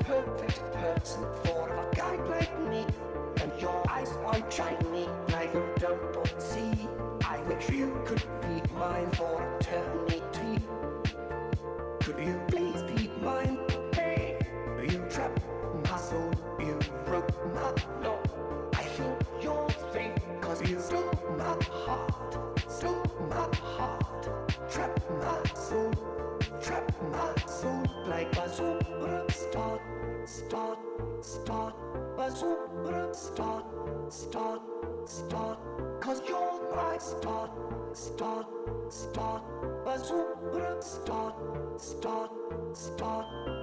perfect person for a guy like me. And your eyes are shiny like a double sea. I wish you could be mine for eternity. Could you please be mine? Hey, you trapped my soul, you broke my law. I think you're fake, cause you stole my heart. Stole my heart. Trapped my soul like a superstar. Start, a superstar. Start, cause you're my start, a superstar. Start,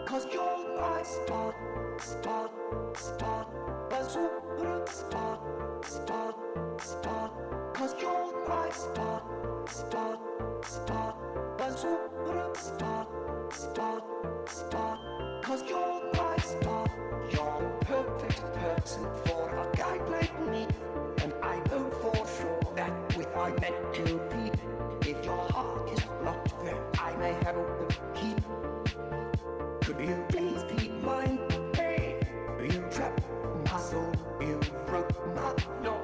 cause you're my start, a superstar. Start, cause you're my start, a superstar. Start, cause you're my star. You're the perfect person for a guy like me. And I know for sure that we are meant to be. If your heart is locked there, I may have a key. Could you please be mine? Hey, you trapped my soul, you broke my law.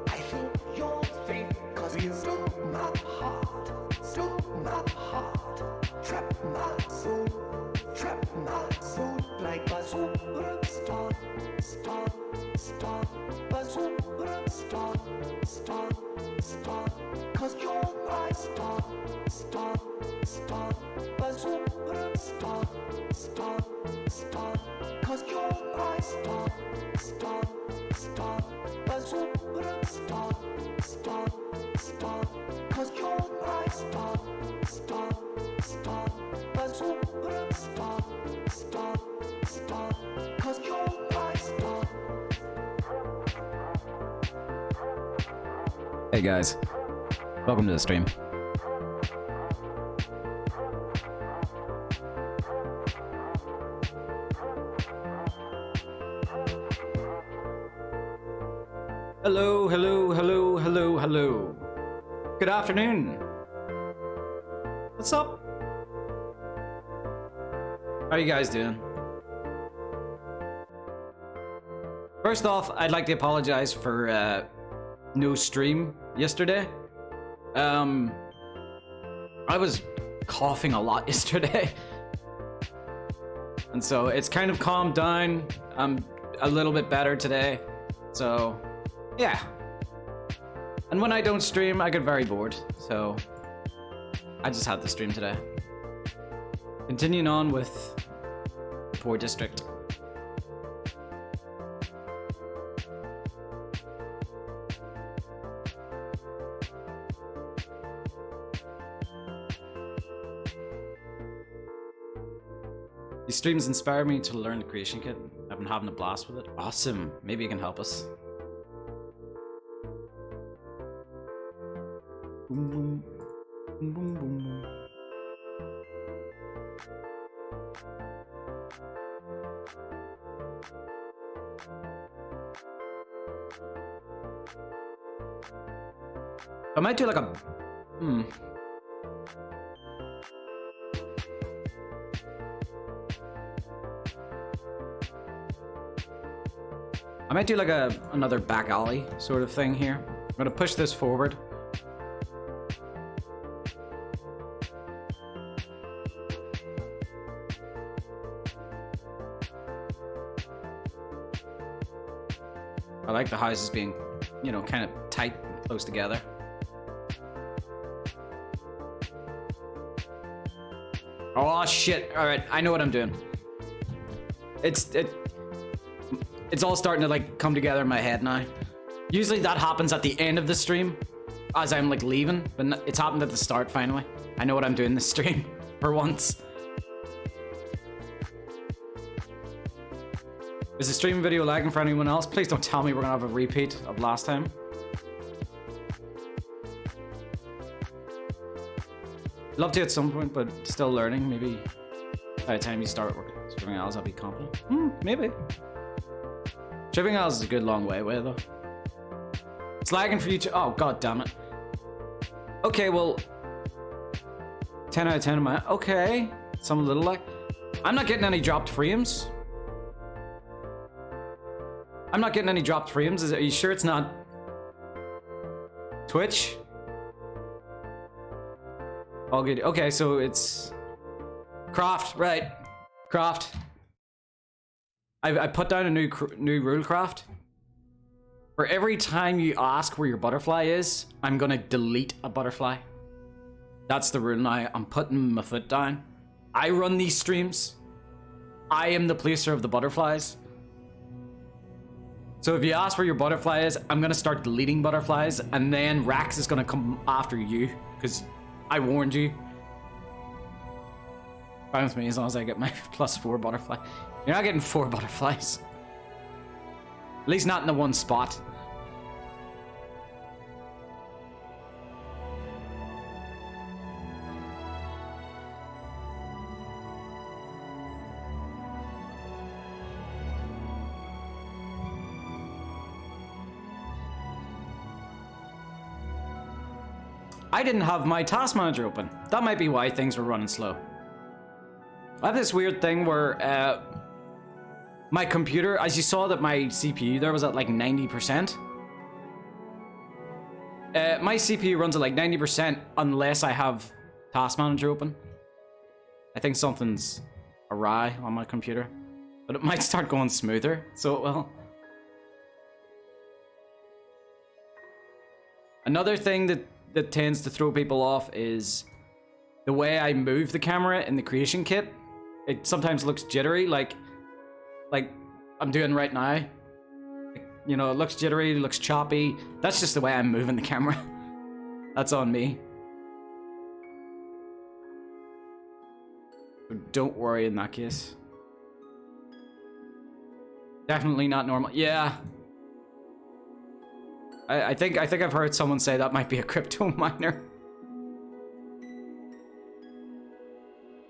I think you're fake, cause you stole my heart. Trapped my soul like a superstar. Start, a superstar. Start, cause you're my star. Start, a superstar. Start, cause you're my star. Start, a superstar. Start, cause you're my star. Start, a superstar. Start, cause you're my star. Hey guys, welcome to the stream. Hello. Good afternoon. What's up? How are you guys doing? First off, I'd like to apologize for no stream yesterday. I was coughing a lot yesterday. And so it's kind of calmed down. I'm a little bit better today. So, yeah. And when I don't stream, I get very bored. So, I just had to stream today. Continuing on with the poor district. These streams inspire me to learn the creation kit. I've been having a blast with it. Awesome. Maybe you can help us. Boom, boom. Boom, boom, boom, boom. I might do like a... I might do like another back alley sort of thing here. I'm gonna push this forward. I like the houses being, you know, kind of tight, close together. Oh shit! All right, I know what I'm doing. It's all starting to like come together in my head now. Usually that happens at the end of the stream, as I'm like leaving, but it's happened at the start finally. I know what I'm doing this stream for once. Is the stream video lagging for anyone else? Please don't tell me we're gonna have a repeat of last time. Love to at some point, but still learning. Maybe by the time you start working stripping hours, I'll be competent. Maybe. Stripping hours is a good long way away though. It's lagging for you too. Oh god damn it. Okay, well, 10 out of 10 of my. Okay, some little lag. I'm not getting any dropped frames. I'm not getting any dropped frames. Are you sure it's not Twitch? All good. Okay, so it's craft, right? Craft. I put down a new rule craft. For every time you ask where your butterfly is, I'm gonna delete a butterfly. That's the rule now. I'm putting my foot down. I run these streams. I am the placer of the butterflies. So if you ask where your butterfly is, I'm gonna start deleting butterflies, and then Rax is gonna come after you, because I warned you. Fine with me as long as I get my +4 butterfly. You're not getting 4 butterflies. At least not in the one spot. I didn't have my task manager open. That might be why things were running slow. I have this weird thing where my computer, as you saw that my CPU there was at like 90%. My CPU runs at like 90% unless I have task manager open. I think something's awry on my computer, but it might start going smoother, so it will. Another thing that tends to throw people off is the way I move the camera in the creation kit. It sometimes looks jittery, like I'm doing right now. You know, it looks jittery, it looks choppy. That's just the way I'm moving the camera. That's on me. So don't worry in that case. Definitely not normal. Yeah. I think I've heard someone say that might be a crypto miner.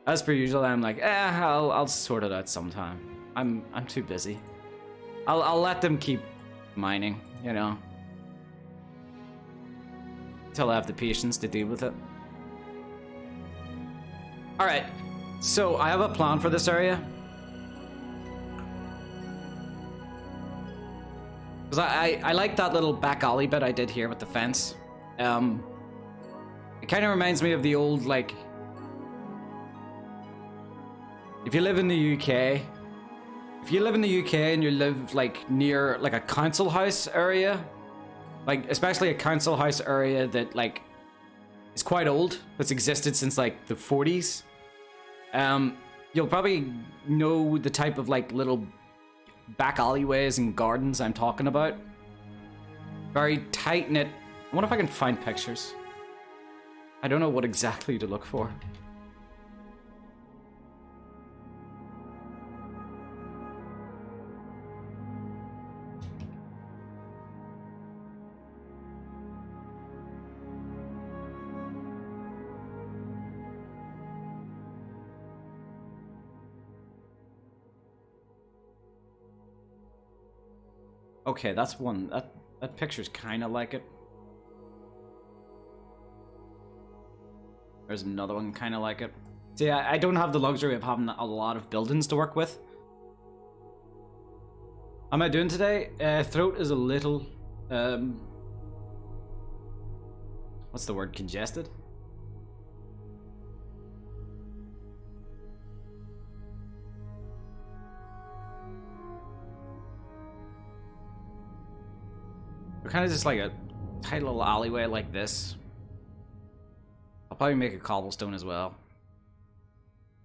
As per usual, I'm like, I'll sort it out sometime. I'm too busy. I'll let them keep mining, you know, until I have the patience to deal with it. All right, so I have a plan for this area. Because I like that little back alley bit I did here with the fence. It kind of reminds me of the old, like, if you live in the UK, and you live like near like a council house area, like especially a council house area that like is quite old, that's existed since like the 40s, you'll probably know the type of like little back alleyways and gardens I'm talking about. Very tight-knit. I wonder if I can find pictures. I don't know what exactly to look for. Okay, that's one. That picture's kind of like it. There's another one kind of like it. See, I don't have the luxury of having a lot of buildings to work with. How am I doing today? Throat is a little, what's the word? Congested? We're kind of just like a tight little alleyway like this. I'll probably make a cobblestone as well.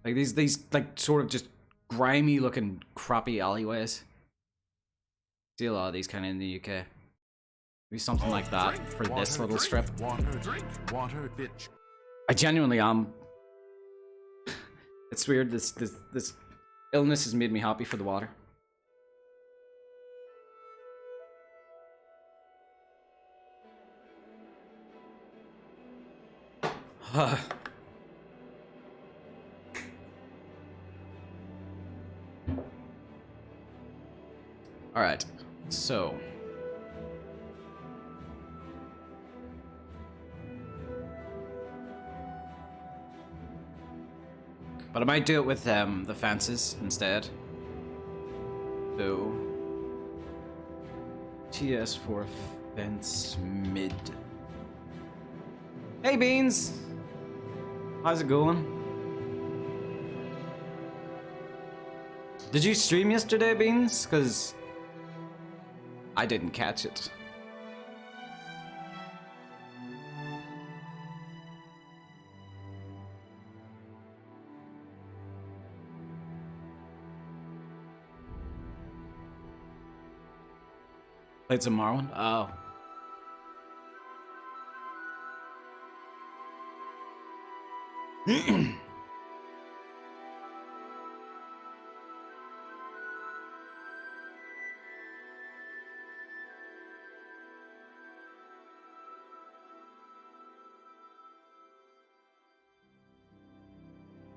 Like these like sort of just grimy looking crappy alleyways. See a lot of these kind of in the UK. Maybe something like that for this little strip. Water, bitch. I genuinely am. It's weird. This illness has made me happy for the water. Alright, so but I might do it with the fences instead. So TS for fence mid. Hey Beans! How's it going? Did you stream yesterday, Beans? Cause I didn't catch it. Played some Morrowind? Oh.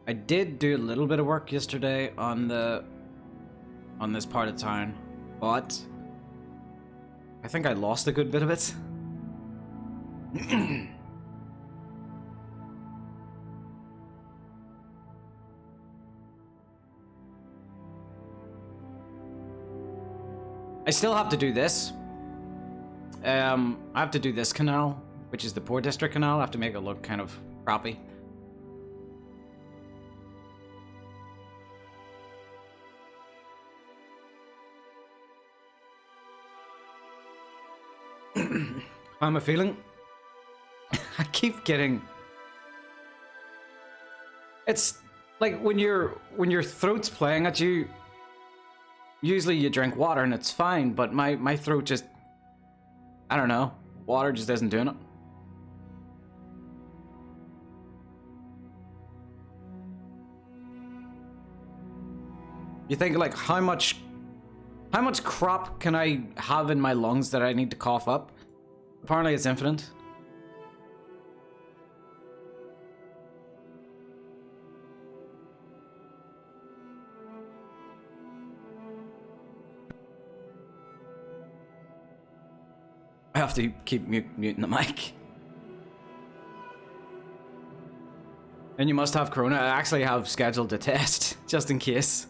I did do a little bit of work yesterday on this part of town, but I think I lost a good bit of it. I still have to do this. I have to do this canal, which is the Poor District canal. I have to make it look kind of crappy. How am I feeling? I keep getting... It's like when your throat's playing at you, usually you drink water and it's fine, but my throat just... I don't know. Water just isn't doing it. You think like how much crap can I have in my lungs that I need to cough up? Apparently it's infinite. I have to keep muting the mic. And you must have corona. I actually have scheduled a test, just in case.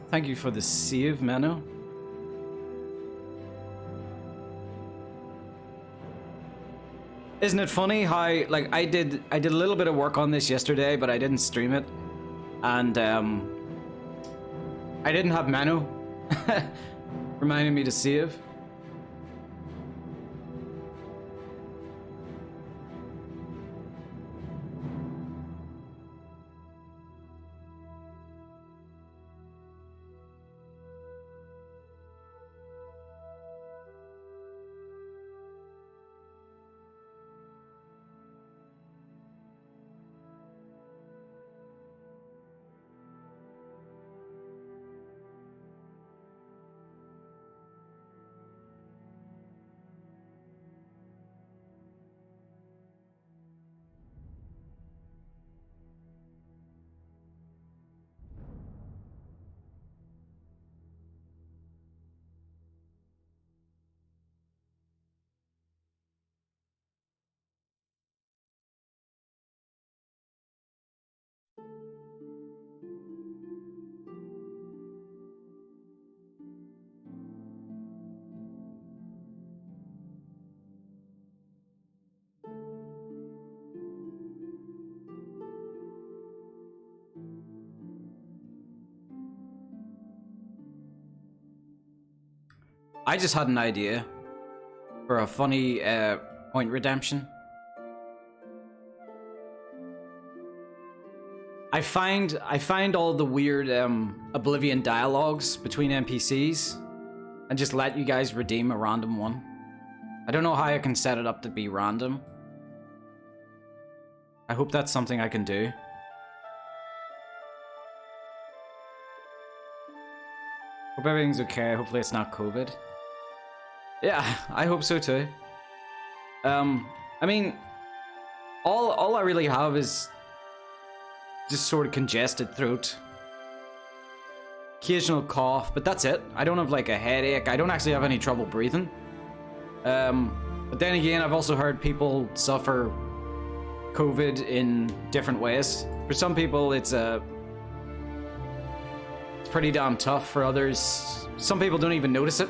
Thank you for the save menu. Isn't it funny how, like, I did a little bit of work on this yesterday, but I didn't stream it, and I didn't have menu reminding me to save. I just had an idea for a funny point redemption. I find all the weird Oblivion dialogues between NPCs and just let you guys redeem a random one. I don't know how I can set it up to be random. I hope that's something I can do. Hope everything's okay. Hopefully it's not COVID. Yeah, I hope so too. I mean, all I really have is just sort of congested throat, occasional cough, but that's it. I don't have like a headache. I don't actually have any trouble breathing. But then again, I've also heard people suffer COVID in different ways. For some people, it's pretty damn tough. For others, some people don't even notice it.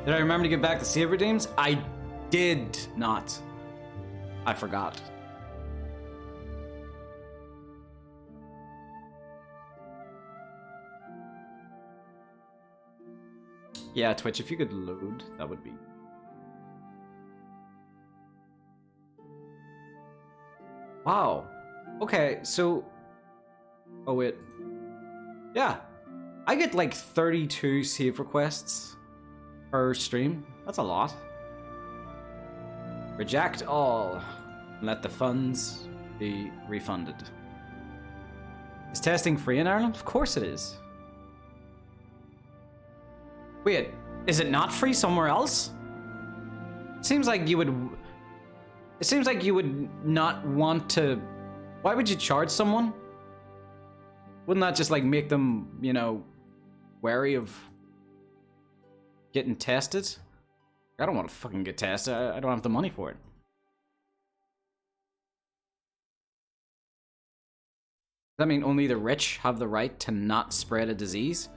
Did I remember to get back the save redeems? I did not. I forgot. Yeah, Twitch, if you could load, that would be... Wow. Okay, so... Oh, wait. Yeah. I get like 32 save requests per stream. That's a lot. Reject all. Let the funds be refunded. Is testing free in Ireland? Of course it is. Wait, is it not free somewhere else? It seems like you would... It seems like you would not want to... Why would you charge someone? Wouldn't that just like make them, you know, wary of getting tested? I don't want to fucking get tested. I don't have the money for it. Does that mean only the rich have the right to not spread a disease?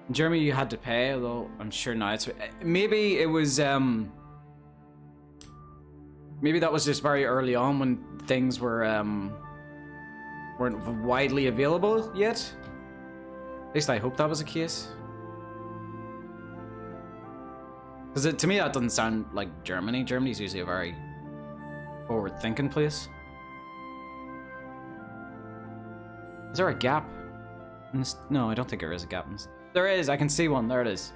In Germany you had to pay, although I'm sure now it's... Maybe it was, maybe that was just very early on when things were, weren't widely available yet. At least I hope that was the case. Because to me that doesn't sound like Germany. Germany's usually a very forward-thinking place. Is there a gap in this? No, I don't think there is a gap in this. There is, I can see one, there it is.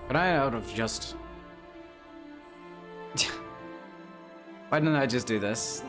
But I out of just... Why didn't I just do this?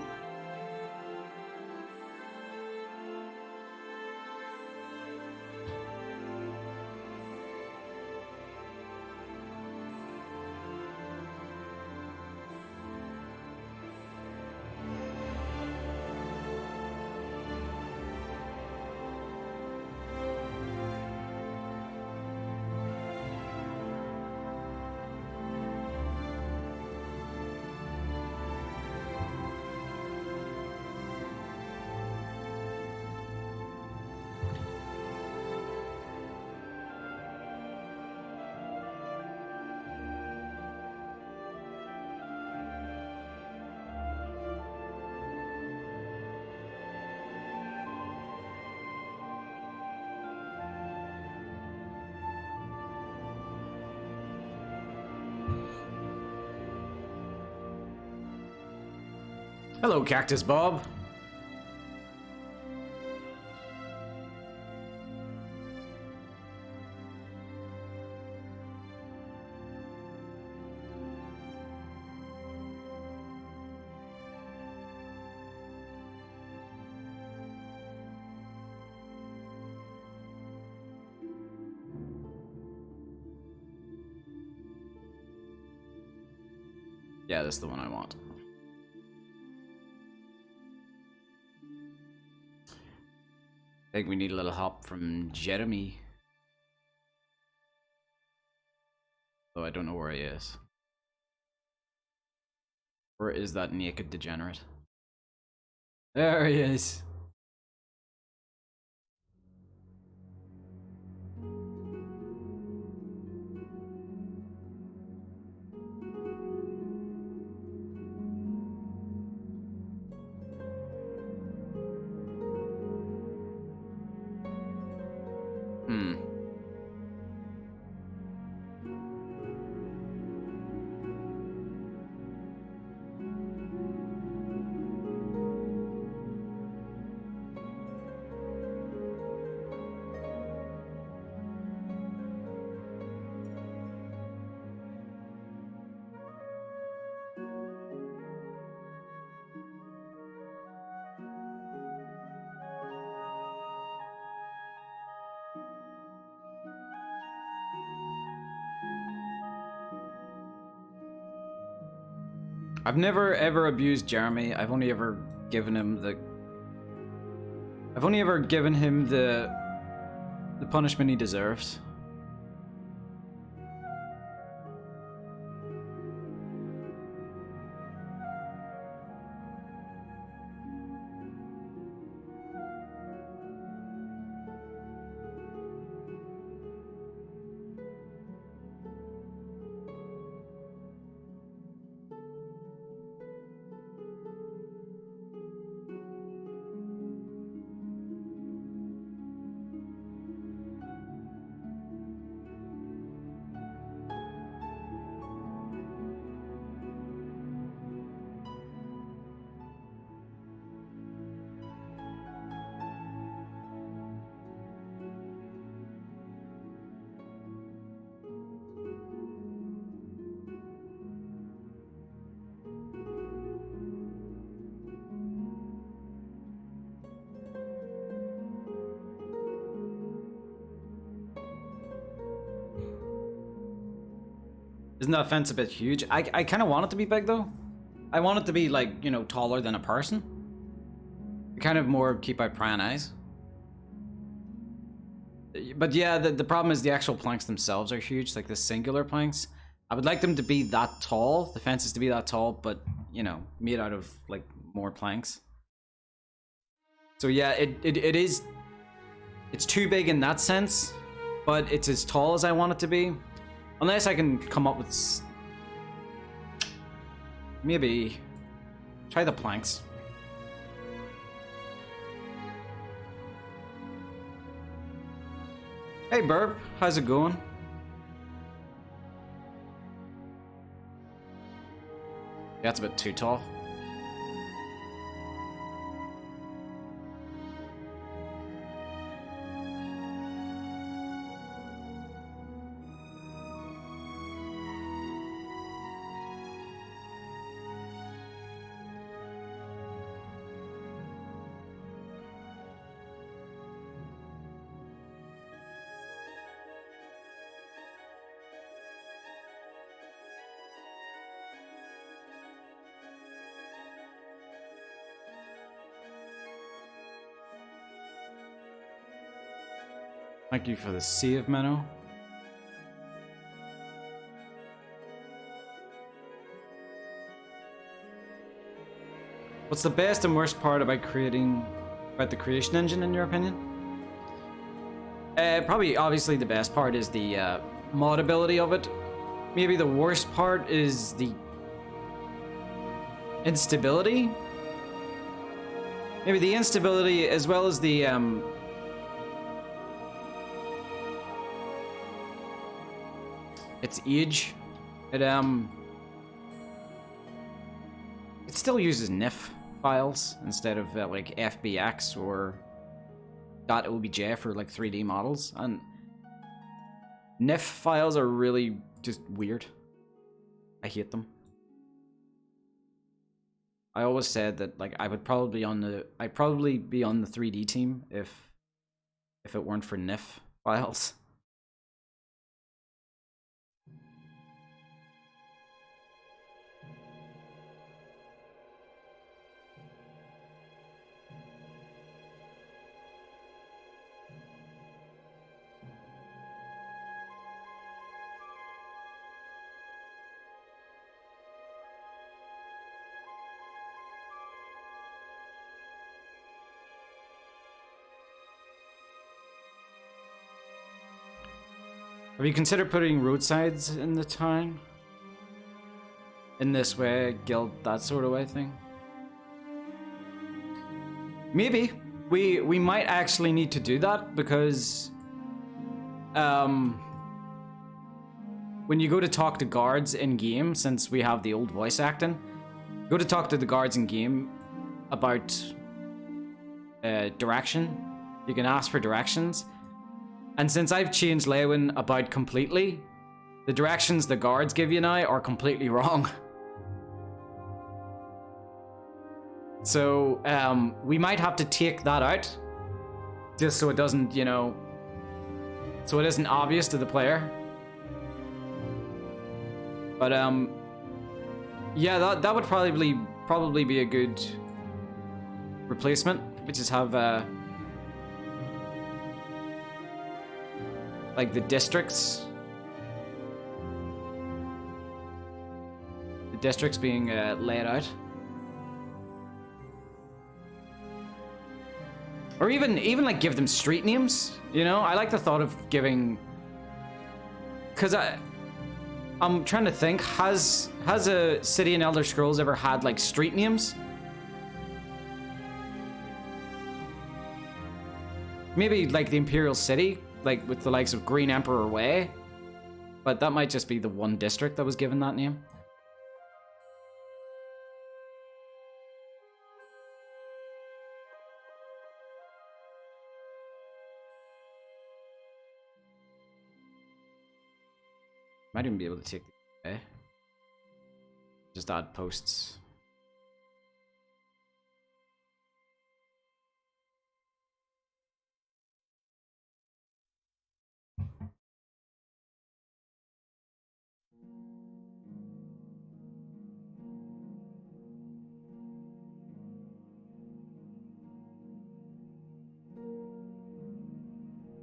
Hello, Cactus Bob. Yeah, that's the one I want. I think we need a little help from Jeremy. Though I don't know where he is. Or is that naked degenerate? There he is. I've never ever abused Jeremy. I've only ever given him the punishment he deserves. Isn't that fence a bit huge? I kind of want it to be big though. I want it to be like, you know, taller than a person. Kind of more keep out prying eyes. But yeah, the problem is the actual planks themselves are huge, like the singular planks. I would like them to be that tall, the fences to be that tall, but, you know, made out of, like, more planks. So yeah, it's too big in that sense, but it's as tall as I want it to be. Unless I can come up with... maybe... try the planks. Hey Burp, how's it going? That's a bit too tall. Thank you for the save, Menno. What's the best and worst part about the creation engine, in your opinion? Probably, obviously, the best part is the modability of it. Maybe the worst part is the instability. Maybe the instability as well as the its age. It still uses NIF files instead of like FBX or .obj for like 3D models, and NIF files are really just weird. I hate them. I always said that like I'd probably be on the 3D team if it weren't for NIF files. Have you considered putting roadsides in the town? In this way, guild, that sort of way thing? Maybe. We might actually need to do that because when you go to talk to guards in game, since we have the old voice acting, go to talk to the guards in game about direction. You can ask for directions. And since I've changed Leyawiin about completely, the directions the guards give you now are completely wrong. So, we might have to take that out, just so it doesn't, you know, so it isn't obvious to the player. But, yeah, that would probably be a good replacement. We just have, like the districts being laid out. Or even like give them street names, you know? I like the thought of giving, cause I'm trying to think, has a city in Elder Scrolls ever had like street names? Maybe like the Imperial City, like with the likes of Green Emperor Way, but that might just be the one district that was given that name. Might even be able to take the away. Just add posts.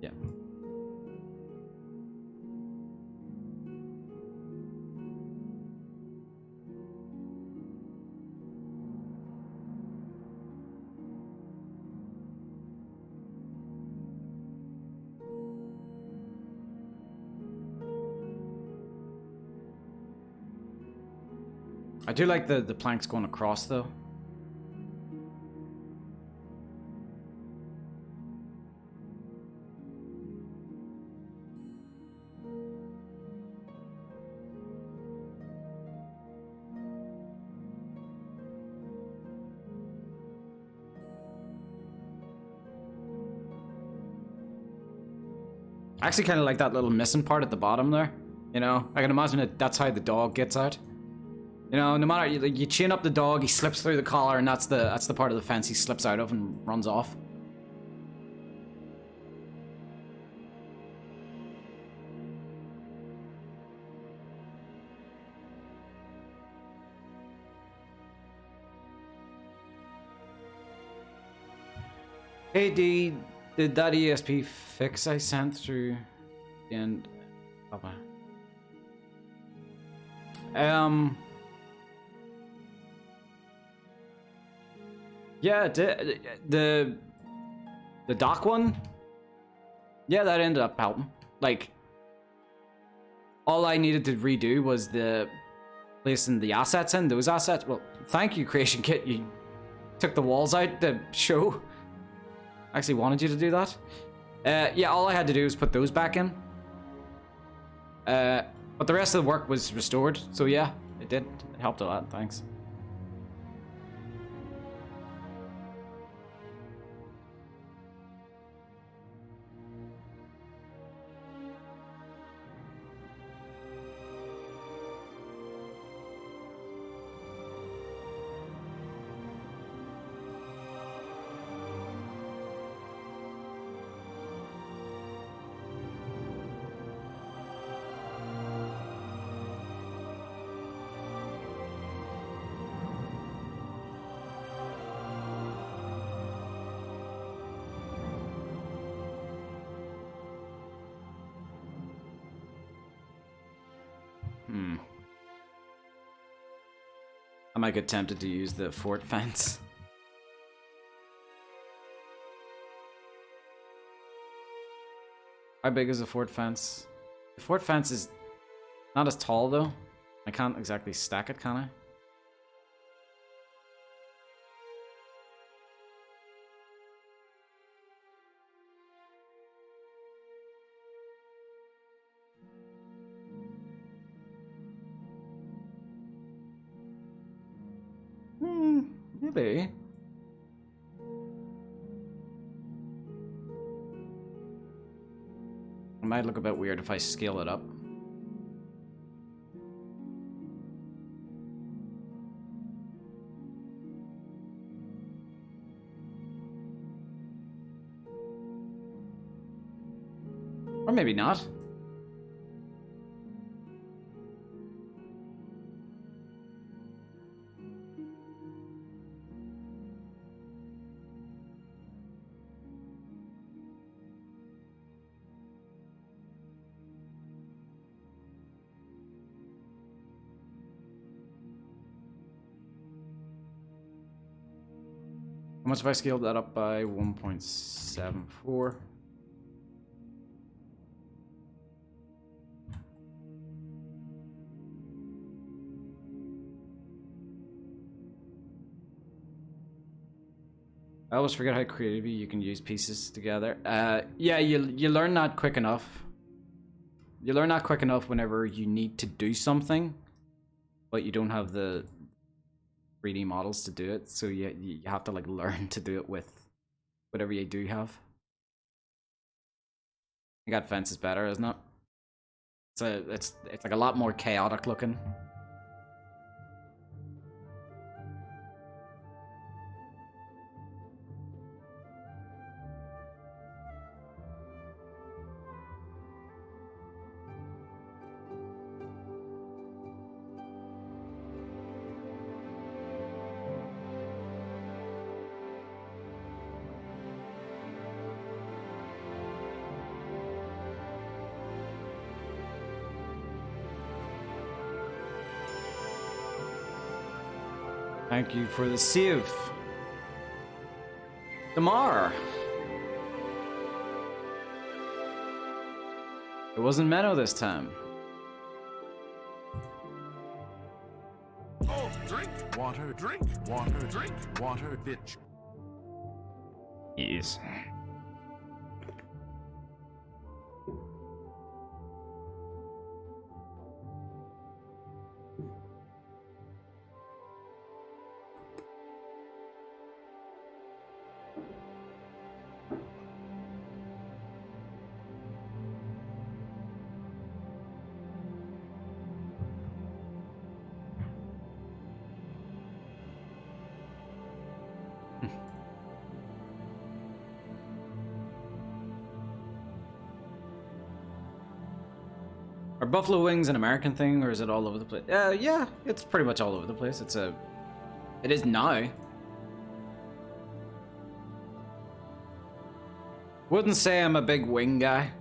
Yeah. I do like the planks going across though. I actually kind of like that little missing part at the bottom there. You know, I can imagine that's how the dog gets out. You know, no matter you chain up the dog, he slips through the collar, and that's the part of the fence he slips out of and runs off. Hey D, did that ESP fix I sent through the end? Yeah, the dock one. Yeah, that ended up helping. Like, all I needed to redo was the placing the assets in those assets. Well, thank you, Creation Kit. You took the walls out to show. I actually wanted you to do that. Yeah, all I had to do was put those back in. But the rest of the work was restored. So yeah, it did. It helped a lot. Thanks. I might get tempted to use the fort fence. How big is the fort fence? The fort fence is not as tall though. I can't exactly stack it, can I? Maybe. It might look a bit weird if I scale it up. Or maybe not. How much if I scaled that up by 1.74? I always forget how creatively you can use pieces together. Yeah, you learn that quick enough. You learn that quick enough whenever you need to do something, but you don't have the 3D models to do it, so you have to like learn to do it with whatever you do have. I got fence is better, isn't it? It's like a lot more chaotic looking. Thank you for the sieve. Damar. It wasn't Menno this time. Oh, drink water, drink water, drink water, bitch. Yes. Are buffalo wings an American thing, or is it all over the place? Yeah, it's pretty much all over the place. It is now. Wouldn't say I'm a big wing guy.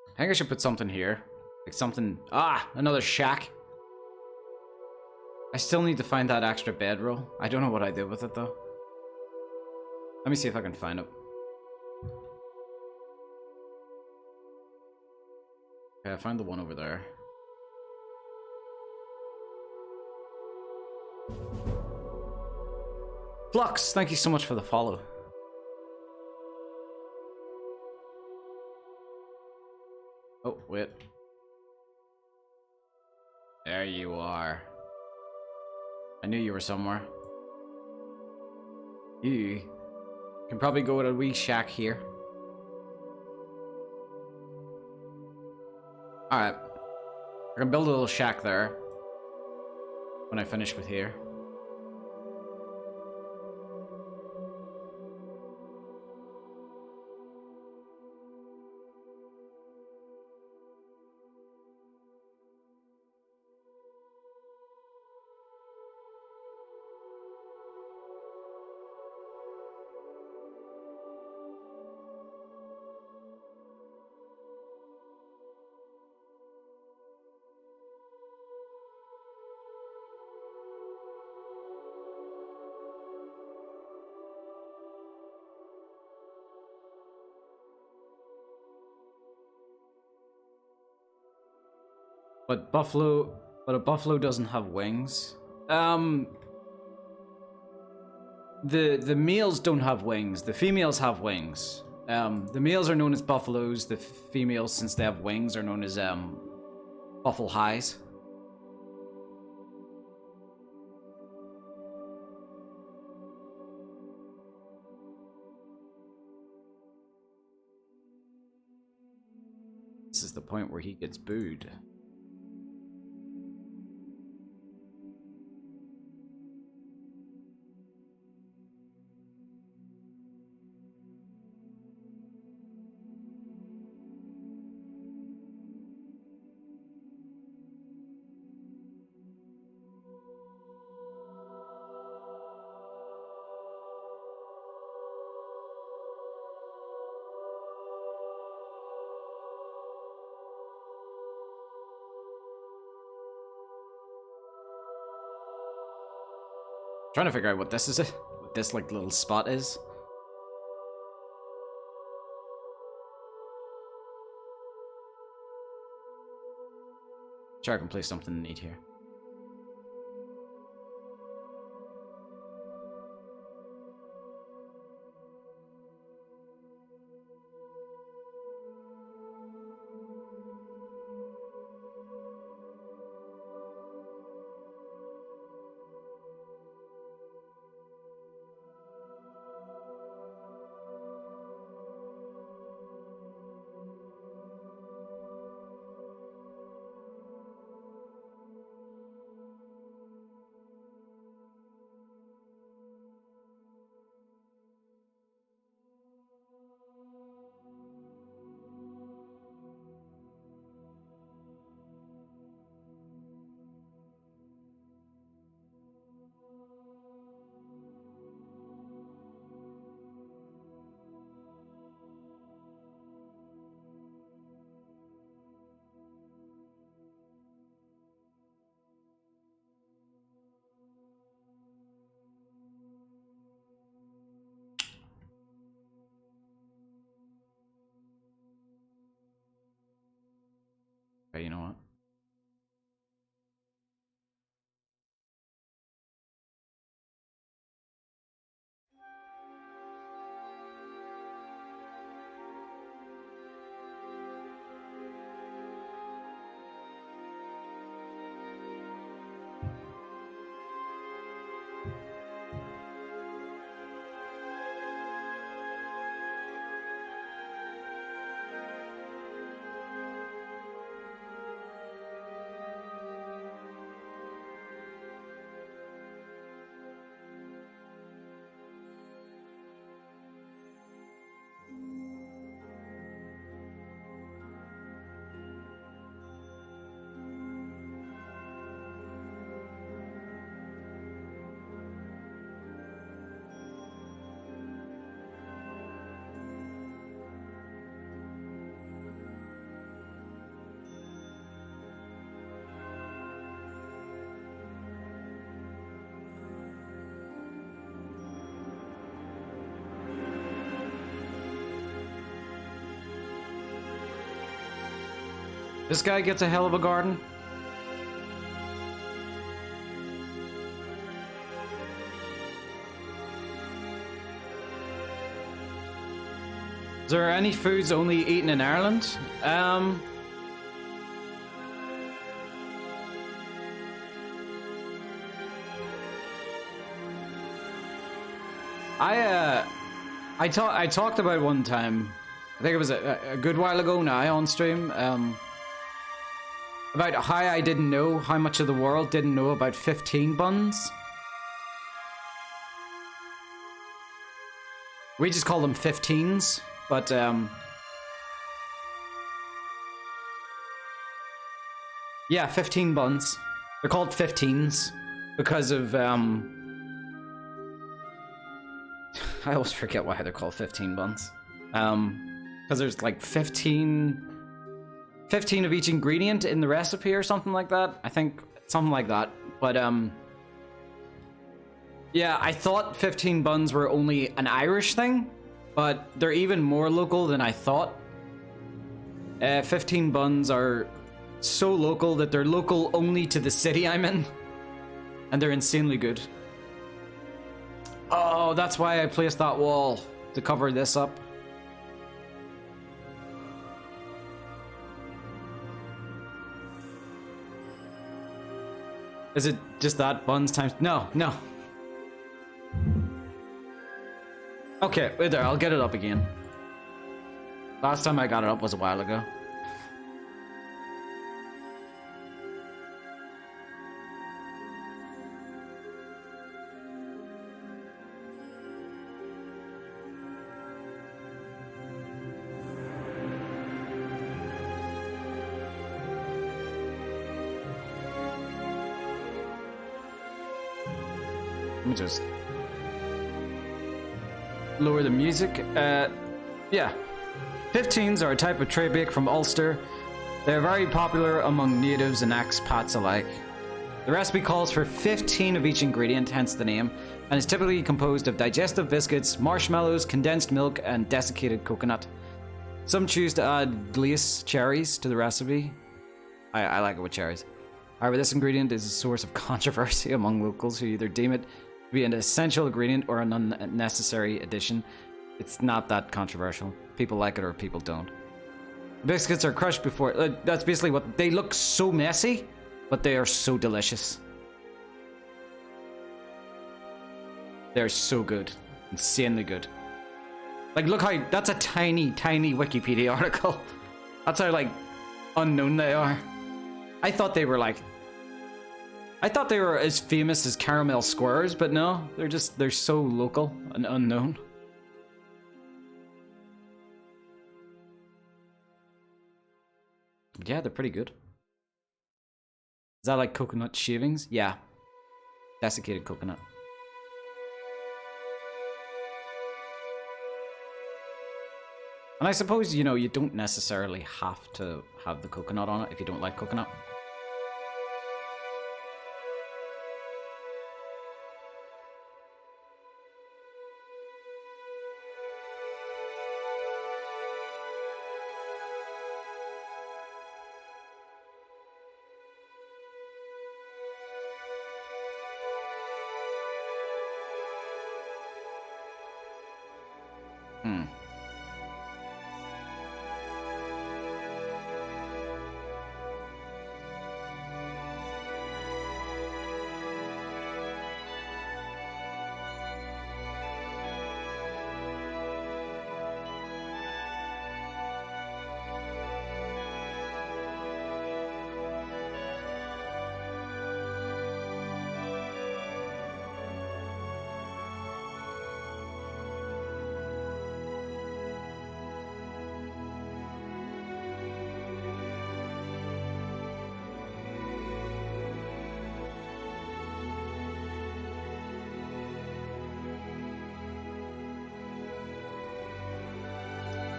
I think I should put something here. Like something... Ah! Another shack. I still need to find that extra bedroll. I don't know what I did with it, though. Let me see if I can find it. Okay, I found the one over there. Flux, thank you so much for the follow. Oh, wait. There you are. I knew you were somewhere. You can probably go with a wee shack here. Alright. I can build a little shack there when I finish with here. But a buffalo doesn't have wings. The males don't have wings. The females have wings. The males are known as buffaloes. The females, since they have wings, are known as buffalo highs. This is the point where he gets booed. Trying to figure out what this is, what this like little spot is. Sure, I can place something neat here. Okay, you know what? This guy gets a hell of a garden. Is there any foods only eaten in Ireland? I talked about one time, I think it was a good while ago now on stream, about how I didn't know how much of the world didn't know about 15 buns. We just call them 15s, but yeah, 15 buns. They're called 15s because of I always forget why they're called 15 buns. Because there's like 15 of each ingredient in the recipe or something like that. I think something like that. But yeah, I thought 15 buns were only an Irish thing, but they're even more local than I thought. 15 buns are so local that they're local only to the city I'm in, and they're insanely good. Oh, that's why I placed that wall to cover this up. Is it just that buns times? No. Okay, wait there, I'll get it up again. Last time I got it up was a while ago. Let me just lower the music. Yeah. 15s are a type of tray bake from Ulster. They're very popular among natives and expats alike. The recipe calls for 15 of each ingredient, hence the name, and is typically composed of digestive biscuits, marshmallows, condensed milk, and desiccated coconut. Some choose to add glace cherries to the recipe. I like it with cherries. However, this ingredient is a source of controversy among locals who either deem it to be an essential ingredient or an unnecessary addition. It's not that controversial. People like it or people don't. Biscuits are crushed before... that's basically what... They look so messy, but they are so delicious. They're so good. Insanely good. Like, look how... That's a tiny, tiny Wikipedia article. That's how, like, unknown they are. I thought they were, like... I thought they were as famous as caramel squares, but no. They're so local and unknown. Yeah, they're pretty good. Is that like coconut shavings? Yeah. Desiccated coconut. And I suppose, you know, you don't necessarily have to have the coconut on it if you don't like coconut.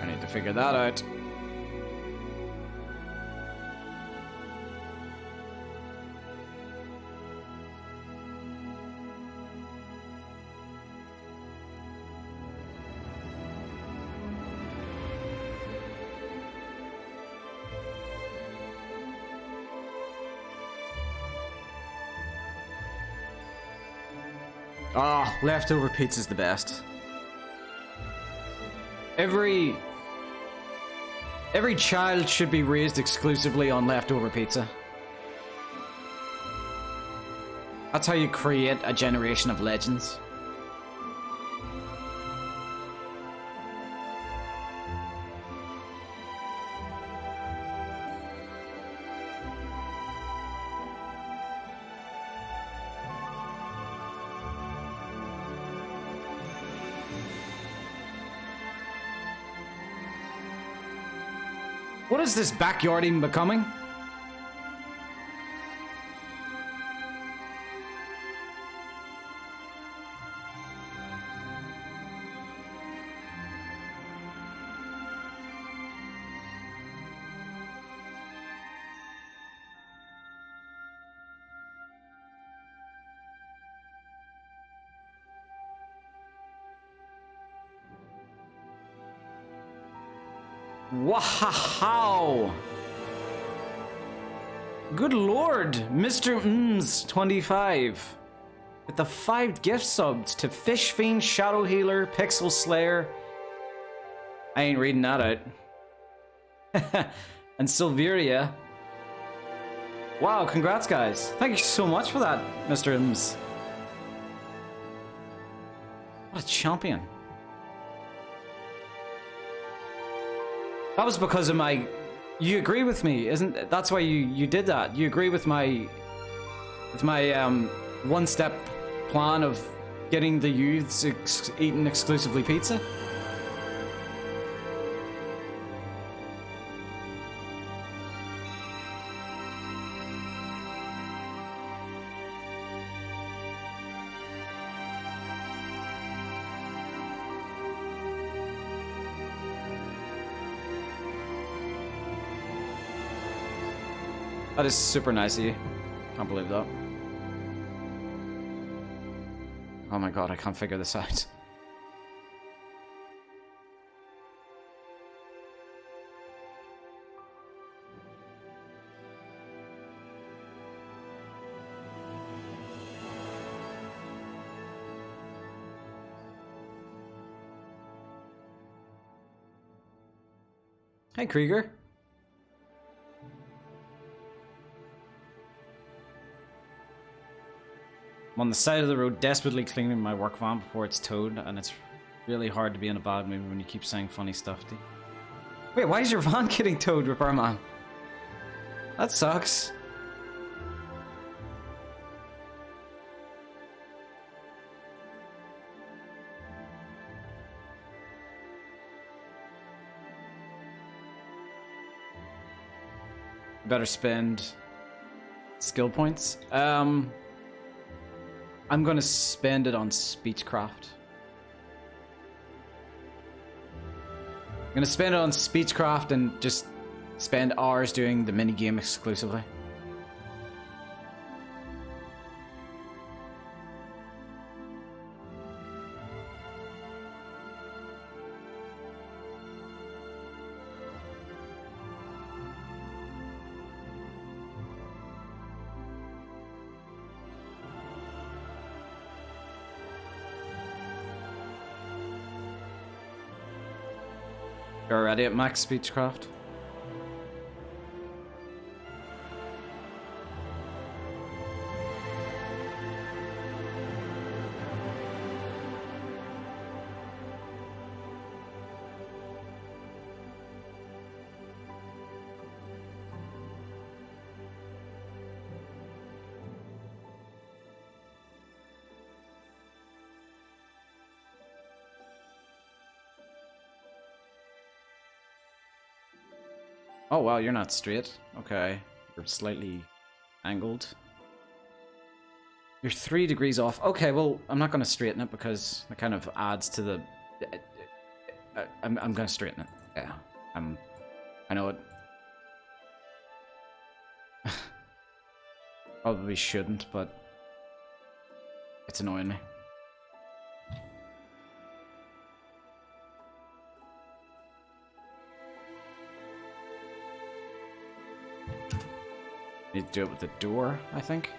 I need to figure that out. Ah, leftover pizza's the best. Every child should be raised exclusively on leftover pizza. That's how you create a generation of legends. What is this backyard even becoming? Wow! Good lord, Mr. M's 25 with the 5 gift subs to Fish Fiend, Shadow Healer, Pixel Slayer. I ain't reading that out. And Silveria. Wow, congrats guys. Thank you so much for that, Mr. M's. What a champion. That was because of my... You agree with me, isn't... That's why you did that. You agree with my... one-step plan of getting the youths eating exclusively pizza? That is super nice of you. Can't believe that. Oh my god, I can't figure this out. Hey, Krieger. I'm on the side of the road desperately cleaning my work van before it's towed, and it's really hard to be in a bad mood when you keep saying funny stuff to you. Wait, why is your van getting towed, Repairman? That sucks. Better spend skill points. I'm gonna spend it on Speechcraft. I'm gonna spend it on Speechcraft and just spend hours doing the minigame exclusively. You're already at max Speechcraft? Oh wow, you're not straight. Okay. You're slightly angled. You're 3 degrees off. Okay, well, I'm not going to straighten it because it kind of adds to the... I'm going to straighten it. Yeah. I know it. Probably shouldn't, but it's annoying me. Need to do it with the door, I think.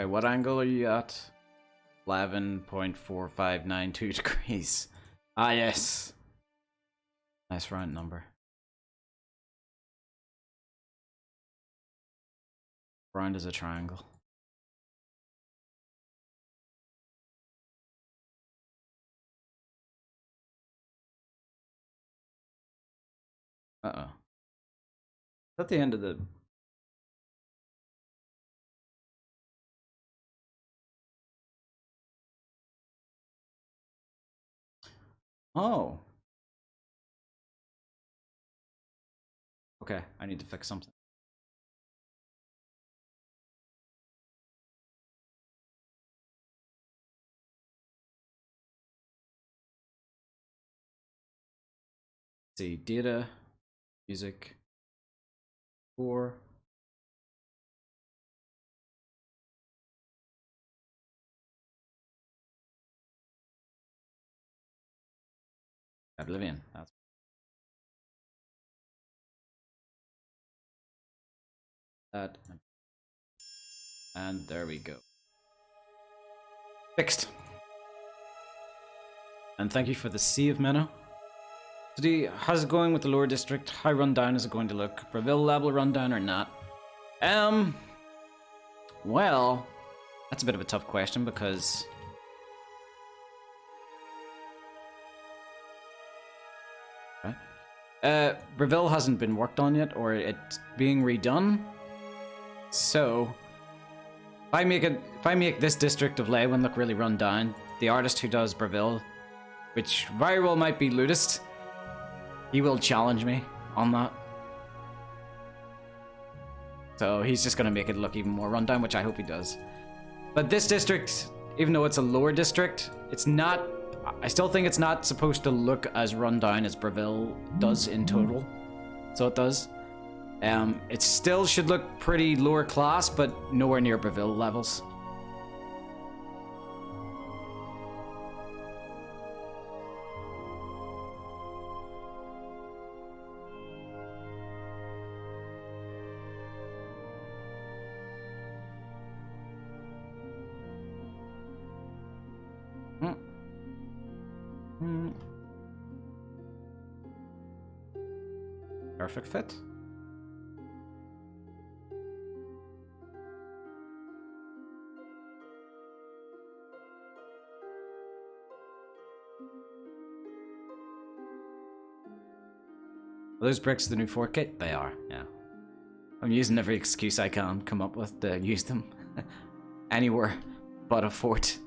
Okay, what angle are you at? 11.4592 degrees. Ah, yes. Nice round number. Round is a triangle. Uh-oh. Is that the end of the... Oh. Okay, I need to fix something. Let's see, data, music, 4. Oblivion. That's that. And there we go. Fixed. And thank you for the Sea of Minnow. Today, how's it going with the lower district? How rundown is it going to look? Breville level rundown or not? Well, that's a bit of a tough question because... Breville hasn't been worked on yet, or it's being redone. So, if I make this district of Leyawiin look really run down, the artist who does Breville, which very well might be Ludist, he will challenge me on that. So he's just gonna make it look even more rundown, which I hope he does. But this district, even though it's a lower district, it's not. I still think it's not supposed to look as rundown as Breville does in total. So it does. It still should look pretty lower class, but nowhere near Breville levels. Perfect fit. Are those bricks the new fort kit? They are, yeah. I'm using every excuse I can come up with to use them. Anywhere but a fort.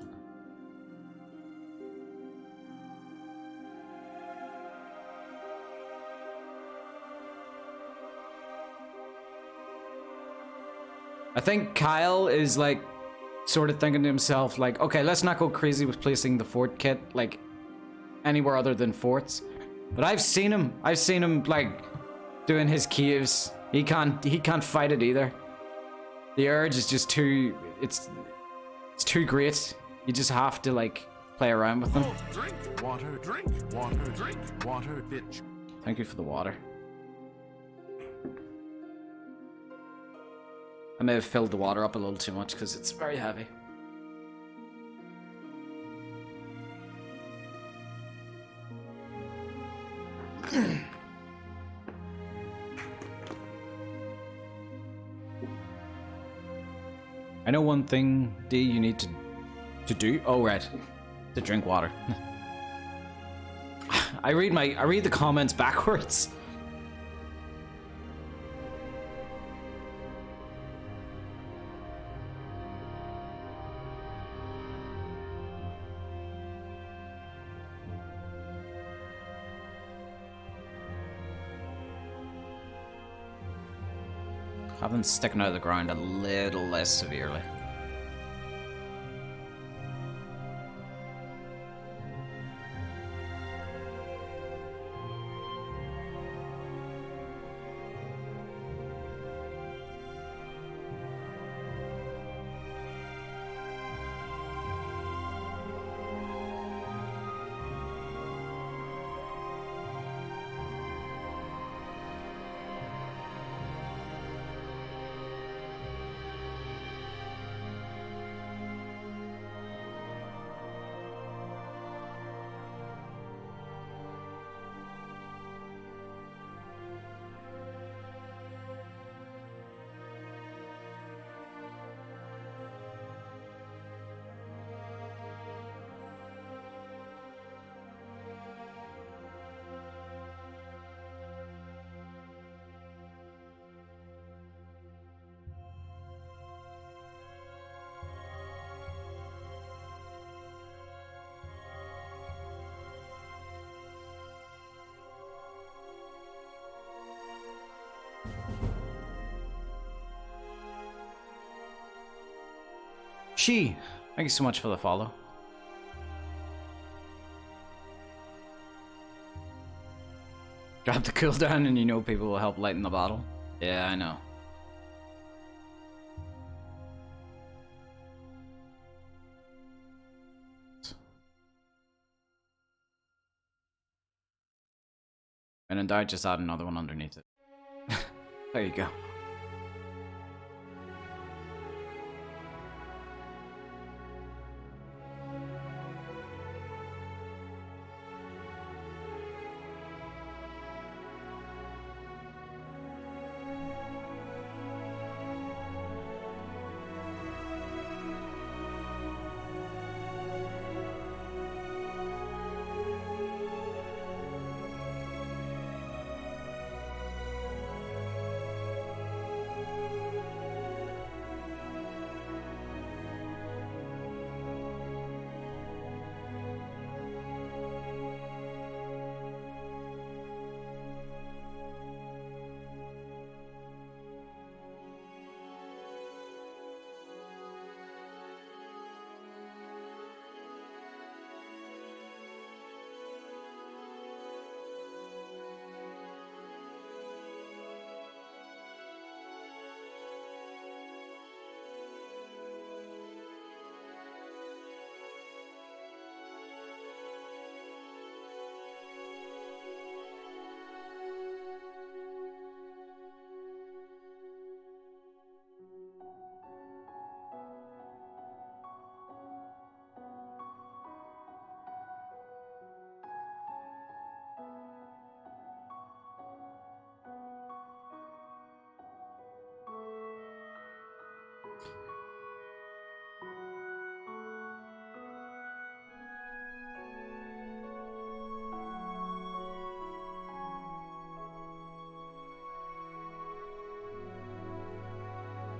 I think Kyle is like sort of thinking to himself like, okay, let's not go crazy with placing the fort kit like anywhere other than forts. But I've seen him like doing his caves. He can't fight it either. The urge is just too, it's too great. You just have to like play around with them. Drink water, drink water, drink water, bitch. Thank you for the water. I may have filled the water up a little too much because it's very heavy. I know one thing, D, you need to do. Oh, right, to drink water. I read the comments backwards. Have them sticking out of the ground a little less severely. She, thank you so much for the follow. Drop the cooldown and you know people will help lighten the bottle. Yeah, I know. And then I just add another one underneath it. There you go.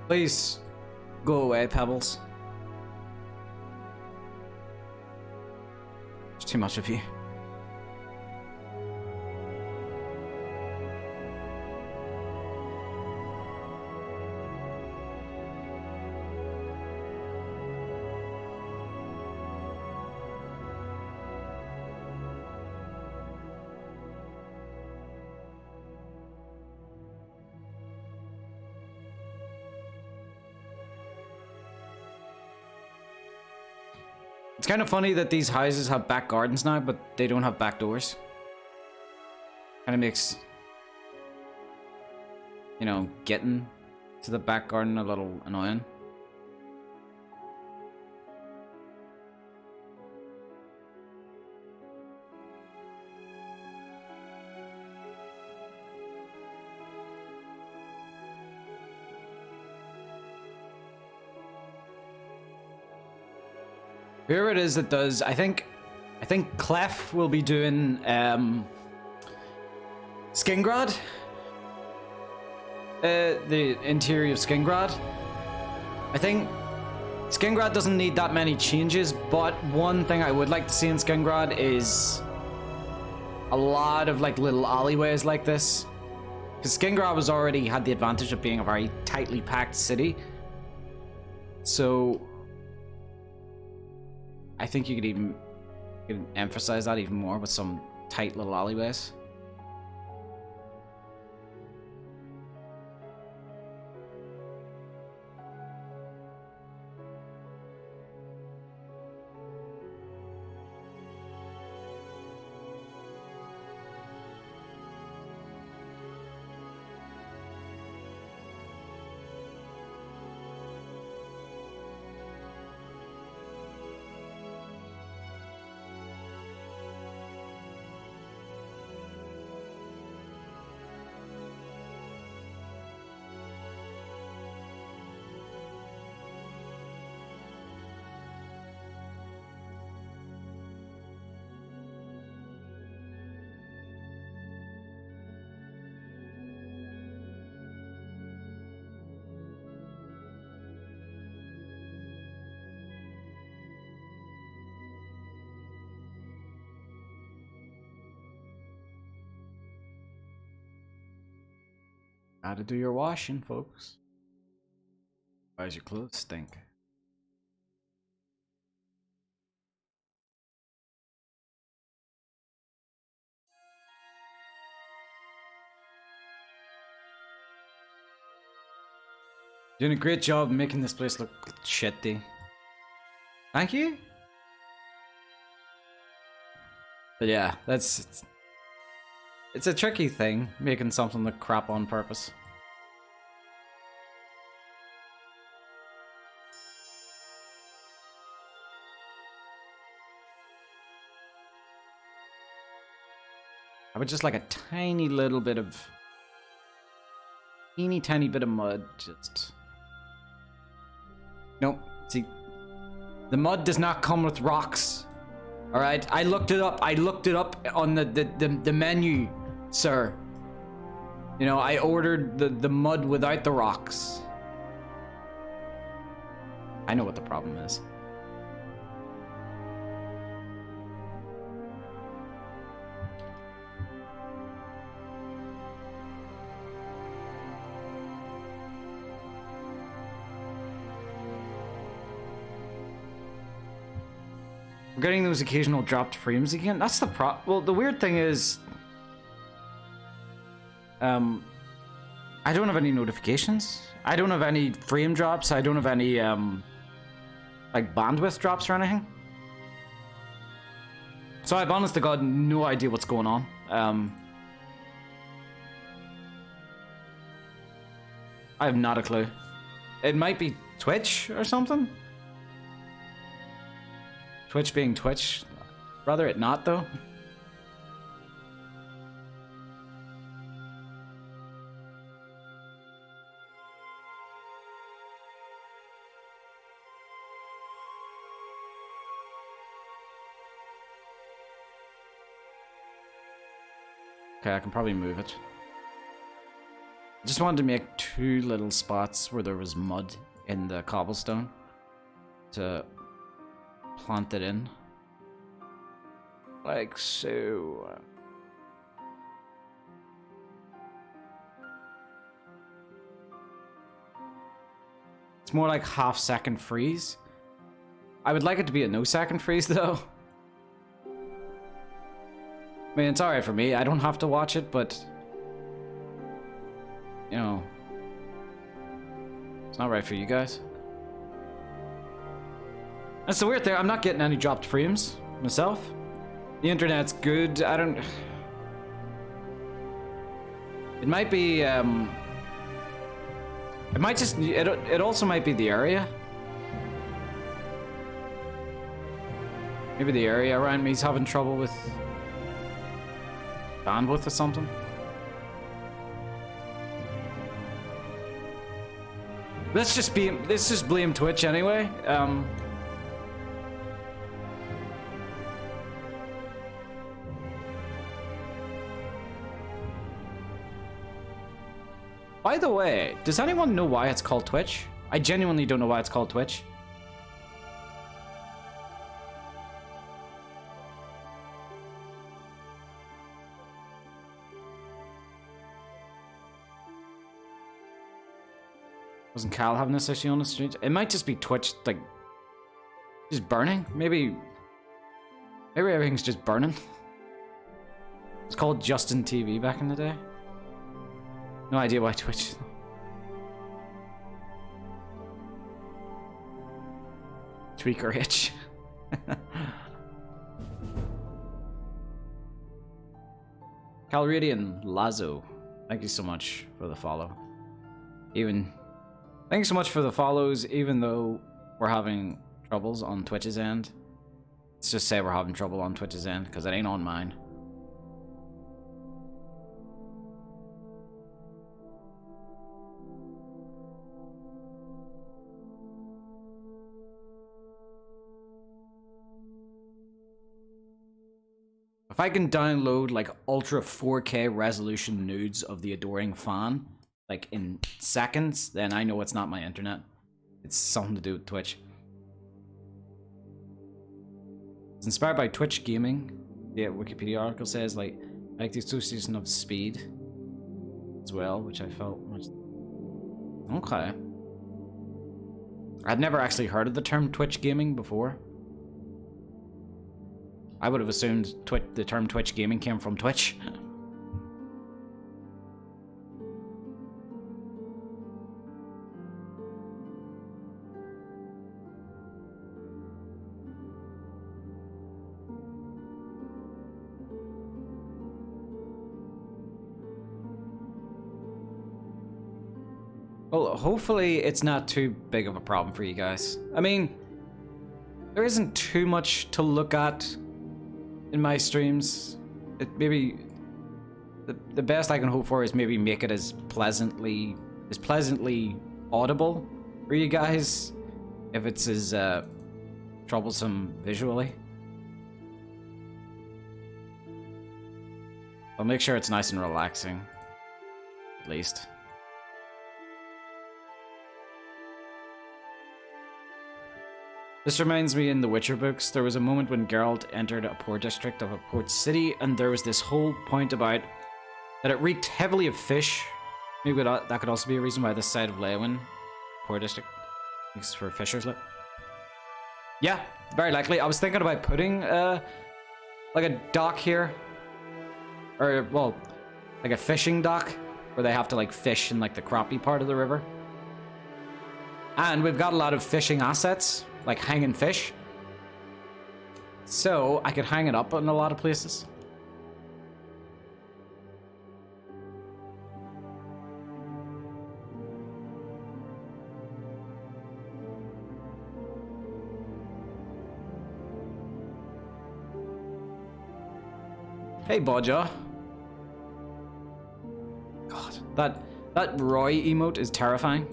Please go away, Pebbles. There's too much of you. It's kind of funny that these houses have back gardens now, but they don't have back doors. Kind of makes, you know, getting to the back garden a little annoying. Whoever it is that does, I think Clef will be doing Skingrad. The interior of Skingrad. I think Skingrad doesn't need that many changes, but one thing I would like to see in Skingrad is a lot of like little alleyways like this. Because Skingrad was already had the advantage of being a very tightly packed city. So I think you could emphasize that even more with some tight little alleyways. Gotta do your washing, folks. Why does your clothes stink? Doing a great job making this place look shitty. Thank you. But yeah, it's a tricky thing, making something look crap on purpose. I would just like a tiny little bit of... teeny tiny bit of mud, just... Nope, see... The mud does not come with rocks. Alright, I looked it up on the menu, sir. You know, I ordered the mud without the rocks. I know what the problem is. We're getting those occasional dropped frames again. That's the well, the weird thing is... I don't have any notifications. I don't have any frame drops. I don't have any, like, bandwidth drops or anything. So I've honest to God no idea what's going on. I have not a clue. It might be Twitch or something. Twitch being Twitch. Rather it not, though. Okay, I can probably move it. I just wanted to make 2 little spots where there was mud in the cobblestone to plant it in. Like so. It's more like half-second freeze. I would like it to be a no-second freeze, though. I mean, it's alright for me. I don't have to watch it, but... you know... it's not right for you guys. That's the weird thing. I'm not getting any dropped frames myself. The internet's good. I don't... it might be, it might just... It also might be the area. Maybe the area around me is having trouble with... bandwidth or something. Let's just blame Twitch anyway. By the way, does anyone know why it's called Twitch? I genuinely don't know why it's called Twitch. Wasn't Cal having this issue on the street? It might just be Twitch, like, just burning. Maybe everything's just burning. It's called Justin TV back in the day. No idea why Twitch. Tweaker itch. Calradian Lazo, thank you so much for the follow. Thank you so much for the follows, even though we're having troubles on Twitch's end. Let's just say we're having trouble on Twitch's end, because it ain't on mine. If I can download, like, ultra 4K resolution nudes of the adoring fan, like, in seconds, then I know it's not my internet. It's something to do with Twitch. It's inspired by Twitch gaming. The Wikipedia article says, like the association of speed as well, which I felt was... okay. I'd never actually heard of the term Twitch gaming before. I would have assumed the term Twitch gaming came from Twitch. Well, hopefully it's not too big of a problem for you guys. I mean, there isn't too much to look at in my streams. Maybe the best I can hope for is maybe make it as pleasantly audible for you guys, if it's as troublesome visually. I'll make sure it's nice and relaxing, at least. This reminds me, in the Witcher books, there was a moment when Geralt entered a poor district of a port city, and there was this whole point about that it reeked heavily of fish. Maybe that could also be a reason why this side of Leyawiin, poor district, is for fishers. Yeah, very likely. I was thinking about putting like a dock here, or well, like a fishing dock where they have to like fish in like the crappie part of the river. And we've got a lot of fishing assets, like hanging fish. So I could hang it up in a lot of places. Hey, Bodja. God, that Roy emote is terrifying.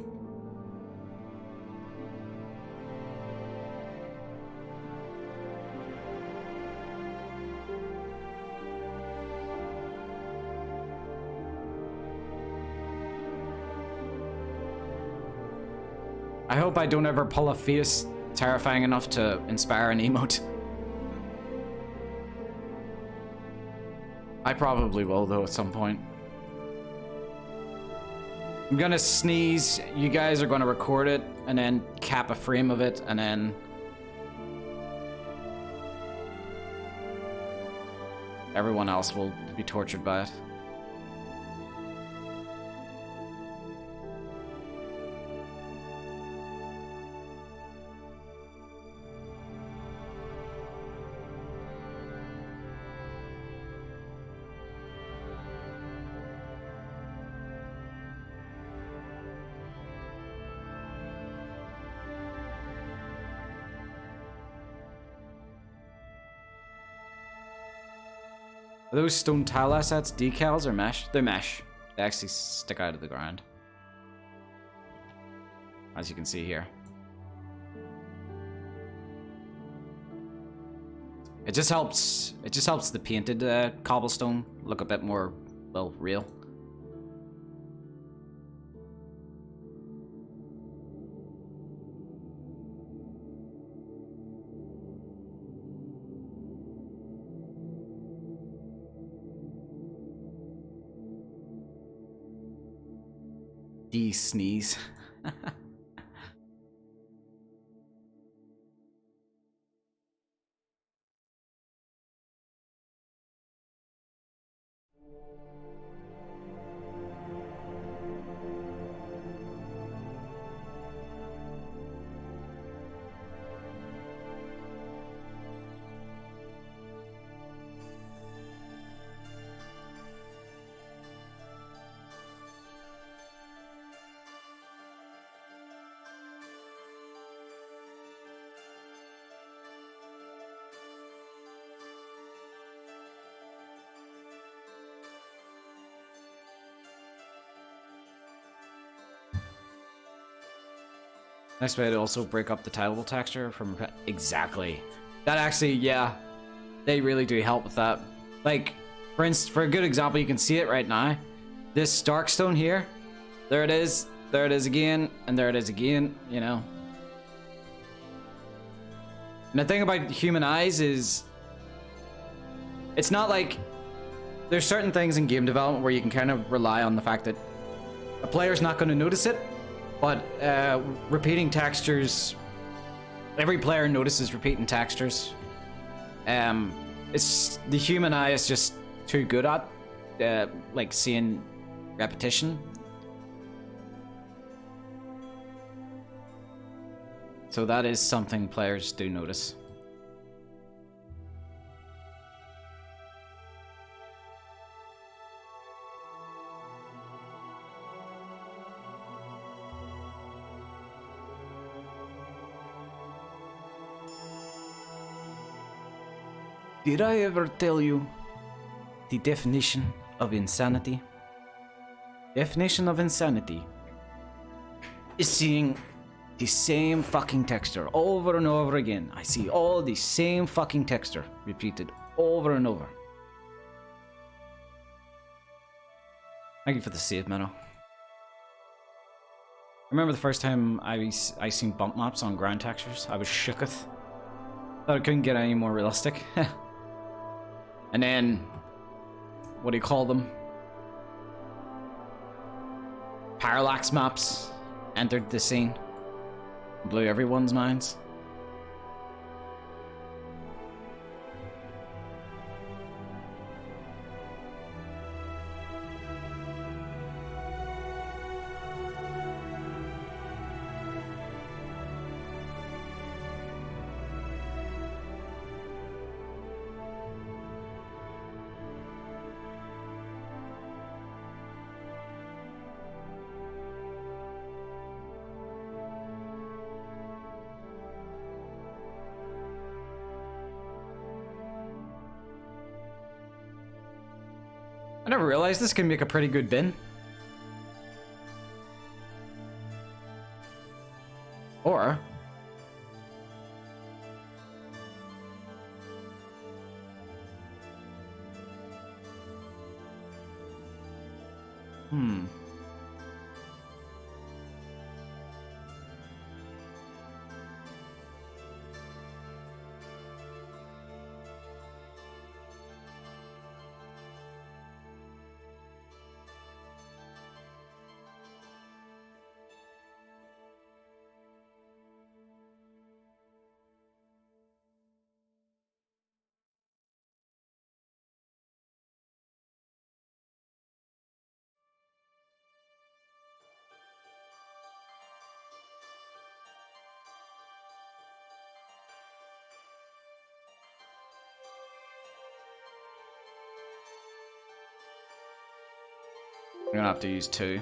I hope I don't ever pull a face terrifying enough to inspire an emote. I probably will, though, at some point. I'm gonna sneeze, you guys are gonna record it, and then cap a frame of it, and then... everyone else will be tortured by it. Are those stone tile assets decals or mesh? They're mesh. They actually stick out of the ground, as you can see here. It just helps the painted cobblestone look a bit more, well, real. Sneeze. Nice way to also break up the tileable texture from... Exactly. That actually, yeah. They really do help with that. Like, for instance, for a good example, you can see it right now. This Darkstone here. There it is. There it is again. And there it is again, you know. And the thing about human eyes is... It's not like... There's certain things in game development where you can kind of rely on the fact that a player's not going to notice it. But repeating textures, every player notices repeating textures. It's the human eye is just too good at like seeing repetition. So that is something players do notice. Did I ever tell you the definition of insanity? Definition of insanity is seeing the same fucking texture over and over again. I see all the same fucking texture repeated over and over. Thank you for the save, Meadow. I remember the first time I seen bump maps on ground textures. I was shooketh. Thought it couldn't get any more realistic. And then, what do you call them? Parallax maps entered the scene. Blew everyone's minds. I never realized this can make a pretty good bin. Or... I'm gonna have to use 2.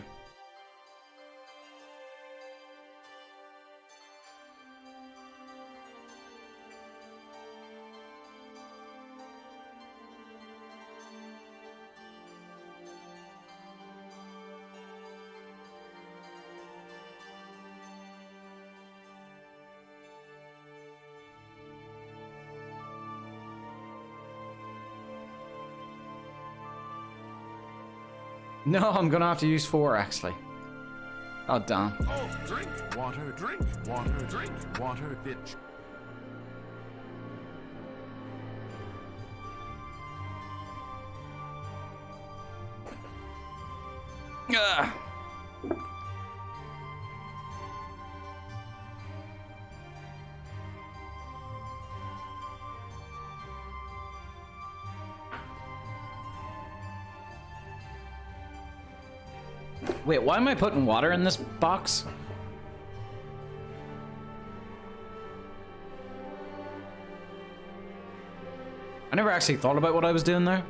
No, I'm gonna have to use 4 actually. Oh damn. Oh, drink water, drink water, drink water, bitch. Ugh. Wait, why am I putting water in this box? I never actually thought about what I was doing there.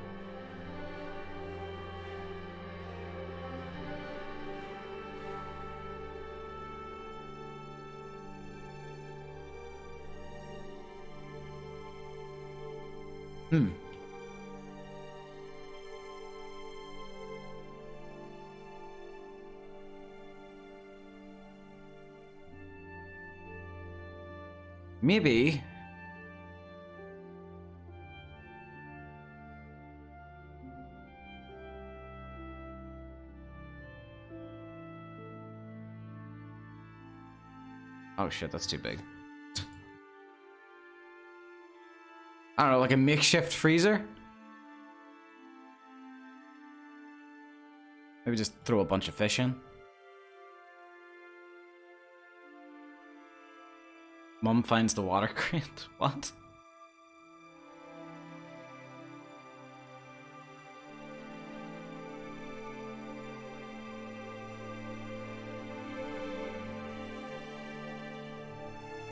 Maybe. Oh shit, that's too big. I don't know, like a makeshift freezer? Maybe just throw a bunch of fish in. Mom finds the water crate. What?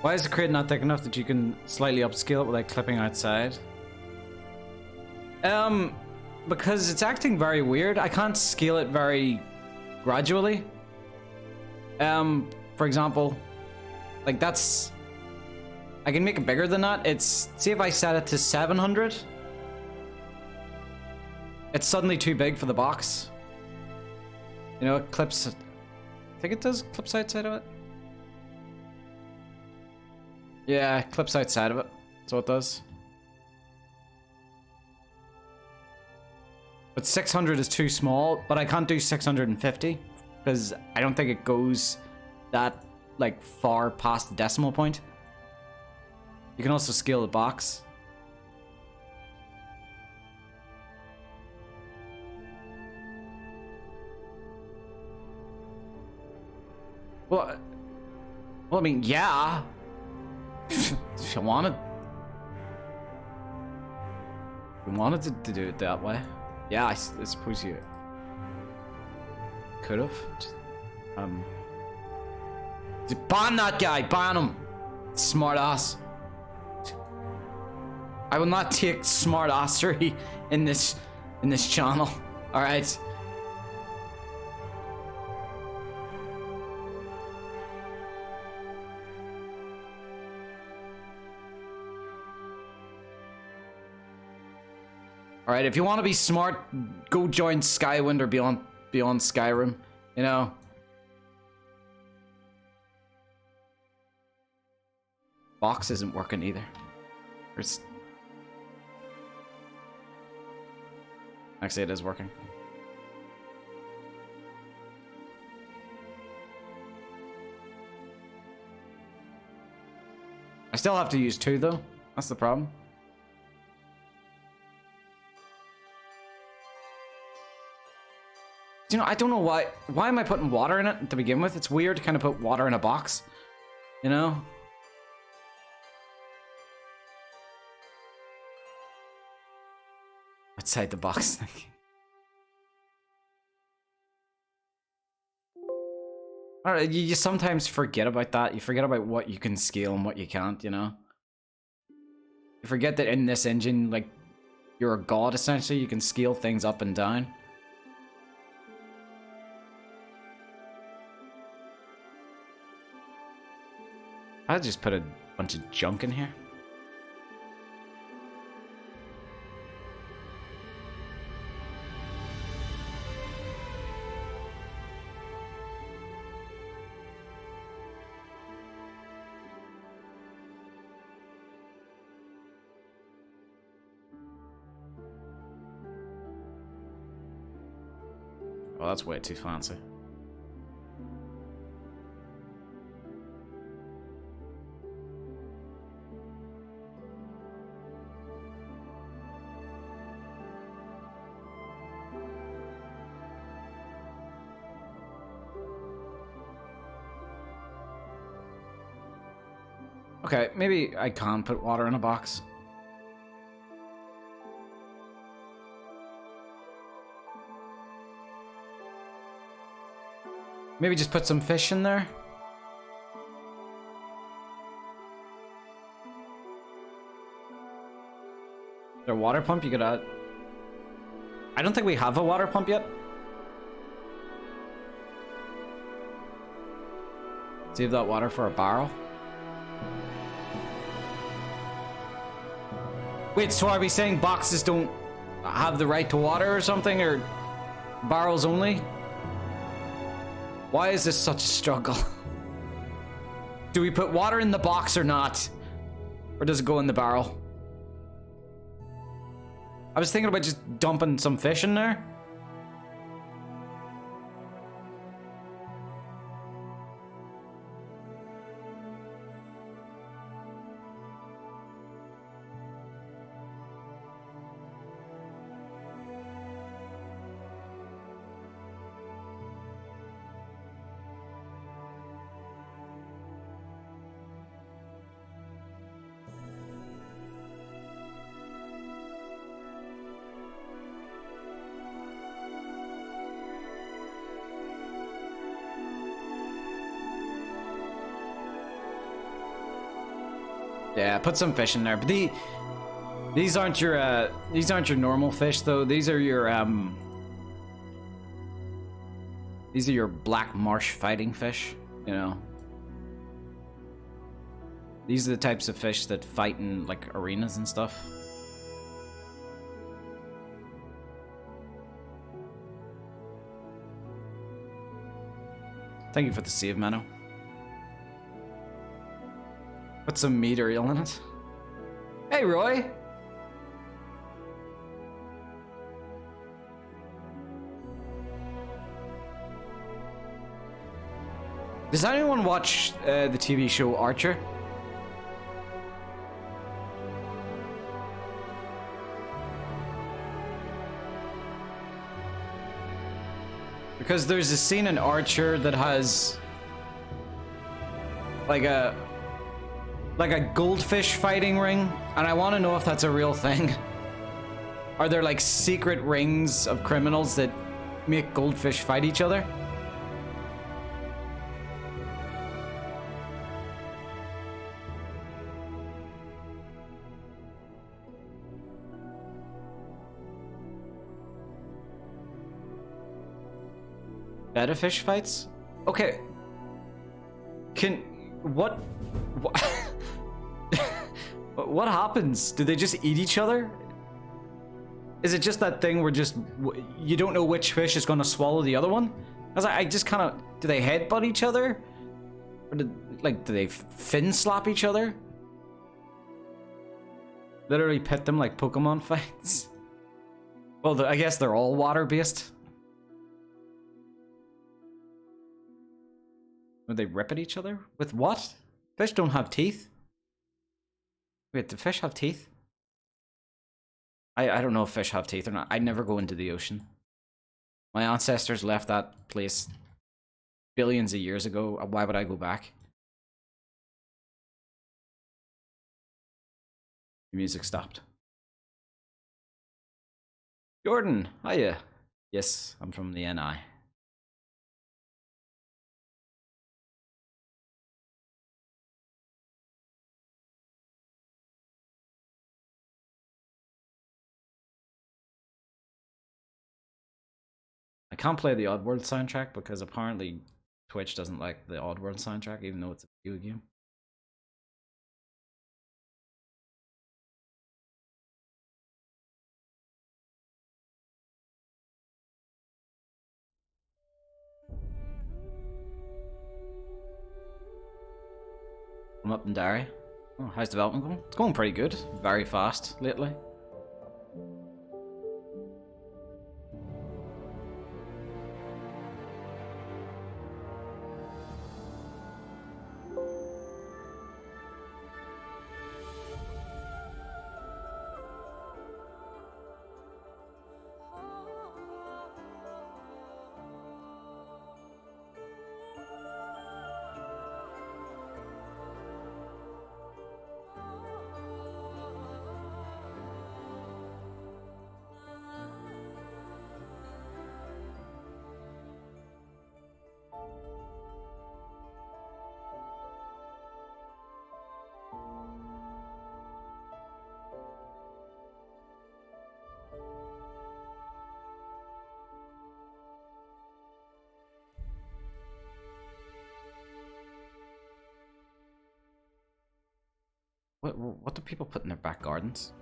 Why is the crate not thick enough that you can slightly upscale it without clipping outside? Because it's acting very weird. I can't scale it very gradually. For example, like that's I can make it bigger than that. It's, see if I set it to 700. It's suddenly too big for the box. You know, it clips, I think it does clips outside of it. Yeah, it clips outside of it. That's what it does. But 600 is too small, but I can't do 650 because I don't think it goes that like far past the decimal point. You can also scale the box. Well, I mean, yeah. If you wanted to do it that way. Yeah, I suppose you could have. Just ban that guy, ban him. Smart ass. I will not take smart assery in this channel. All right. Alright, if you want to be smart, go join Skywind or Beyond Skyrim, you know? Box isn't working either. Actually, it is working. I still have to use 2 though. That's the problem. You know, I don't know why am I putting water in it to begin with? It's weird to kind of put water in a box, you know? Outside the box thing. Alright, you sometimes forget about that. You forget about what you can scale and what you can't, you know? You forget that in this engine, like, you're a god essentially. You can scale things up and down. I'll just put a bunch of junk in here. Oh, that's way too fancy. Okay, maybe I can't put water in a box. Maybe just put some fish in there. Is there a water pump you could add? I don't think we have a water pump yet. Save that water for a barrel. Wait, so are we saying boxes don't have the right to water or something, or barrels only? Why is this such a struggle? Do we put water in the box or not? Or does it go in the barrel? I was thinking about just dumping some fish in there. Yeah, put some fish in there. But these aren't your normal fish though. These are your black marsh fighting fish, you know. These are the types of fish that fight in like arenas and stuff. Thank you for the save, Mano. Put some meat or eel in it. Hey, Roy! Does anyone watch the TV show Archer? Because there's a scene in Archer that has like a goldfish fighting ring, and I want to know if that's a real thing. Are there like secret rings of criminals that make goldfish fight each other? Betta fish fights? Okay. What what happens? Do they just eat each other? Is it just that thing where just you don't know which fish is going to swallow the other one? Cuz I just kind of, do they headbutt each other? Or do they fin slap each other? Literally pit them like Pokemon fights? Well, I guess they're all water based. Would they rip at each other? With what? Fish don't have teeth. Wait, do fish have teeth? I don't know if fish have teeth or not. I'd never go into the ocean. My ancestors left that place billions of years ago. Why would I go back? The music stopped. Jordan, hiya. Yes, I'm from the NI. I can't play the Oddworld soundtrack because apparently Twitch doesn't like the Oddworld soundtrack, even though it's a video game. I'm up in Derry. Oh, how's development going? It's going pretty good. Very fast lately. What do people put in their back gardens?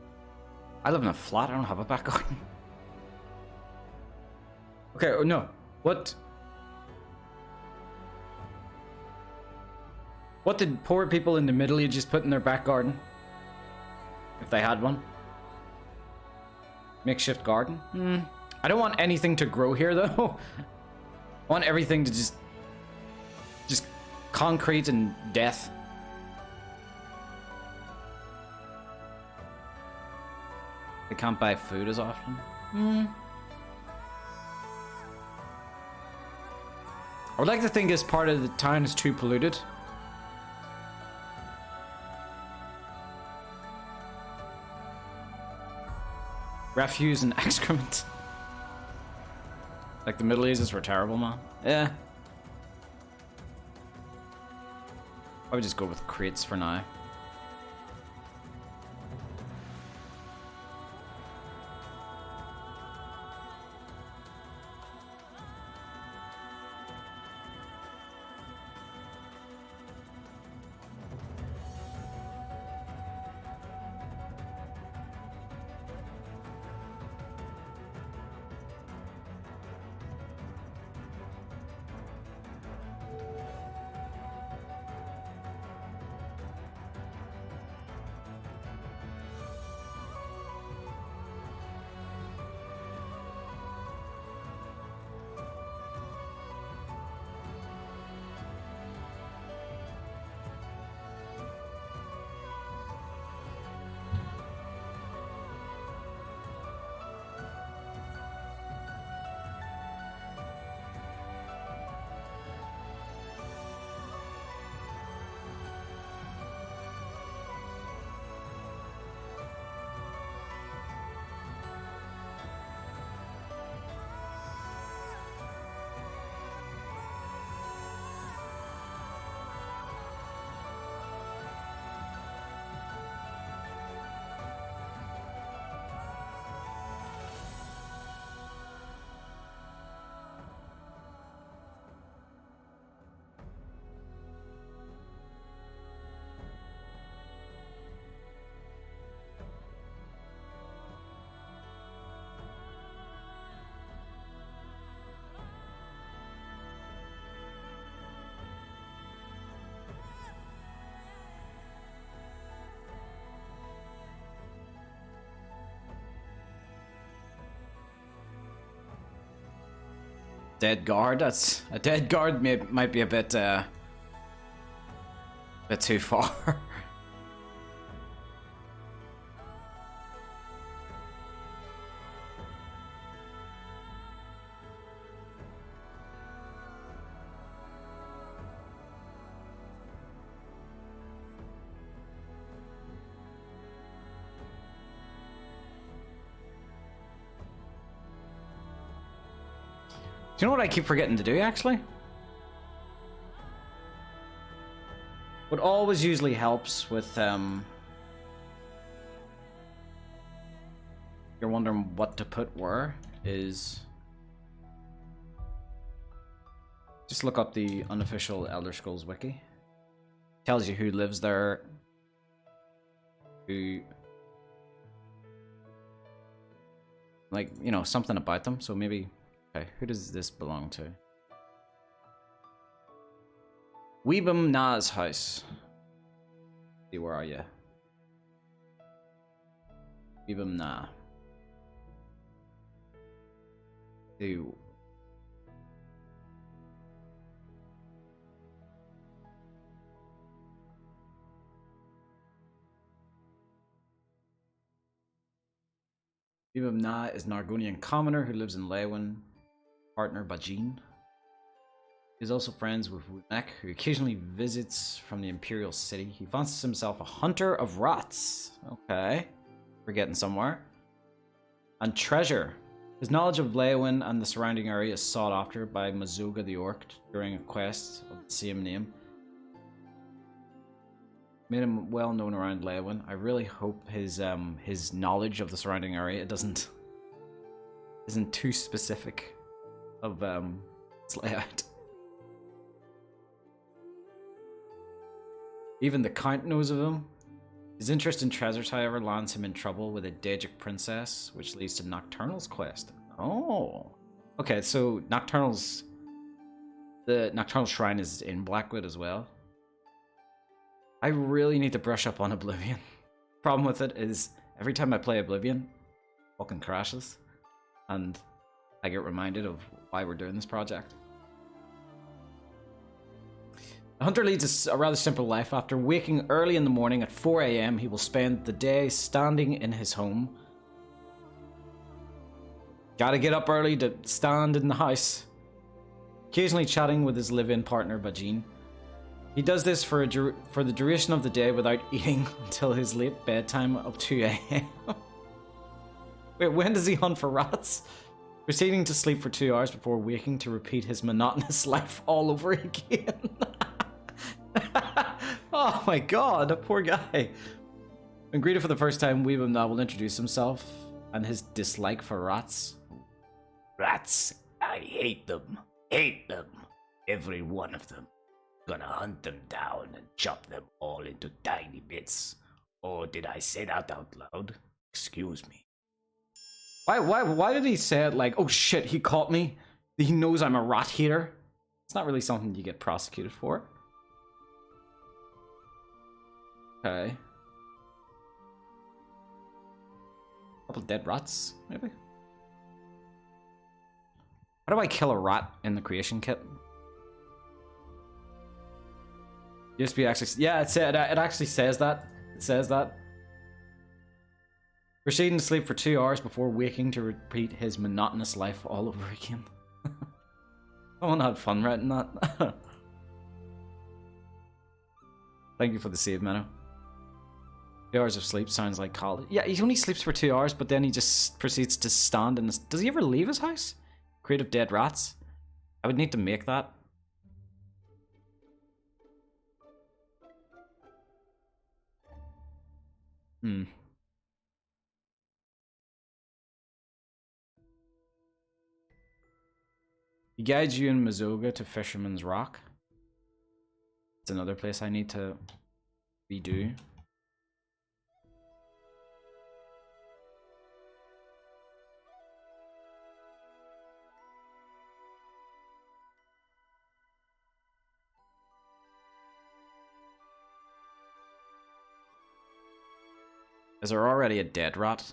I live in a flat, I don't have a back garden. Okay, oh no. What did poor people in the Middle Ages put in their back garden? If they had one. Makeshift garden? I don't want anything to grow here though. I want everything to just concrete and death. They can't buy food as often. I would like to think as part of the town is too polluted. Refuse and excrement. Like the Middle Ages were terrible, man. Yeah. I would just go with crates for now. Dead guard? That's a dead guard might be a bit too far. Do you know what I keep forgetting to do, actually? What always usually helps with, you're wondering what to put where, is just look up the unofficial Elder Scrolls wiki. Tells you who lives there, who, like, you know, something about them, so maybe... Okay, who does this belong to? Weebum Na's house. See, where are you? Weebum Na. Ew. Weebum Na is an Argonian commoner who lives in Leyawiin. Partner Bajin. He's also friends with Wunek, who occasionally visits from the Imperial City. He fancies himself a hunter of rats. Okay. We're getting somewhere. And treasure. His knowledge of Leyawiin and the surrounding area is sought after by Mazoga the Orc during a quest of the same name. Made him well known around Leyawiin. I really hope his knowledge of the surrounding area isn't too specific of its layout. Even the Count knows of him. His interest in treasures, however, lands him in trouble with a Daedric princess, which leads to Nocturnal's quest. Oh. Okay, so the Nocturnal Shrine is in Blackwood as well. I really need to brush up on Oblivion. Problem with it is, every time I play Oblivion, it fucking crashes. And I get reminded of why we're doing this project. The hunter leads a rather simple life. After waking early in the morning at 4 AM, he will spend the day standing in his home. Gotta get up early to stand in the house. Occasionally chatting with his live-in partner, Bajin. He does this for the duration of the day without eating until his late bedtime of 2 AM. Wait, when does he hunt for rats? Proceeding to sleep for 2 hours before waking to repeat his monotonous life all over again. Oh my god, a poor guy. When greeted for the first time, Weebum Na will introduce himself and his dislike for rats. Rats, I hate them. Hate them. Every one of them. Gonna hunt them down and chop them all into tiny bits. Or did I say that out loud? Excuse me. Why did he say it like, oh shit, he caught me? He knows I'm a rat hater? It's not really something you get prosecuted for. Okay. Couple dead rats, maybe? How do I kill a rat in the creation kit? USB actually, yeah, it actually says that. It says that. Proceeding to sleep for 2 hours before waking to repeat his monotonous life all over again. Someone had fun writing that. Thank you for the save, Menno. 2 hours of sleep sounds like college. Yeah, he only sleeps for 2 hours, but then he just proceeds to stand in this. Does he ever leave his house? Crate of dead rats? I would need to make that. He guides you in Mazoga to Fisherman's Rock. It's another place I need to redo. Is there already a dead rat?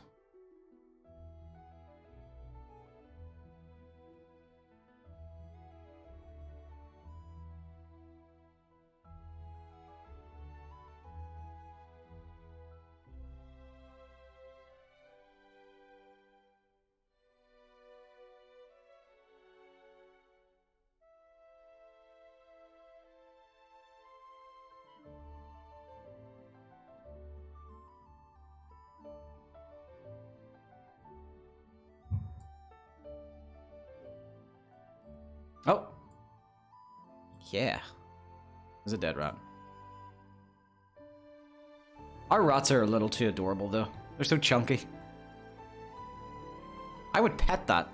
Oh. Yeah. There's a dead rat. Our rats are a little too adorable, though. They're so chunky. I would pet that.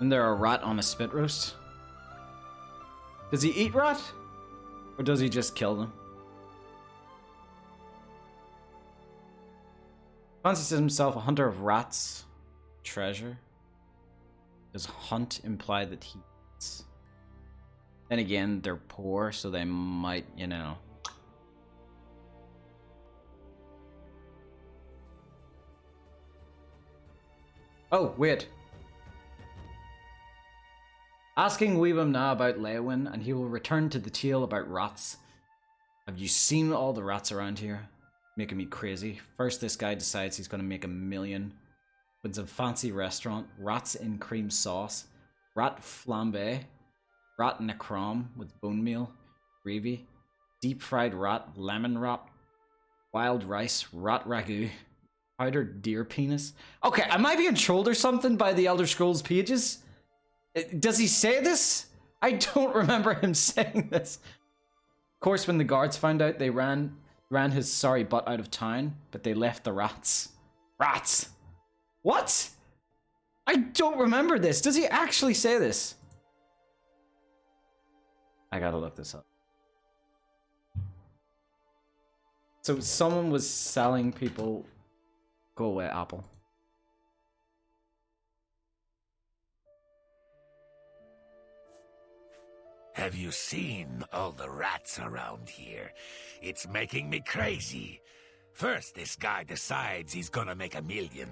And there a rat on a spit roast? Does he eat rat? Or does he just kill them? Fancies himself a hunter of rats. Treasure. Does hunt imply that he eats? Then again, they're poor, so they might, you know. Oh, wait. Asking Weebum now about Leyawiin, and he will return to the tale about rats. Have you seen all the rats around here? Making me crazy. First, this guy decides he's going to make $1 million. Opens a fancy restaurant. Rats in cream sauce. Rat flambe. Rat necrom with bone meal. Gravy. Deep fried rat. Lemon wrap. Wild rice. Rat ragu. Powdered deer penis. Okay, am I being trolled or something by the Elder Scrolls pages? Does he say this? I don't remember him saying this. Of course, when the guards found out, they ran his sorry butt out of town, but they left the rats. Rats! What? I don't remember this. Does he actually say this? I gotta look this up. So someone was selling people... Go away, Apple. Have you seen all the rats around here? It's making me crazy. First, this guy decides he's gonna make $1 million.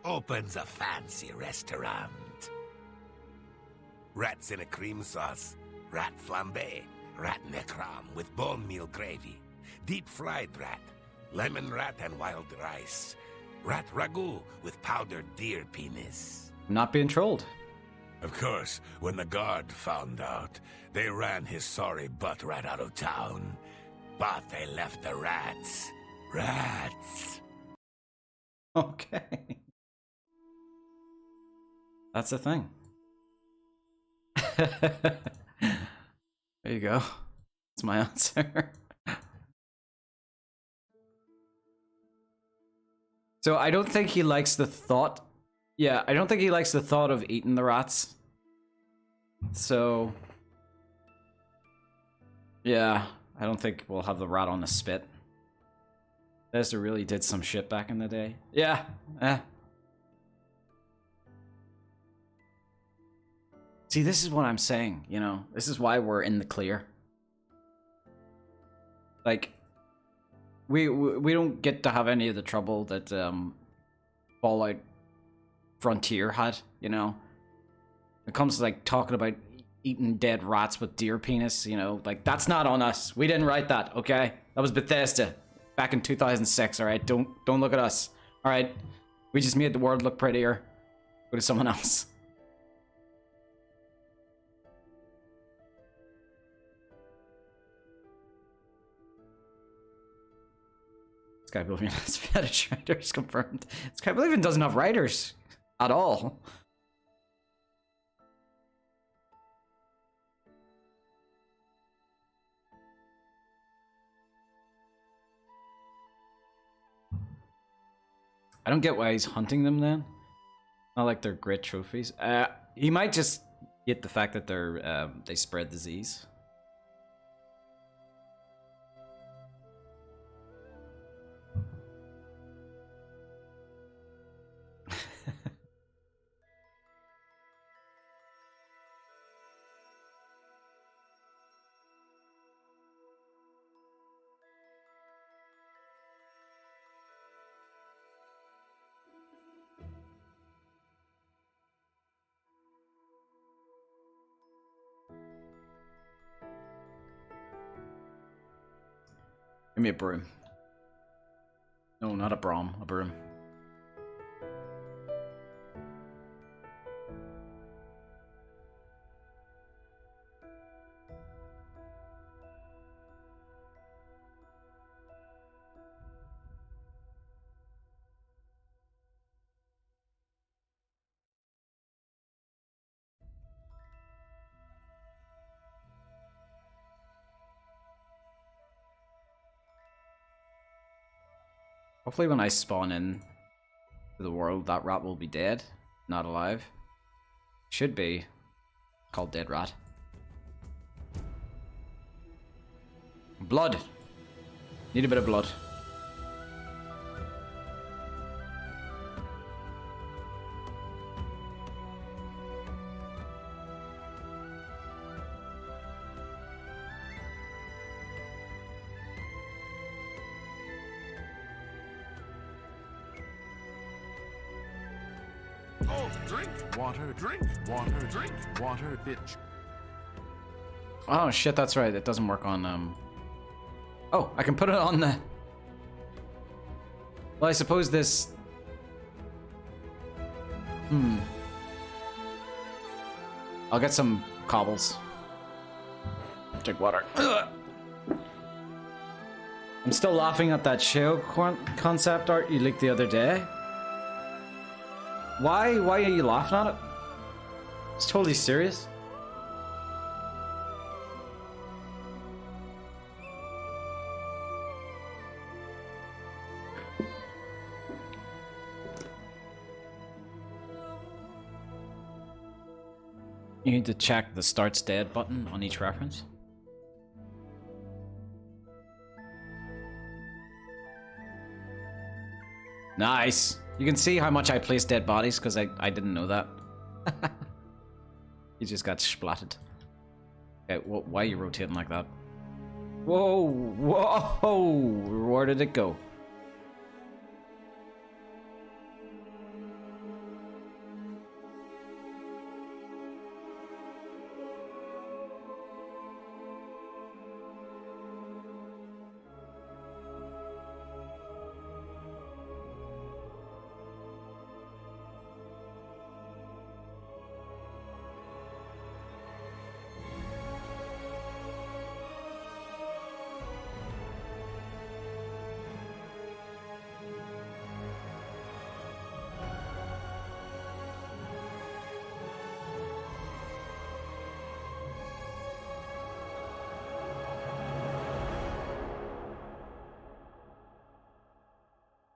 Opens a fancy restaurant. Rats in a cream sauce. Rat flambe. Rat necrom with bone meal gravy. Deep fried rat. Lemon rat and wild rice. Rat ragu with powdered deer penis. I'm not being trolled. Of course, when the guard found out, they ran his sorry butt right out of town. But they left the rats. Rats. Okay. That's the thing. There you go. That's my answer. So I don't think he likes the thought. Yeah, I don't think he likes the thought of eating the rats. So... yeah, I don't think we'll have the rat on the spit. Bethesda really did some shit back in the day. Yeah, See, this is what I'm saying, you know? This is why we're in the clear. Like, we don't get to have any of the trouble that Fallout Frontier had, you know? When it comes to, like, talking about eating dead rats with deer penis, you know? Like, that's not on us. We didn't write that, okay? That was Bethesda back in 2006, alright? Don't look at us, alright? We just made the world look prettier. Go to someone else. Skyblivion has fetish writers confirmed. Skyblivion doesn't have writers at all. I don't get why he's hunting them then. Not like they're great trophies. He might just get the fact that they're they spread disease. Give me a broom. No, not a brom, a broom. Hopefully when I spawn in to the world, that rat will be dead, not alive. Should be. Called Dead Rat. Blood. Need a bit of blood. Oh, drink water, drink water, drink water, bitch. Oh shit, that's right. It doesn't work on Oh, I can put it on the... Well, I suppose this... I'll get some cobbles. Drink water. Ugh. I'm still laughing at that show concept art you leaked the other day. Why are you laughing at it? It's totally serious. You need to check the starts dead button on each reference. Nice. You can see how much I placed dead bodies because I didn't know that. You just got splatted. Okay, why are you rotating like that? Whoa, whoa! Where did it go?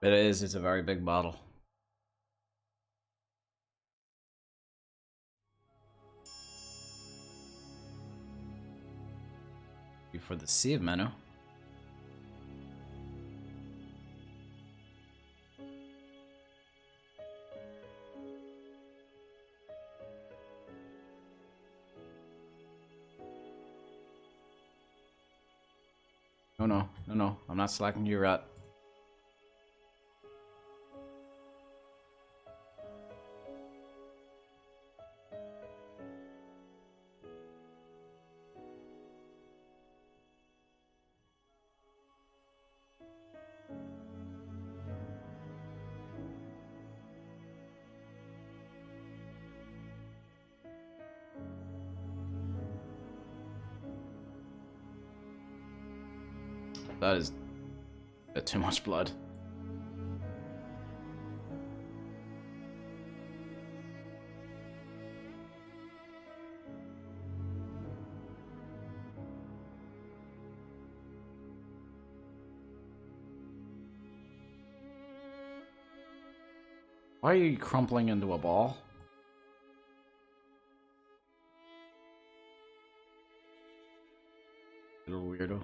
It is, it's a very big bottle. For the save menu. No, I'm not slacking you, rat. That is a bit too much blood. Why are you crumpling into a ball? Little weirdo.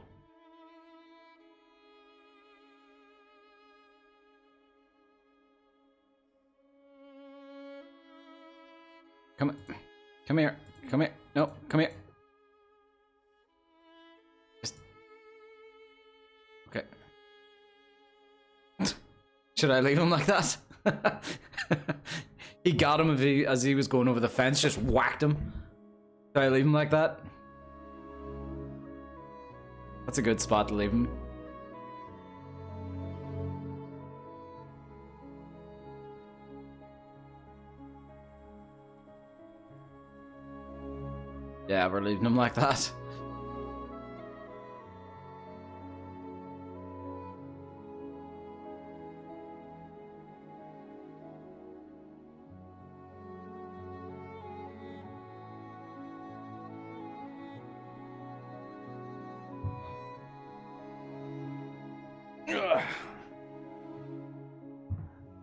Come here. No, come here. Just... Okay. Should I leave him like that? He got him as he was going over the fence, just whacked him. Should I leave him like that? That's a good spot to leave him. Yeah, we're leaving him like that.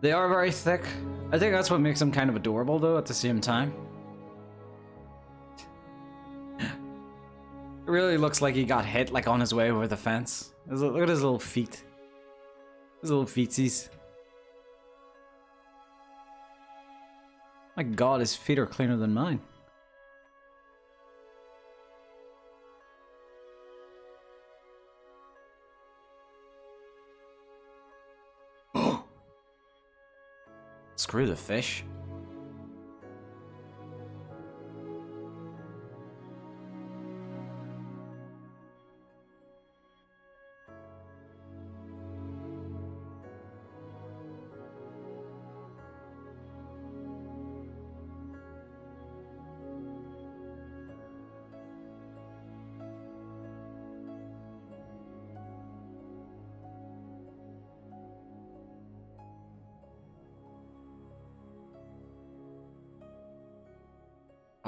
They are very thick. I think that's what makes them kind of adorable, though, at the same time. It really looks like he got hit, like, on his way over the fence. Look at his little feet. His little feetsies. My god, his feet are cleaner than mine. Screw the fish.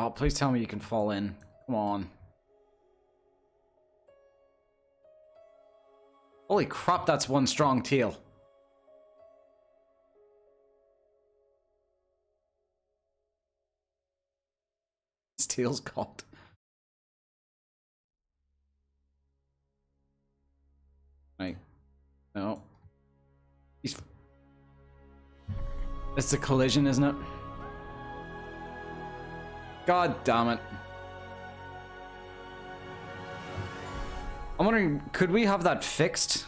Oh, please tell me you can fall in. Come on. Holy crap, that's one strong tail. His tail's caught. Right. No. It's a collision, isn't it? God damn it. I'm wondering, could we have that fixed?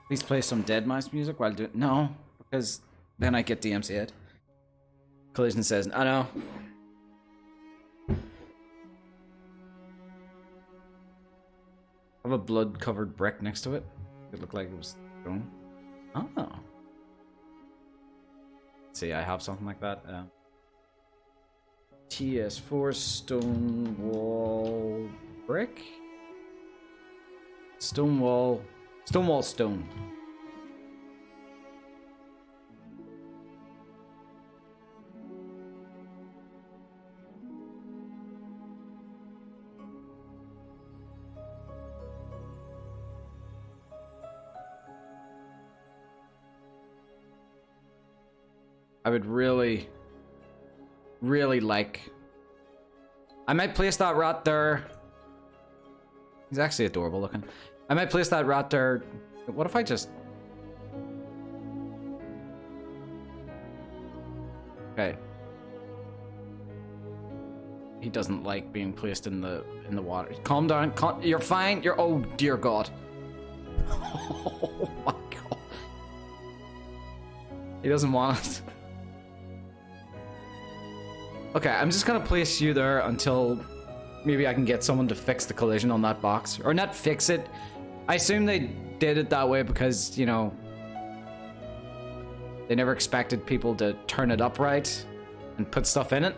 Please play some Deadmau5 music while doing... No, because then I get DMCA'd. Collision says, I know. Have a blood-covered brick next to it. It looked like it was stone. Oh. See, I have something like that. TS4 stone wall brick? Stone wall stone. I would really like... I might place that rat there. He's actually adorable looking. I might place that rat there. What if I just... Okay. He doesn't like being placed in the water. Calm down. You're fine. You're... Oh, dear God. Oh, my God. He doesn't want it. Okay, I'm just gonna place you there until maybe I can get someone to fix the collision on that box. Or not fix it. I assume they did it that way because, you know, they never expected people to turn it upright and put stuff in it.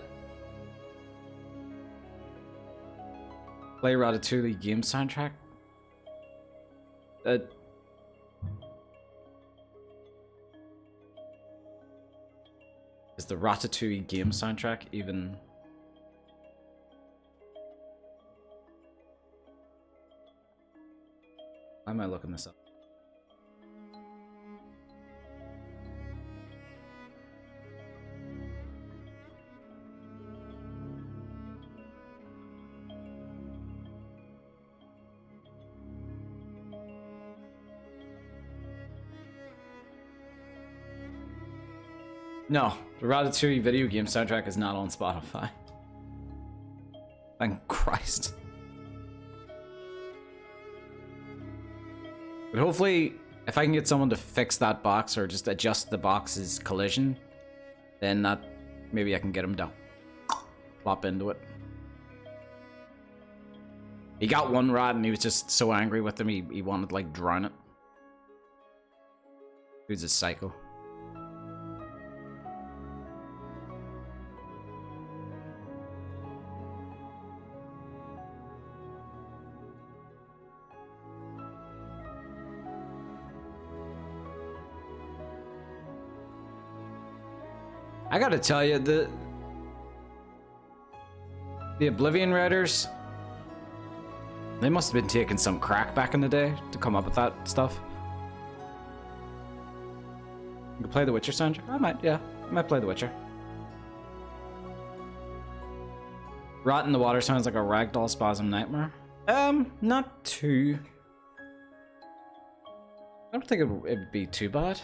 Play Ratatouille game soundtrack. Is the Ratatouille game soundtrack even... Why am I looking this up? No, the Ratatouille video game soundtrack is not on Spotify. Thank Christ. But hopefully, if I can get someone to fix that box or just adjust the box's collision, then that maybe I can get him to plop into it. He got one rat and he was just so angry with him he wanted to like drown it. Dude's a psycho. I gotta tell you, the Oblivion writers, they must have been taking some crack back in the day to come up with that stuff. You can play The Witcher soundtrack? I might, yeah. I might play The Witcher. Rot in the water sounds like a ragdoll spasm nightmare. Not too. I don't think it'd be too bad.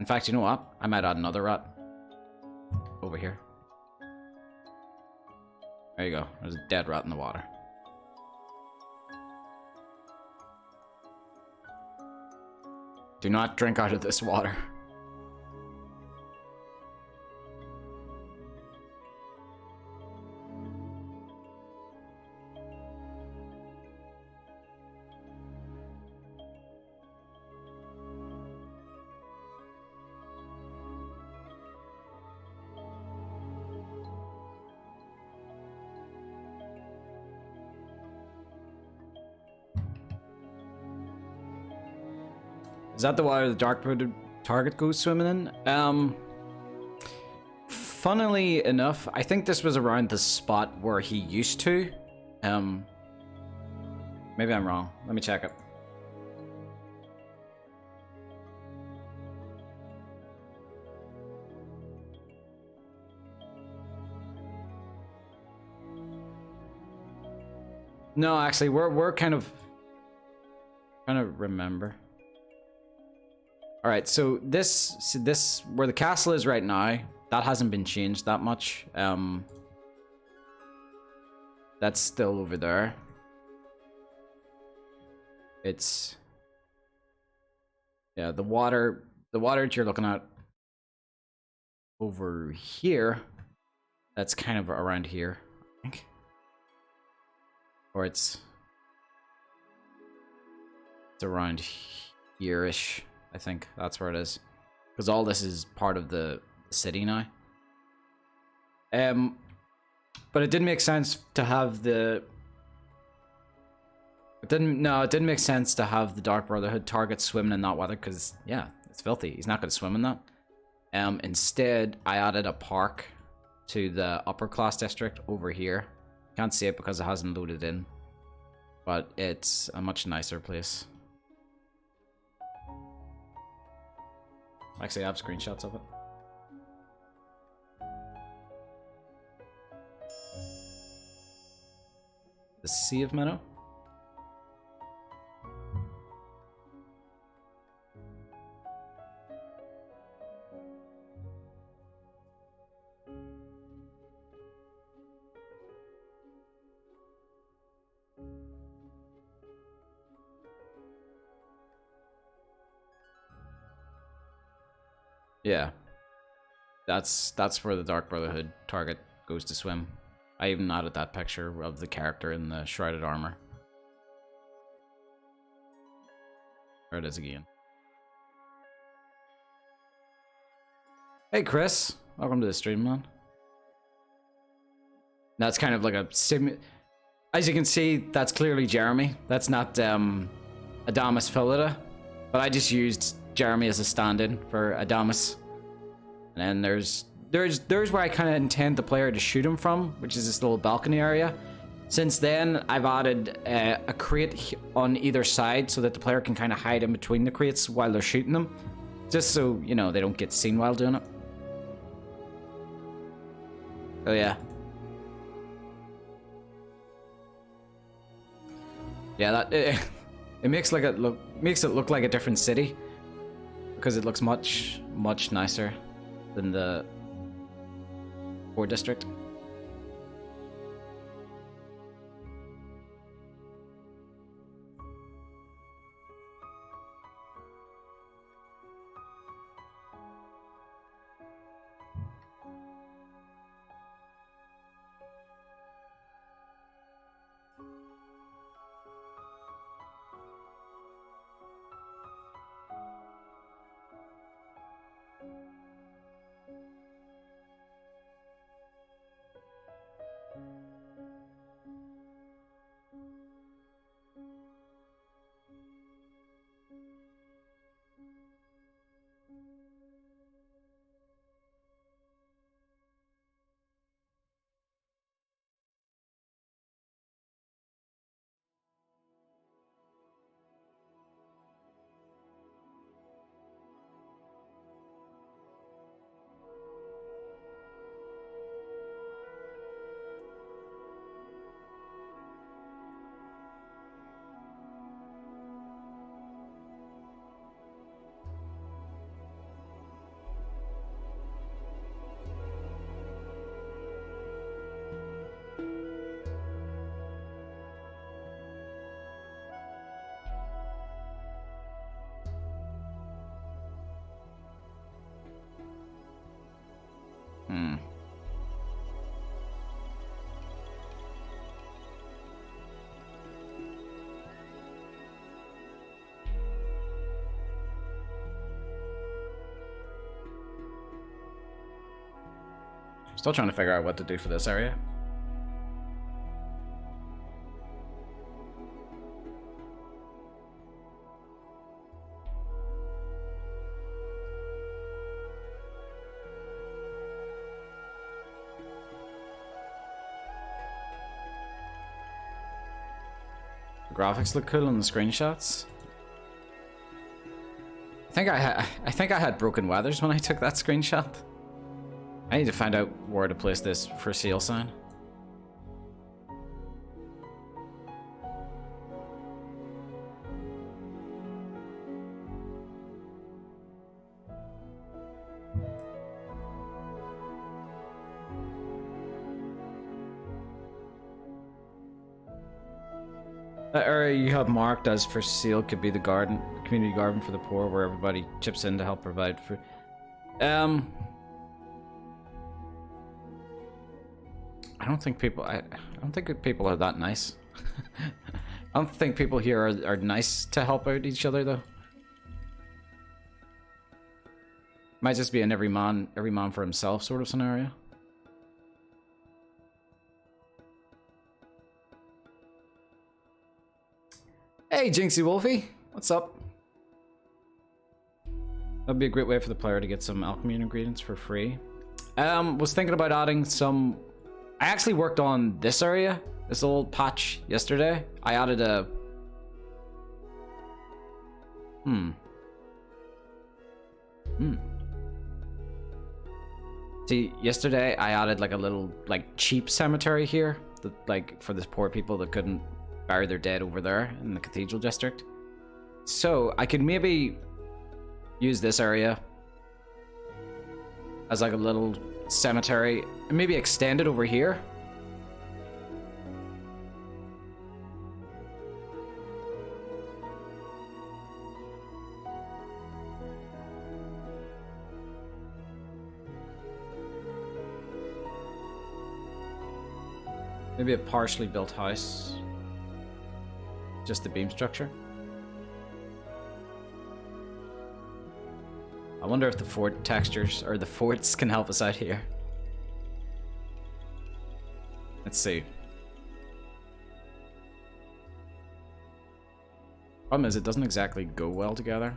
In fact, you know what? I might add another rat over here. There you go. There's a dead rat in the water. Do not drink out of this water. Is that the water the dark-brooded target goes swimming in? Funnily enough, I think this was around the spot where he used to. Maybe I'm wrong. Let me check it. No, actually, we're kind of trying to remember. All right, so this where the castle is right now, that hasn't been changed that much. That's still over there. It's yeah, the water that you're looking at over here, that's kind of around here, I think. Or it's around here-ish. I think that's where it is, because all this is part of the city now. But it didn't make sense to have the. It didn't make sense to have the Dark Brotherhood target swimming in that water, because yeah, it's filthy. He's not going to swim in that. Instead, I added a park to the upper class district over here. Can't see it because it hasn't loaded in, but it's a much nicer place. Actually, I have screenshots of it. The Sea of Meadow. Yeah, that's where the Dark Brotherhood target goes to swim. I even added that picture of the character in the shrouded armor. There it is again. Hey Chris, welcome to the stream, man. That's kind of like a sim. As you can see, that's clearly Jeremy. That's not Adamus Philida, but I just used Jeremy as a stand-in for Adamus. And then there's where I kind of intend the player to shoot him from, which is this little balcony area. Since then, I've added a crate on either side so that the player can kind of hide in between the crates while they're shooting them, just so, you know, they don't get seen while doing it. Oh yeah. Yeah, that it makes it look like a different city, because it looks much nicer than the core district. Still trying to figure out what to do for this area. The graphics look cool in the screenshots. I think I had broken weathers when I took that screenshot. I need to find out where to place this for sale sign. That area you have marked as for sale could be the community garden for the poor, where everybody chips in to help provide food. I don't think people are that nice. I don't think people here are nice to help out each other though. Might just be an every man for himself sort of scenario. Hey, Jinxie Wolfie, what's up? That'd be a great way for the player to get some alchemy ingredients for free. Was thinking about adding some. I actually worked on this area, this old patch yesterday. I added a. See, yesterday I added like a little cheap cemetery here, that, for the poor people that couldn't bury their dead over there in the cathedral district. So I could maybe use this area as like a little cemetery and maybe extend it over here. Maybe a partially built house. Just the beam structure. I wonder if the fort textures or the forts can help us out here. Let's see. Problem is, it doesn't exactly go well together.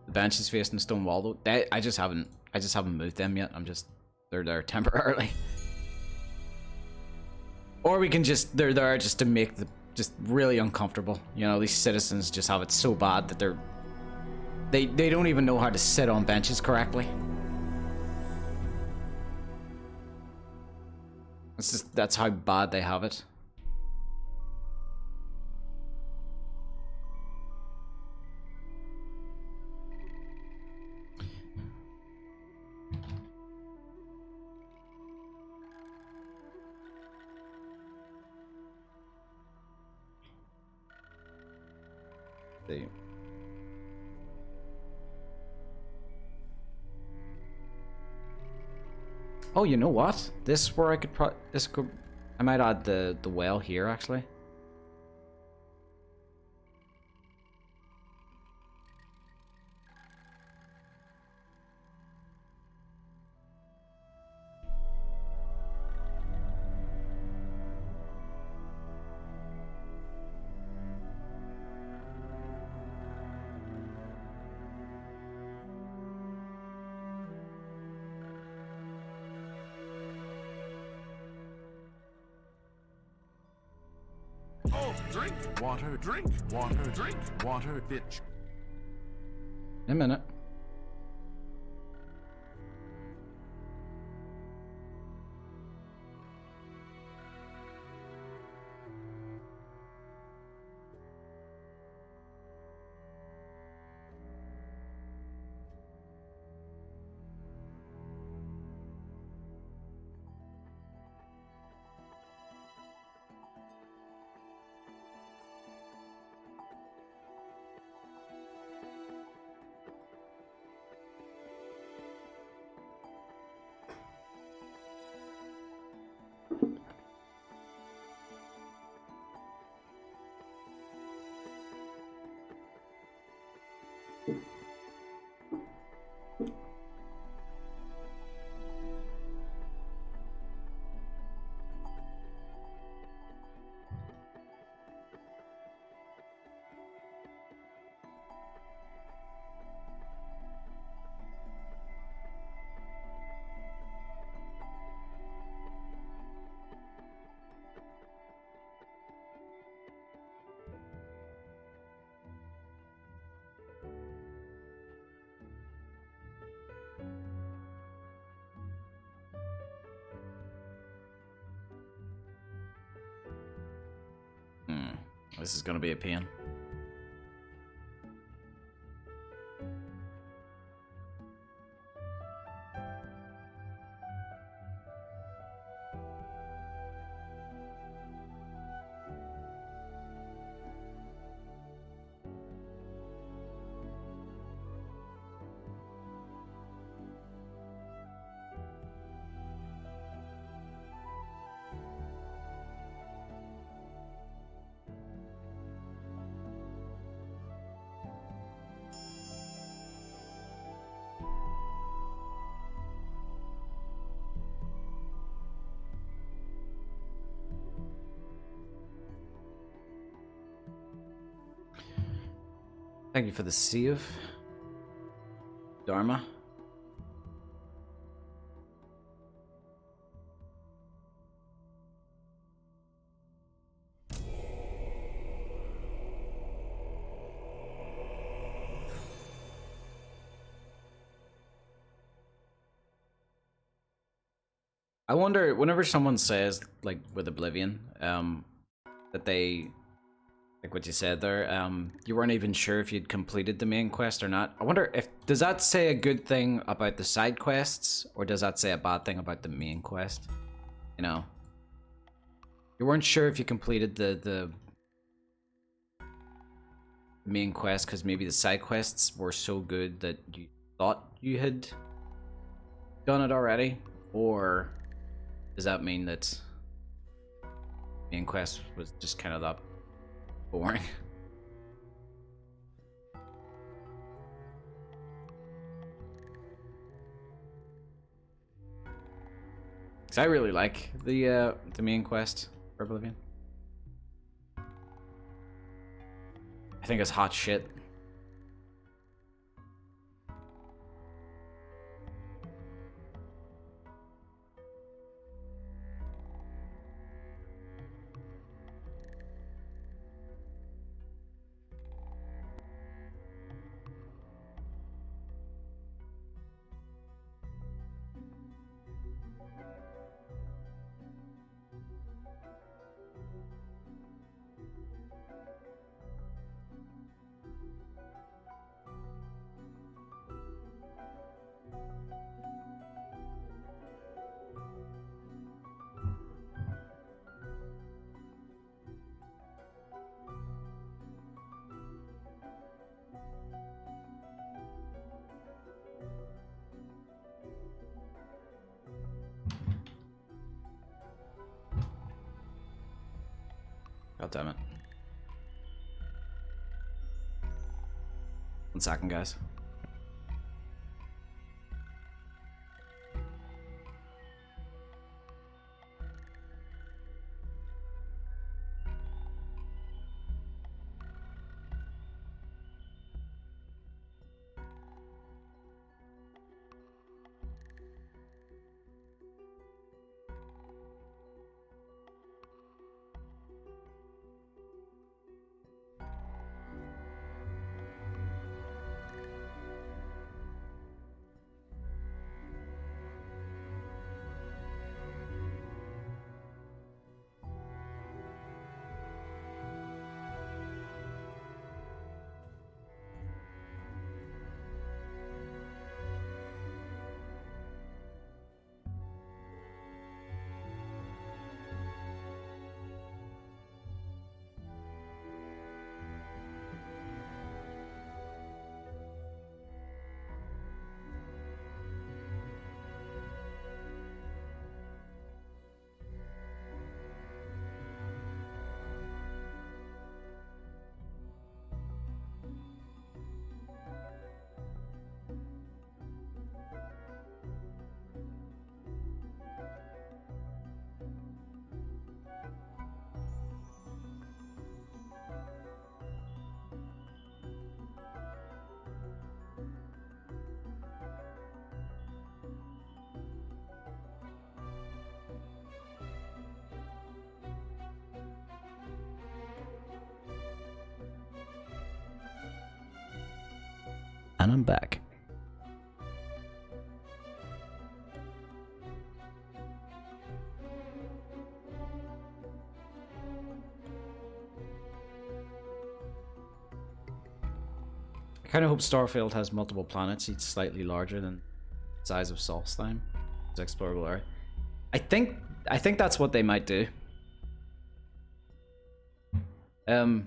The bench is facing the stone wall though. I just haven't moved them yet. They're there temporarily. Or we can they're there just to make just really uncomfortable. You know, these citizens just have it so bad that they don't even know how to sit on benches correctly. That's how bad they have it. Oh, you know what? This where I could I might add the well here actually. Drink water, drink water, drink water, bitch. In a minute. This is gonna be a pain. Thank you for the save, Dharma. I wonder, whenever someone says, like, with Oblivion, that they, like what you said there, you weren't even sure if you'd completed the main quest or not. I wonder if, does that say a good thing about the side quests, or does that say a bad thing about the main quest? You know? You weren't sure if you completed the main quest because maybe the side quests were so good that you thought you had done it already, or does that mean that main quest was just kind of that boring? Cause I really like the main quest for Oblivion. I think it's hot shit. God damn it. 1 second, guys. And I'm back. I kind of hope Starfield has multiple planets, each slightly larger than the size of Solstheim. It's explorable area. I think that's what they might do. I'm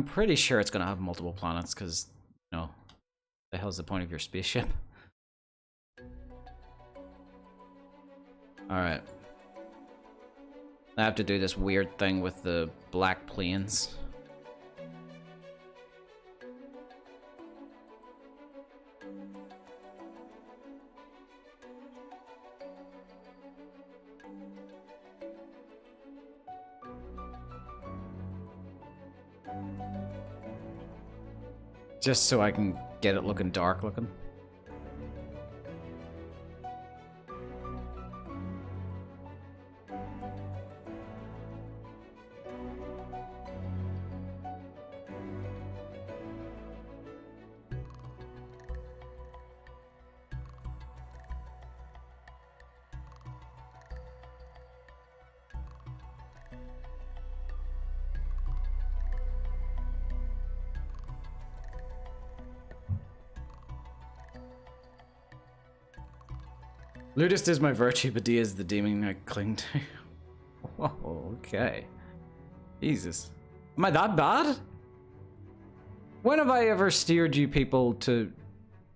pretty sure it's gonna have multiple planets, because, you know, the hell's the point of your spaceship? Alright. I have to do this weird thing with the black plains. Just so I can get it looking dark looking. Ludist is my virtue, but D is the demon I cling to. Whoa, okay. Jesus. Am I that bad? When have I ever steered you people to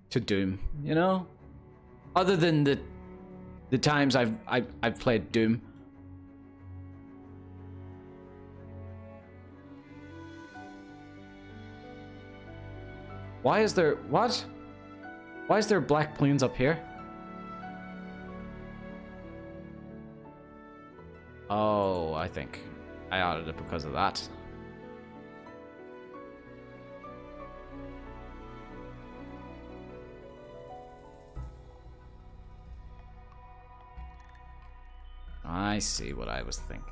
Doom, you know? Other than the times I've played Doom. Why is there what? Why is there black plains up here? Oh, I think I added it because of that. I see what I was thinking.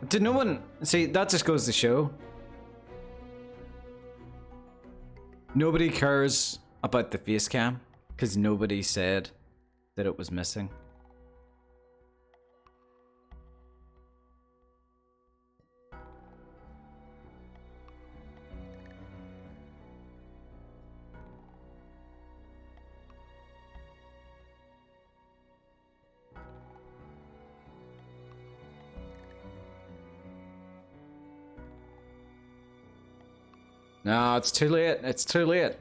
Did no one see? That just goes to show nobody cares about the face cam because nobody said that it was missing. No, it's too late. It's too late.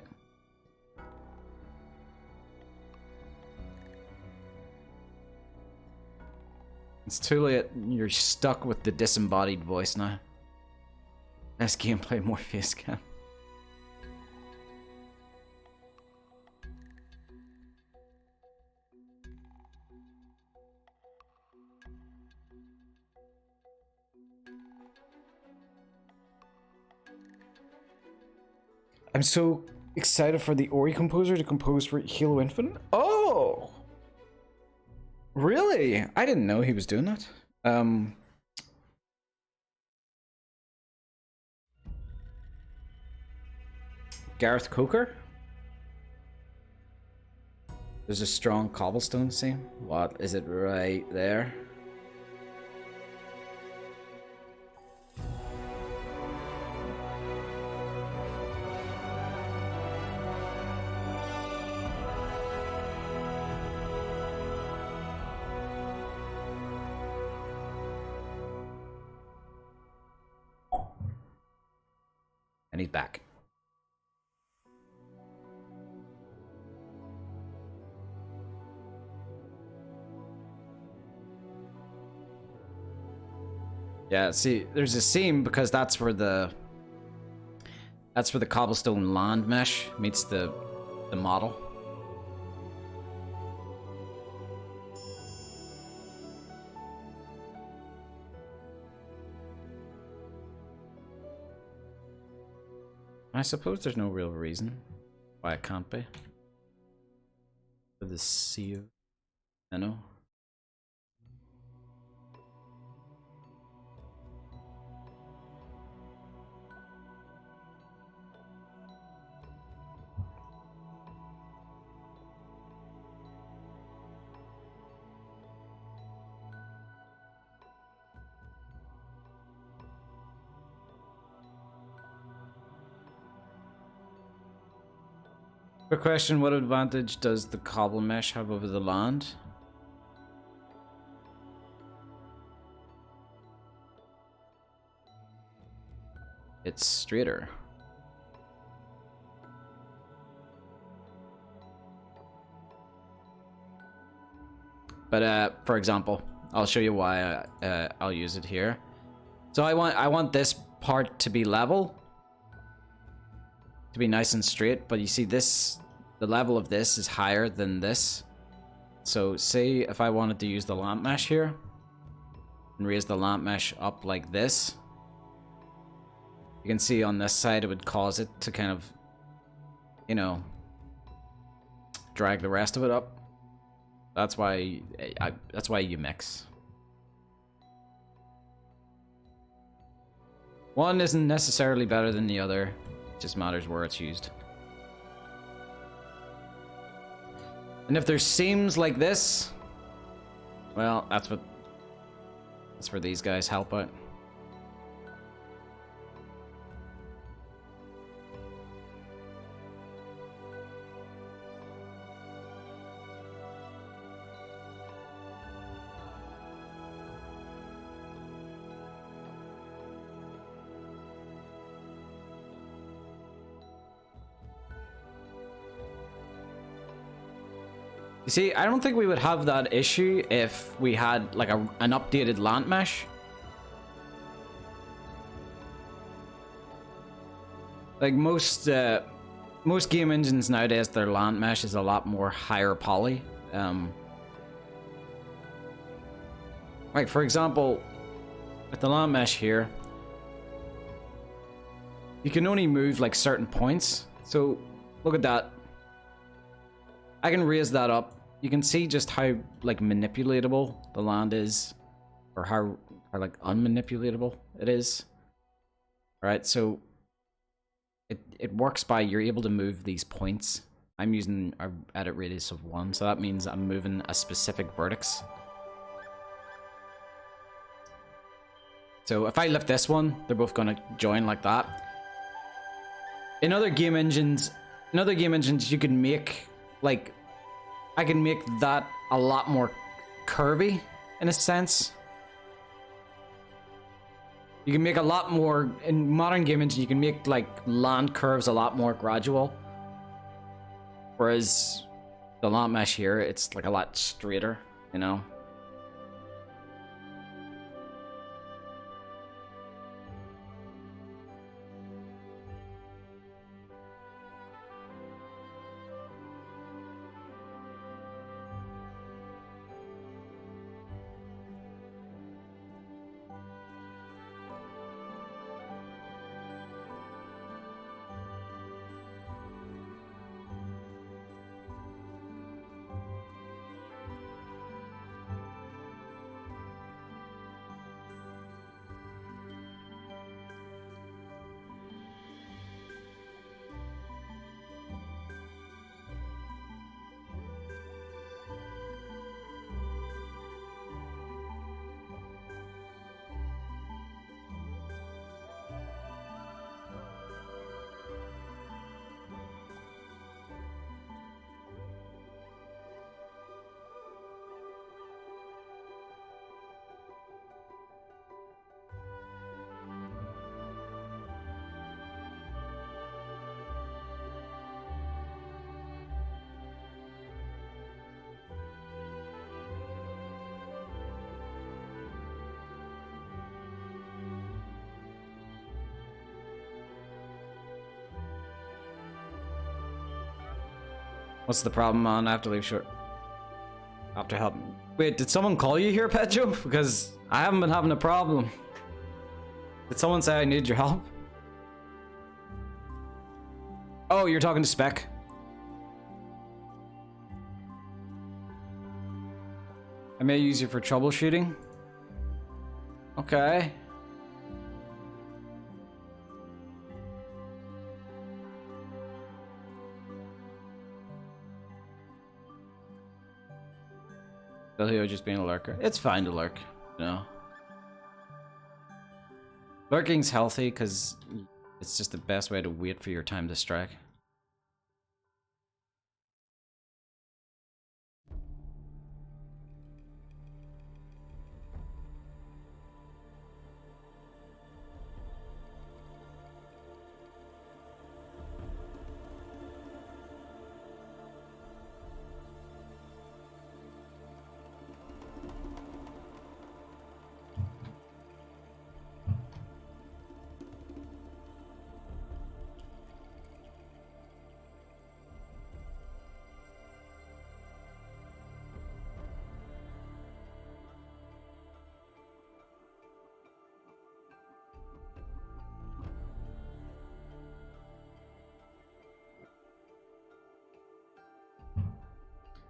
It's too late. You're stuck with the disembodied voice now. Less gameplay, more face cam. I'm so excited for the Ori composer to compose for Halo Infinite. Oh! Really? I didn't know he was doing that. Gareth Coker? There's a strong cobblestone seam. What is it right there? And he's back. Yeah, see, there's a seam because that's where the cobblestone land mesh meets the model. I suppose there's no real reason why it can't be. For the sea, I know. Quick question, what advantage does the cobble mesh have over the land? It's straighter. But for example, I'll show you why I'll use it here. So I want this part to be level, to be nice and straight, but you see this, the level of this is higher than this. So say if I wanted to use the lamp mesh here and raise the lamp mesh up like this, you can see on this side it would cause it to kind of, you know, drag the rest of it up. That's why you mix. One isn't necessarily better than the other. It just matters where it's used. And if there's seams like this, well, that's where these guys help out. You see, I don't think we would have that issue if we had like an updated land mesh. Like most game engines nowadays, their land mesh is a lot more higher poly. Like for example, with the land mesh here, you can only move like certain points. So look at that. I can raise that up. You can see just how like manipulatable the land is, or how like unmanipulatable it is. All right, so it works by you're able to move these points. I'm using an edit radius of 1, so that means I'm moving a specific vertex. So if I lift this one, they're both gonna join like that. In other game engines, you can make like, I can make that a lot more curvy in a sense. You can make a lot more, in modern game engine, you can make like land curves a lot more gradual. Whereas the land mesh here, it's like a lot straighter, you know? What's the problem, man? I have to leave short. I have to help. Wait, did someone call you here, Pedro? Because I haven't been having a problem. Did someone say I need your help? Oh, you're talking to Spec. I may use you for troubleshooting. Okay. Billy just being a lurker. It's fine to lurk, you know. Lurking's healthy because it's just the best way to wait for your time to strike.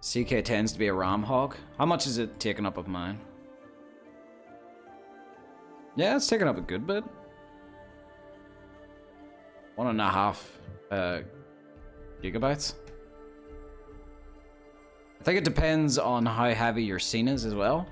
CK tends to be a RAM hog. How much is it taking up of mine? Yeah, it's taking up a good bit. 1.5 gigabytes. I think it depends on how heavy your scene is as well.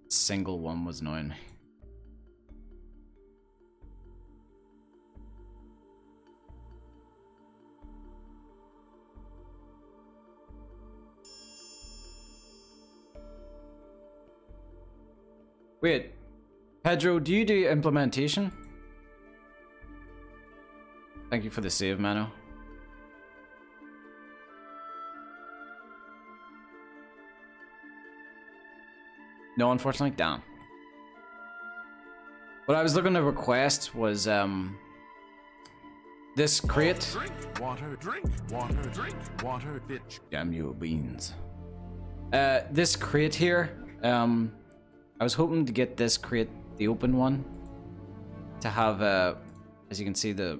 Single one was annoying. Wait, Pedro, do you do implementation? Thank you for the save, Mano. No, unfortunately, down. What I was looking to request was this crate. Drink water, drink water, drink water, bitch. Damn you, beans. This crate here. I was hoping to get this crate, the open one, to have as you can see, the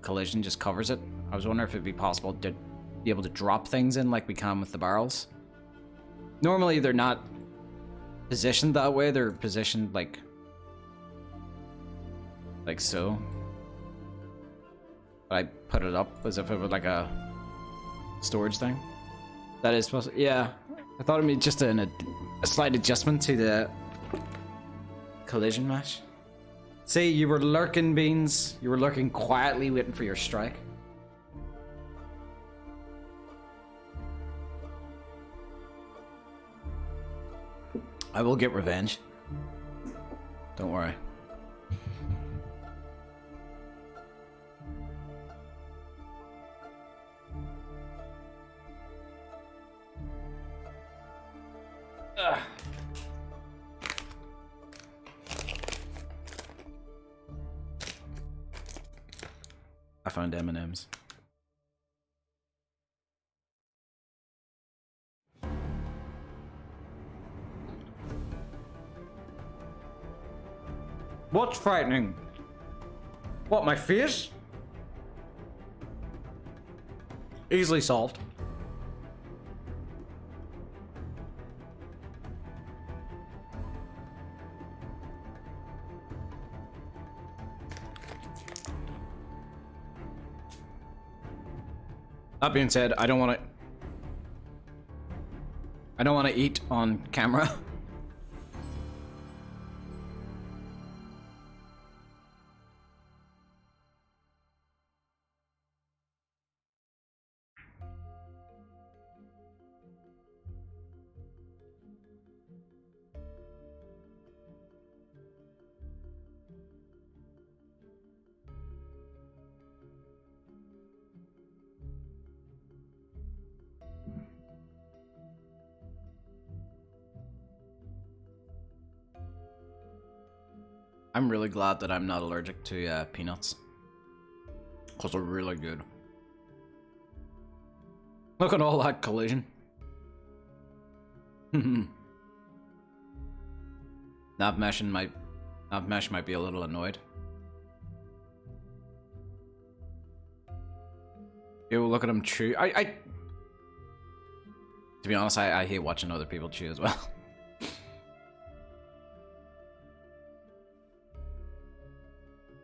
collision just covers it. I was wondering if it'd be possible to be able to drop things in like we can with the barrels. Normally, they're not positioned that way. They're positioned like so. But I put it up as if it was like a storage thing. That is supposed to, yeah. I thought it'd be just a slight adjustment to the collision mesh. See, you were lurking, Beans. You were lurking quietly waiting for your strike. I will get revenge. Don't worry. Ugh. I found M&Ms. What's frightening? What, my face? Easily solved. That being said, I don't want to eat on camera. I'm really glad that I'm not allergic to peanuts. Because they're really good. Look at all that collision. Navmesh might be a little annoyed. Yo, look at him chew. To be honest, I hate watching other people chew as well.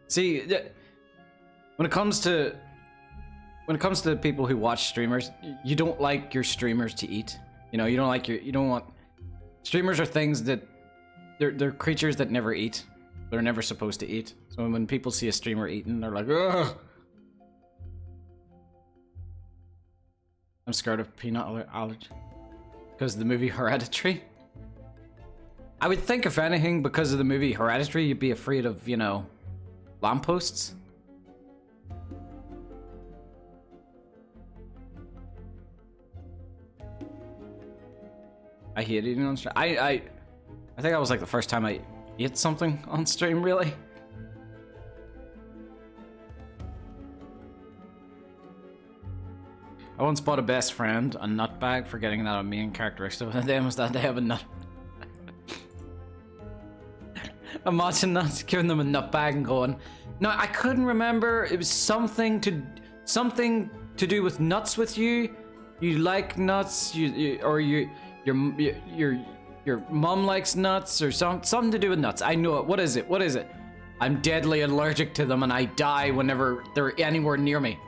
See, when it comes to people who watch streamers, you don't like your streamers to eat. You know, you don't want streamers are things that they're creatures that never eat. They're never supposed to eat. So when people see a streamer eating, they're like, ugh. I'm scared of peanut allergy because of the movie Hereditary. I would think, if anything, because of the movie Hereditary, you'd be afraid of, you know, lampposts. I hate eating on stream. I think that was like the first time I ate something on stream, really. I once bought a best friend a nut bag for getting that on me and characteristic of them was that they have a nut. Imagine that, giving them a nut bag and going, no, I couldn't remember. It was something to do with nuts with you. You like nuts, your mom likes nuts, or something to do with nuts. I know it. What is it? What is it? I'm deadly allergic to them and I die whenever they're anywhere near me.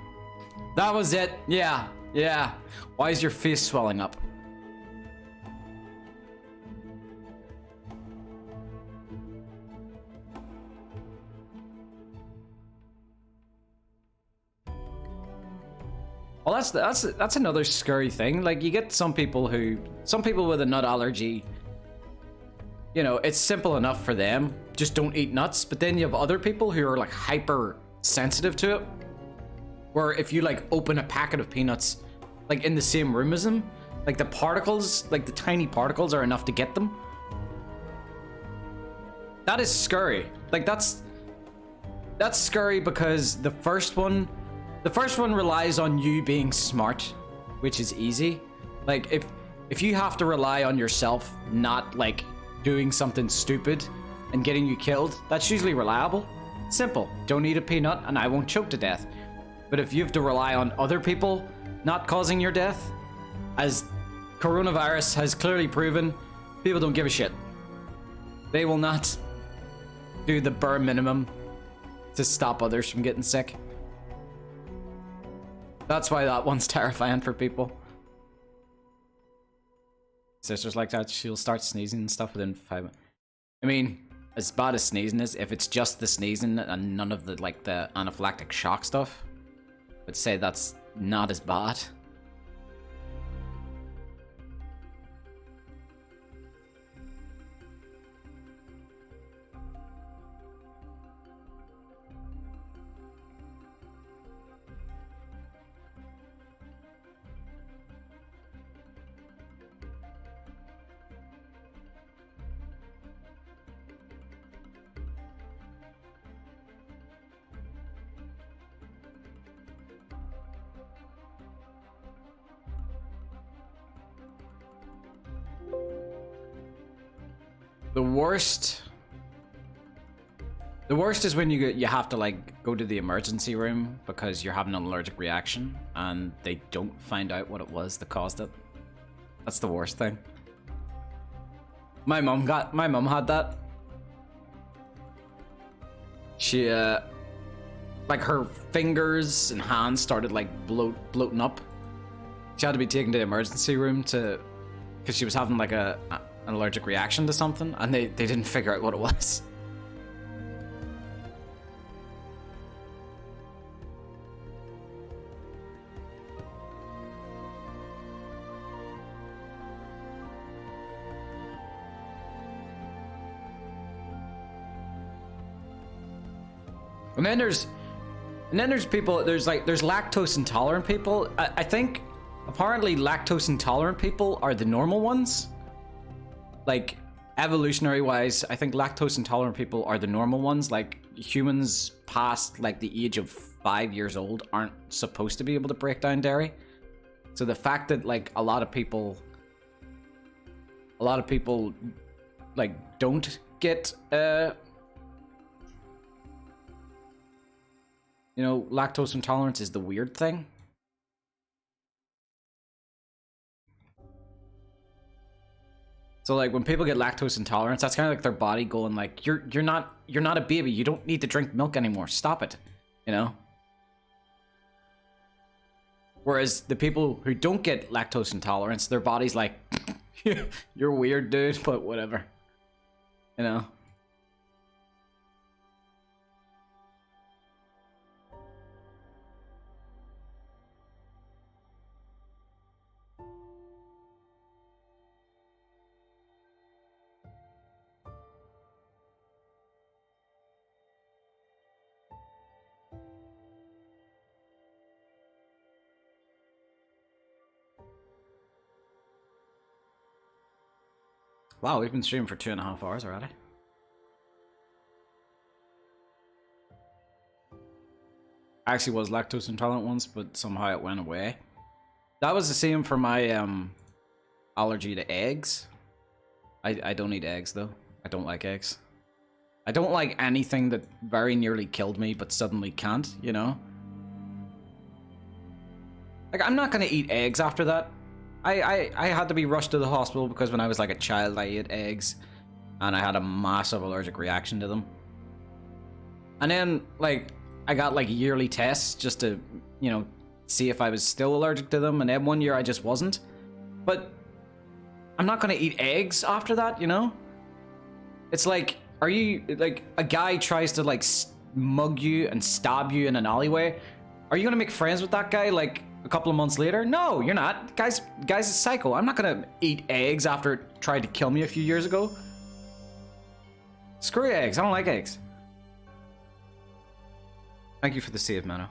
That was it. Yeah, yeah. Why is your face swelling up? Well, that's another scary thing. Like, you get some people with a nut allergy, you know, it's simple enough for them. Just don't eat nuts. But then you have other people who are like hyper sensitive to it. Where if you like open a packet of peanuts, like in the same room as them, like the particles, like the tiny particles are enough to get them. That is scary. Like that's scary because the first one relies on you being smart, which is easy. Like if you have to rely on yourself not like doing something stupid and getting you killed, that's usually reliable. Simple. Don't eat a peanut and I won't choke to death. But if you have to rely on other people not causing your death, as coronavirus has clearly proven, people don't give a shit. They will not do the bare minimum to stop others from getting sick. That's why that one's terrifying for people. Sisters like that, she'll start sneezing and stuff within 5 minutes. I mean, as bad as sneezing is, if it's just the sneezing and none of the like the anaphylactic shock stuff, I'd say that's not as bad. The worst is when you have to like go to the emergency room because you're having an allergic reaction and they don't find out what it was that caused it. That's the worst thing. My mom had that. She like her fingers and hands started like bloating up. She had to be taken to the emergency room because she was having like an allergic reaction to something and they didn't figure out what it was. And then there's people, there's lactose intolerant people. I think apparently lactose intolerant people are the normal ones. Like evolutionary wise, I think lactose intolerant people are the normal ones. Like humans past like the age of 5 years old aren't supposed to be able to break down dairy. So the fact that like a lot of people like don't get you know, lactose intolerance is the weird thing. So like when people get lactose intolerance, that's kind of like their body going like, you're not a baby. You don't need to drink milk anymore. Stop it. You know? Whereas the people who don't get lactose intolerance, their body's like, you're weird, dude, but whatever. You know? Wow, we've been streaming for 2.5 hours already. I actually was lactose intolerant once, but somehow it went away. That was the same for my allergy to eggs. I don't eat eggs though. I don't like eggs. I don't like anything that very nearly killed me but suddenly can't, you know? Like I'm not gonna eat eggs after that. I had to be rushed to the hospital because when I was like a child I ate eggs and I had a massive allergic reaction to them. And then like I got like yearly tests just to, you know, see if I was still allergic to them, and then one year I just wasn't. But I'm not gonna eat eggs after that, you know? It's like, are you like a guy tries to like mug you and stab you in an alleyway? Are you gonna make friends with that guy like a couple of months later? No, you're not. Guy's a psycho. I'm not gonna eat eggs after it tried to kill me a few years ago. Screw eggs. I don't like eggs. Thank you for the save, Mano.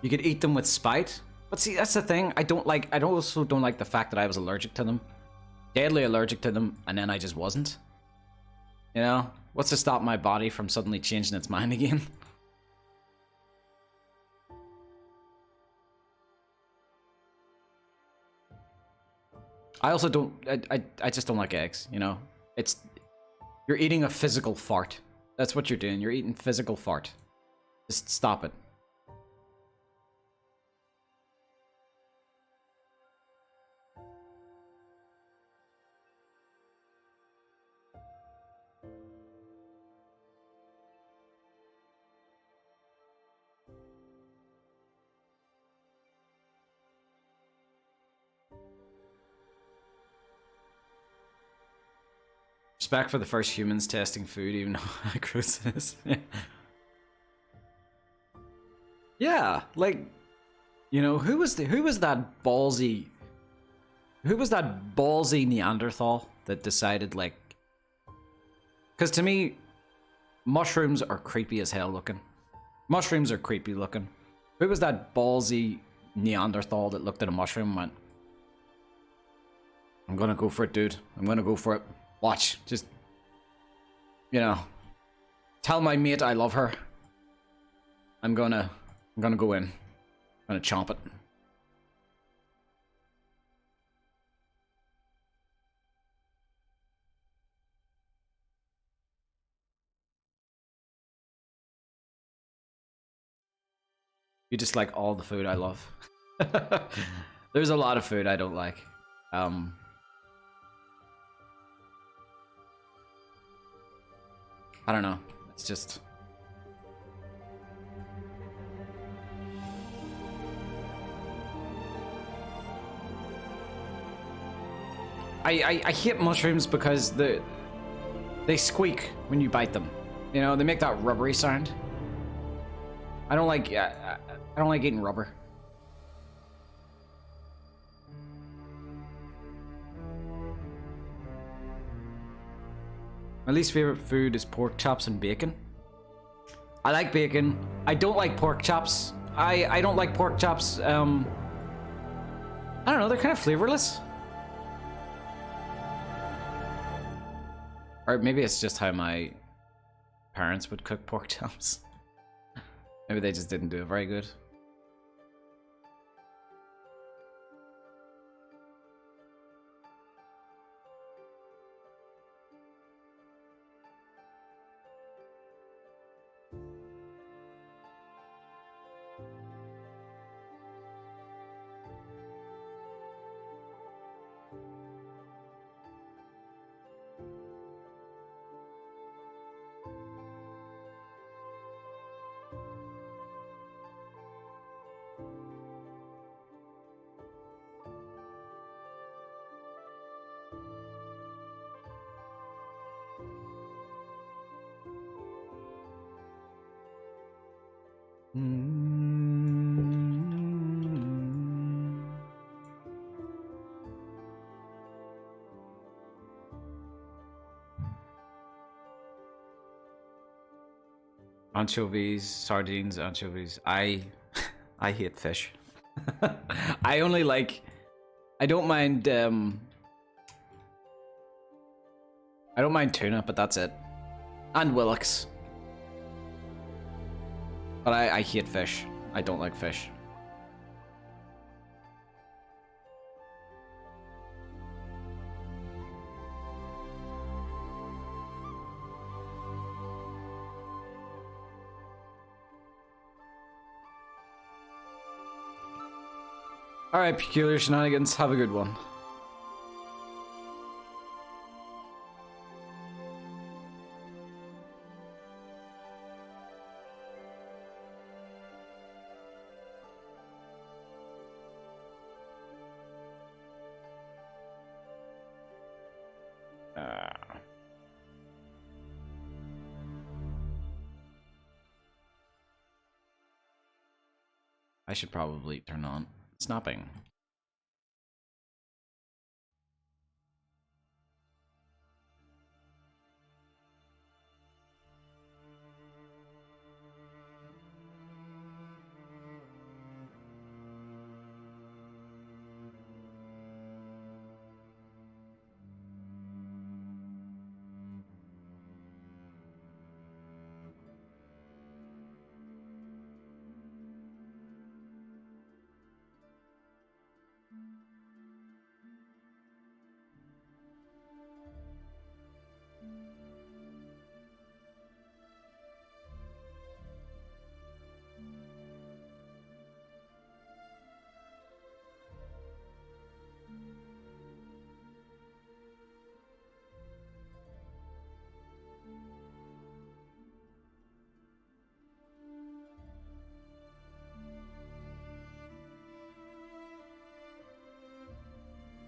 You could eat them with spite. But see, that's the thing. I also don't like the fact that I was allergic to them. Deadly allergic to them, and then I just wasn't. You know? What's to stop my body from suddenly changing its mind again? I also don't... I just don't like eggs, you know? You're eating a physical fart. That's what you're doing. You're eating physical fart. Just stop it. Respect for the first humans testing food, even though how gross it is. Yeah, like, you know, who was that ballsy Neanderthal that decided, like, because to me, mushrooms are creepy as hell looking. Mushrooms are creepy looking. Who was that ballsy Neanderthal that looked at a mushroom and went, I'm gonna go for it, dude. I'm gonna go for it. Watch, just, you know, tell my mate I love her. I'm gonna go in. I'm gonna chomp it. You just like all the food I love. There's a lot of food I don't like. I don't know. It's just... I hate mushrooms because they squeak when you bite them. You know, they make that rubbery sound. I don't like eating rubber. My least favorite food is pork chops and bacon. I like bacon. I don't like pork chops. I don't like pork chops. I don't know, they're kind of flavorless. Or maybe it's just how my parents would cook pork chops. Maybe they just didn't do it very good. Anchovies, sardines, anchovies. I hate fish. I only like... I don't mind tuna, but that's it. And Willix. But I hate fish. I don't like fish. Alright, Peculiar Shenanigans, have a good one. I should probably turn on snapping.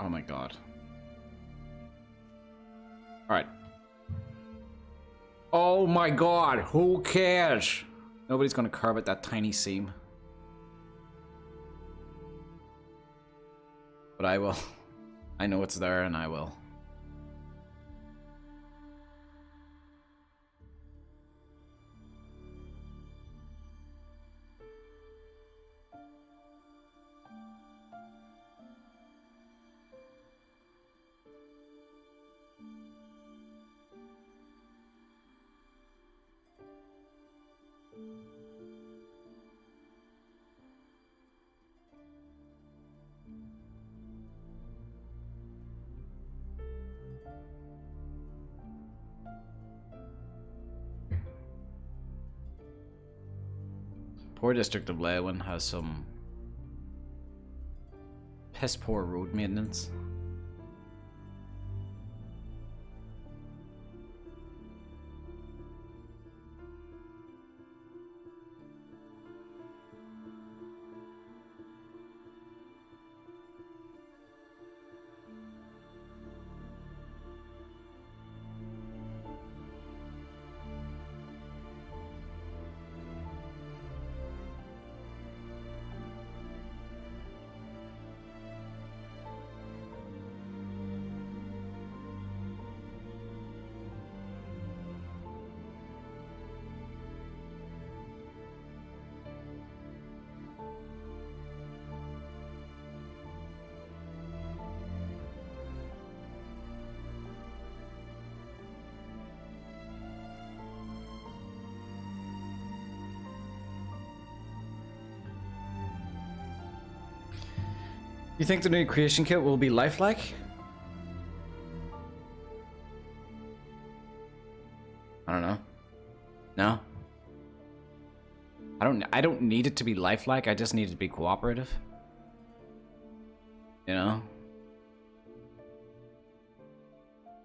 Oh my god. Alright. Oh my god, who cares? Nobody's gonna carve at that tiny seam. But I will. I know it's there and I will. Poor district of Leyawiin has some piss poor road maintenance. You think the new creation kit will be lifelike? I don't know. No. I don't need it to be lifelike, I just need it to be cooperative. You know?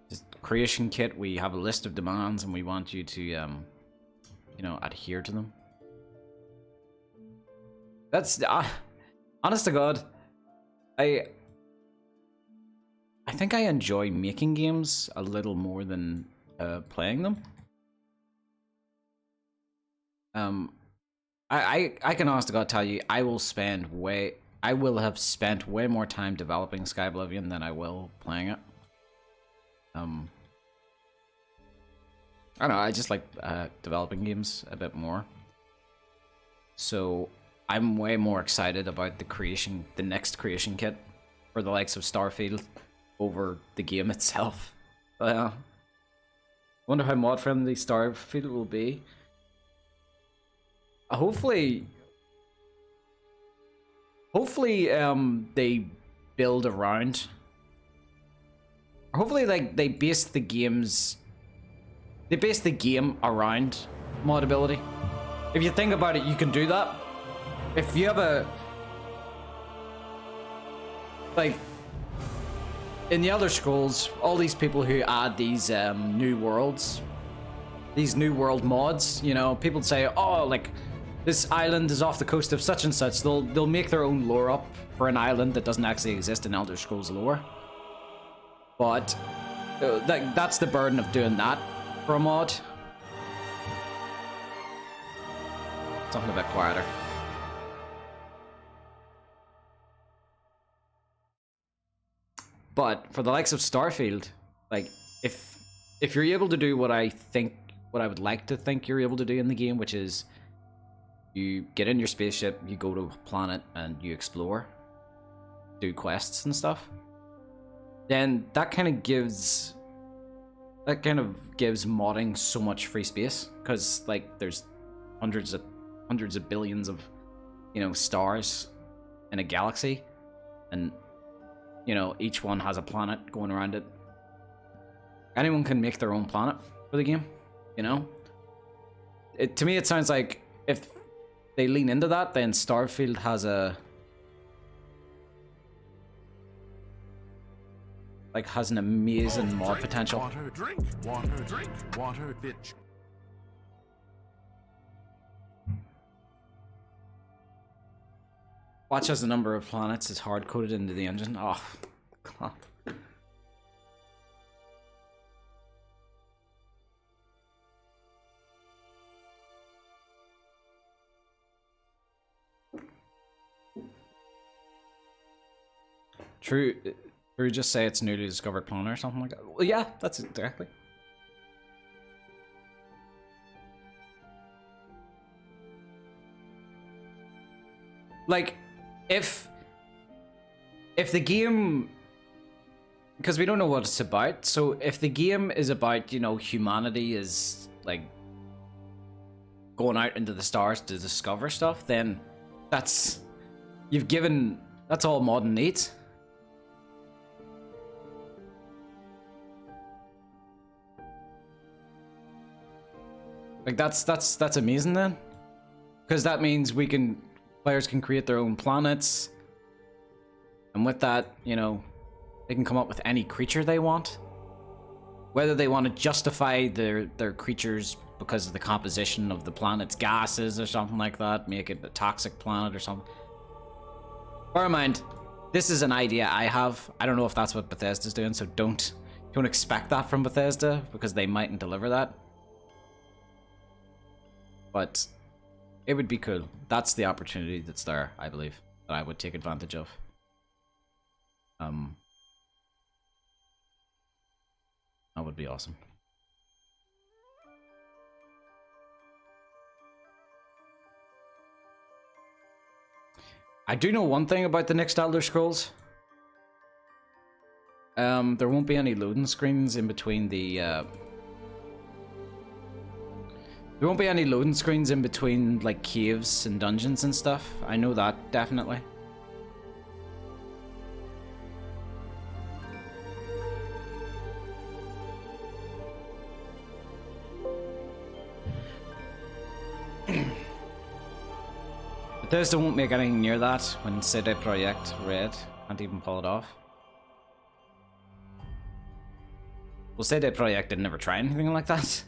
Just creation kit, we have a list of demands and we want you to you know, adhere to them. That's honest to God, I think I enjoy making games a little more than playing them. I can honest to God tell you, I will have spent way more time developing Skyblivion than I will playing it. I don't know, I just like developing games a bit more. So I'm way more excited about the next creation kit for the likes of Starfield over the game itself. Wonder how mod friendly Starfield will be. Hopefully they build around. Hopefully, like, they base the game around modability. If you think about it, you can do that. If you have a, like, in the Elder Scrolls, all these people who add these new worlds, these new world mods, you know, people say, oh, like, this island is off the coast of such and such. They'll make their own lore up for an island that doesn't actually exist in Elder Scrolls lore. But that's the burden of doing that for a mod. Something a bit quieter. But for the likes of Starfield, like, if you're able to do what I would like to think you're able to do in the game, which is you get in your spaceship, you go to a planet, and you explore, do quests and stuff, then that kind of gives modding so much free space, because, like, there's hundreds of billions of, you know, stars in a galaxy, and, you know, each one has a planet going around it. Anyone can make their own planet for the game, you know? To me, it sounds like if they lean into that, then Starfield has an amazing mod potential. Water, drink, water, bitch. Watch as the number of planets is hard-coded into the engine. Oh, God. True. True. Just say it's newly discovered planet or something like that. Well, yeah, that's it exactly. Like, if the game, because we don't know what it's about, so if the game is about, you know, humanity is like going out into the stars to discover stuff, then that's all mod needs. Like that's amazing then, because that means players can create their own planets, and with that, you know, they can come up with any creature they want. Whether they want to justify their creatures because of the composition of the planet's gases or something like that, make it a toxic planet or something. Bear in mind, this is an idea I have. I don't know if that's what Bethesda's doing, so don't expect that from Bethesda, because they mightn't deliver that. But it would be cool. That's the opportunity that's there, I believe, that I would take advantage of. That would be awesome. I do know one thing about the next Elder Scrolls. There won't be any loading screens in between the there won't be any loading screens in between, like, caves and dungeons and stuff. I know that, definitely. Bethesda won't make anything near that when CD Projekt Red can't even pull it off. Well, CD Projekt did never try anything like that.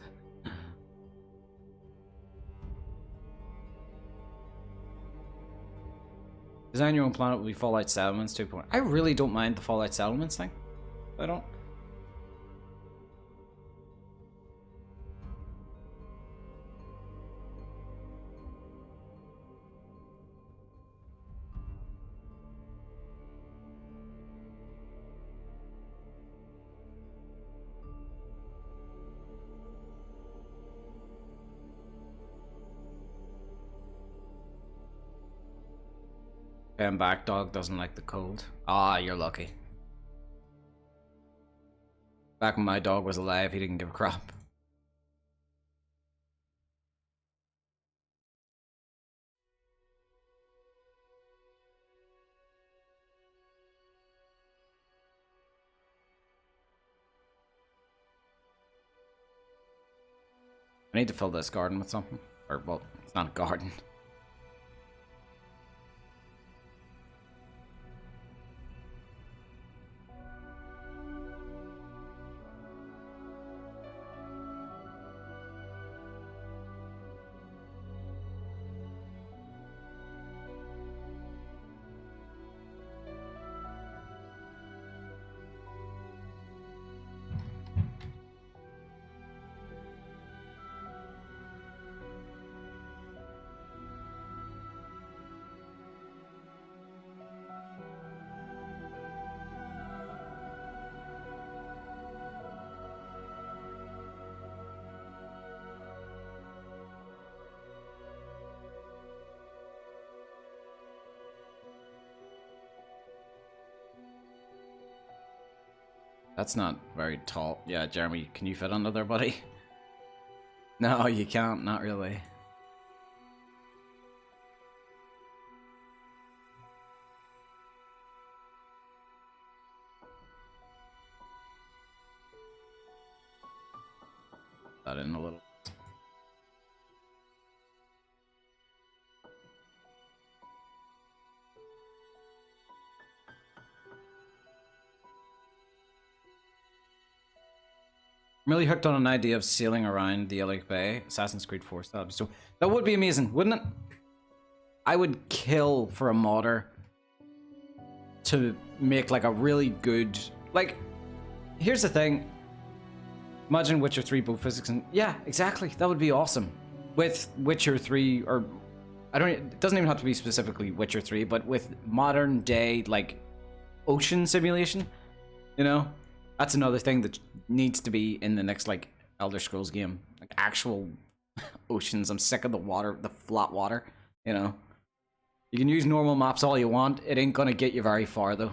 Design your own planet will be Fallout Settlements 2.0. I really don't mind the Fallout Settlements thing. I don't. And back dog doesn't like the cold. Ah, you're lucky. Back when my dog was alive, he didn't give a crap. I need to fill this garden with something. Or, well, it's not a garden. That's not very tall. Yeah, Jeremy, can you fit under there, buddy? No, you can't. Not really. That in a little. I'm really hooked on an idea of sailing around the Ellic Bay, Assassin's Creed 4 style. So that would be amazing, wouldn't it? I would kill for a modder to make like a really good, like, here's the thing. Imagine Witcher 3 boat physics, and yeah, exactly, that would be awesome. With Witcher 3, or it doesn't even have to be specifically Witcher 3, but with modern day like ocean simulation, you know, that's another thing that needs to be in the next like Elder Scrolls game, like actual oceans. I'm sick of the water, the flat water, you know. You can use normal maps all you want, it ain't gonna get you very far though.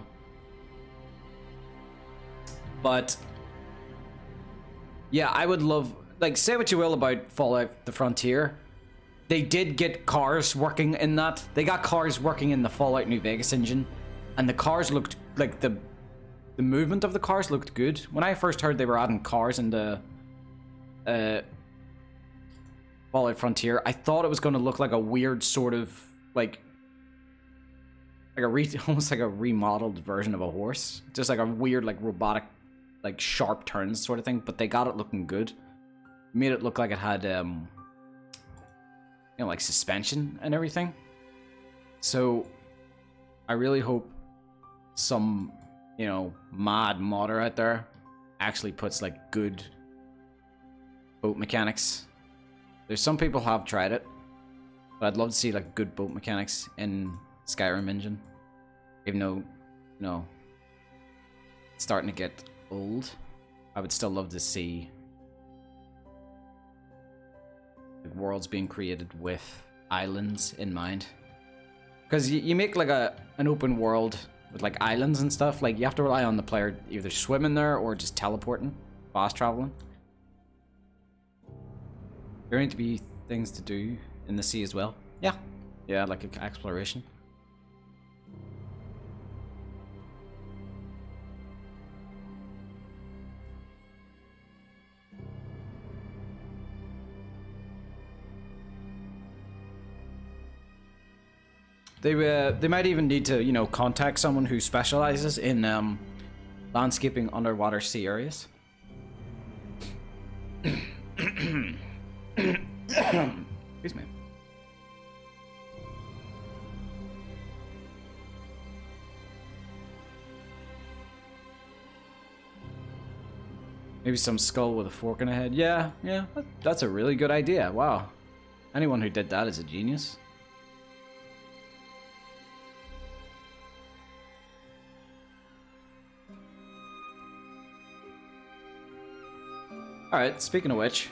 But yeah, I would love, like, say what you will about Fallout the Frontier, they did get cars working in that. They got cars working in the Fallout New Vegas engine, and the cars looked like the movement of the cars looked good. When I first heard they were adding cars into Fallout Frontier, I thought it was going to look like a weird sort of like almost like a remodeled version of a horse, just like a weird like robotic like sharp turns sort of thing. But they got it looking good, made it look like it had you know, like suspension and everything. So I really hope some, you know, mad modder out there actually puts like good boat mechanics. There's some people have tried it, but I'd love to see like good boat mechanics in Skyrim engine. Even though, you know, it's starting to get old, I would still love to see like worlds being created with islands in mind. Because you make like an open world with like islands and stuff, like you have to rely on the player either swimming there or just teleporting, fast traveling. There need to be things to do in the sea as well. Yeah, like exploration. They might even need to, you know, contact someone who specializes in landscaping underwater sea areas. Excuse me. Maybe some skull with a fork in a head. Yeah, that's a really good idea. Wow. Anyone who did that is a genius. Alright, speaking of which.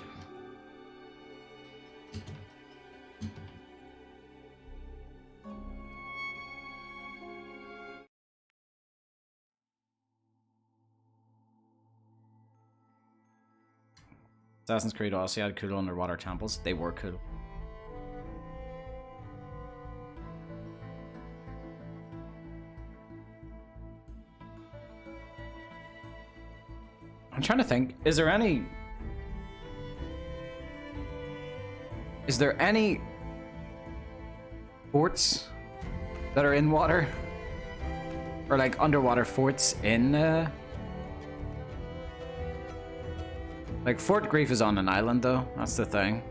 Assassin's Creed Odyssey had cool underwater temples. They were cool. I'm trying to think, is there any forts that are in water? Or like underwater forts in like Fort Grief is on an island though, that's the thing.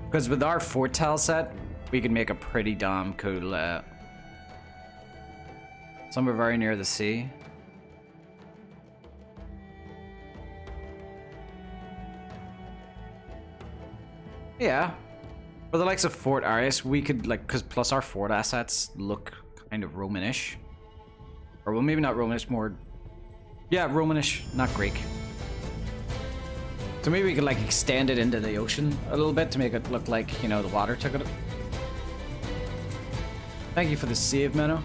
Because with our fort tile set, we can make a pretty damn cool somewhere very near the sea. Yeah. For the likes of Fort Arius, we could, like, because plus our fort assets look kind of Romanish. Or, well, maybe not Romanish, more... Yeah, Romanish, not Greek. So maybe we could, like, extend it into the ocean a little bit to make it look like, you know, the water took it. Thank you for the save, Menno.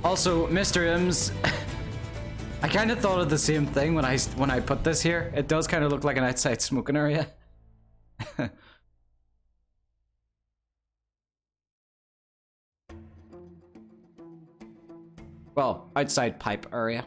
Also, Mr. M's, I kind of thought of the same thing when I put this here. It does kind of look like an outside smoking area. Well, outside pipe area.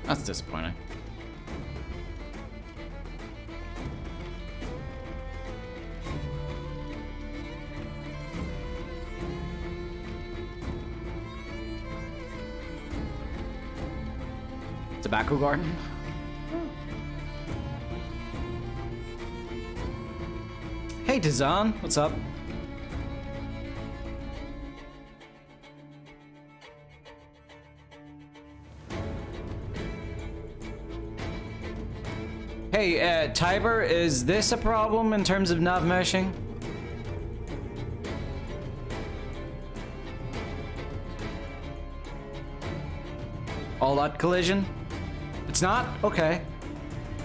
That's disappointing. Tobacco garden? Hey, Dazan, what's up? Hey, Tiber, is this a problem in terms of nav meshing? All that collision? It's not? Okay.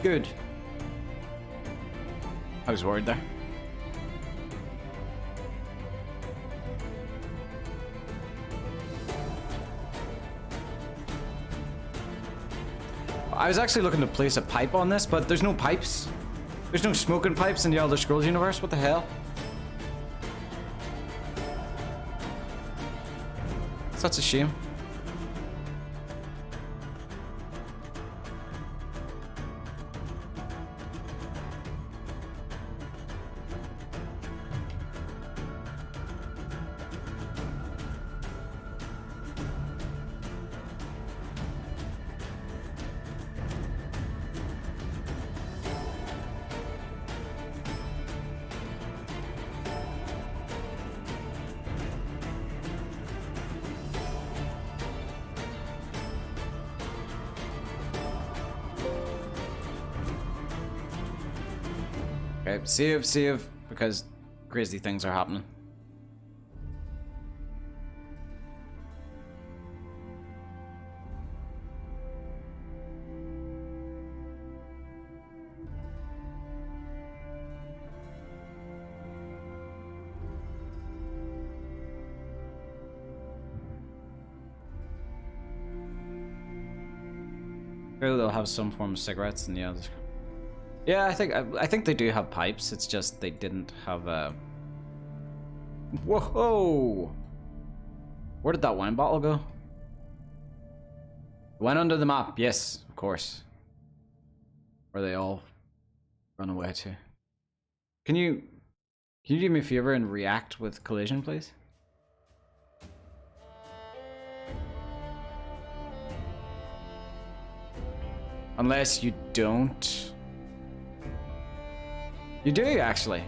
Good. I was worried there. I was actually looking to place a pipe on this, but there's no pipes. There's no smoking pipes in the Elder Scrolls universe. What the hell? Such a shame. Okay, save, because crazy things are happening. Maybe they'll have some form of cigarettes in the others. Yeah, I think they do have pipes. It's just they didn't have a. Whoa! Where did that wine bottle go? It went under the map. Yes, of course. Where they all run away to. Can you do me a favor and react with collision, please? Unless you don't. You do, actually.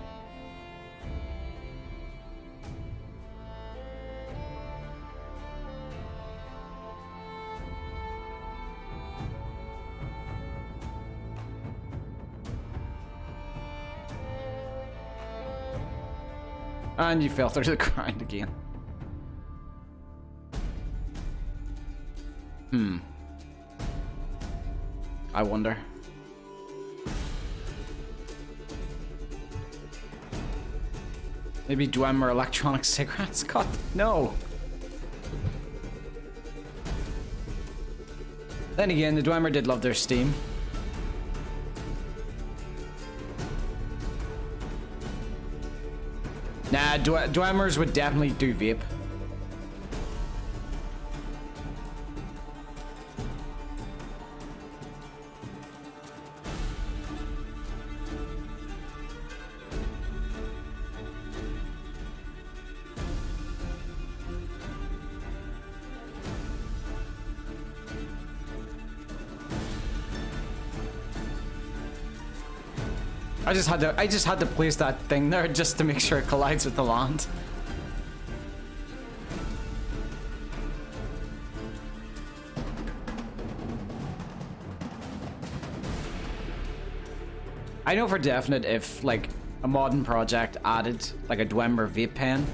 And you fell through the ground again. I wonder. Maybe Dwemer electronic cigarettes? God, no. Then again, the Dwemer did love their steam. Nah, Dwemers would definitely do vape. I just had to place that thing there just to make sure it collides with the land. I know for definite if like a modern project added like a Dwemer vape pen,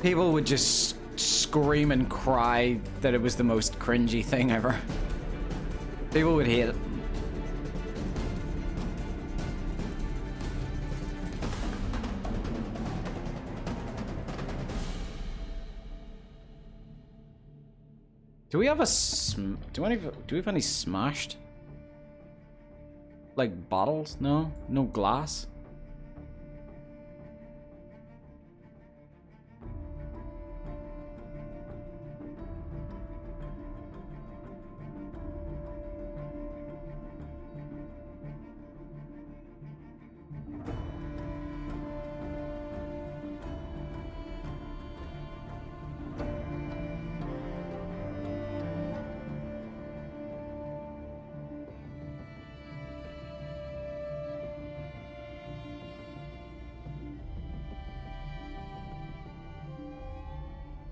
people would just scream and cry that it was the most cringy thing ever. People would hate it. Do we have a do we have any smashed? Like bottles? No? No glass?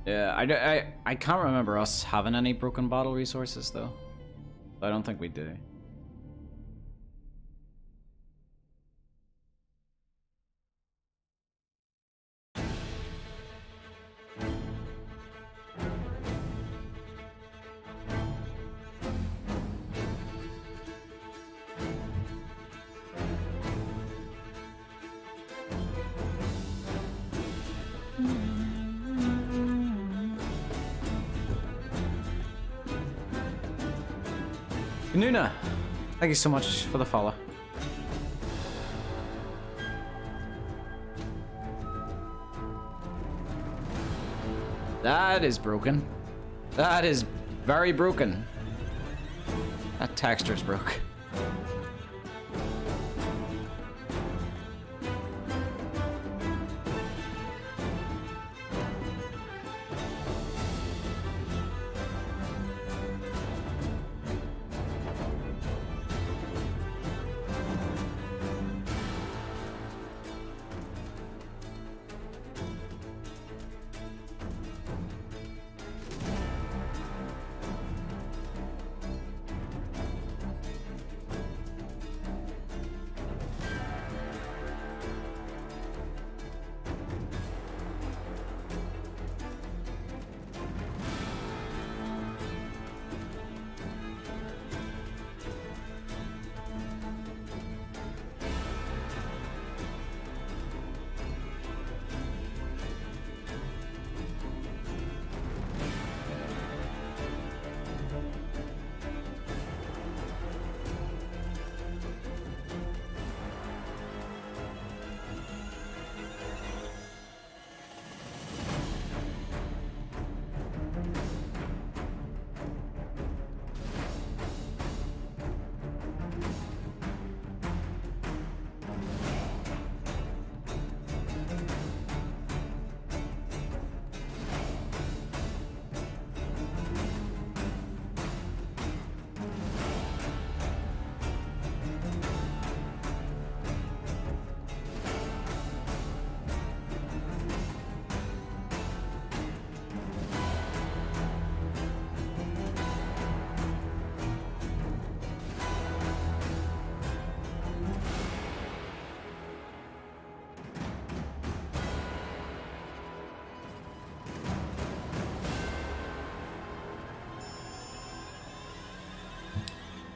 Yeah, I can't remember us having any broken bottle resources though. I don't think we do. Nuna, thank you so much for the follow. That is broken. That is very broken. That texture's broke.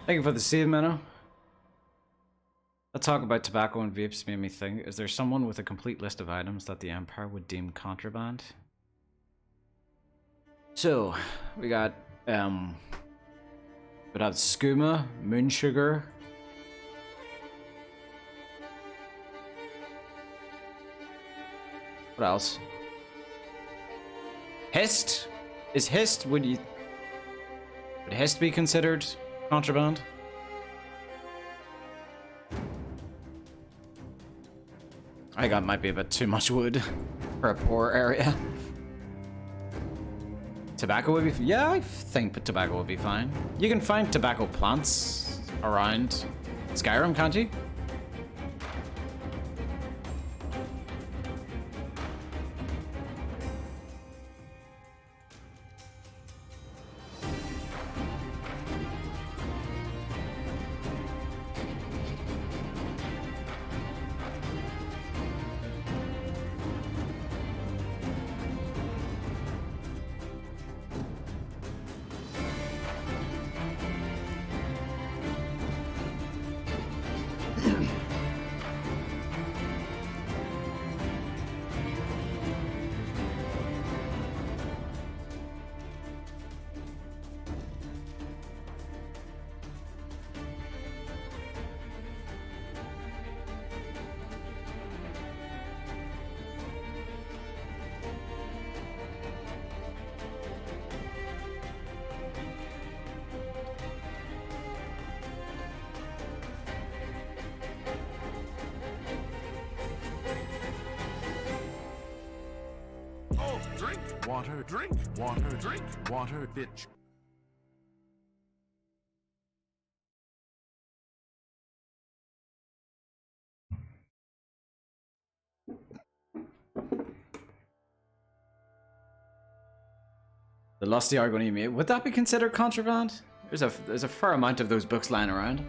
Thank you for the seed, Menno. That talk about tobacco and vapes made me think, is there someone with a complete list of items that the Empire would deem contraband? So, we got, we'd have skooma, moon sugar. What else? Hist? Is Hist, would Hist be considered contraband? I think that might be a bit too much wood for a poor area. Tobacco would be... Yeah, I think tobacco would be fine. You can find tobacco plants around Skyrim, can't you? Oh, drink water, drink water, drink water, bitch. The Lusty Argony Mate. Would that be considered contraband? There's a fair amount of those books lying around.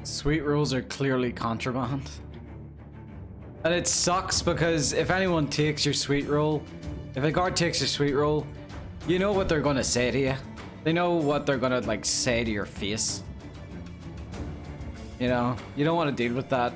Sweet rolls are clearly contraband. And it sucks because if anyone takes your sweet roll, if a guard takes your sweet roll, you know what they're gonna say to you. They know what they're gonna like say to your face. You know, you don't want to deal with that.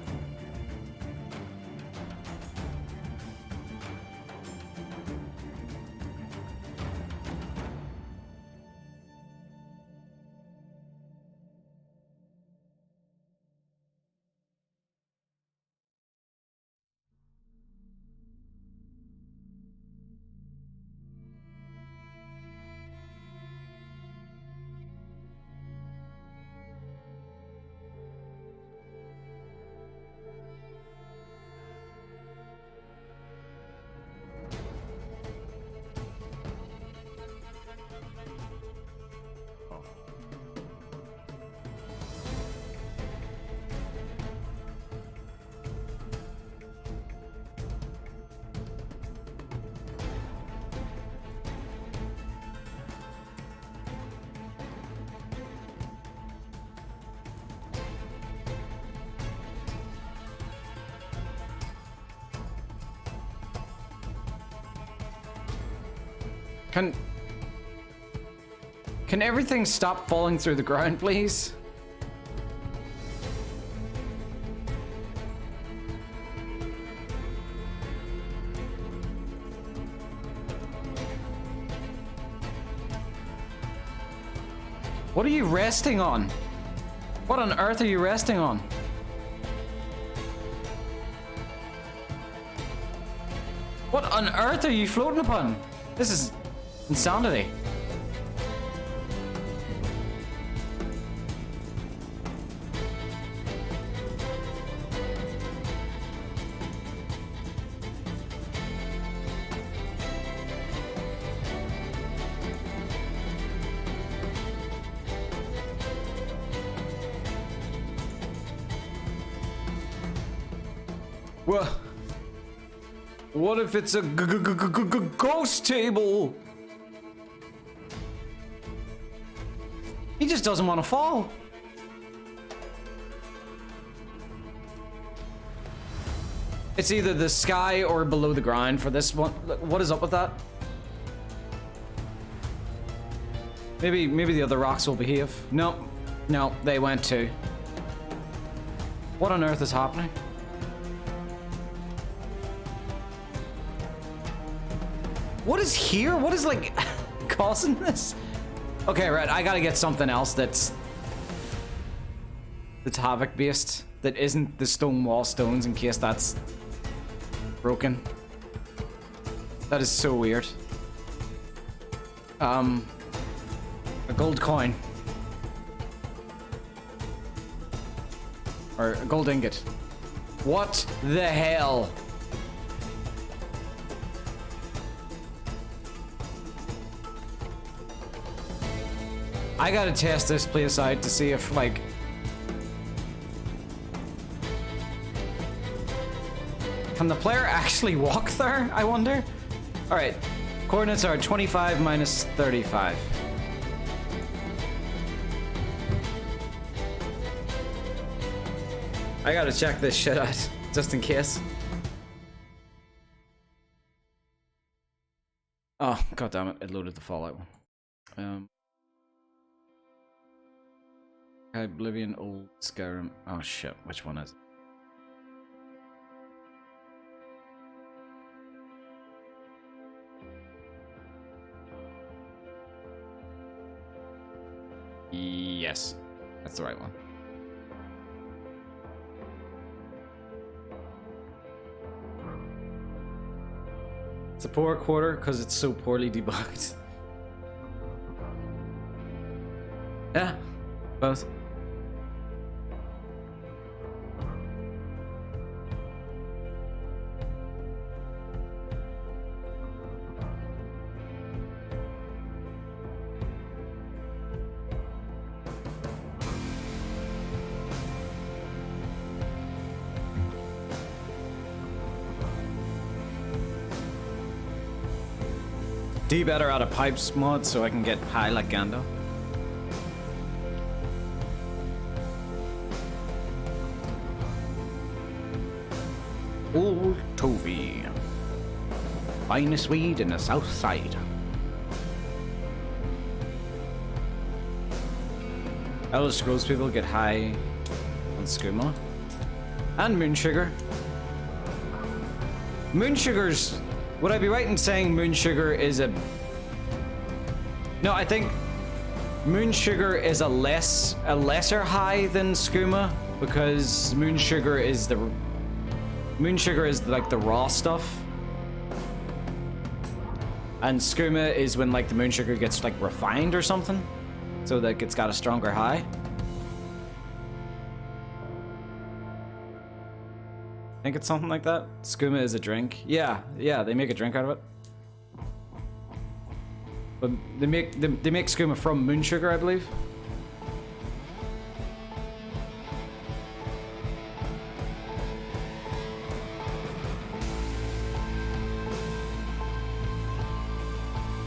Can everything stop falling through the ground, please? What are you resting on? What on earth are you resting on? What on earth are you floating upon? This is insanity. Well, what if it's a ghost table? He just doesn't want to fall. It's either the sky or below the ground for this one. What is up with that? Maybe the other rocks will behave. No, they went too. What on earth is happening? What is here? What is like causing this? Okay, right, I gotta get something else that's havoc based, that isn't the stone wall stones, in case that's broken. That is so weird. A gold coin. Or a gold ingot. What the hell? I gotta test this place out to see if, like... Can the player actually walk there, I wonder? Alright, coordinates are 25 minus 35. I gotta check this shit out, just in case. Oh, god damn it, it loaded the Fallout one. Oblivion, old Skyrim. Oh shit, which one is it? Yes, that's the right one. It's a poor quarter because it's so poorly debugged. Yeah, both. D better out of pipes mod so I can get high like Gandalf. Old Tovey. Finest weed in the south side. Elder Scrolls people get high on skooma. And moon sugar. Moon sugar's... Would I be right in saying moon sugar is a... No, I think moon sugar is a lesser high than skooma, because moon sugar is like the raw stuff. And skooma is when like the moon sugar gets like refined or something, so that it's got a stronger high. I think it's something like that. Skooma is a drink. Yeah, they make a drink out of it. But they make skooma from moon sugar, I believe.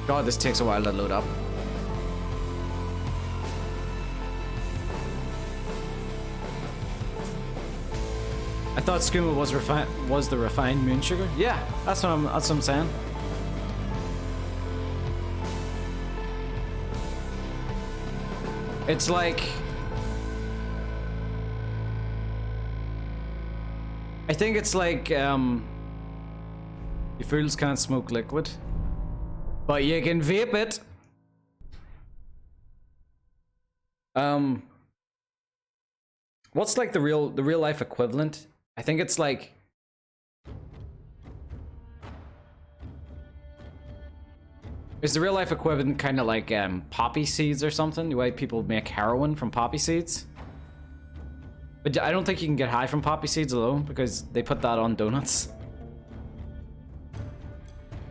God, this takes a while to load up. I thought skooma was the refined moon sugar. Yeah, that's what I'm saying. It's like, I think it's like you fools can't smoke liquid, but you can vape it. What's like the real life equivalent? I think it's like, is the real life equivalent kind of like poppy seeds or something? The way people make heroin from poppy seeds? But I don't think you can get high from poppy seeds alone, because they put that on donuts.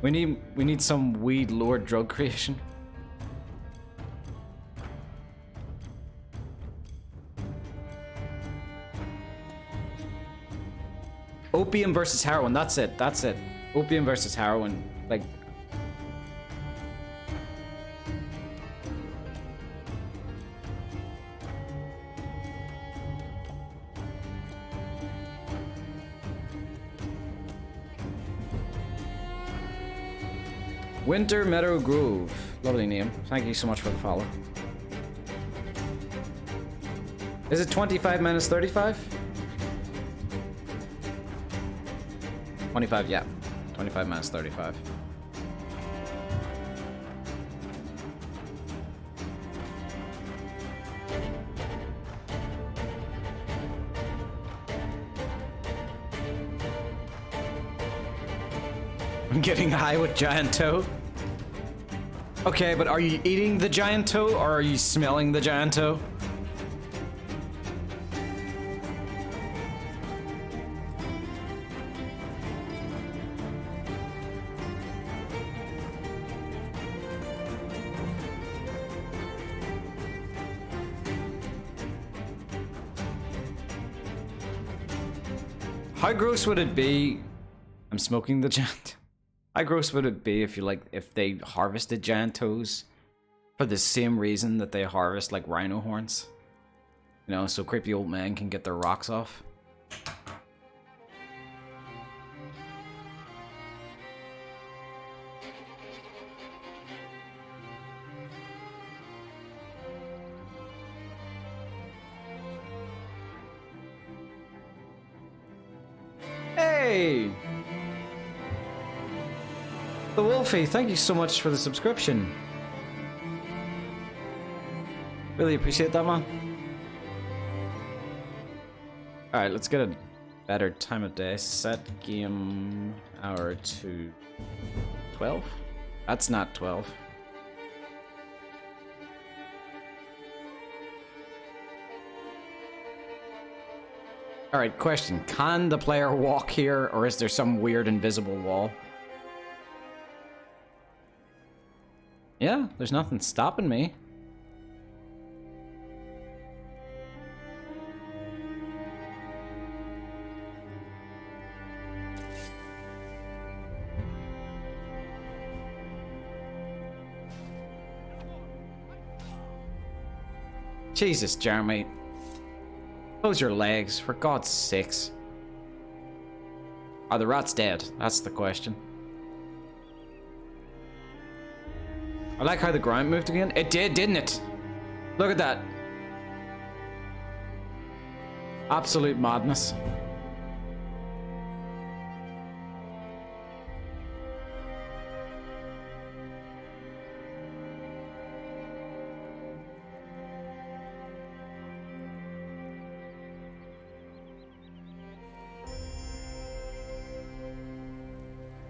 We need some weed lord drug creation. Opium versus heroin. That's it. That's it. Opium versus heroin. Like. Winter Meadow Grove. Lovely name. Thank you so much for the follow. Is it 25 minus 35? 25, yeah. 25 minus 35. I'm getting high with giant toe. Okay, but are you eating the giant toe or are you smelling the giant toe? How gross would it be? I'm smoking the giant. How gross would it be if if they harvested giant toes for the same reason that they harvest like rhino horns? You know, so creepy old men can get their rocks off. Hey! The Wolfie, thank you so much for the subscription. Really appreciate that, man. Alright, let's get a better time of day. Set game hour to 12? That's not 12. Alright, question. Can the player walk here, or is there some weird invisible wall? Yeah, there's nothing stopping me. Jesus, Jeremy. Close your legs, for God's sakes. Are the rats dead? That's the question. I like how the ground moved again. It did, didn't it? Look at that. Absolute madness.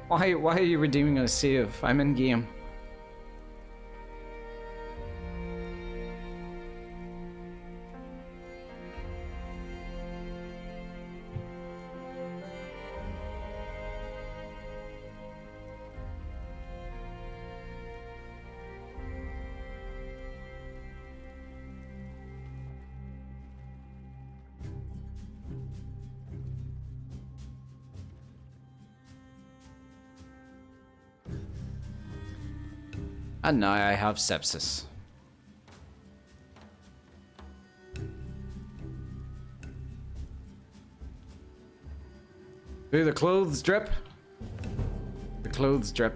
Why are you redeeming a save? I'm in game. And now I have sepsis. Do the clothes drip? The clothes drip.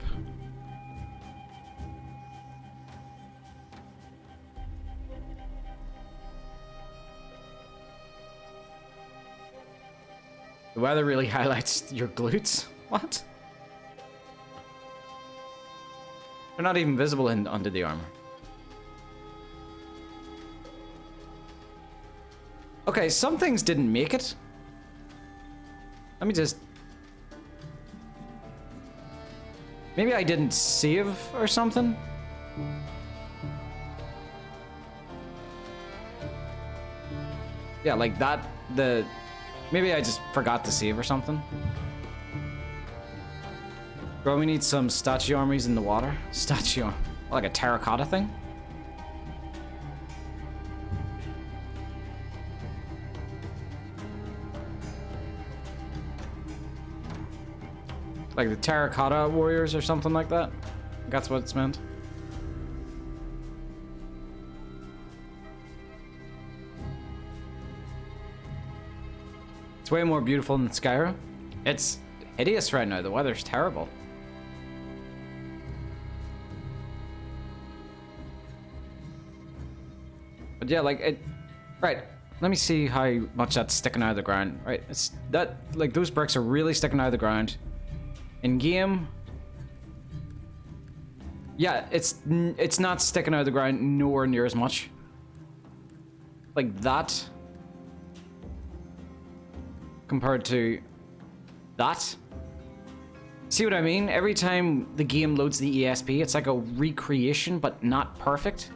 The weather really highlights your glutes? What? They're not even visible under the armor. Okay, some things didn't make it. Let me just... Maybe I didn't save or something? Yeah, like that, Maybe I just forgot to save or something. Bro, we need some statue armies in the water. Statue, like a terracotta thing? Like the terracotta warriors or something like that. That's what it's meant. It's way more beautiful than Skyrim. It's hideous right now. The weather's terrible. But yeah, like it. Right. Let me see how much that's sticking out of the ground. Right. It's that like those bricks are really sticking out of the ground. In game. Yeah, it's not sticking out of the ground nowhere near as much. Like that. Compared to that. See what I mean? Every time the game loads the ESP, it's like a recreation, but not perfect,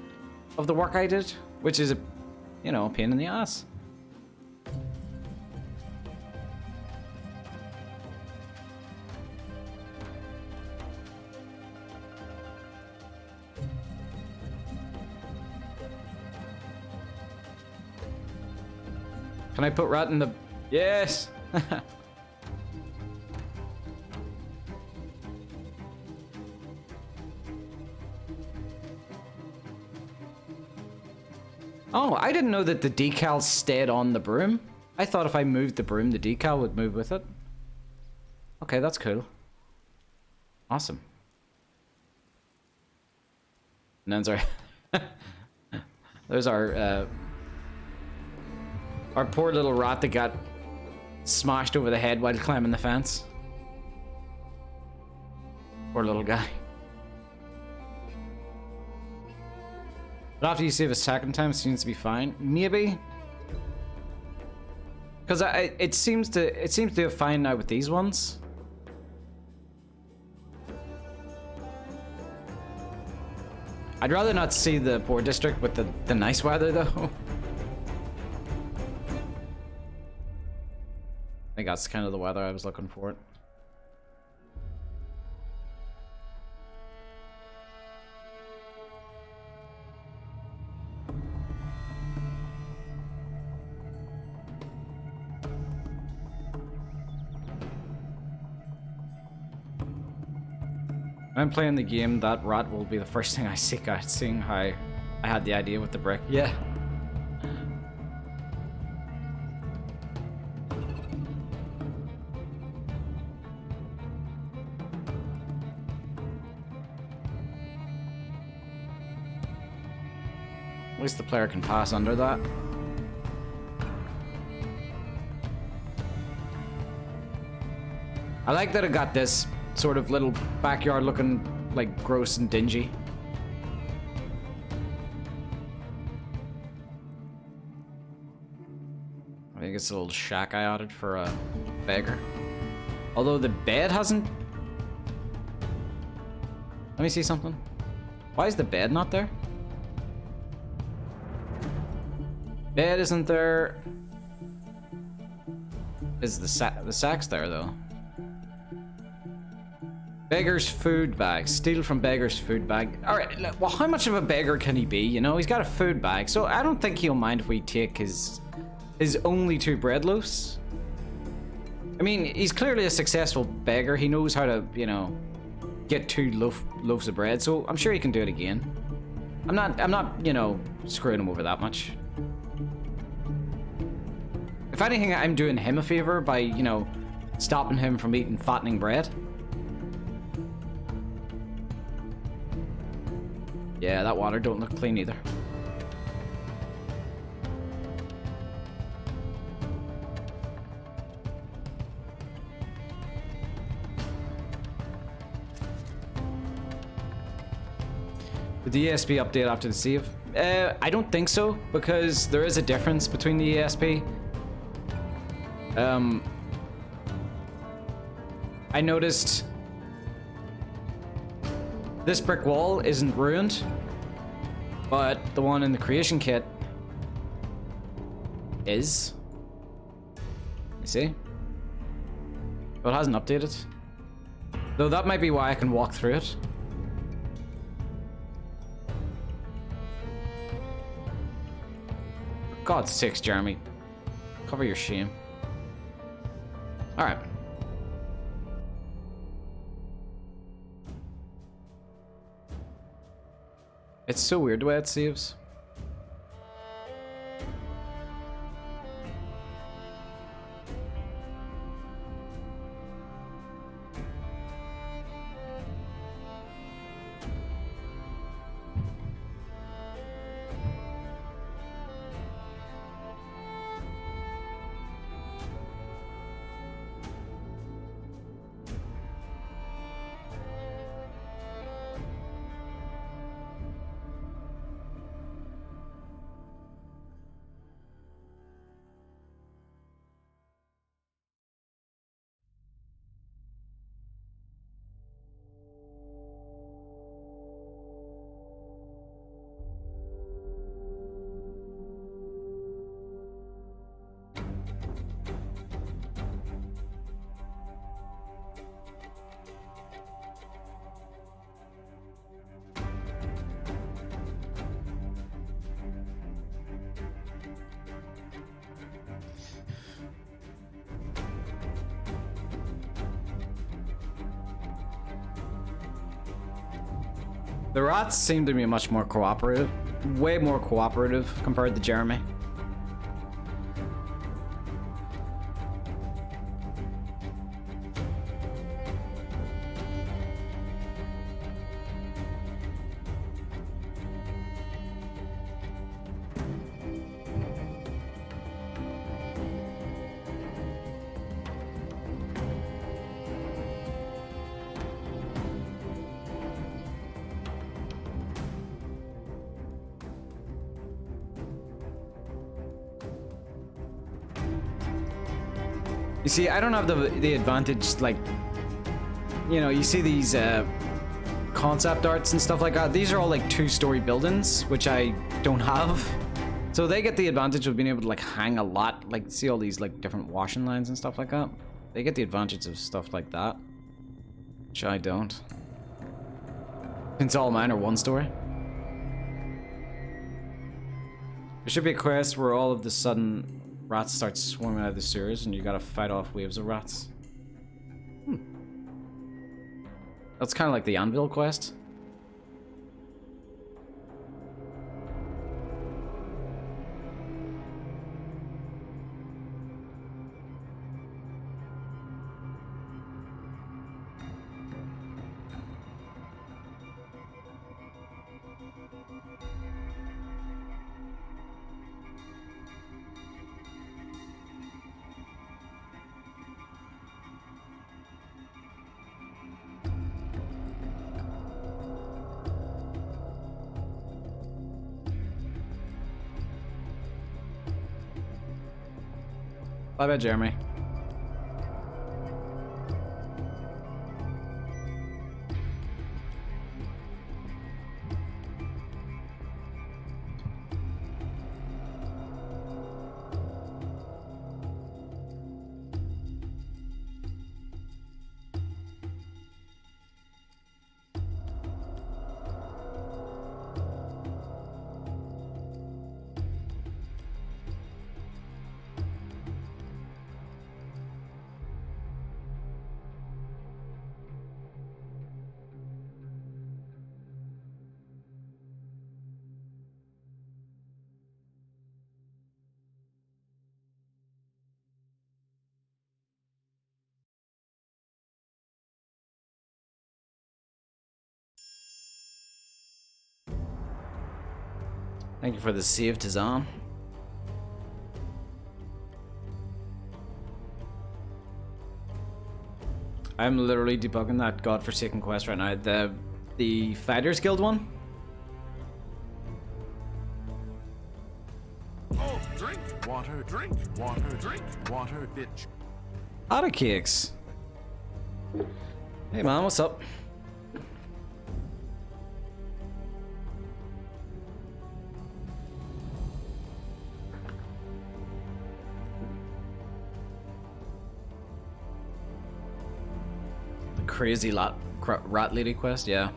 of the work I did, which is a, you know, a pain in the ass. Can I put rat in the... Yes! Oh, I didn't know that the decal stayed on the broom. I thought if I moved the broom, the decal would move with it. Okay, that's cool. Awesome. And then there's our poor little rat that got smashed over the head while climbing the fence. Poor little guy. But after you save a second time, it seems to be fine. Maybe, because it seems to be fine now with these ones. I'd rather not see the poor district with the nice weather though. I think that's kind of the weather I was looking for. When I'm playing the game, that rat will be the first thing I seek out, seeing how I had the idea with the brick. Yeah. At least the player can pass under that. I like that it got this sort of little backyard looking like gross and dingy. I think it's a little shack I added for a beggar. Although the bed hasn't... Let me see something. Why is the bed not there? Bed isn't there. Is the sack's there though? Beggar's food bag. Steal from beggar's food bag. Alright, well, how much of a beggar can he be? You know, he's got a food bag, so I don't think he'll mind if we take his only 2 bread loaves. I mean, he's clearly a successful beggar. He knows how to, you know, get 2 loaves of bread, so I'm sure he can do it again. I'm not, you know, screwing him over that much. If anything, I'm doing him a favor by, you know, stopping him from eating fattening bread. Yeah, that water don't look clean either. Did the ESP update after the save? I don't think so, because there is a difference between the ESP. I noticed this brick wall isn't ruined, but the one in the creation kit is. You see? But it hasn't updated. Though that might be why I can walk through it. For God's sakes, Jeremy. Cover your shame. Alright. It's so weird the way it saves. The rats seem to be much more cooperative, way more cooperative compared to Jeremy. You see, I don't have the advantage, like, you know, you see these concept arts and stuff like that. These are all like 2-story buildings, which I don't have. So they get the advantage of being able to like hang a lot, like see all these like different washing lines and stuff like that. They get the advantage of stuff like that, which I don't. Since all mine are 1-story. There should be a quest where all of the sudden rats start swarming out of the sewers and you gotta fight off waves of rats. That's kind of like the Anvil quest. Bye-bye, Jeremy. Thank you for the save, Tazan. I'm literally debugging that godforsaken quest right now. The Fighters Guild one. Oh, drink water, bitch. Otta cakes. Hey man, what's up? Crazy rat lady quest, yeah.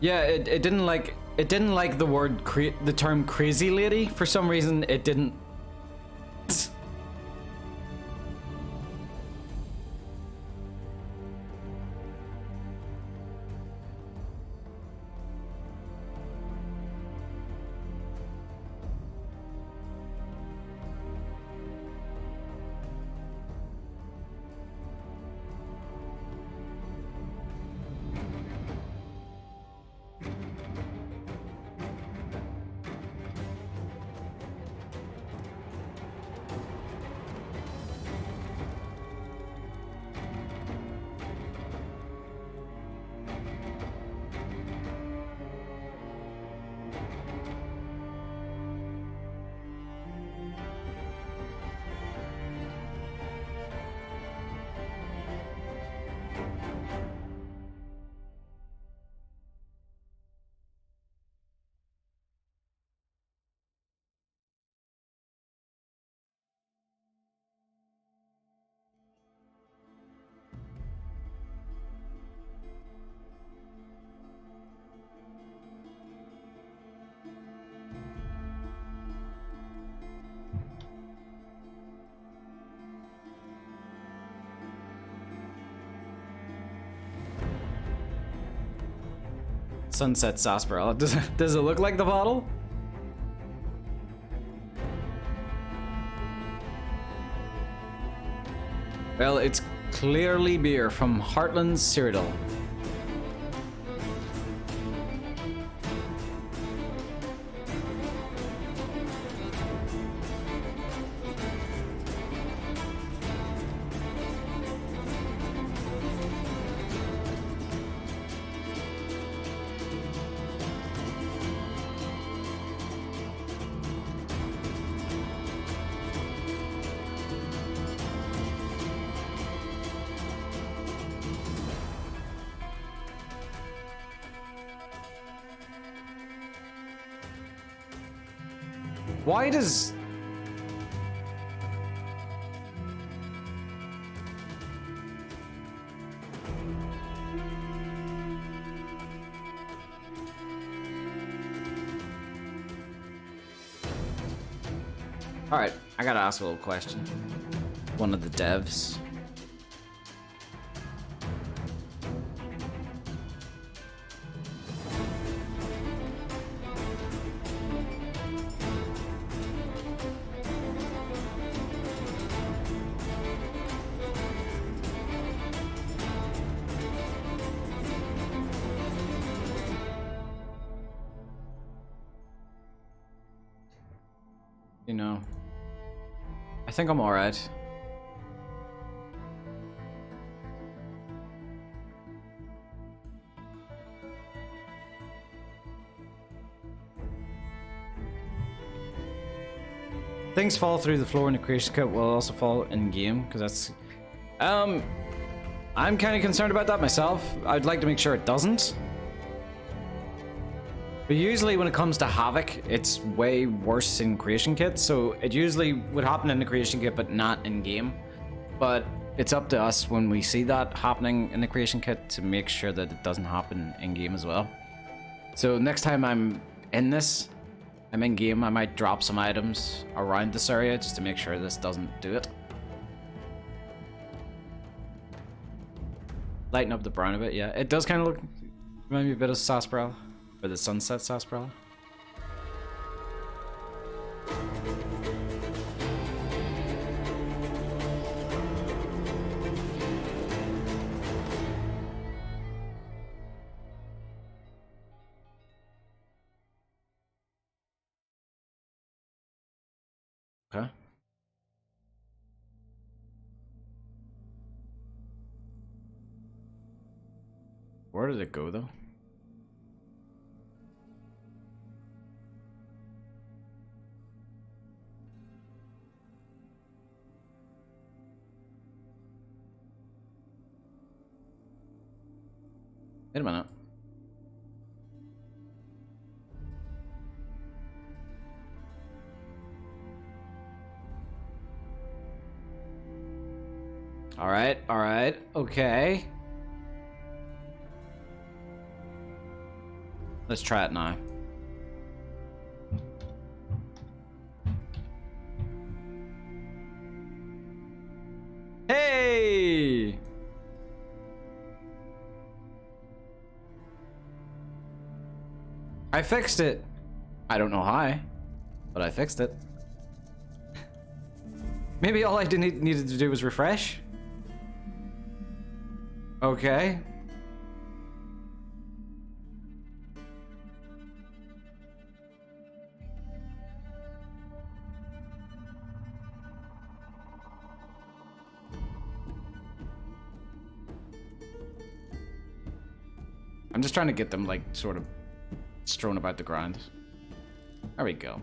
Yeah, it didn't like the term crazy lady for some reason. It didn't. Sunset sarsaparilla. Does it look like the bottle? Well, it's clearly beer from Heartland's Cyrodiil. Why does... Alright, I gotta ask a little question. One of the devs. You know, I think I'm alright. Things fall through the floor in the creation kit will also fall in game, because that's... I'm kind of concerned about that myself. I'd like to make sure it doesn't. But usually when it comes to Havoc, it's way worse in creation kit, so it usually would happen in the creation kit but not in game. But it's up to us when we see that happening in the creation kit to make sure that it doesn't happen in game as well. So next time I'm in game, I might drop some items around this area just to make sure this doesn't do it. Lighten up the brown a bit, yeah. It does kind of remind me a bit of sarsaparilla. Or the sunset sarsaparilla. Okay. Where did it go though? Wait a minute. Alright, okay. Let's try it now. Hey! I fixed it. I don't know how, but I fixed it. Maybe all I needed to do was refresh. Okay. I'm just trying to get them, like, sort of strewn about the ground. There we go.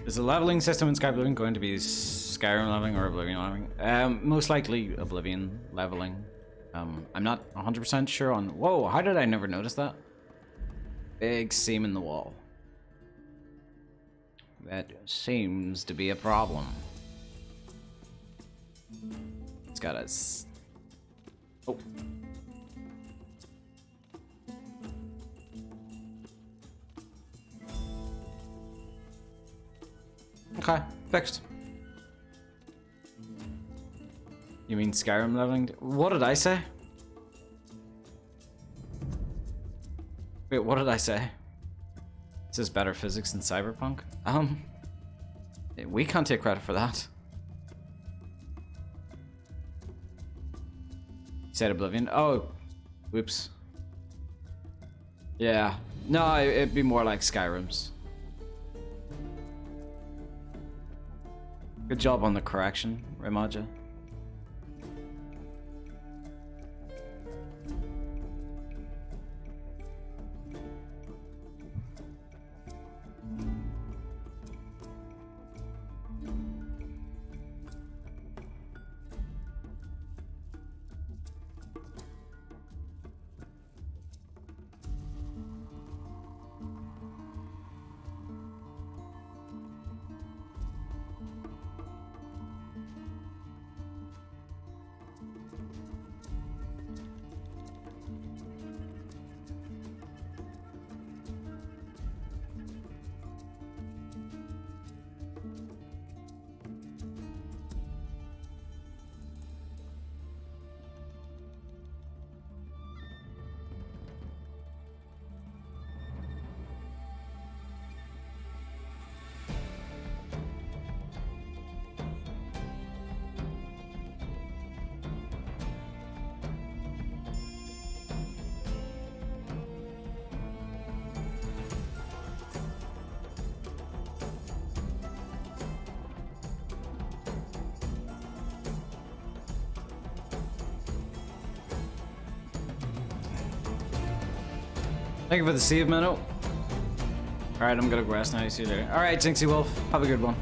Is the leveling system in Skyblivion going to be Skyrim leveling or Oblivion leveling? Most likely Oblivion leveling. I'm not 100% sure on... Whoa, how did I never notice that? Big seam in the wall. That seems to be a problem. It's got a... Oh. Okay, fixed. You mean Skyrim leveling? What did I say? Wait, what did I say? It says better physics than Cyberpunk? We can't take credit for that. You said Oblivion? Oh, whoops. Yeah, no, it'd be more like Skyrim's. Good job on the correction, Remaster. Thank you for the save, Minnow. Alright, I'm gonna go rest now. See you later. Alright, Jinxie Wolf. Have a good one.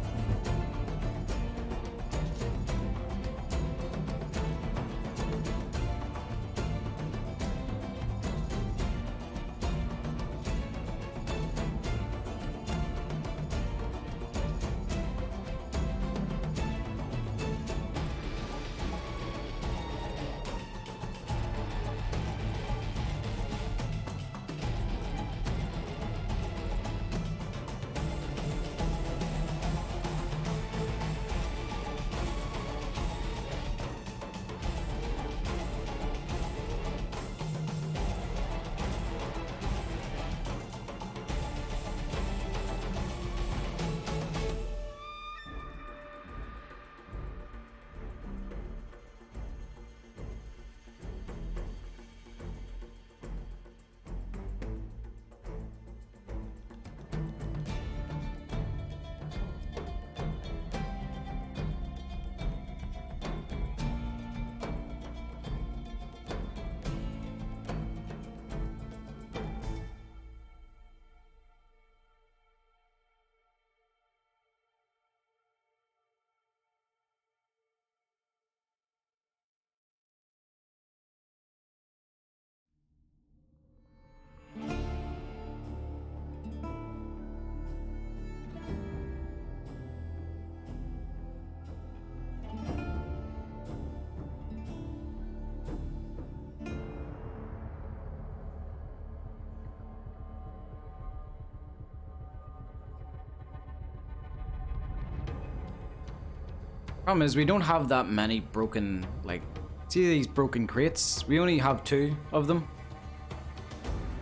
Problem is, we don't have that many broken, like, see these broken crates? We only have 2 of them.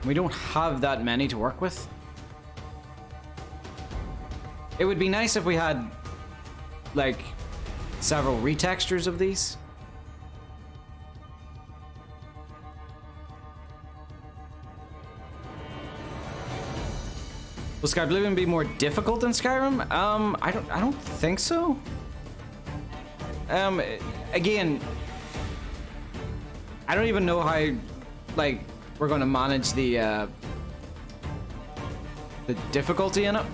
We don't have that many to work with. It would be nice if we had, like, several retextures of these. Will Skyblivion be more difficult than Skyrim? I don't think so. Again, I don't even know how, like, we're gonna manage the difficulty in it.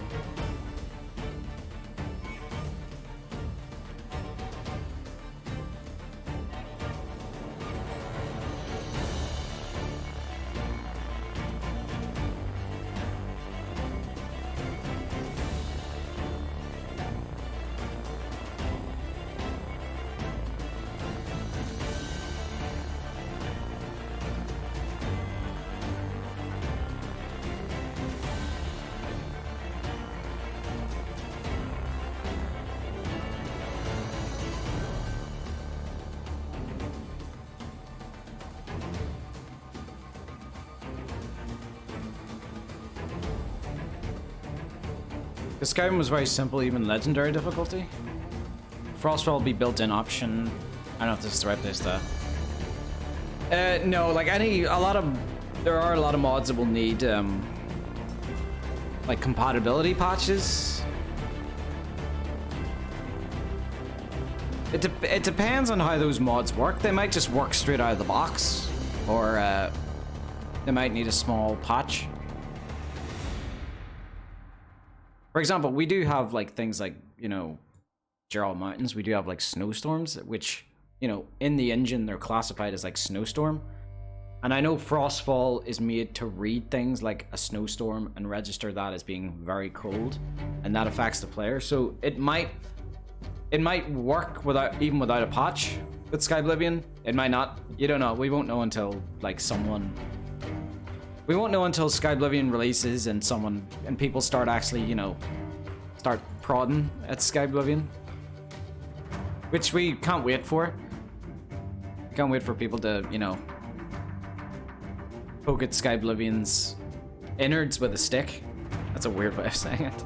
Because Skyrim was very simple, even legendary difficulty. Frostfall will be built-in option. I don't know if this is the right place to... no, like there are a lot of mods that will need, like compatibility patches. It depends on how those mods work. They might just work straight out of the box, or they might need a small patch. For example, we do have like things like, you know, Gerald Mountains. We do have like snowstorms, which, you know, in the engine they're classified as like snowstorm. And I know Frostfall is made to read things like a snowstorm and register that as being very cold, and that affects the player. So it might work even without a patch with Skyblivion. It might not. You don't know. We won't know until like we won't know until Skyblivion releases and people start actually, you know, start prodding at Skyblivion, which we can't wait for. We can't wait for people to, you know, poke at Skyblivion's innards with a stick. That's a weird way of saying it.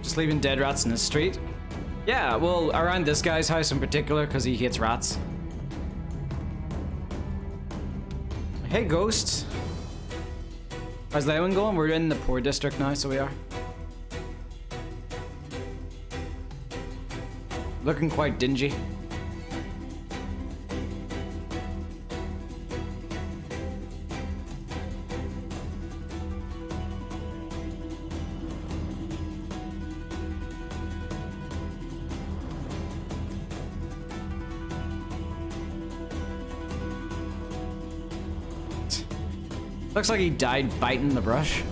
Just leaving dead rats in the street? Yeah, well, around this guy's house in particular, because he hates rats. Hey, Ghost. How's Leyawiin going? We're in the poor district now, so we are. Looking quite dingy. Looks like he died biting the brush.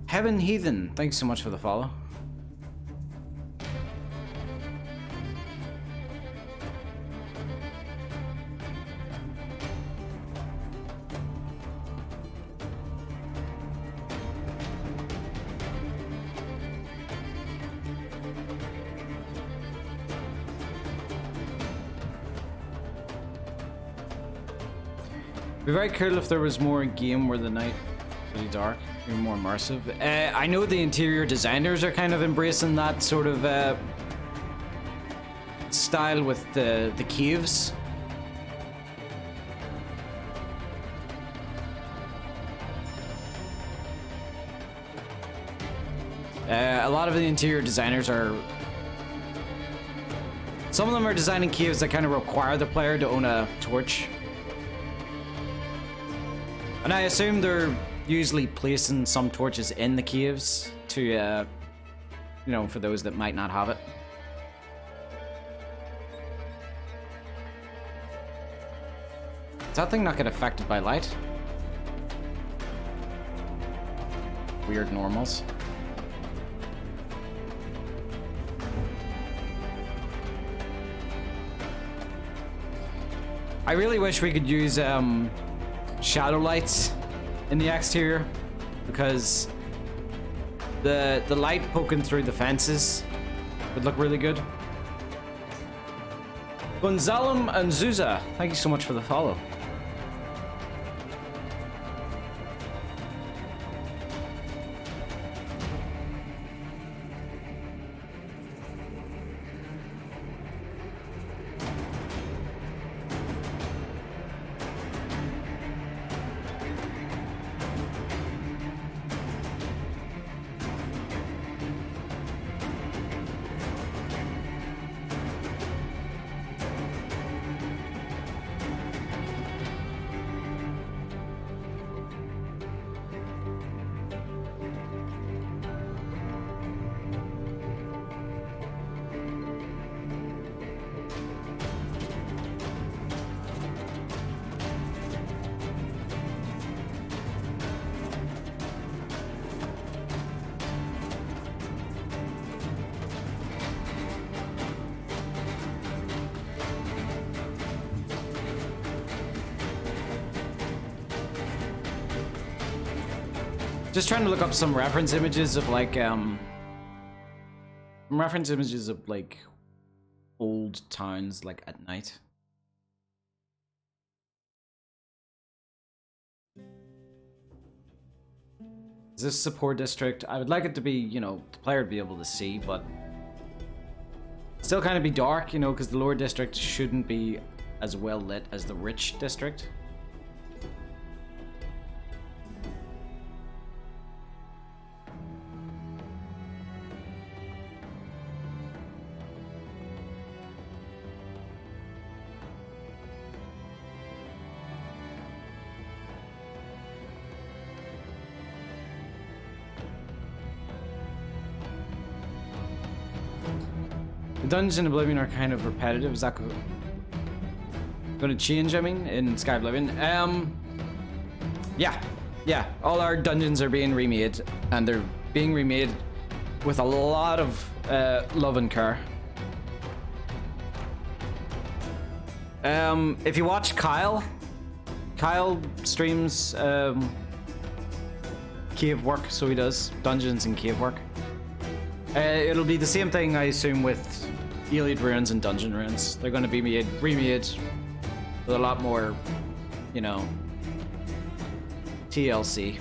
Heaven Heathen, thanks so much for the follow. It'd be very cool if there was more game where the night was really dark, even more immersive. I know the interior designers are kind of embracing that sort of style with the caves. A lot of the interior designers are... Some of them are designing caves that kind of require the player to own a torch. And I assume they're usually placing some torches in the caves to, you know, for those that might not have it. Does that thing not get affected by light? Weird normals. I really wish we could use, shadow lights in the exterior, because the light poking through the fences would look really good. Gonzalem and Zuza, thank you so much for the follow. Just trying to look up some reference images of like old towns like at night. Is this a poor district? I would like it to be, you know, the player to be able to see, but Still kind of be dark, you know, because the lower district shouldn't be as well lit as the rich district. The dungeons in Oblivion are kind of repetitive. Is that going to change, I mean, in Skyblivion? Yeah. All our dungeons are being remade, and they're being remade with a lot of love and care. If you watch Kyle streams cave work, so he does dungeons and cave work. It'll be the same thing, I assume, with Iliad ruins and dungeon ruins. They're going to be remade with a lot more, you know, TLC.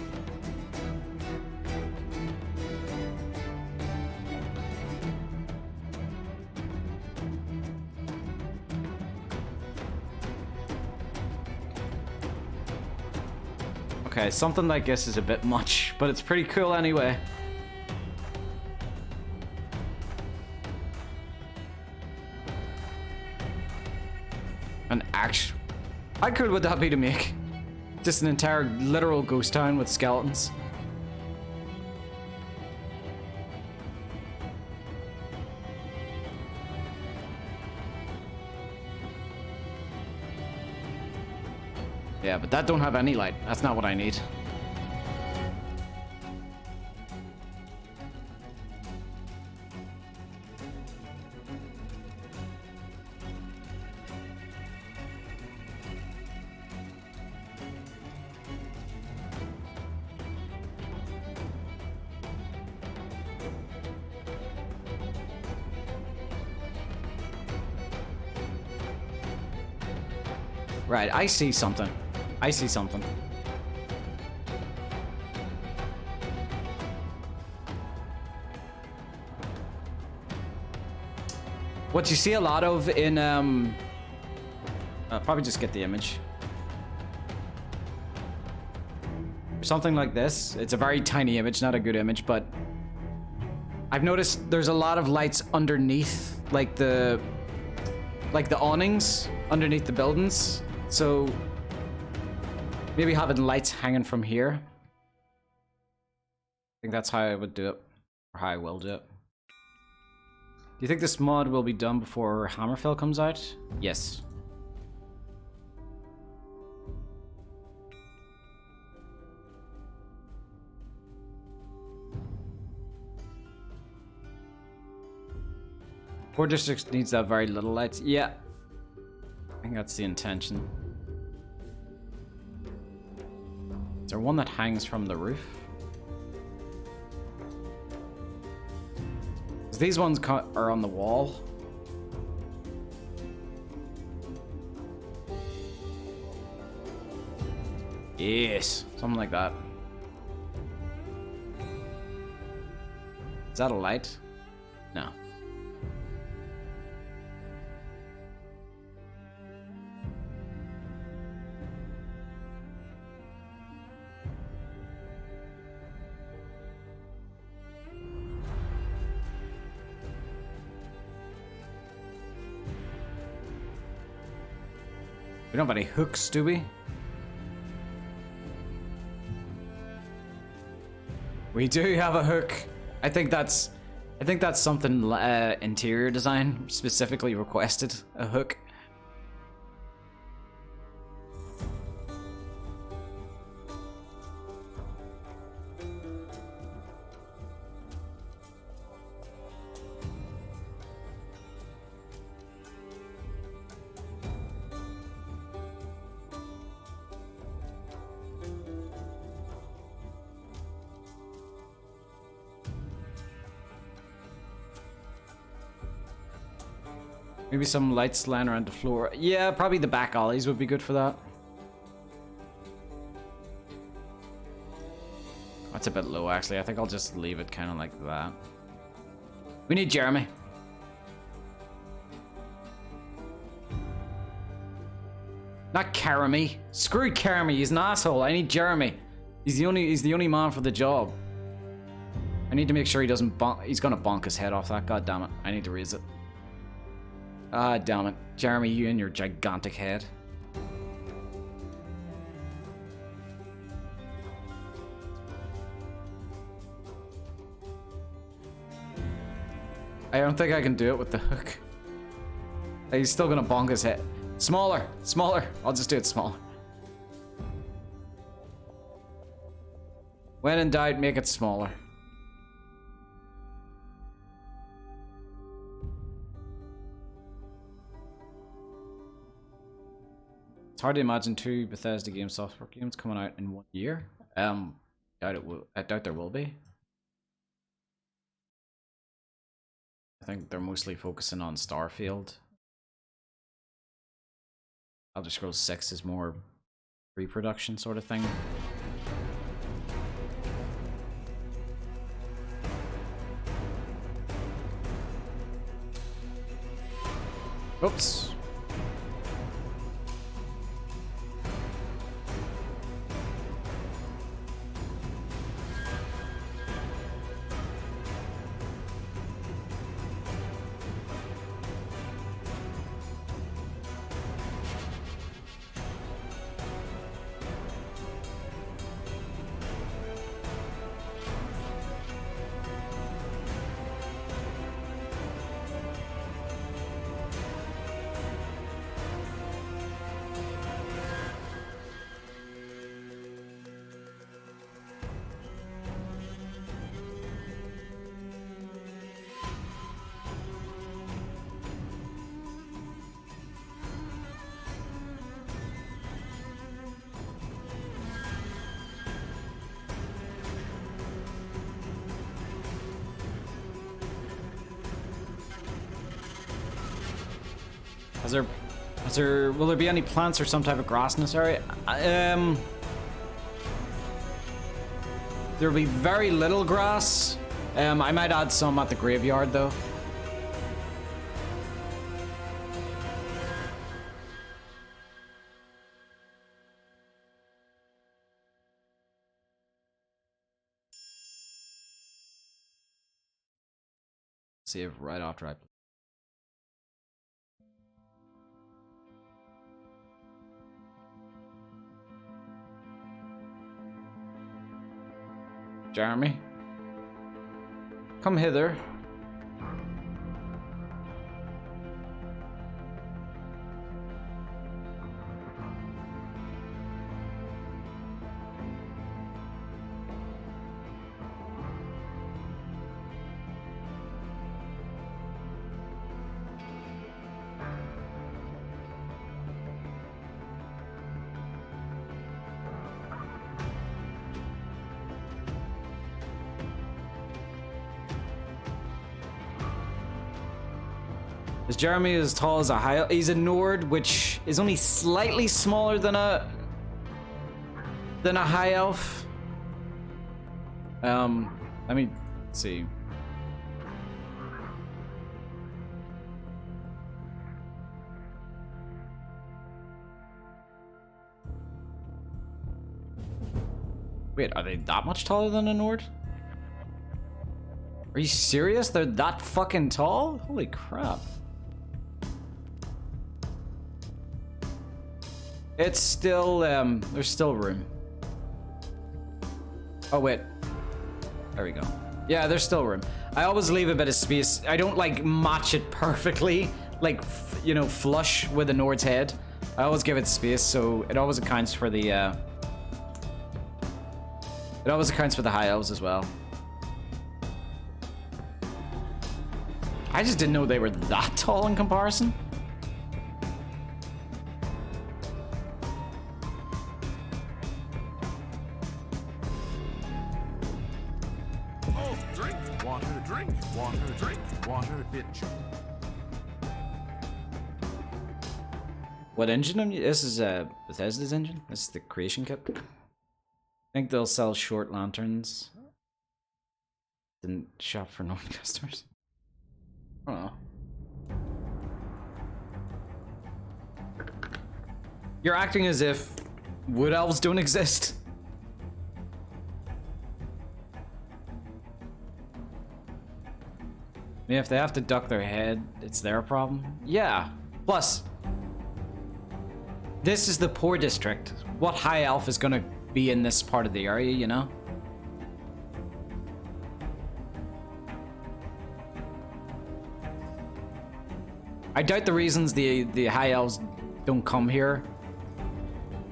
Okay, something like this is a bit much, but it's pretty cool anyway. An action. How cool would that be to make? Just an entire literal ghost town with skeletons. Yeah, but that don't have any light. That's not what I need. Right, I see something. I see something. What you see a lot of in probably just get the image. Something like this. It's a very tiny image, not a good image, but I've noticed there's a lot of lights underneath, like the awnings underneath the buildings. So maybe having lights hanging from here. I think that's how I would do it, or how I will do it. Do you think this mod will be done before Hammerfell comes out? Yes. Core District needs to have very little lights. Yeah. I think that's the intention. Is there one that hangs from the roof? These ones are on the wall. Yes, something like that. Is that a light? No. We don't have any hooks, do we? We do have a hook. I think that's something interior design specifically requested, a hook. Maybe some lights lying around the floor. Yeah, probably the back alleys would be good for that. That's a bit low, actually. I think I'll just leave it kind of like that. We need Jeremy. Not Jeremy. Screw Jeremy, he's an asshole. I need Jeremy. He's the only man for the job. I need to make sure he doesn't bonk. He's gonna bonk his head off that. God damn it. I need to raise it. Ah, damn it. Jeremy, you and your gigantic head. I don't think I can do it with the hook. He's still gonna bonk his head. Smaller, smaller. I'll just do it smaller. When in doubt, make it smaller. It's hard to imagine 2 Bethesda game software games coming out in 1 year. I doubt there will be. I think they're mostly focusing on Starfield. Elder Scrolls 6 is more pre-production sort of thing. Oops. Will there be any plants or some type of grass in this area? There'll be very little grass. I might add some at the graveyard though. Save right after I play. Jeremy, come hither. Is Jeremy as tall as a high elf? He's a Nord, which is only slightly smaller than a high elf. Let me see. Wait, are they that much taller than a Nord? Are you serious? They're that fucking tall? Holy crap. It's still, there's still room. Oh, wait. There we go. Yeah, there's still room. I always leave a bit of space. I don't, like, match it perfectly, like, you know, flush with the Nord's head. I always give it space, so it always accounts for the, it always accounts for the high elves as well. I just didn't know they were that tall in comparison. What engine? This is Bethesda's engine. This is the creation kit. I think they'll sell short lanterns. Didn't shop for known customers. I don't know. You're acting as if wood elves don't exist. I mean, if they have to duck their head, it's their problem. Yeah. Plus, this is the poor district. What high elf is gonna be in this part of the area, you know? I doubt the reasons the high elves don't come here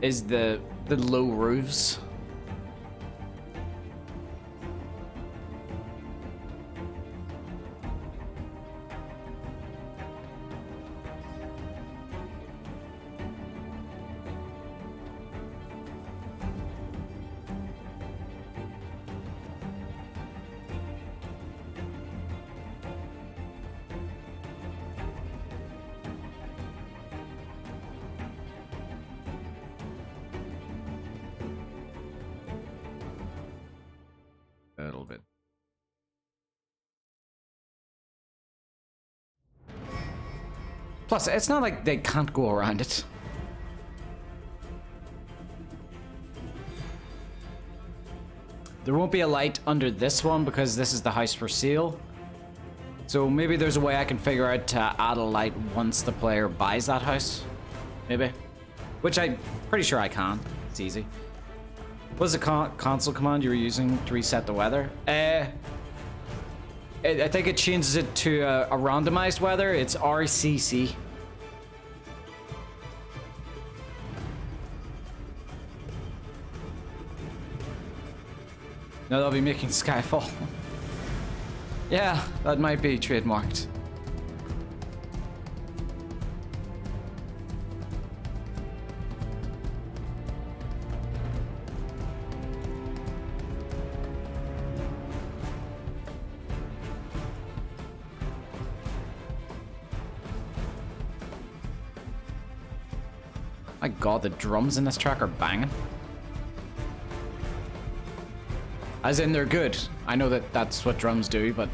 is the low roofs. A little bit. Plus, it's not like they can't go around it. There won't be a light under this one because this is the house for sale. So maybe there's a way I can figure out to add a light once the player buys that house. Maybe. Which I'm pretty sure I can. It's easy. What was the console command you were using to reset the weather? I think it changes it to a randomized weather. It's RCC. No, they'll be making Skyfall. Yeah, that might be trademarked. My god, the drums in this track are banging. As in, they're good. I know that that's what drums do, but...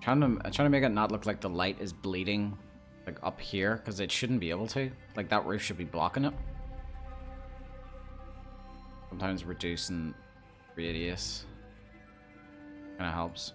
I'm trying to make it not look like the light is bleeding, like up here, because it shouldn't be able to. Like that roof should be blocking it. Sometimes reducing radius kind of helps.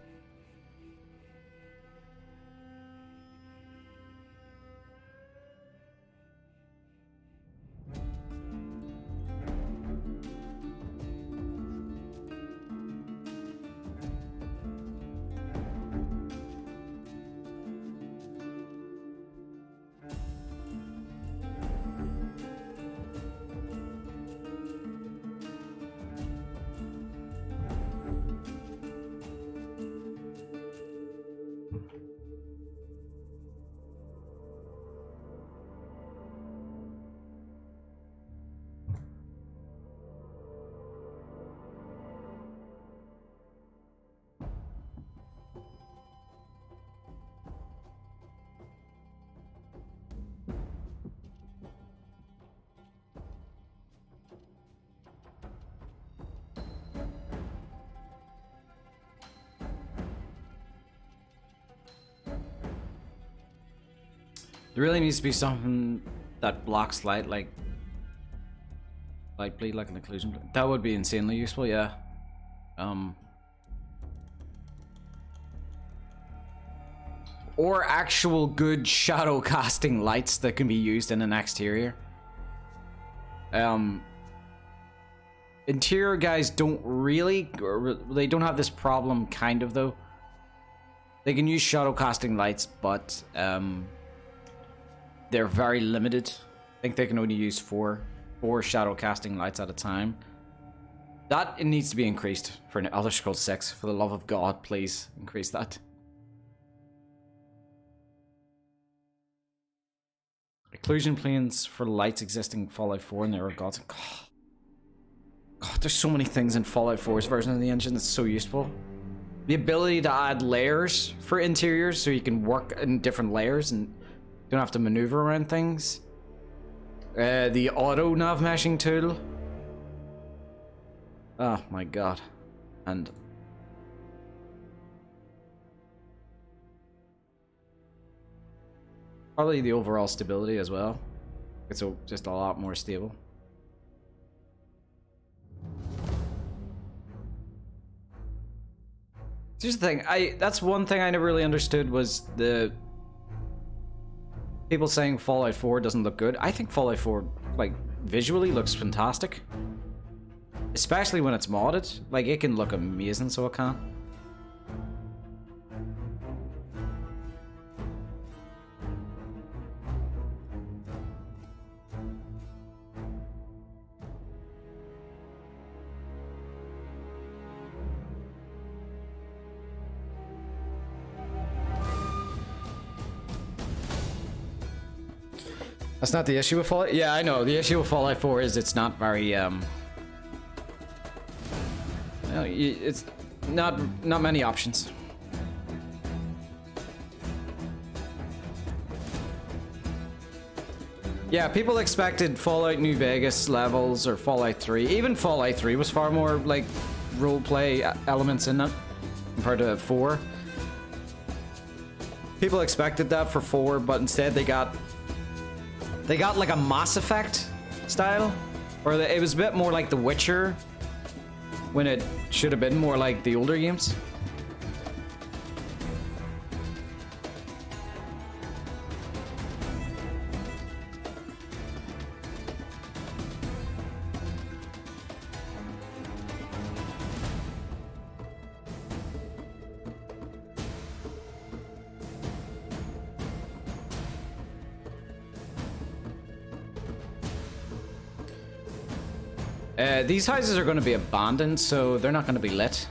There really needs to be something that blocks light, like light bleed, like an occlusion bleed. That would be insanely useful, yeah. Or actual good shadow casting lights that can be used in an exterior. Interior guys don't really, or they don't have this problem, kind of, though. They can use shadow casting lights, but they're very limited. I think they can only use four shadow casting lights at a time. That it needs to be increased for an Elder Scrolls 6. For the love of God, please increase that. Occlusion planes for lights existing in Fallout 4 and there are gods. God, there's so many things in Fallout 4's version of the engine that's so useful. The ability to add layers for interiors so you can work in different layers and don't have to maneuver around things. The auto nav meshing tool. Oh my god. And probably the overall stability as well. It's just a lot more stable. Here's the thing, that's one thing I never really understood was the people saying Fallout 4 doesn't look good. I think Fallout 4, like, visually looks fantastic. Especially when it's modded. Like, it can look amazing, so it can. That's not the issue with Fallout. Yeah, I know. The issue with Fallout 4 is it's not very well, it's not many options. Yeah, people expected Fallout New Vegas levels or Fallout 3. Even Fallout 3 was far more like roleplay elements in it compared to 4. People expected that for 4, but instead they got like a Mass Effect style, or it was a bit more like The Witcher when it should have been more like the older games. These houses are going to be abandoned, so they're not going to be lit.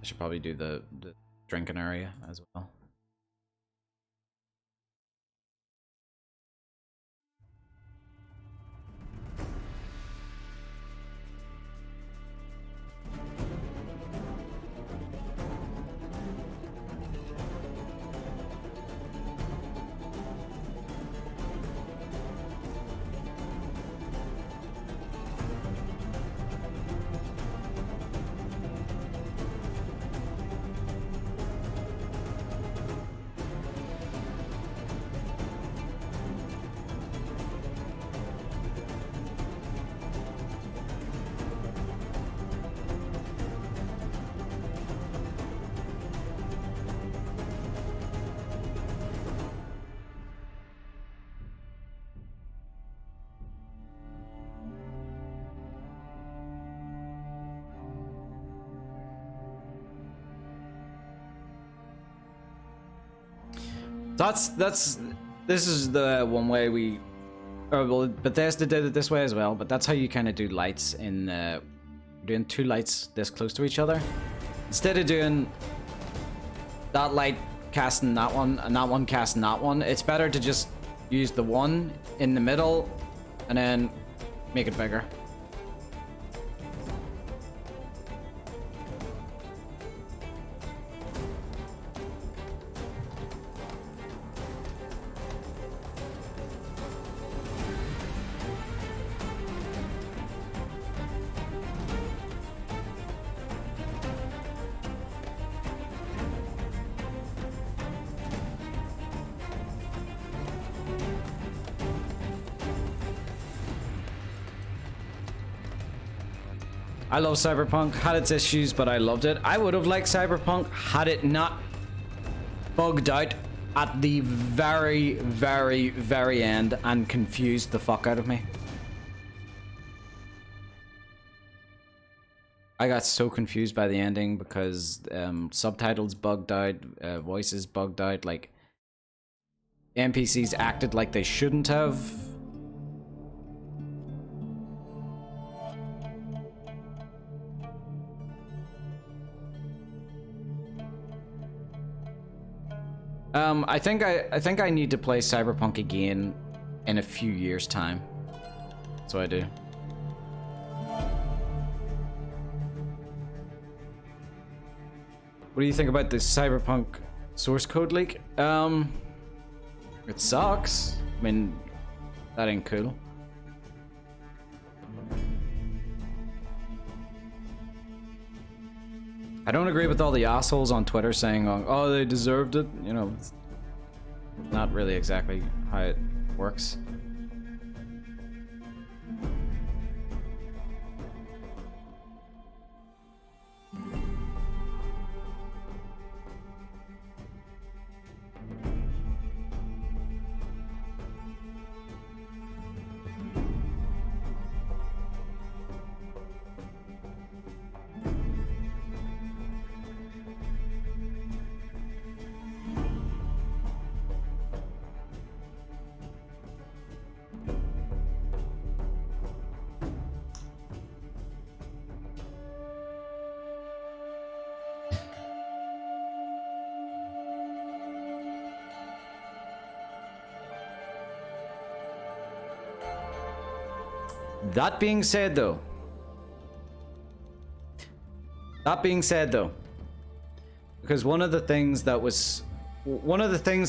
Should probably do the drinking area as well. This is the one way we, or well, Bethesda did it this way as well. But that's how you kind of do lights in doing two lights this close to each other. Instead of doing that light casting that one and that one casting that one, it's better to just use the one in the middle and then make it bigger. I love Cyberpunk, had its issues, but I loved it. I would have liked Cyberpunk had it not bugged out at the very, very, very end and confused the fuck out of me. I got so confused by the ending because subtitles bugged out, voices bugged out, like NPCs acted like they shouldn't have. I think I need to play Cyberpunk again in a few years' time. So I do. What do you think about this Cyberpunk source code leak? It sucks. I mean, that ain't cool. I don't agree with all the assholes on Twitter saying, oh, they deserved it. You know, it's not really exactly how it works. That being said though, because one of the things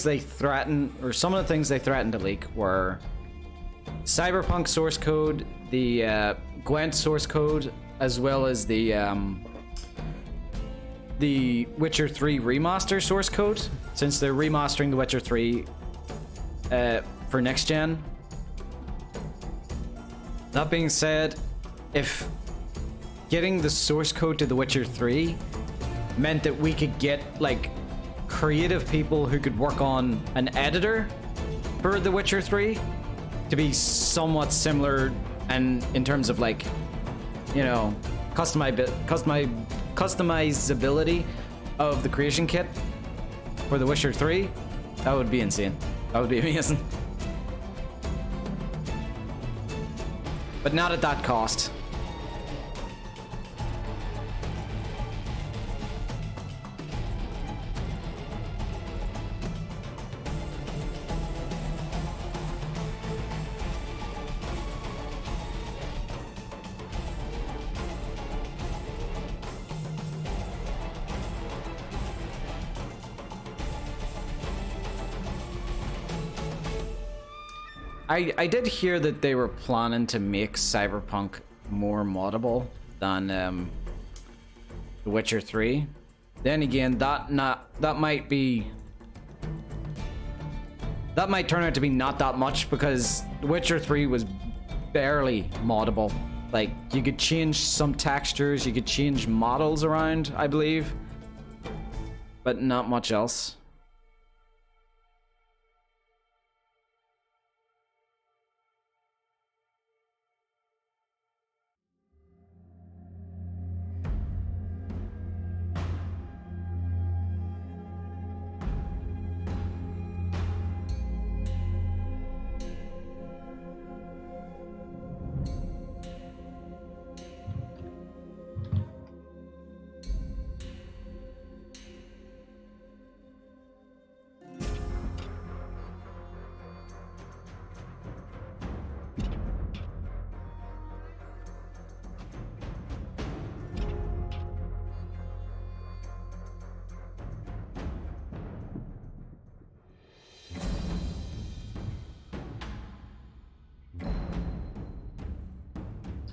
they threatened, or some of the things they threatened to leak were Cyberpunk source code, the Gwent source code, as well as the Witcher 3 remaster source code, since they're remastering The Witcher 3 for next gen. That being said, if getting the source code to The Witcher 3 meant that we could get like creative people who could work on an editor for The Witcher 3 to be somewhat similar, and in terms of like, you know, customizability of the creation kit for The Witcher 3, that would be insane. That would be amazing. But not at that cost. I did hear that they were planning to make Cyberpunk more moddable than The Witcher 3. Then again, that might turn out to be not that much, because The Witcher 3 was barely moddable. Like, you could change some textures, you could change models around, I believe, but not much else.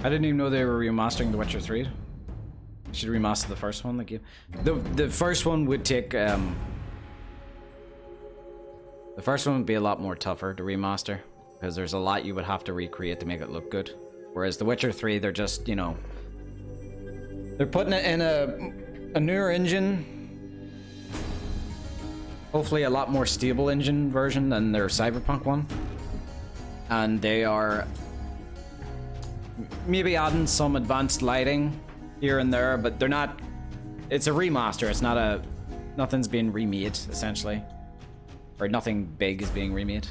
I didn't even know they were remastering The Witcher 3. Should remaster the first one, like you. The first one would take the first one would be a lot more tougher to remaster because there's a lot you would have to recreate to make it look good. Whereas The Witcher 3, they're just, you know, they're putting it in a newer engine, hopefully a lot more stable engine version than their Cyberpunk one, and they are maybe adding some advanced lighting here and there, but they're not. It's a remaster. It's not a. Nothing's being remade essentially, or nothing big is being remade.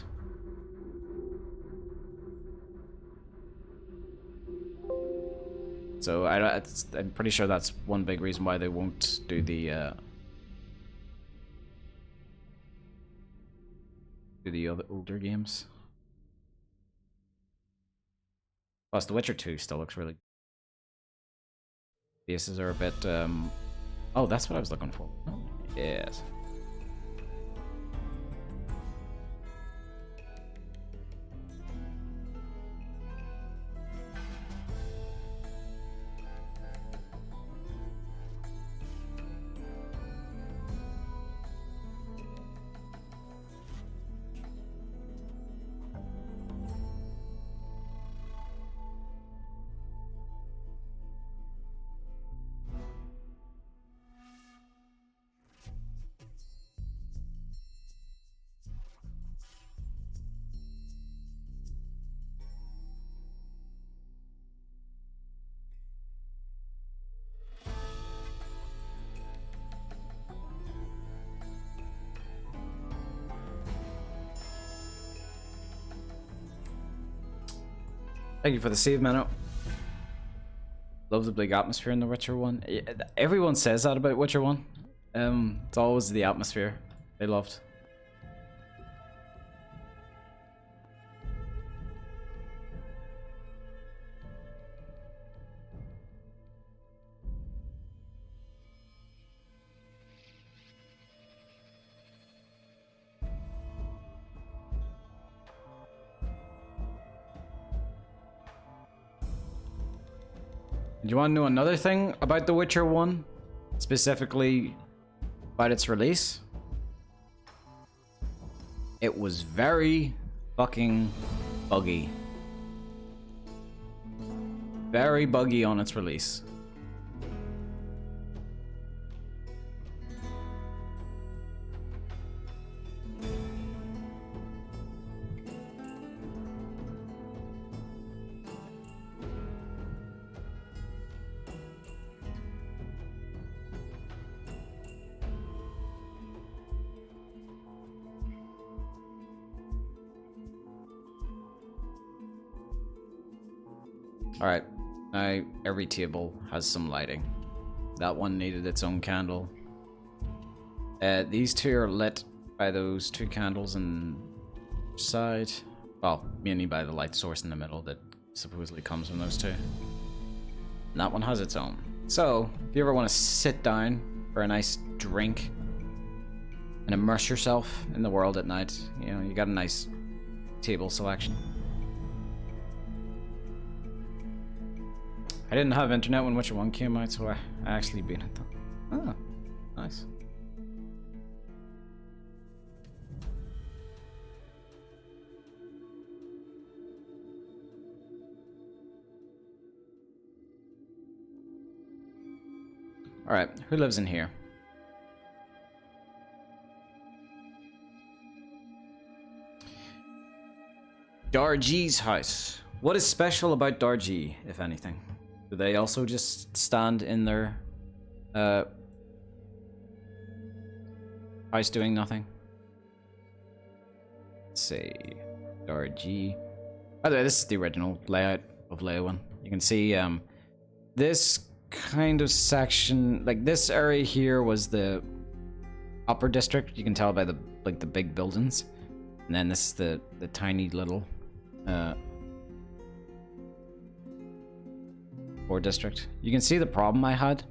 So I'm pretty sure that's one big reason why they won't do the other older games. Plus, The Witcher 2 still looks really good. Faces are a bit, oh, that's what I was looking for. Oh, yes. Thank you for the save, Mano. Love the big atmosphere in The Witcher 1. Everyone says that about Witcher 1. It's always the atmosphere they loved. Do you want to know another thing about The Witcher 1? Specifically about its release? It was very fucking buggy. Very buggy on its release. Alright, now every table has some lighting. That one needed its own candle. These two are lit by those two candles on each side. Well, mainly by the light source in the middle that supposedly comes from those two. And that one has its own. So, if you ever want to sit down for a nice drink and immerse yourself in the world at night, you know, you got a nice table selection. I didn't have internet when Witcher 1 came out, so I actually beat it. Oh, nice. Alright, who lives in here? Darjee's house. What is special about Darjee, if anything? Do they also just stand in their house doing nothing? Let's see. Darjee. By the way, this is the original layout of Leyawiin. You can see this kind of section, like this area here was the upper district. You can tell by the the big buildings. And then this is the tiny little Core district. You can see the problem I had.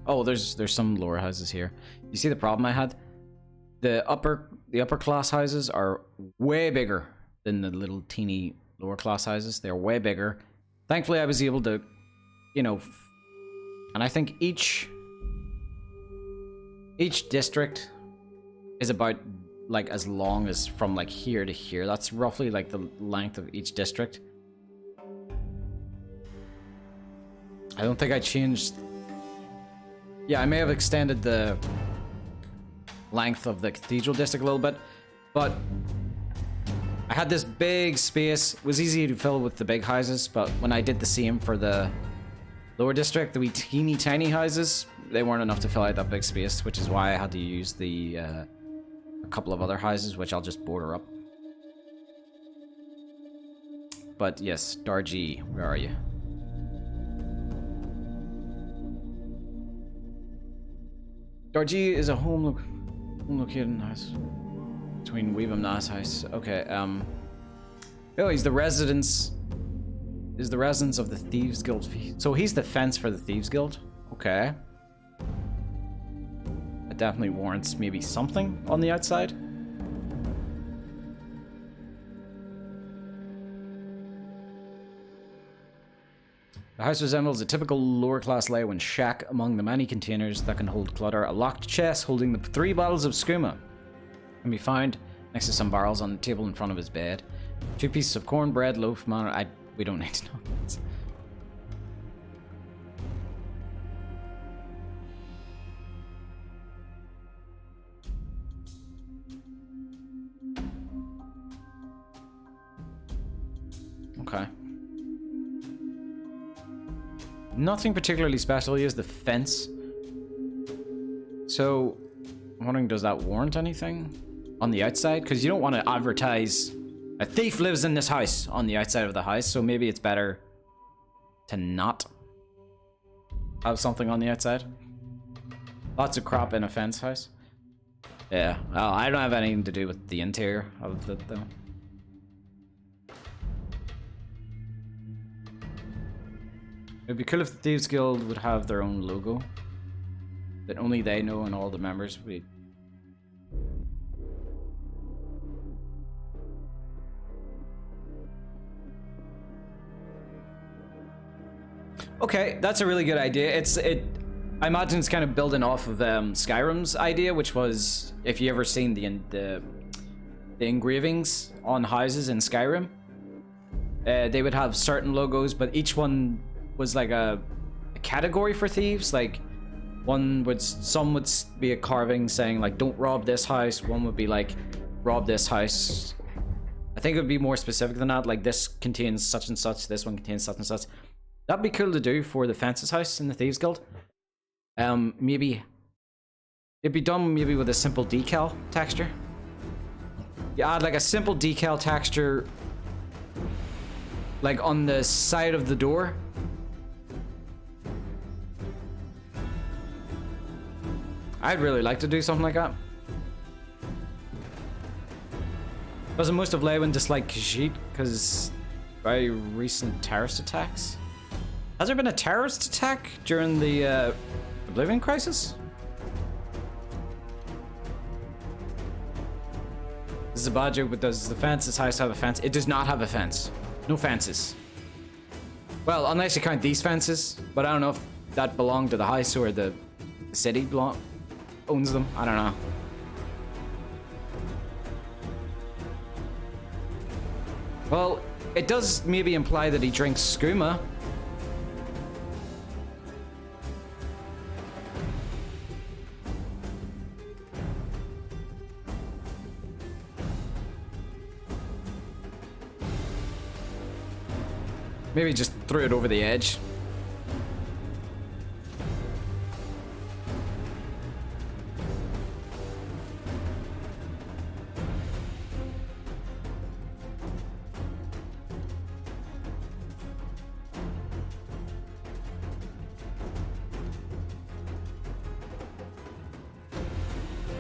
Oh, there's some lower houses here. You see the problem I had? The upper class houses are way bigger than the little teeny lower class houses. They're way bigger, Thankfully, I was able to, you know, and I think each district is about like as long as from like here to here. That's roughly like the length of each district. I don't think I changed. Yeah, I may have extended the length of the cathedral district a little bit, but I had this big space. It was easy to fill with the big houses, but when I did the same for the lower district, the wee teeny tiny houses, they weren't enough to fill out that big space, which is why I had to use the a couple of other houses, which I'll just border up. But yes, Darji, where are you? Darji is a home located in the house between Weebum Nas house. Okay, oh, he's the residence. Is the residence of the Thieves Guild. So he's the fence for the Thieves Guild. Okay. That definitely warrants maybe something on the outside. The house resembles a typical lower-class Leyawiin shack among the many containers that can hold clutter. A locked chest holding the 3 bottles of skooma can be found next to some barrels on the table in front of his bed. 2 pieces of cornbread, loaf, manor. We don't need to know that. Okay. Nothing particularly special. He is the fence. So, I'm wondering, does that warrant anything on the outside? Because you don't want to advertise a thief lives in this house on the outside of the house, so maybe it's better to not have something on the outside. Lots of crap in a fence house. Yeah, well, I don't have anything to do with the interior of it, though. It'd be cool if the Thieves Guild would have their own logo that only they know and all the members would. Okay, that's a really good idea. I imagine it's kind of building off of Skyrim's idea, which was, if you ever seen the engravings on houses in Skyrim, they would have certain logos, but each one was like a category for thieves. Like some would be a carving saying like, don't rob this house. One would be like, rob this house. I think it would be more specific than that. Like, this contains such and such. This one contains such and such. That'd be cool to do for the Fences house in the Thieves Guild. Maybe it'd be done maybe with a simple decal texture. You add like a simple decal texture like on the side of the door. I'd really like to do something like that. Doesn't most of Leyawiin dislike Khajiit because very recent terrorist attacks? Has there been a terrorist attack during the Oblivion crisis? This is a bad joke, but does the Fences house have a fence? It does not have a fence. No fences. Well, unless you count these fences, but I don't know if that belonged to the house or the city owns them. I don't know. Well, it does maybe imply that he drinks skooma. Maybe just threw it over the edge.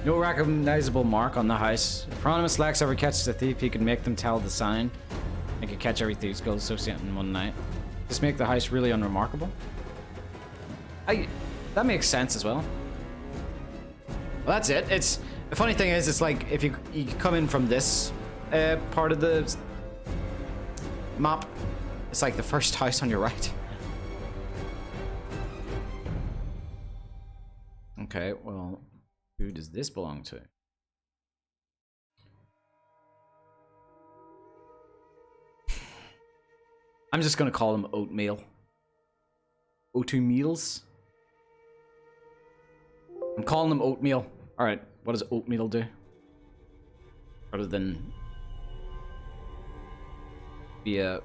No recognizable mark on the house. If Hieronymus Lex ever catches a thief, he can make them tell the sign. I could catch every Thieves Guild associate in one night. Just make the house really unremarkable. That makes sense as well. Well, that's it. It's the funny thing is, it's like if you come in from this part of the map, It's like the first house on your right. Okay, well, who does this belong to? I'm just gonna call him Oatmeal. Oatmeals? I'm calling him Oatmeal. Alright, what does Oatmeal do? Other than be a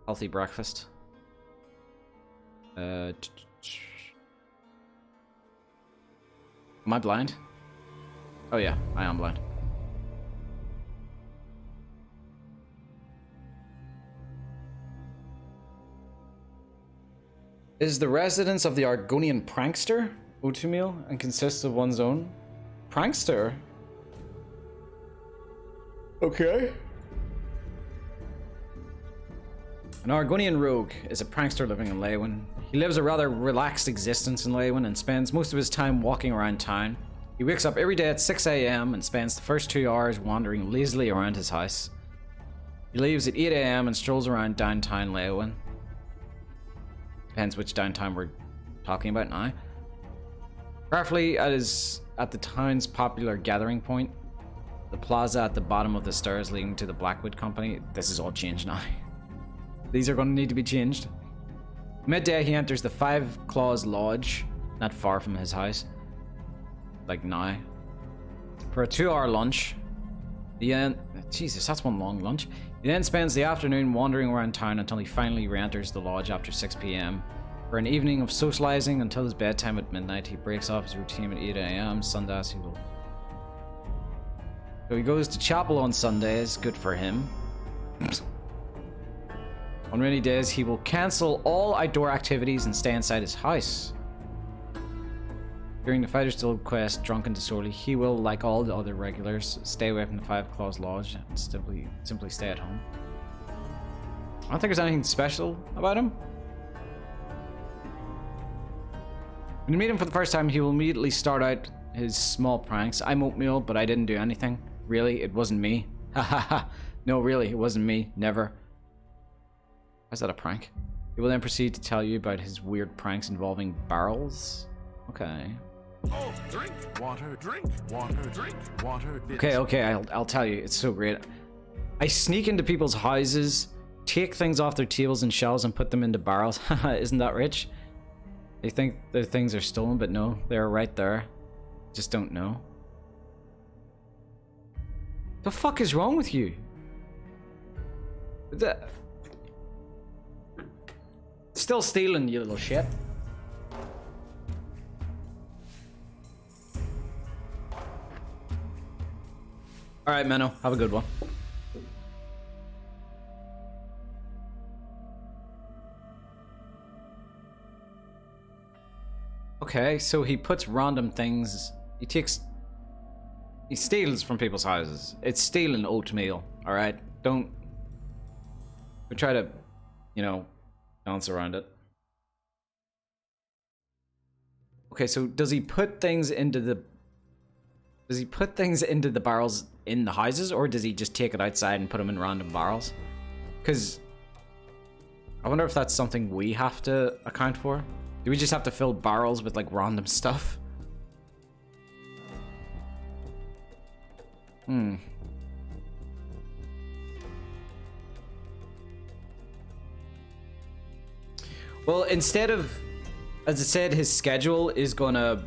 healthy breakfast. Am I blind? Oh yeah, I am blind. Is the residence of the Argonian prankster Oatmeal and consists of one's own prankster? Okay. An Argonian rogue is a prankster living in Leyawiin. He lives a rather relaxed existence in Leyawiin and spends most of his time walking around town. He wakes up every day at 6 AM and spends the first 2 hours wandering lazily around his house. He leaves at 8 AM and strolls around downtown Leyawiin. Depends which downtown we're talking about now. Preferably at the town's popular gathering point, the plaza at the bottom of the stairs leading to the Blackwood Company. This is all changed now. These are going to need to be changed. Midday, he enters the Five Claws Lodge, not far from his house. Like now. For a 2-hour lunch. Jesus, that's one long lunch. He then spends the afternoon wandering around town until he finally re-enters the lodge after 6 PM. For an evening of socializing until his bedtime at midnight, he breaks off his routine at 8 AM. Sundays, So he goes to chapel on Sundays, good for him. On rainy days, he will cancel all outdoor activities and stay inside his house. During the Fighter's Guild quest, Drunk and Disorderly, he will, like all the other regulars, stay away from the Five Claws Lodge and simply stay at home. I don't think there's anything special about him. When you meet him for the first time, he will immediately start out his small pranks. I'm Oatmeal, but I didn't do anything. Really, it wasn't me. Ha ha ha. No, really, it wasn't me. Never. How's that a prank? He will then proceed to tell you about his weird pranks involving barrels. Okay. Oh, drink water, drink water, drink water. Okay, I'll tell you. It's so great. I sneak into people's houses, take things off their tables and shelves and put them into barrels. Haha, isn't that rich? They think their things are stolen, but no, they're right there. Just don't know. The fuck is wrong with you? Still stealing, you little shit. Alright, Menno, have a good one. Okay, so he puts random things. He steals from people's houses. It's stealing Oatmeal, alright? Don't try to, dance around it. Okay, so does he put things into the barrels in the houses, or does he just take it outside and put them in random barrels? Because I wonder if that's something we have to account for. Do we just have to fill barrels with like random stuff? Well, instead of, as I said, his schedule is going to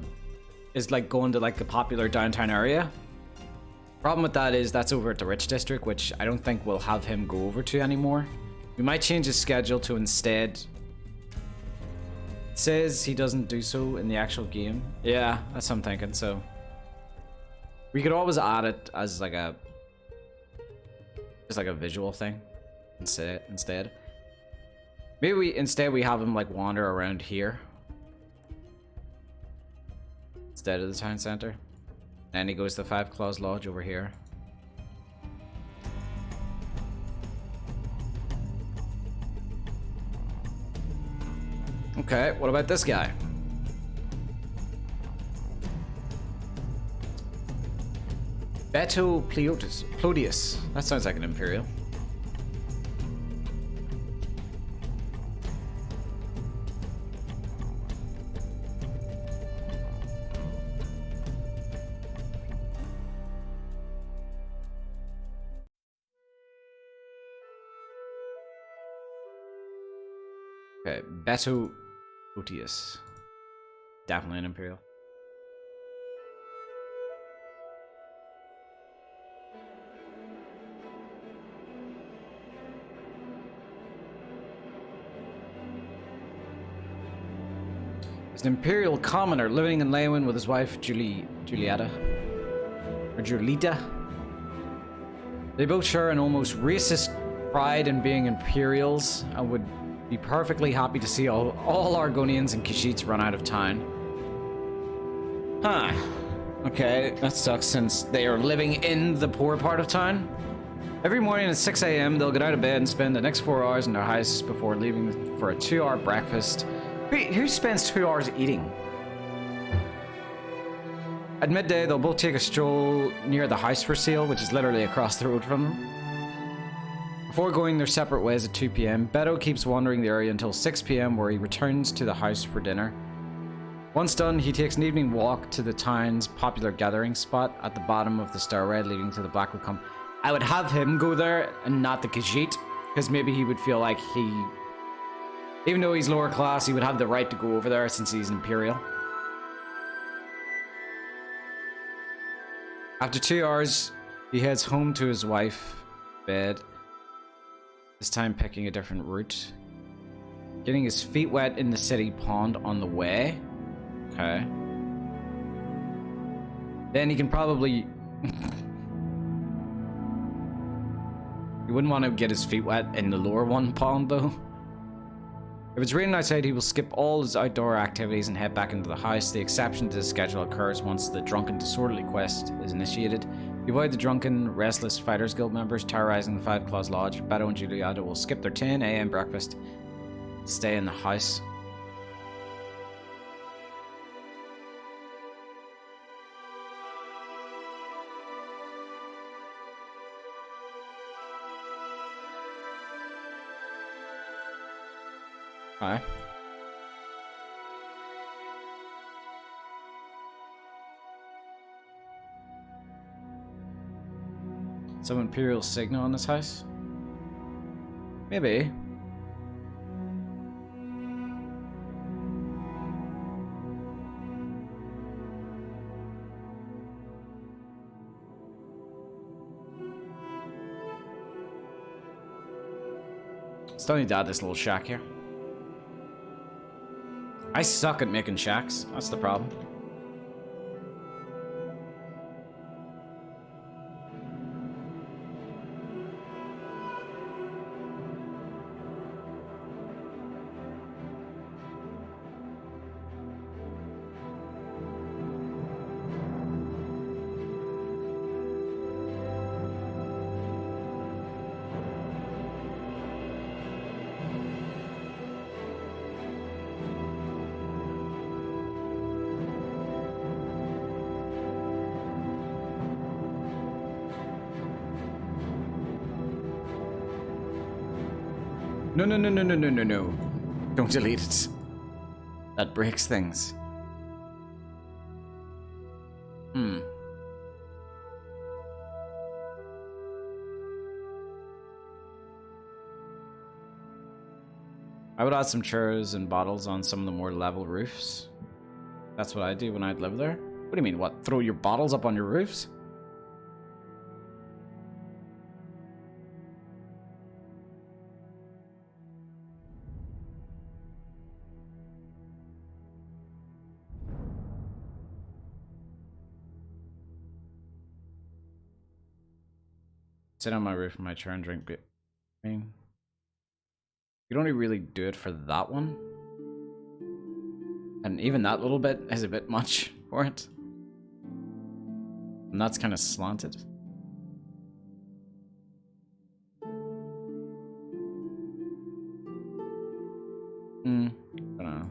like the popular downtown area. Problem with that is that's over at the Rich District, which I don't think we'll have him go over to anymore. We might change his schedule to instead. It says he doesn't do so in the actual game. Yeah, that's what I'm thinking. So we could always add it as like a visual thing instead. Maybe instead we have him like wander around here instead of the town center. And he goes to the Five Claws Lodge over here. Okay, what about this guy? Beto Plodius. That sounds like an Imperial. Okay, Beto Otius. Definitely an Imperial. He's an Imperial commoner living in Leyawiin with his wife, Julieta. Or Julita. They both share an almost racist pride in being Imperials and would be perfectly happy to see all Argonians and Khajiits run out of town. Huh. Okay, that sucks since they are living in the poor part of town. Every morning at 6 a.m. they'll get out of bed and spend the next 4 hours in their house before leaving for a 2-hour breakfast. Who spends 2 hours eating? At midday, they'll both take a stroll near the house for sale, which is literally across the road from them. Before going their separate ways at 2 p.m., Beto keeps wandering the area until 6 p.m. where he returns to the house for dinner. Once done, he takes an evening walk to the town's popular gathering spot at the bottom of the stairway leading to the Blackwood Camp. I would have him go there and not the Khajiit, because maybe he would feel like he... Even though he's lower class, he would have the right to go over there since he's Imperial. After 2 hours, he heads home to his wife, bed, this time picking a different route. Getting his feet wet in the city pond on the way. Okay. Then he can probably... He wouldn't want to get his feet wet in the lower one pond, though. If it's raining outside, he will skip all his outdoor activities and head back into the house. The exception to the schedule occurs once the Drunken Disorderly quest is initiated. You avoid the drunken, restless Fighters Guild members terrorizing the Five Claws Lodge. Beto and Julieta will skip their 10 a.m. breakfast, stay in the house. Hi. Some Imperial signal on this house? Maybe. Still need to add this little shack here. I suck at making shacks. That's the problem. No, no, no, no, no, no, no, no. Don't delete it. That breaks things. I would add some chairs and bottles on some of the more level roofs. That's what I do when I'd live there. What do you mean, what? Throw your bottles up on your roofs? Sit on my roof in my chair and drink beer. I mean, you'd only really do it for that one. And even that little bit is a bit much for it. And that's kind of slanted. I don't know.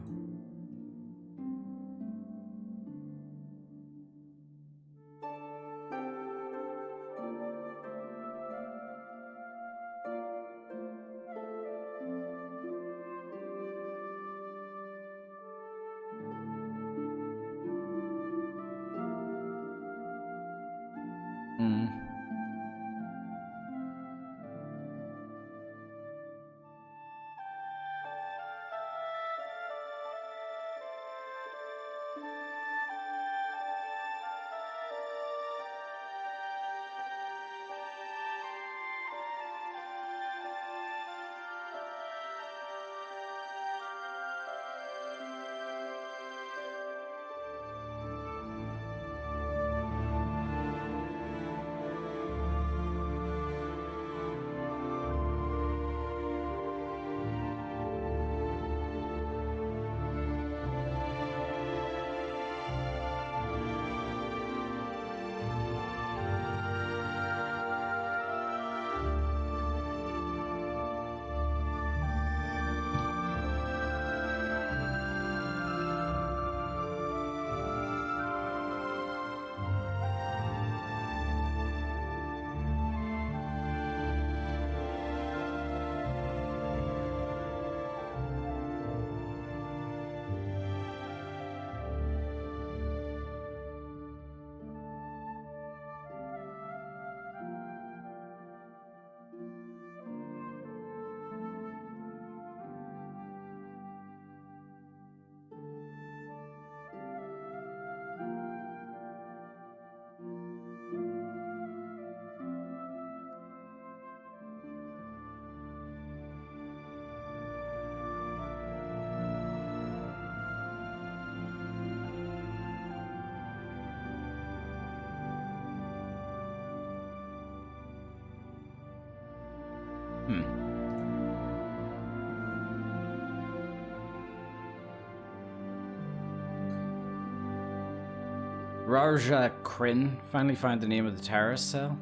Raja Kryn finally found the name of the terrorist cell.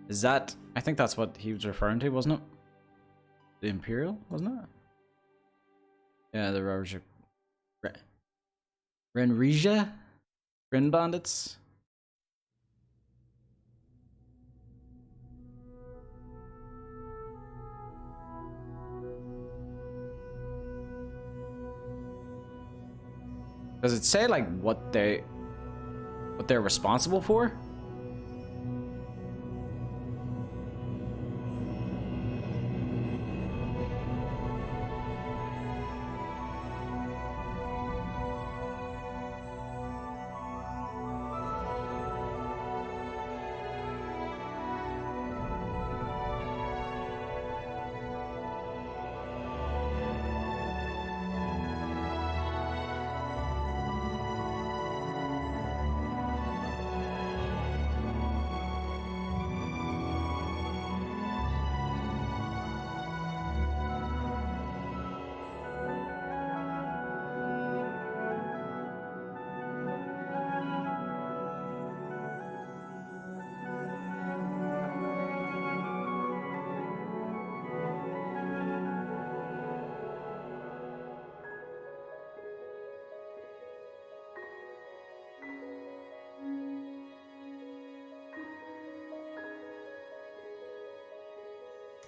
Is that... I think that's what he was referring to, wasn't it? The Imperial, wasn't it? Yeah, the Raja... Renrija? Ren bandits? Does it say like what they're responsible for?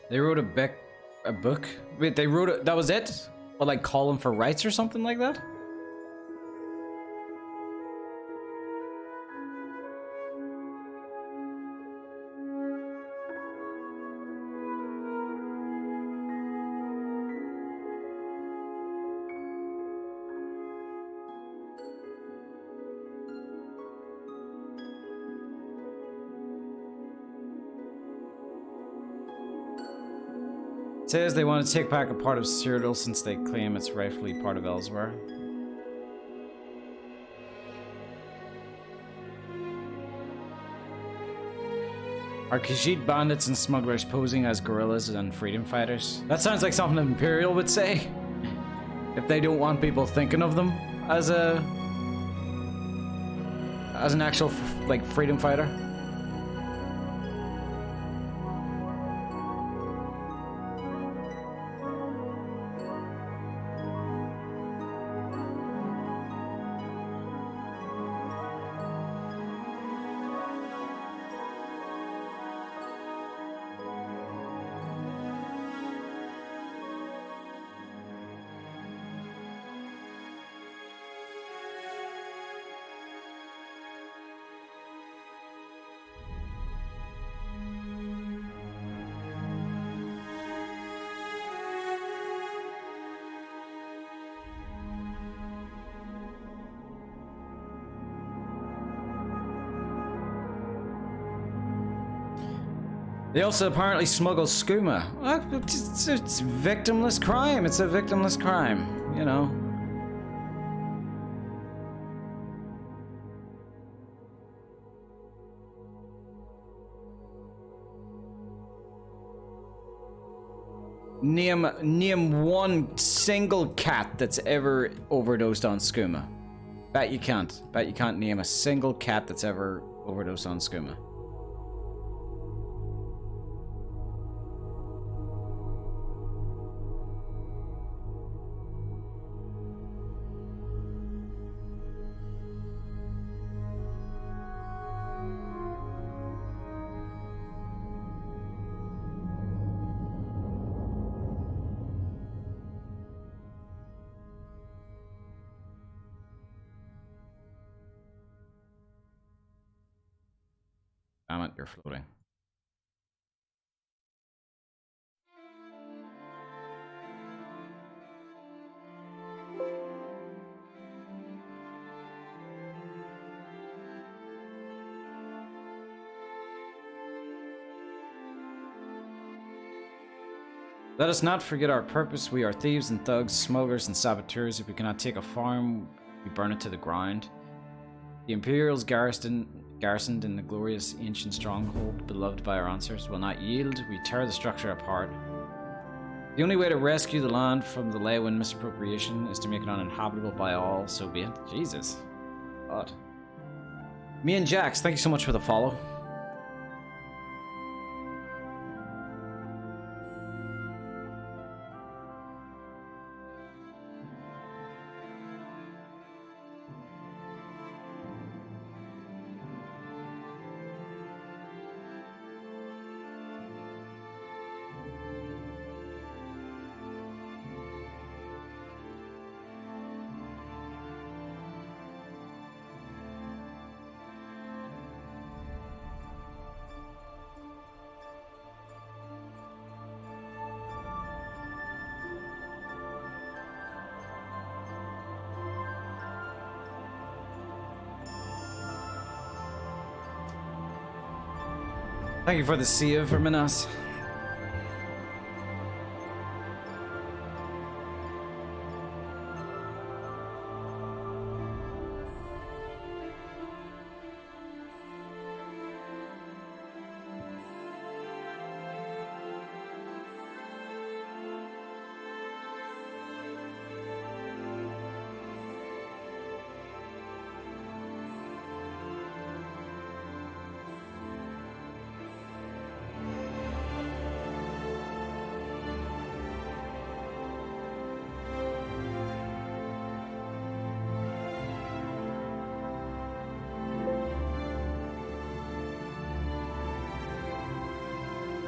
They wrote a book? Wait, they wrote it, that was it? Or like Calling for Rights or something like that? Says they want to take back a part of Cyrodiil since they claim it's rightfully part of Elsewhere. Are Khajiit bandits and smugglers posing as guerrillas and freedom fighters? That sounds like something Imperial would say. If they don't want people thinking of them as an actual like freedom fighter. They also apparently smuggle skooma. It's victimless crime. It's a victimless crime, you know. Name one single cat that's ever overdosed on skooma. Bet you can't. Bet you can't name a single cat that's ever overdosed on skooma. Damn it, you're floating. Let us not forget our purpose. We are thieves and thugs, smugglers and saboteurs. If we cannot take a farm, we burn it to the ground. The Imperials garrisoned in the glorious ancient stronghold, beloved by our ancestors, will not yield. We tear the structure apart. The only way to rescue the land from the Leyawiin misappropriation is to make it uninhabitable by all, so be it. Jesus. God. Me and Jax, thank you so much for the follow. Thank you for the Sia for Minas.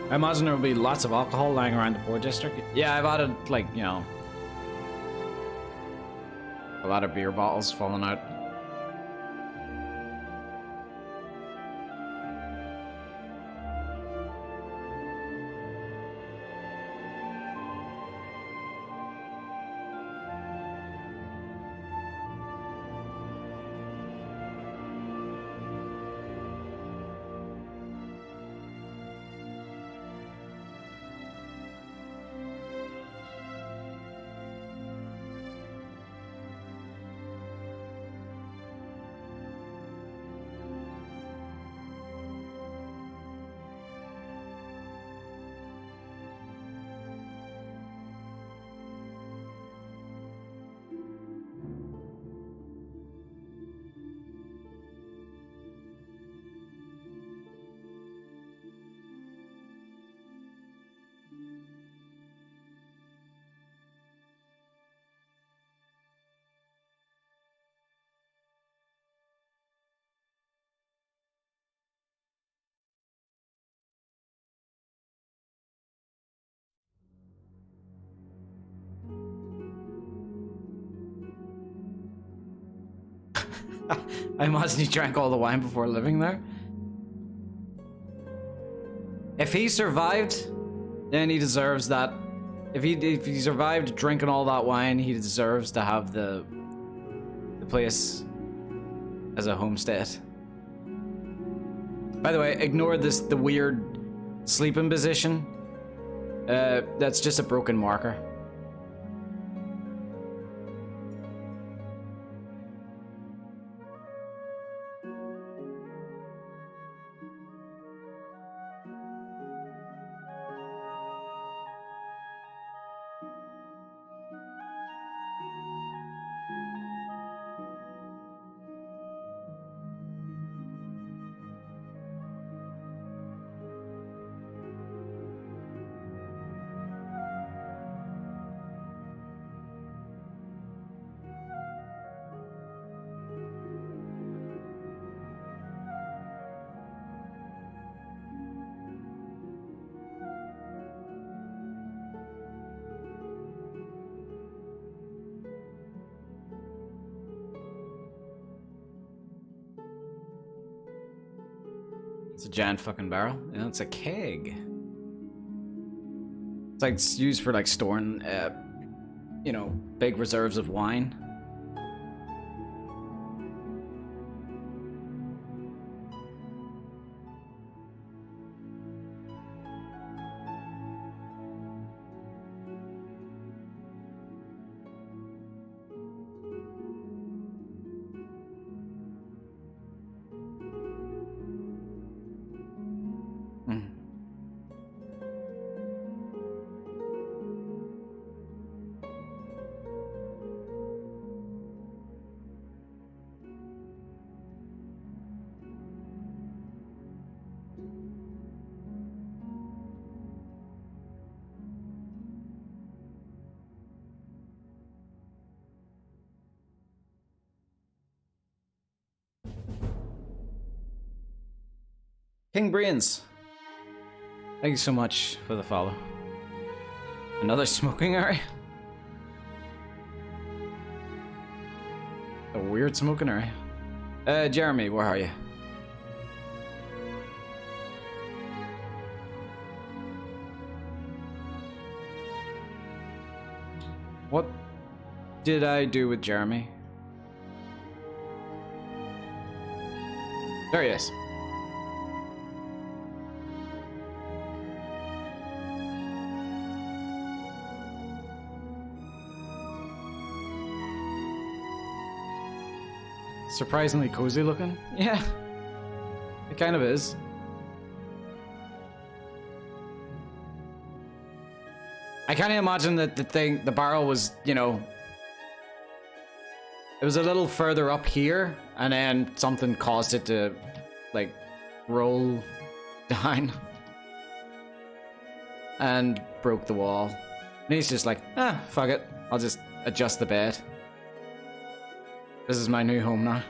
I imagine there will be lots of alcohol lying around the poor district. Yeah, I've added, like, you know, a lot of beer bottles falling out. I imagine he drank all the wine before living there. If he survived, then he deserves that. If he survived drinking all that wine, he deserves to have the place as a homestead. By the way, ignore the weird sleeping position. That's just a broken marker. It's a giant fucking barrel. Yeah, it's a keg. It's like it's used for like storing, you know, big reserves of wine. King Brains. Thank you so much for the follow. Another smoking area? A weird smoking area. Jeremy, where are you? What did I do with Jeremy? There he is. Surprisingly cozy looking. Yeah, it kind of is. I kind of imagine that the barrel was, you know, it was a little further up here, and then something caused it to, like, roll down and broke the wall. And he's just like, fuck it, I'll just adjust the bed. This is my new home now.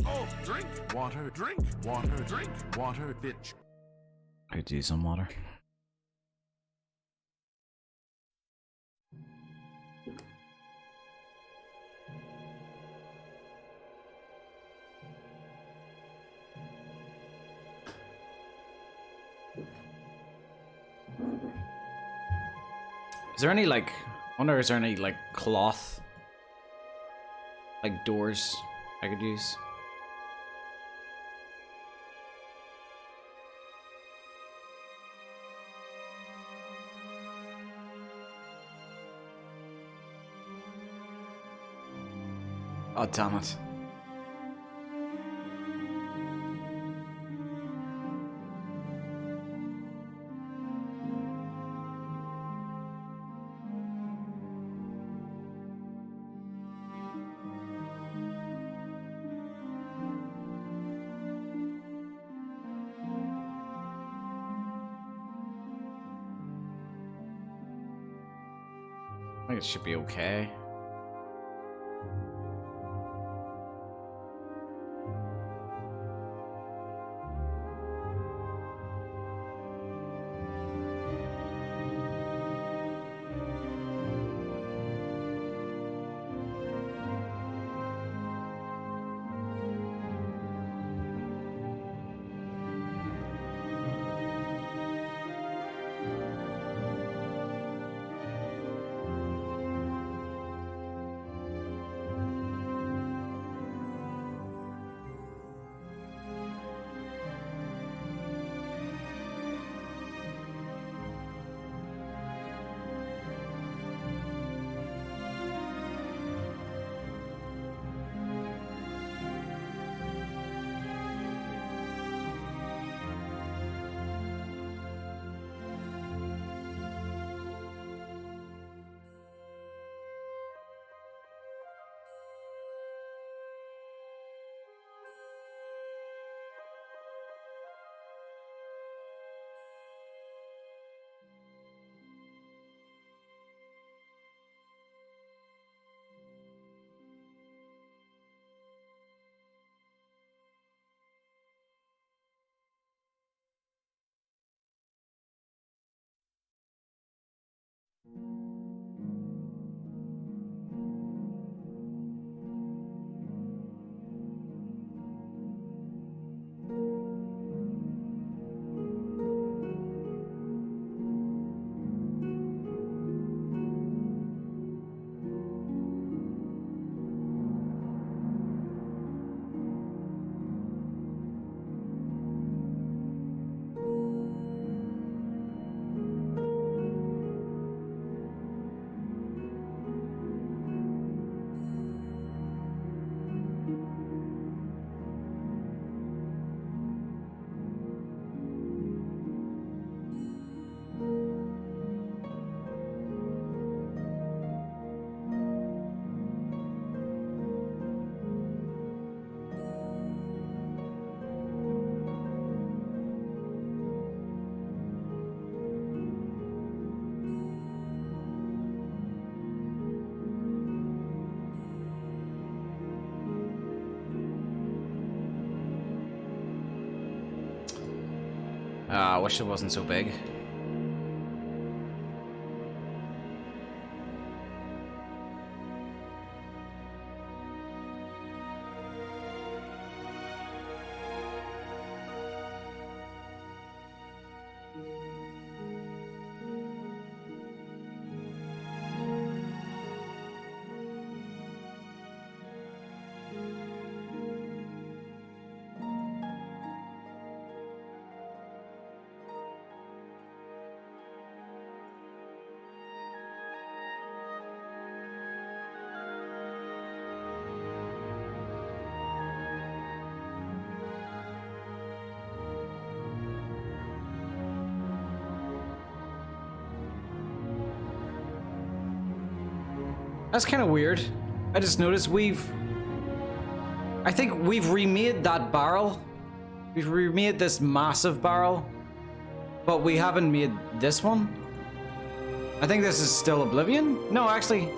Oh, drink water, drink water, bitch. I could use some water. Is there any, like, I wonder, is there any, like, cloth, like, doors I could use? Oh, damn it. I think it should be okay. I wish it wasn't so big. That's kind of weird. I just noticed I think we've remade that barrel. We've remade this massive barrel, but we haven't made this one. I think this is still Oblivion. No, actually.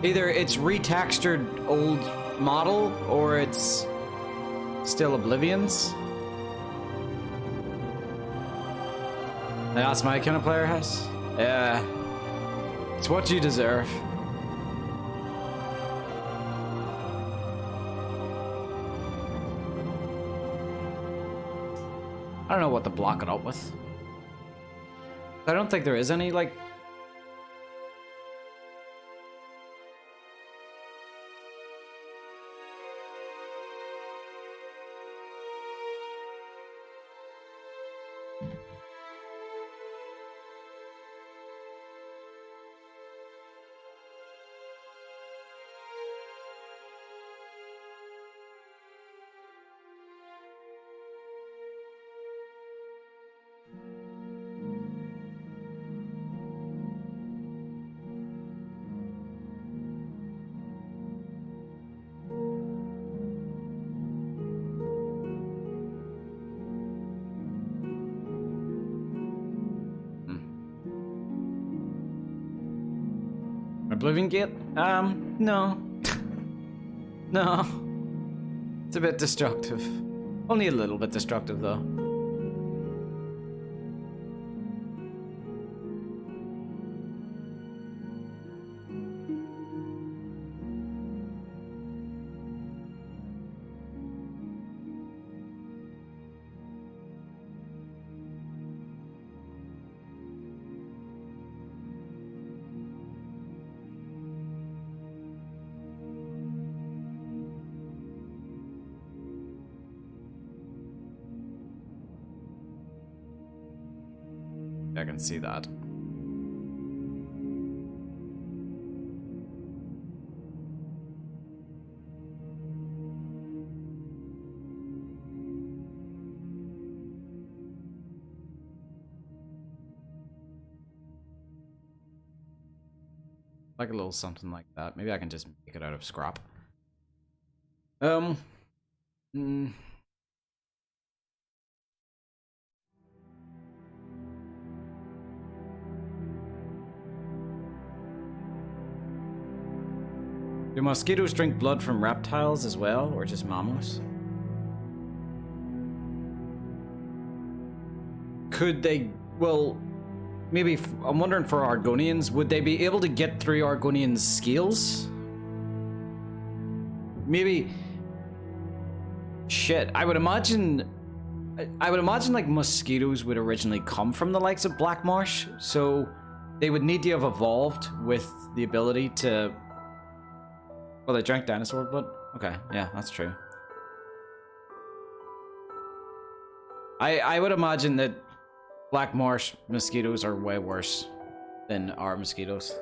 Either it's retextured old model or it's still Oblivion's. That's my kind of player house. Yeah. It's what you deserve. I don't know what to block it up with. I don't think there is any, like... Oblivion Gate? No. No. It's a bit destructive. Only a little bit destructive, though. I can see that. Like a little something like that. Maybe I can just make it out of scrap. Do mosquitoes drink blood from reptiles as well, or just mammals? Could they, well, maybe, I'm wondering for Argonians, would they be able to get through Argonians' scales? Maybe, shit, I would imagine like mosquitoes would originally come from the likes of Black Marsh, so they would need to have evolved with the ability to... Well, they drank dinosaur blood? Okay, yeah, that's true. I would imagine that Black Marsh mosquitoes are way worse than our mosquitoes.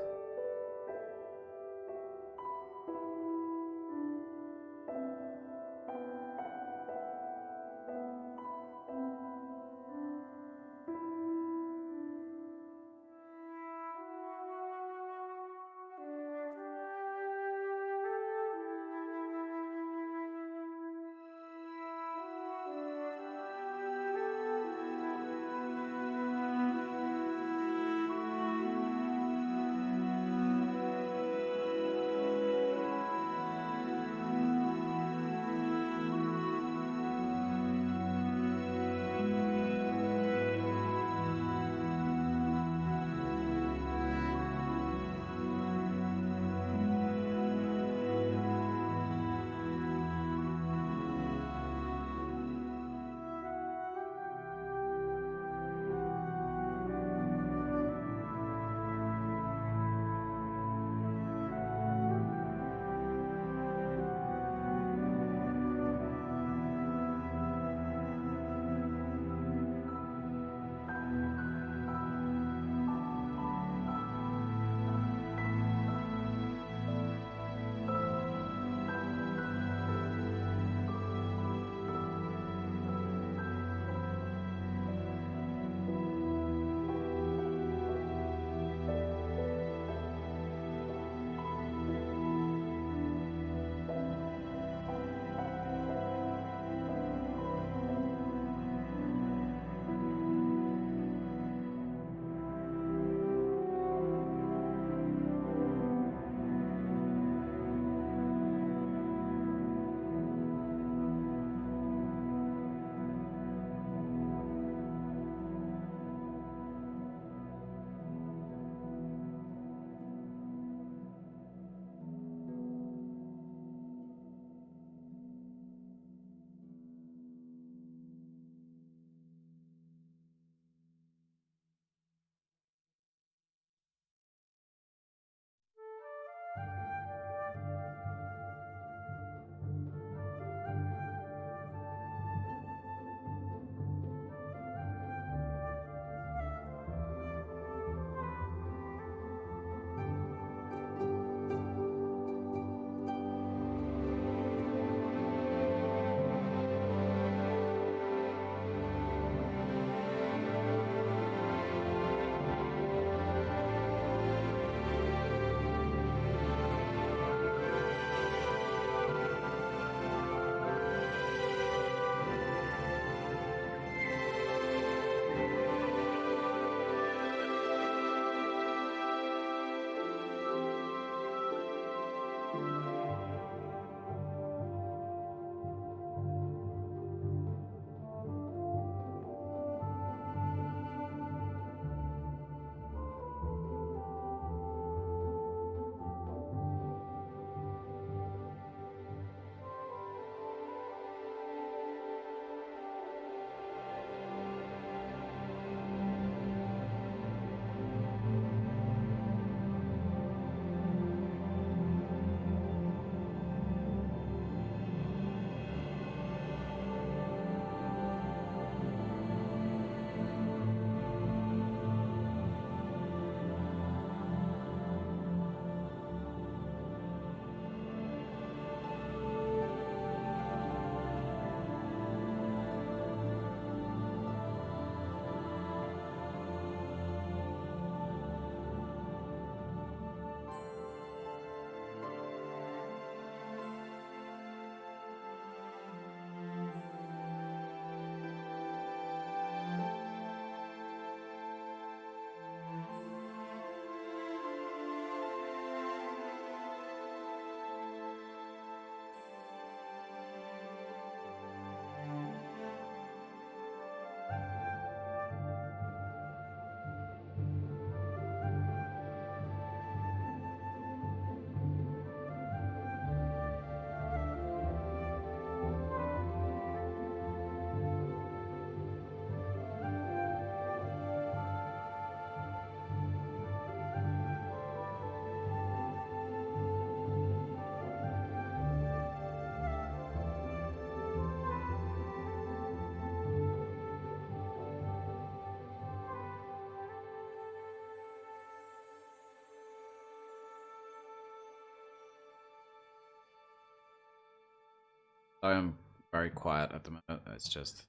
I'm very quiet at the moment. It's just.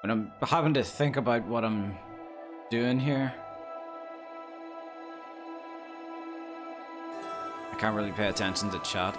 When I'm having to think about what I'm doing here, I can't really pay attention to chat.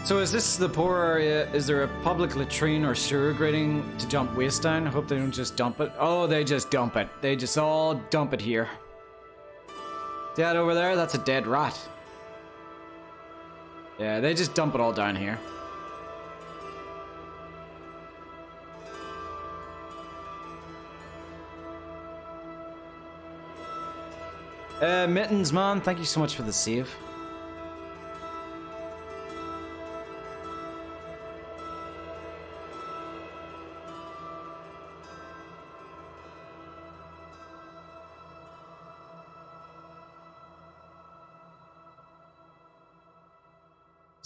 So is this the poor area? Is there a public latrine or sewer grating to jump waste down? I hope they don't just dump it. Oh, they just dump it. They just all dump it here. See that over there? That's a dead rat. Yeah, they just dump it all down here. Mittens, man, thank you so much for the save.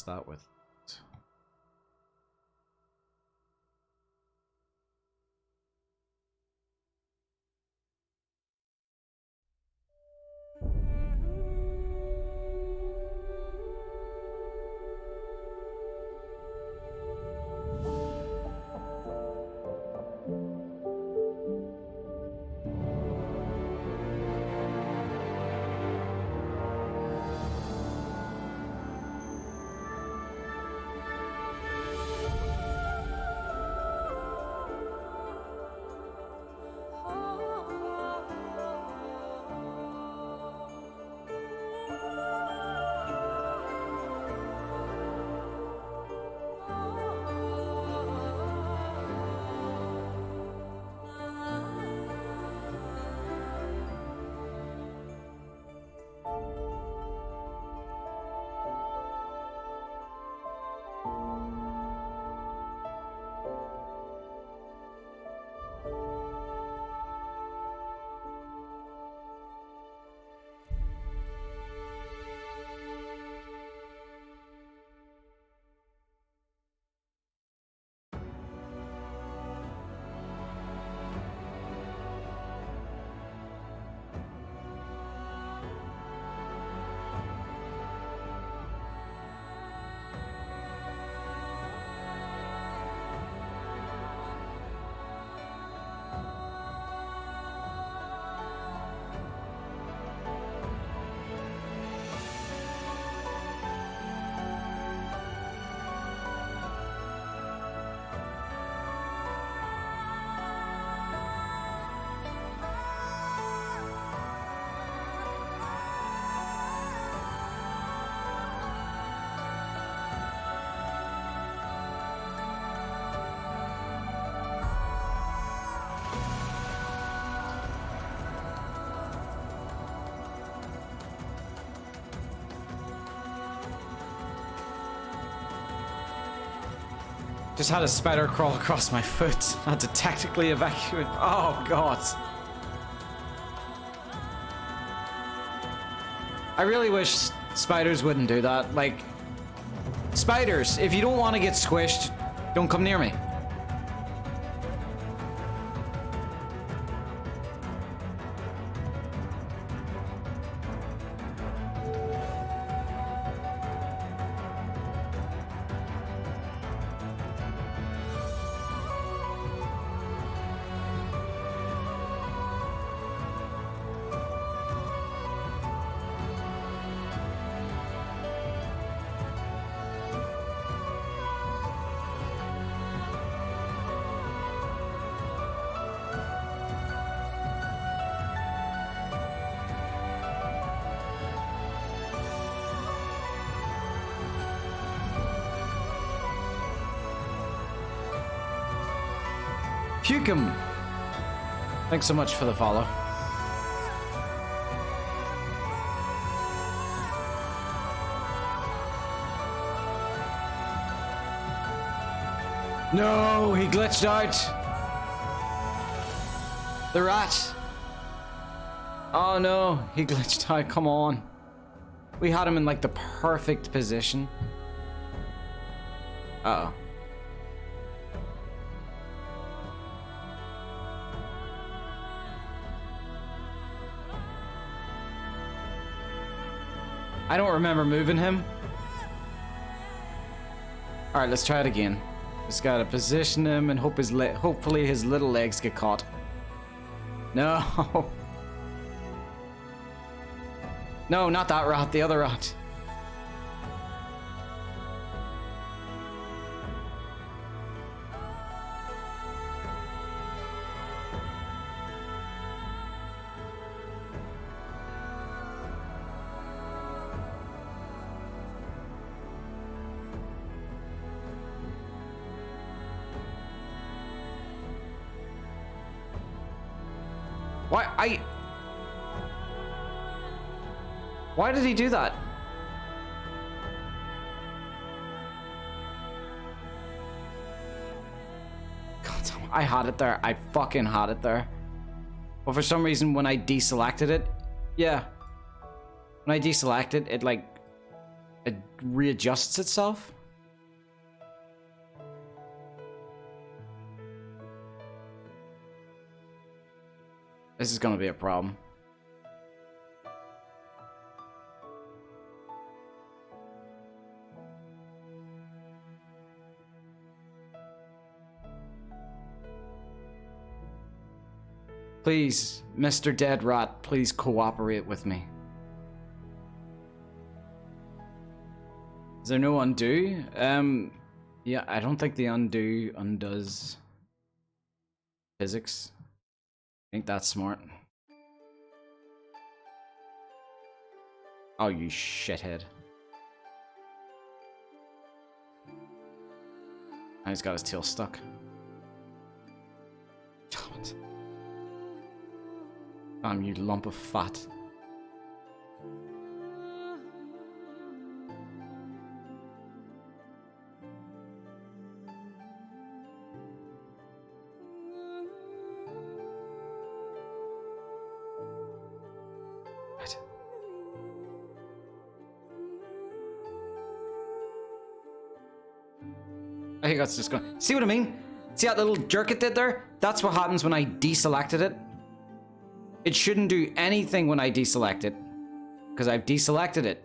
That with just had a spider crawl across my foot. I had to tactically evacuate. Oh god. I really wish spiders wouldn't do that. Like, spiders, if you don't want to get squished, don't come near me. Pukem. Thanks so much for the follow. No, he glitched out. The rat. Oh no, he glitched out. Come on. We had him in like the perfect position. Uh-oh. I don't remember moving him. Alright, let's try it again. Just gotta position him and hope hopefully his little legs get caught. No. No, not that rat, the other rat. Why did he do that? God, I had it there. I fucking had it there. But for some reason, when I deselected it, yeah. When I deselect it, it readjusts itself. This is gonna be a problem. Please, Mr. Dead Rat, please cooperate with me. Is there no undo? Yeah, I don't think the undo undoes physics. I think that's smart. Oh, you shithead. And he's got his tail stuck. Damn it. Damn, you lump of fat. Right. I think that's just going. See what I mean? See that little jerk it did there? That's what happens when I deselected it. It shouldn't do anything when I deselect it, because I've deselected it.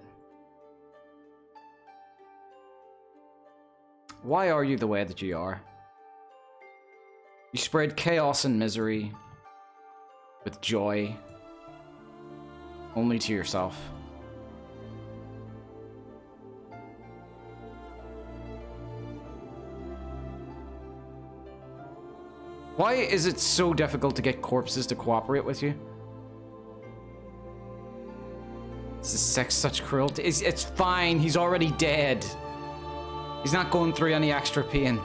Why are you the way that you are? You spread chaos and misery with joy only to yourself. Why is it so difficult to get corpses to cooperate with you? This is such cruelty. It's fine, he's already dead. He's not going through any extra pain.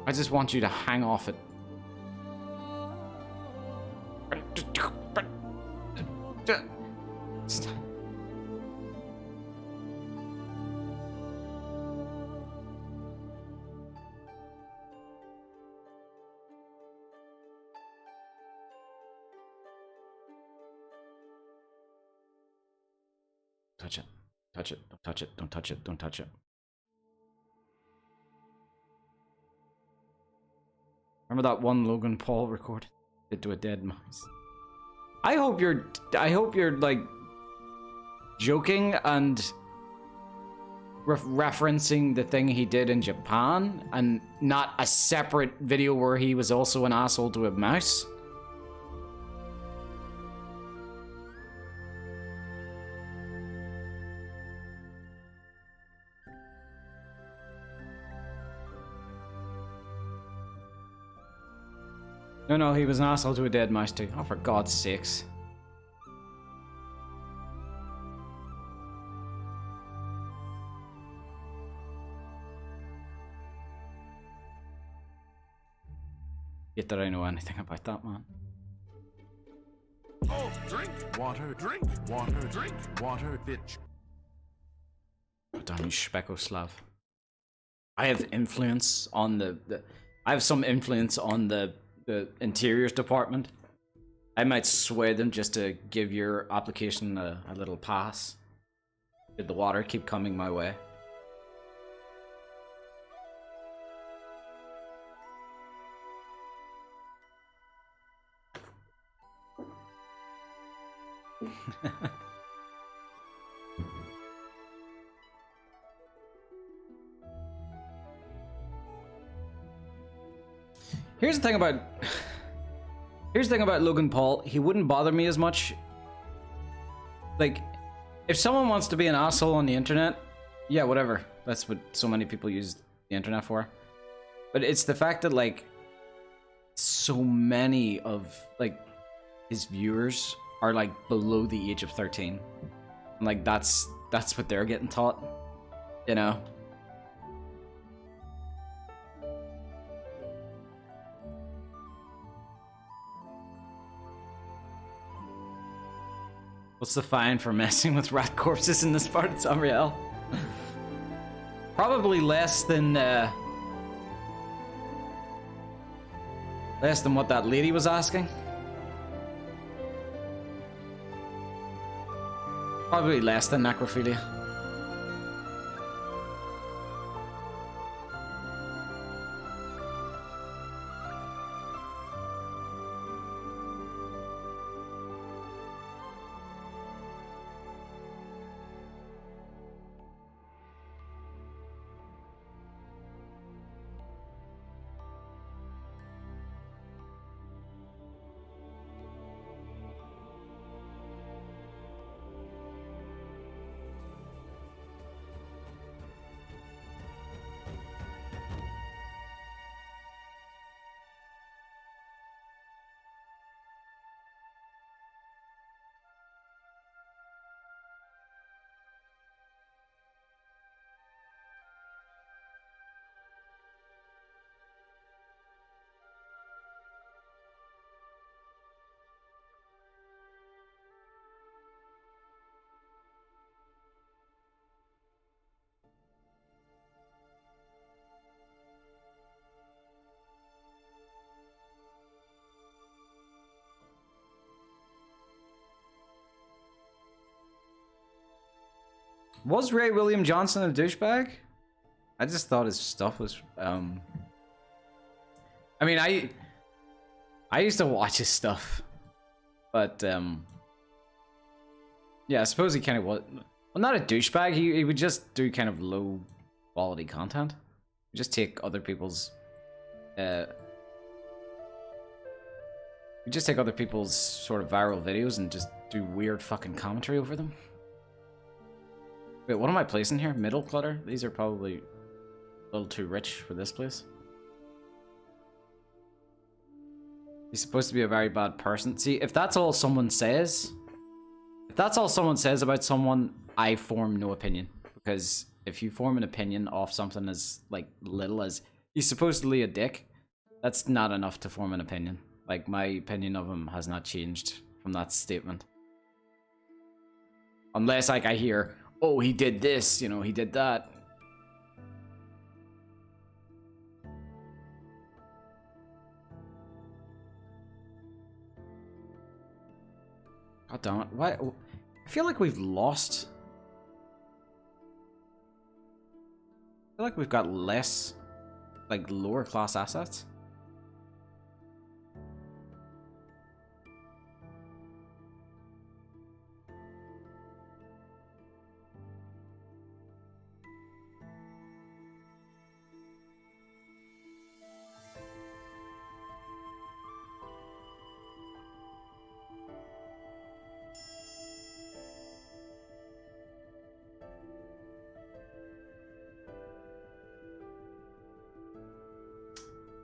I just want you to hang off it. Touch it. Touch it. Don't touch it. Don't touch it. Don't touch it. Remember that one Logan Paul record? Did to a dead mouse. I hope you're like joking and referencing the thing he did in Japan and not a separate video where he was also an asshole to a mouse. No, he was an asshole to a dead mouse too. Oh, for God's sakes. Yet that I know anything about that, man. Oh, drink water, drink water, bitch. Oh, damn you, Spekoslav. I have influence on I have some influence on the interiors department. I might sway them just to give your application a little pass. Did the water keep coming my way? Here's the thing about Logan Paul. He wouldn't bother me as much. Like, if someone wants to be an asshole on the internet, yeah, whatever. That's what so many people use the internet for. But it's the fact that, like, so many of, like, his viewers are, like, below the age of 13. And, like, that's what they're getting taught, you know? What's the fine for messing with rat corpses in this part of Tamriel? Probably less than what that lady was asking. Probably less than necrophilia. Was Ray William Johnson a douchebag? I just thought his stuff was, I mean, I used to watch his stuff, but, yeah, I suppose he kind of was, well, not a douchebag, he would just do kind of low quality content. He'd just take other people's, sort of viral videos and just do weird fucking commentary over them. Wait, what am I placing here? Middle clutter? These are probably a little too rich for this place. He's supposed to be a very bad person. See, if that's all someone says, about someone, I form no opinion. Because if you form an opinion off something as, like, little as, he's supposedly a dick, that's not enough to form an opinion. Like, my opinion of him has not changed from that statement. Unless, like, I hear, oh, he did this, you know, he did that. God damn it. Why? I feel like we've lost. I feel like we've got less, like, lower class assets.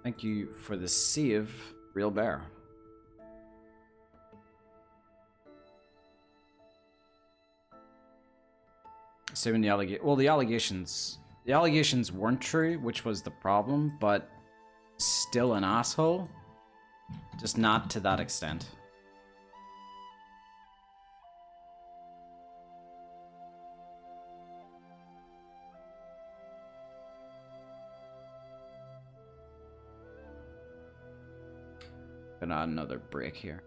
Thank you for the save, Real Bear. Saving the the allegations weren't true, which was the problem, but still an asshole. Just not to that extent. Gonna add another break here.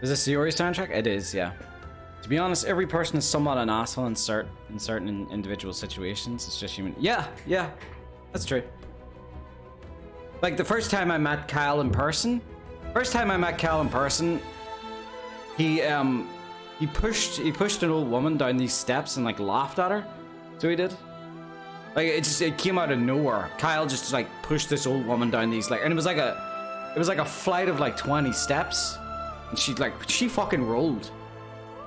Is this the Ori soundtrack? It is, yeah. To be honest, every person is somewhat an asshole in certain individual situations. It's just human. Yeah, that's true. Like the first time I met Kyle in person, he pushed an old woman down these steps and like laughed at her. So he did. Like it came out of nowhere. Kyle just like pushed this old woman down these and it was like a flight of like 20 steps. And she fucking rolled.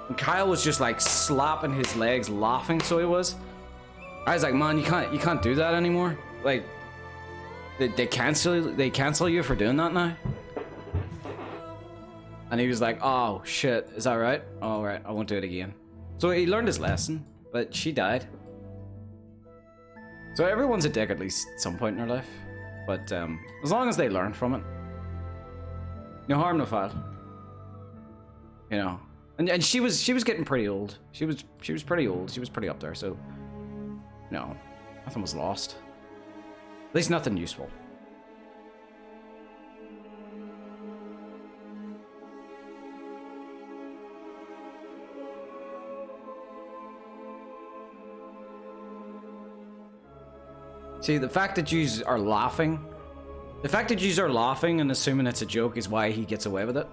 And Kyle was just like slapping his legs, laughing, so he was. I was like, man, you can't do that anymore. Like they cancel you for doing that now. And he was like, oh shit, is that right? All right, I won't do it again. So he learned his lesson, but she died. So everyone's a dick at least at some point in their life. But as long as they learn from it, no harm, no foul. You know, and she was getting pretty old. She was pretty old. She was pretty up there. So, no, nothing was lost. At least nothing useful. See, the fact that yous are laughing and assuming it's a joke is why he gets away with it.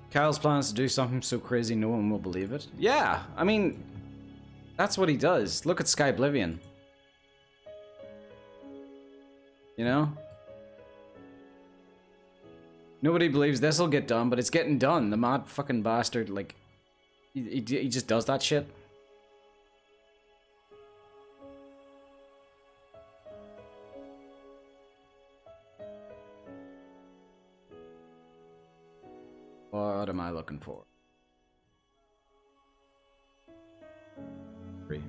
Kyle's plans to do something so crazy no one will believe it. Yeah, I mean, that's what he does. Look at Skyblivion. You know? Nobody believes this will get done, but it's getting done. The mad fucking bastard, like, he just does that shit. What am I looking for? 3.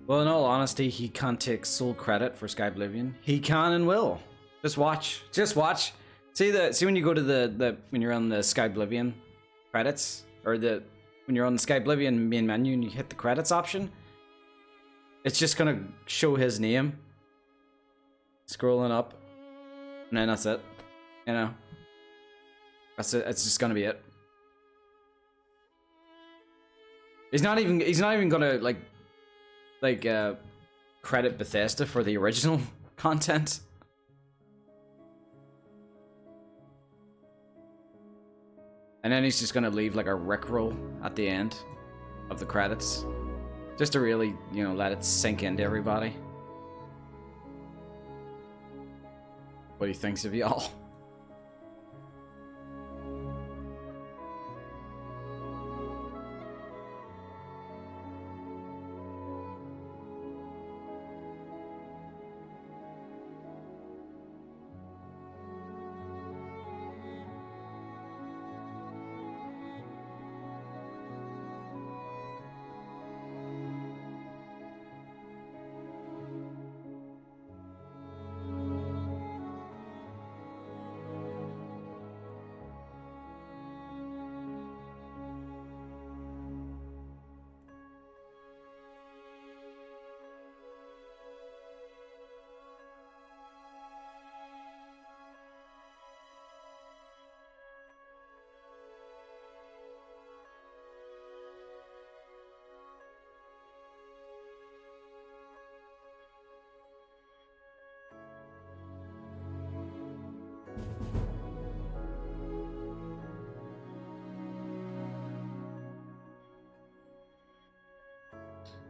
Well, in all honesty, he can't take sole credit for Skyblivion. He can and will. Just watch. Just watch. See when you go to when you're on the Skyblivion credits, or when you're on the Skyblivion main menu and you hit the credits option, it's just gonna show his name scrolling up, and then that's it. You know, that's it. It's just gonna be it. He's not even gonna credit Bethesda for the original content. And then he's just gonna leave like a rickroll at the end of the credits, just to really, you know, let it sink into everybody what he thinks of y'all.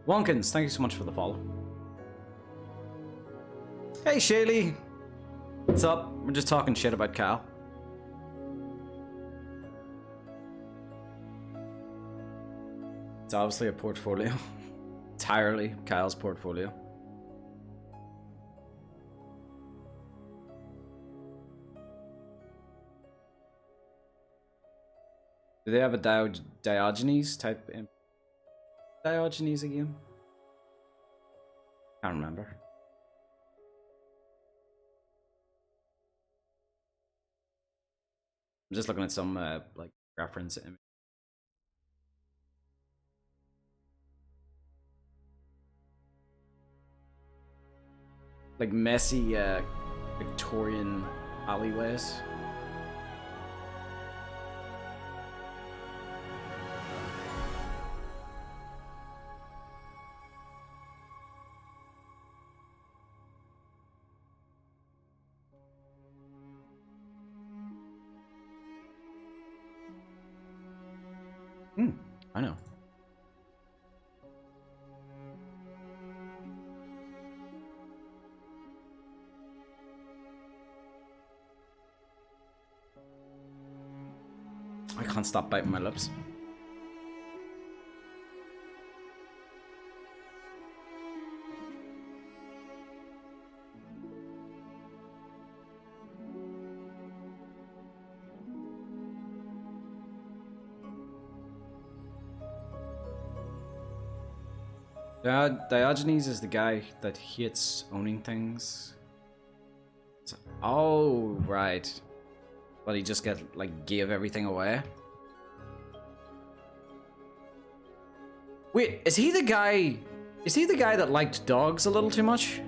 Wonkins, thank you so much for the follow. Hey Shaylee! What's up? We're just talking shit about Kyle. It's obviously a portfolio. Entirely Kyle's portfolio. Do they have a Diogenes type imp? Diogenes again? Can't remember. I'm just looking at some like reference image. Like messy Victorian alleyways. I know. I can't stop biting my lips. Diogenes is the guy that hates owning things. Oh, right. But he just gave everything away. Wait, is he the guy that liked dogs a little too much?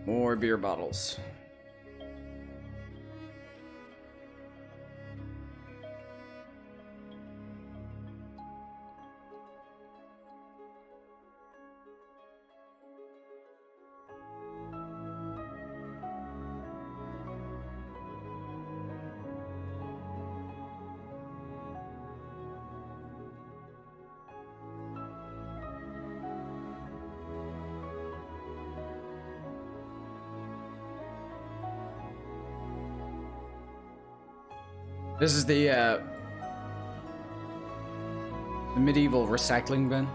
More beer bottles. This is the medieval recycling bin.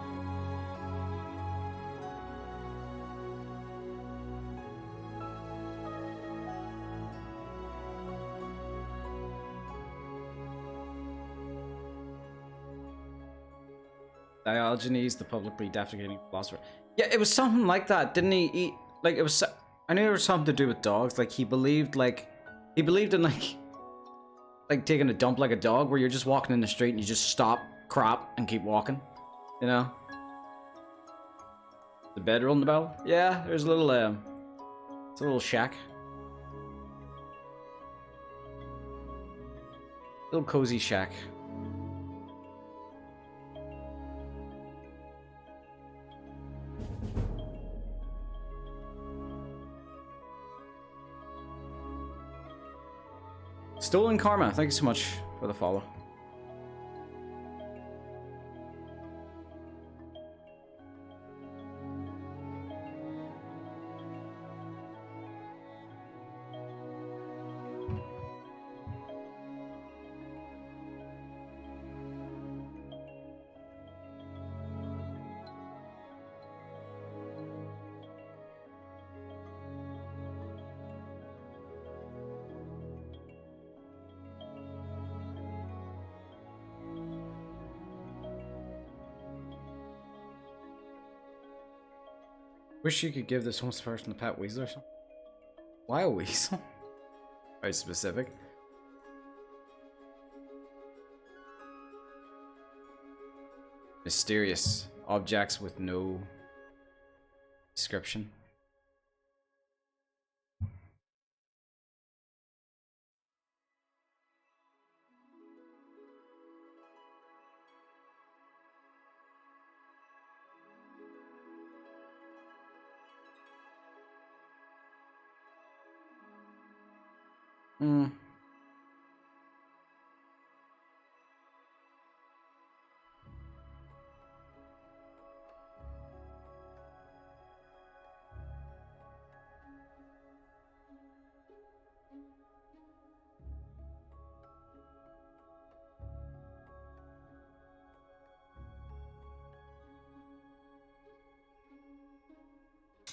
Diogenes, the publicly defecating philosopher. Yeah, it was something like that. Didn't he eat, like, it was, I knew it was something to do with dogs. Like, he believed in, like taking a dump like a dog, where you're just walking in the street and you just stop, crop, and keep walking. You know? The bedroll in the bell? Yeah, there's a little, it's a little shack. Little cozy shack. Stolen Karma, thank you so much for the follow. Wish you could give this homeless person a pet weasel or something. Why a weasel? Very specific. Mysterious objects with no description.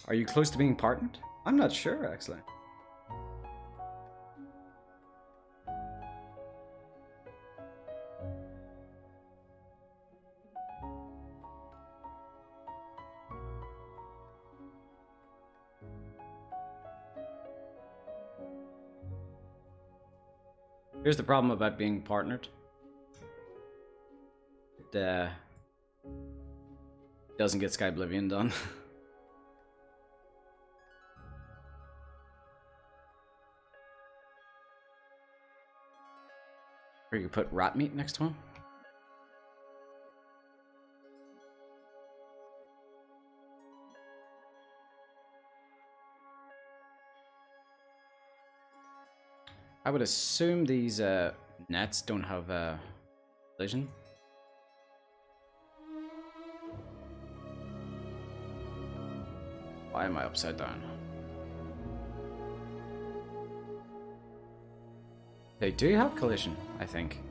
Are you close to being partnered? I'm not sure, actually. Here's the problem about being partnered. It doesn't get Skyblivion done. Or you put rat meat next to him. I would assume these nets don't have collision. Why am I upside down? They do have collision, I think.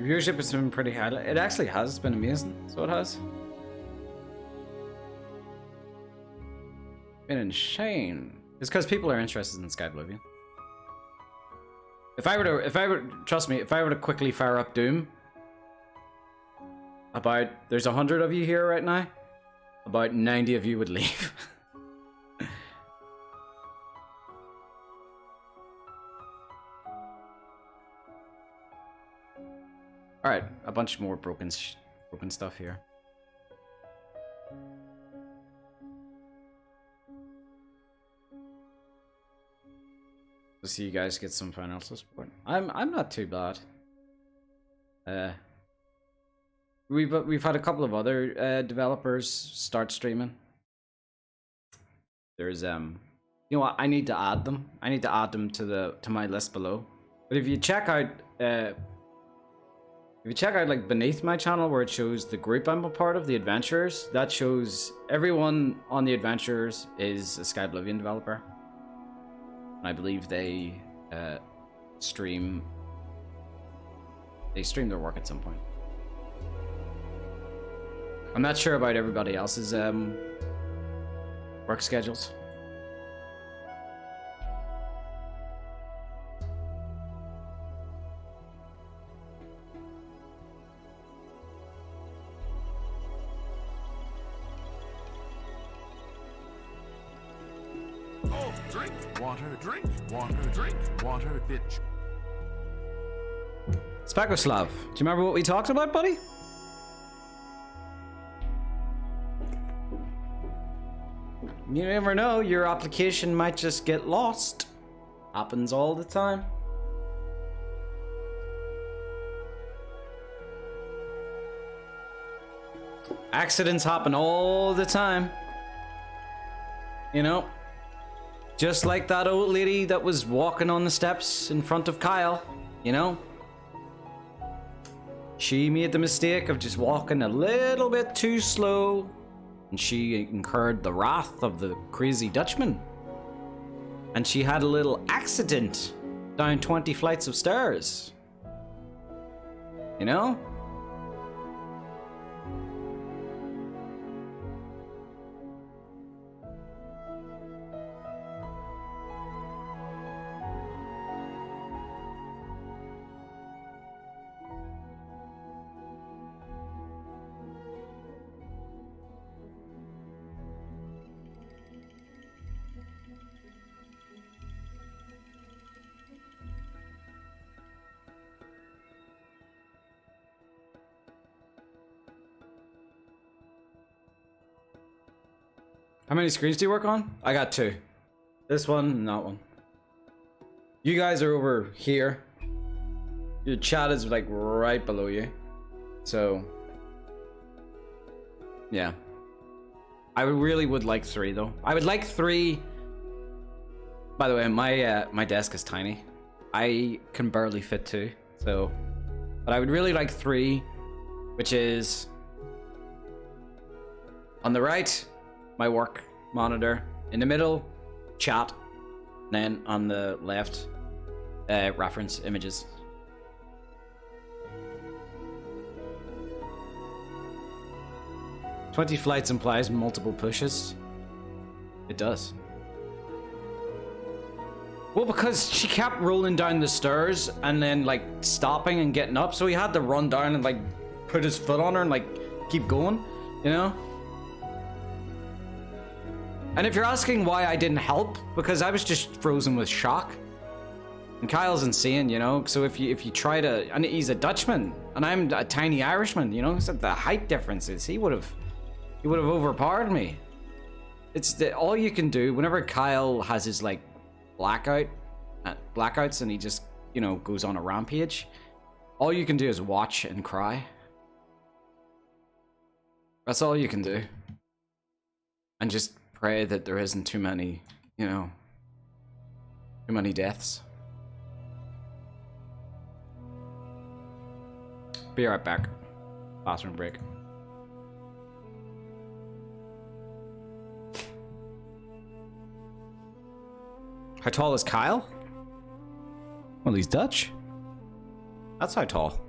Viewership has been pretty high. It actually has. It's been amazing. So it has. Been insane. It's because people are interested in Skyblivion. If I were trust me, if I were to quickly fire up Doom, there's 100 of you here right now, about 90 of you would leave. All right, a bunch more broken stuff here. To see you guys get some financial support. I'm not too bad. We've had a couple of other developers start streaming. There's you know what, I need to add them. I need to add them to my list below. But if you check out like beneath my channel where it shows the group I'm a part of, the Adventurers, that shows everyone on the Adventurers is a Skyblivion developer. I believe they stream their work at some point. I'm not sure about everybody else's work schedules. Oh, drink water, drink water, drink water, bitch. Spakoslav, do you remember what we talked about, buddy? You never know, your application might just get lost. Happens all the time. Accidents happen all the time. You know? Just like that old lady that was walking on the steps in front of Kyle, you know? She made the mistake of just walking a little bit too slow, and she incurred the wrath of the crazy Dutchman. And she had a little accident down 20 flights of stairs. You know? How many screens do you work on? I got 2. This one and that one. You guys are over here. Your chat is like right below you. So, yeah. I really would like 3 though. I would like 3. By the way, my desk is tiny. I can barely fit 2. So, but I would really like 3, which is on the right, my work monitor, in the middle, chat, then on the left, reference images. "20 flights implies multiple pushes." It does. Well, because she kept rolling down the stairs and then like stopping and getting up, so he had to run down and like put his foot on her and like keep going, you know? And if you're asking why I didn't help, because I was just frozen with shock. And Kyle's insane, you know? So if you try to, and he's a Dutchman, and I'm a tiny Irishman, you know? So the height differences, he would have overpowered me. It's all you can do whenever Kyle has his like blackouts and he just, you know, goes on a rampage. All you can do is watch and cry. That's all you can do. And just pray that there isn't too many, you know, too many deaths. Be right back. Bathroom break. How tall is Kyle? Well, he's Dutch. That's how tall.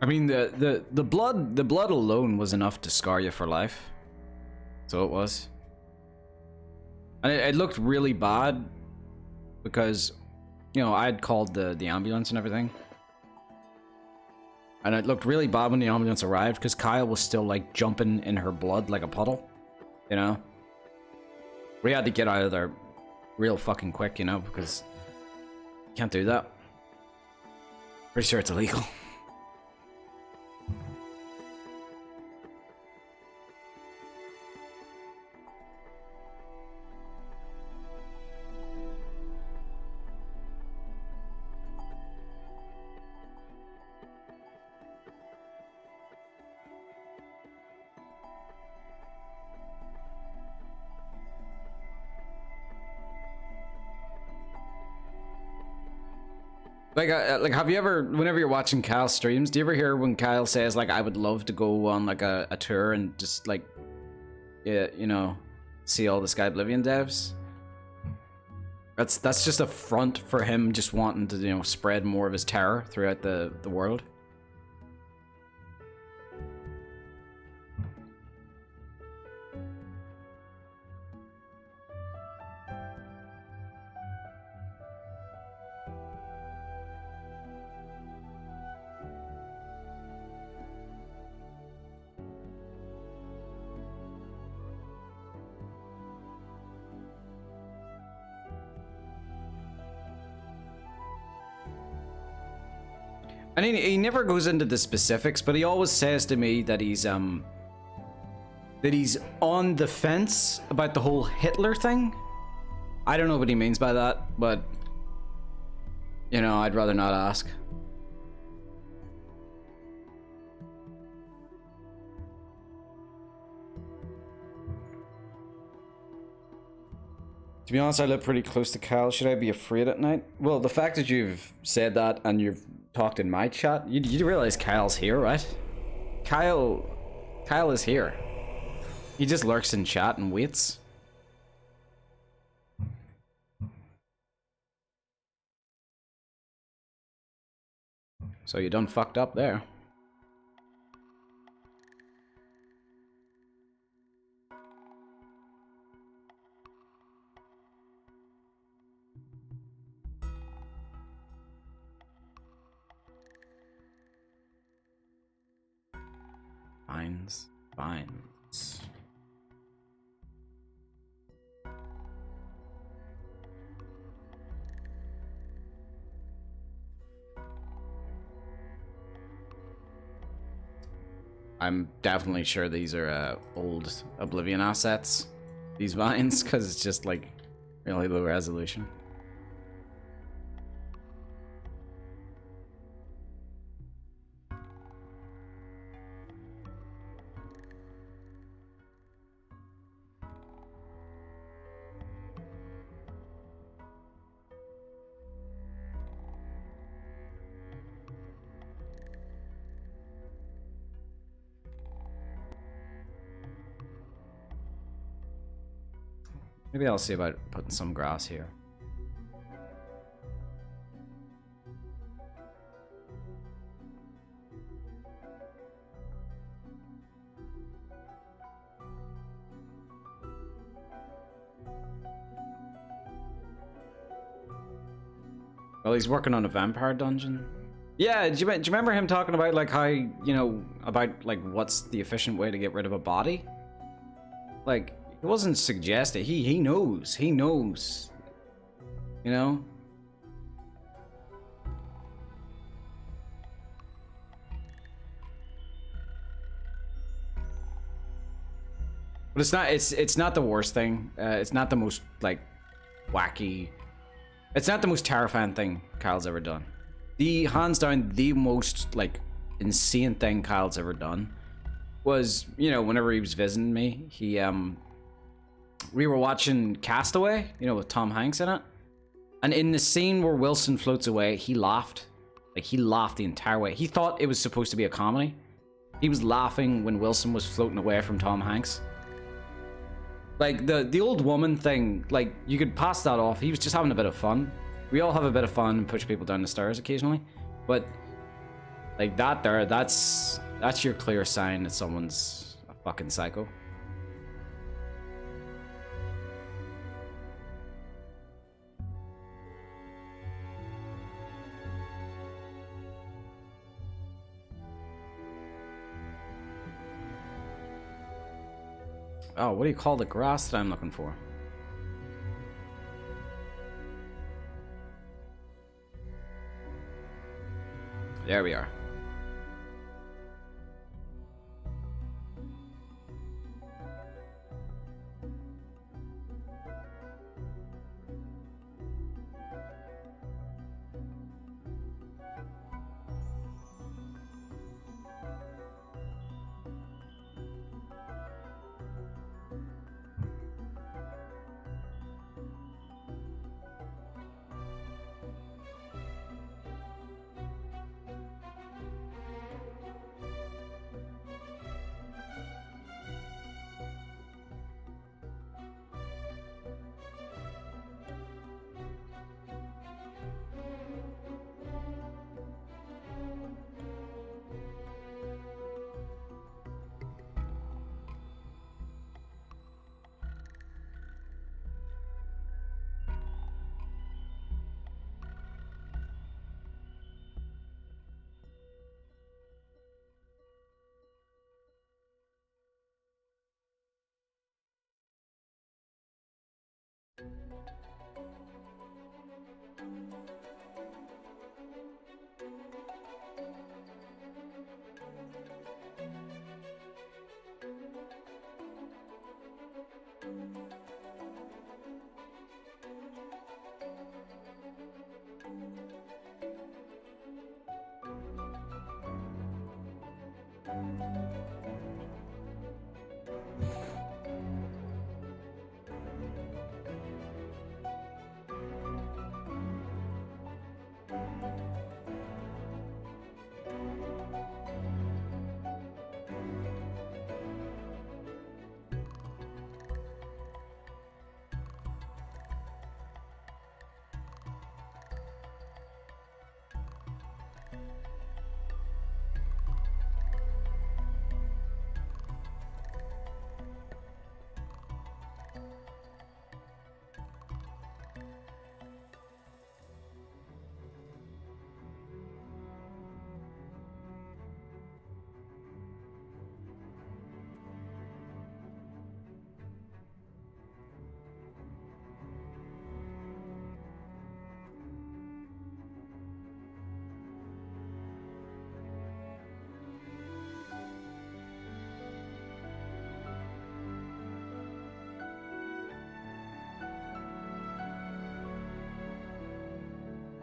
I mean, the blood alone was enough to scar you for life. So it was. And it looked really bad because, you know, I had called the ambulance and everything. And it looked really bad when the ambulance arrived because Kyle was still like jumping in her blood like a puddle, you know? We had to get out of there real fucking quick, you know, because you can't do that. Pretty sure it's illegal. Like, have you ever, whenever you're watching Kyle's streams, do you ever hear when Kyle says, like, I would love to go on, like, a tour and just, like, yeah, you know, see all the Skyblivion devs? That's just a front for him just wanting to, you know, spread more of his terror throughout the world. And he never goes into the specifics, but he always says to me that he's on the fence about the whole Hitler thing. I don't know what he means by that, but you know, I'd rather not ask. To be honest, I live pretty close to Kyle. Should I be afraid at night? Well, the fact that you've said that and you've talked in my chat, you realize Kyle's here, right? Kyle is here. He just lurks in chat and waits. So you done fucked up there. Vines. I'm definitely sure these are old Oblivion assets, these vines, because it's just like really low resolution. Maybe I'll see about putting some grass here. Well, he's working on a vampire dungeon. Yeah, do you remember him talking about like how, you know, about like what's the efficient way to get rid of a body? Like, it wasn't suggested. He knows. He knows. You know? But it's not the worst thing. It's not the most like wacky. It's not the most terrifying thing Kyle's ever done. The hands down the most like insane thing Kyle's ever done was, you know, whenever he was visiting me, we were watching Castaway, you know, with Tom Hanks in it. And in the scene where Wilson floats away, he laughed. Like, he laughed the entire way. He thought it was supposed to be a comedy. He was laughing when Wilson was floating away from Tom Hanks. Like, the old woman thing, like, you could pass that off. He was just having a bit of fun. We all have a bit of fun and push people down the stairs occasionally. But Like that there, that's your clear sign that someone's a fucking psycho. Oh, what do you call the grass that I'm looking for? There we are.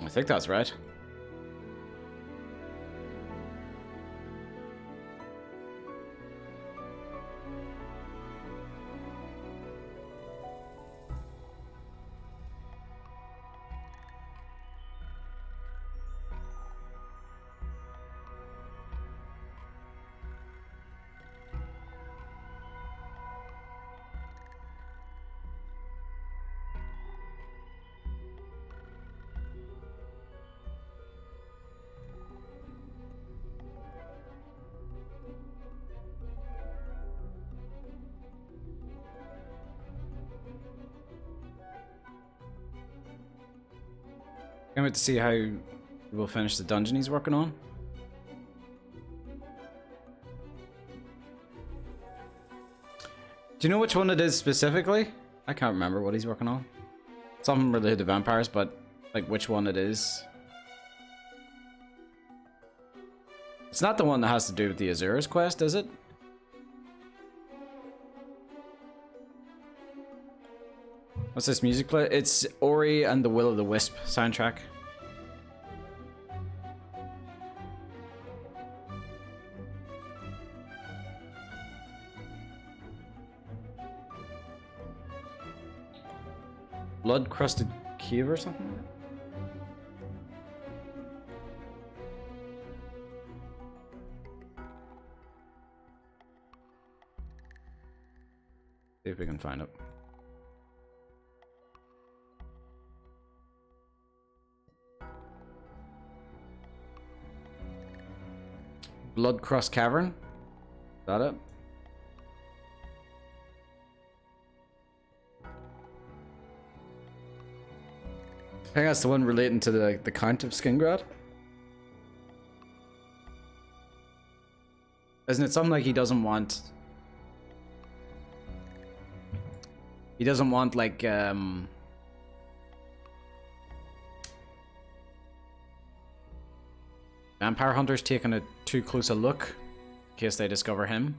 I think that's right. Can't wait to see how we'll finish the dungeon he's working on. Do you know which one it is specifically? I can't remember what he's working on. Something related to vampires, but like which one it is. It's not the one that has to do with the Azura's quest, is it? What's this music play? It's Ori and the Will of the Wisp soundtrack. Blood crusted cube or something? See if we can find it. Blood Cross Cavern. Is that it? I think that's the one relating to the Count of Skingrad. Isn't it something like he doesn't want... He doesn't want, like, vampire hunters taking a too close a look in case they discover him.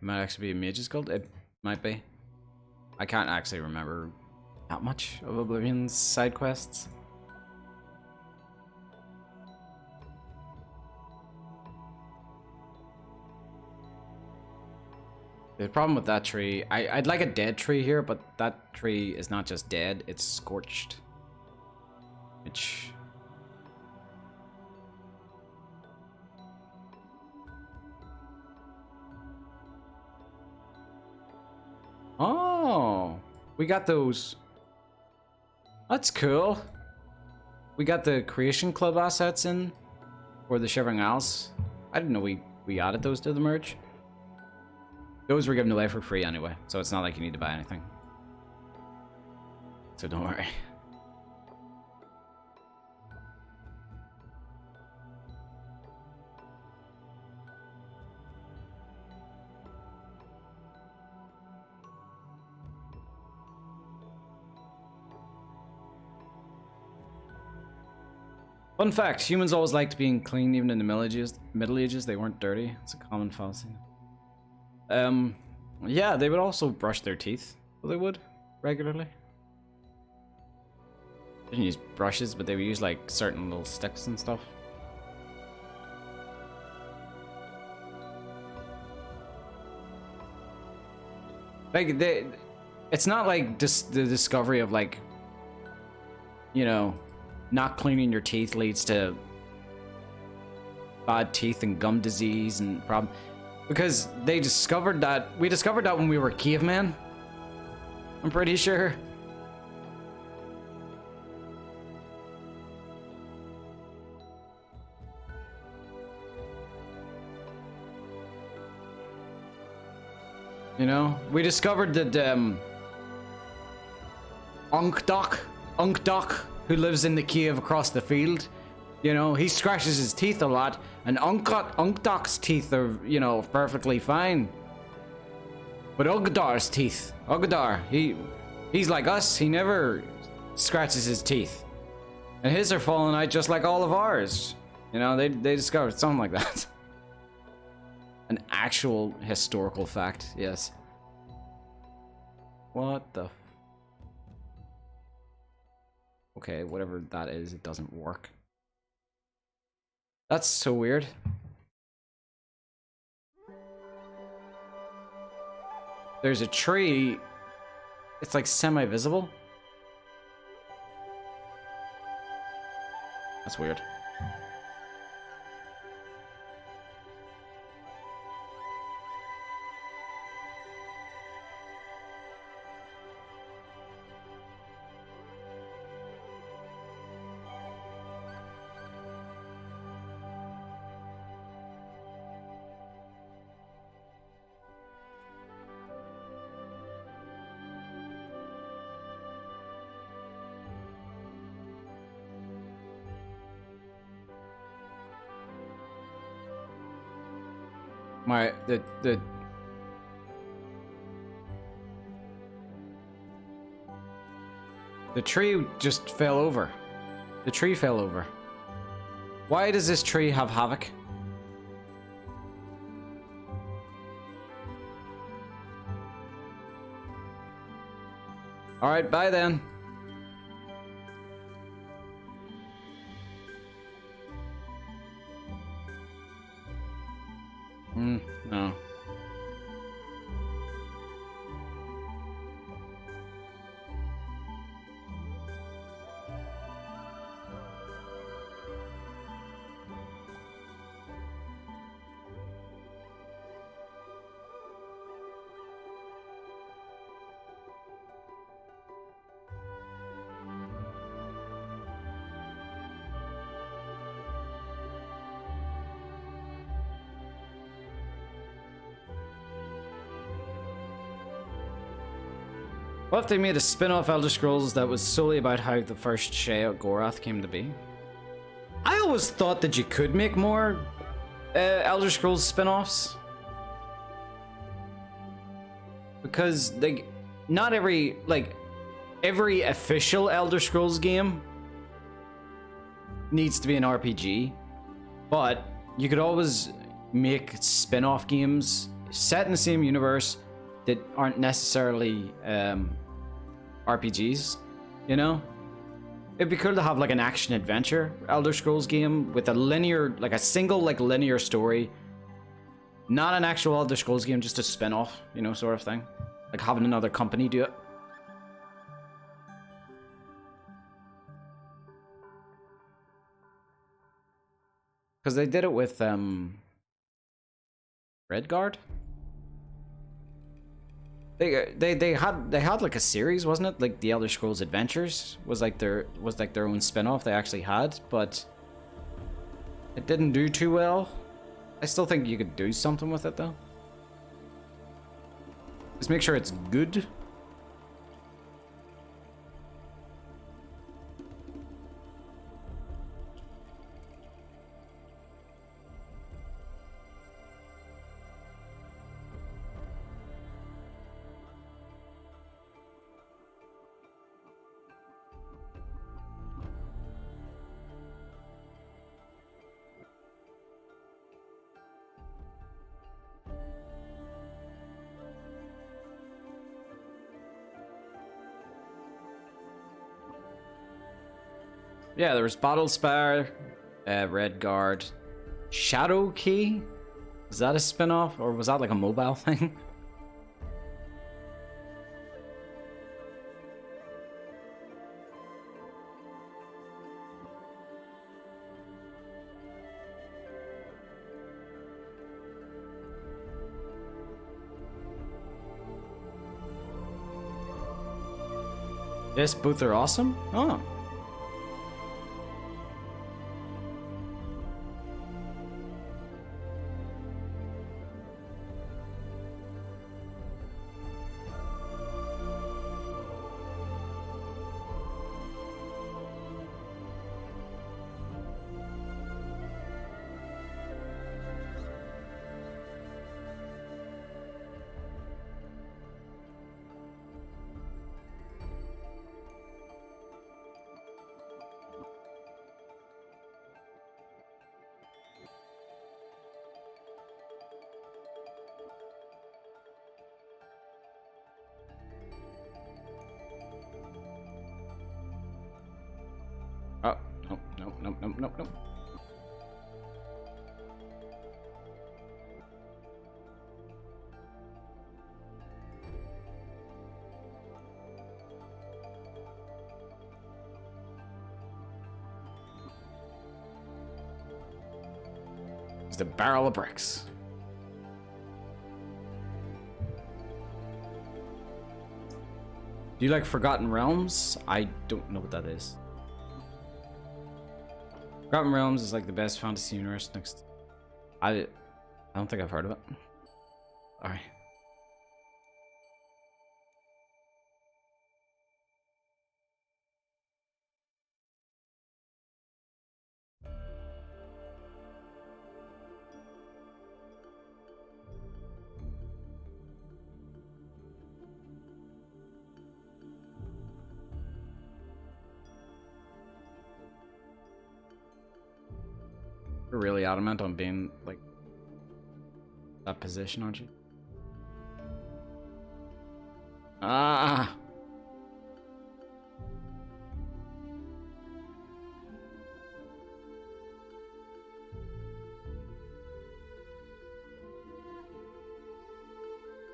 Might actually be a Mage's Guild. It might be. I can't actually remember that much of Oblivion's side quests. The problem with that tree, I'd like a dead tree here, but that tree is not just dead, it's scorched. Which... Oh, we got those. That's cool. We got the Creation Club assets in for the Shivering Isles. I didn't know we added those to the merge. Those were given away for free anyway, so it's not like you need to buy anything. So don't worry. Fun fact, humans always liked being clean even in the Middle Ages. They weren't dirty. It's a common fallacy. Yeah, they would also brush their teeth. Well, they would, regularly. They didn't use brushes, but they would use like certain little sticks and stuff. Like, it's not like the discovery of like, you know, not cleaning your teeth leads to bad teeth and gum disease and problem, because they discovered that, we discovered that when we were cavemen. I'm pretty sure. You know, we discovered that Unkdoc, who lives in the cave across the field, you know, he scratches his teeth a lot, and Unkdoc's teeth are, you know, perfectly fine. But Ugadar's teeth, he's like us, he never scratches his teeth. And his are falling out just like all of ours. You know, they discovered something like that. An actual historical fact, yes. What the... Okay, whatever that is, it doesn't work. That's so weird. There's a tree. It's like semi-visible. That's weird. The tree just fell over. The tree fell over. Why does this tree have havoc? Alright, bye then. No. What if they made a spin-off Elder Scrolls that was solely about how the first Sheout Gorath came to be? I always thought that you could make more Elder Scrolls spin-offs. Because not every official Elder Scrolls game needs to be an RPG, but you could always make spin-off games set in the same universe that aren't necessarily RPGs, you know? It'd be cool to have like an action adventure Elder Scrolls game with a linear, like a single like linear story. Not an actual Elder Scrolls game, just a spin-off, you know, sort of thing. Like having another company do it. Because they did it with Redguard. They had like a series, wasn't it? Like the Elder Scrolls Adventures was like their own spin-off they actually had, but it didn't do too well. I still think you could do something with it though. Just make sure it's good. Yeah, there was Battlespire, Redguard, Shadow Key. Is that a spin-off, or was that like a mobile thing? Yes, both are awesome. Oh. Oh, nope. It's the barrel of bricks. Do you like Forgotten Realms? I don't know what that is. Forgotten Realms is like the best fantasy universe next. I don't think I've heard of it. Alright. You're really adamant on being like that position, aren't you? Ah.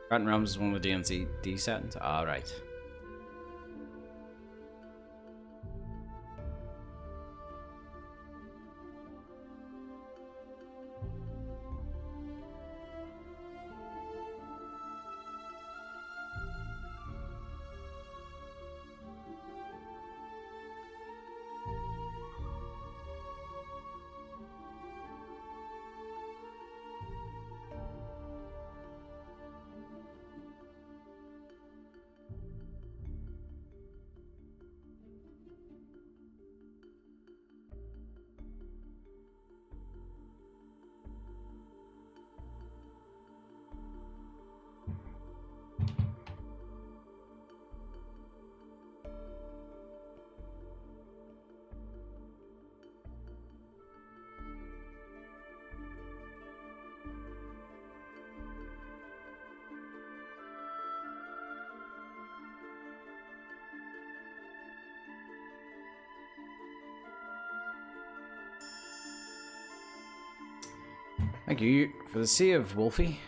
Forgotten Realms is one with D settings. All right. Thank you for the Sea of Wolfie.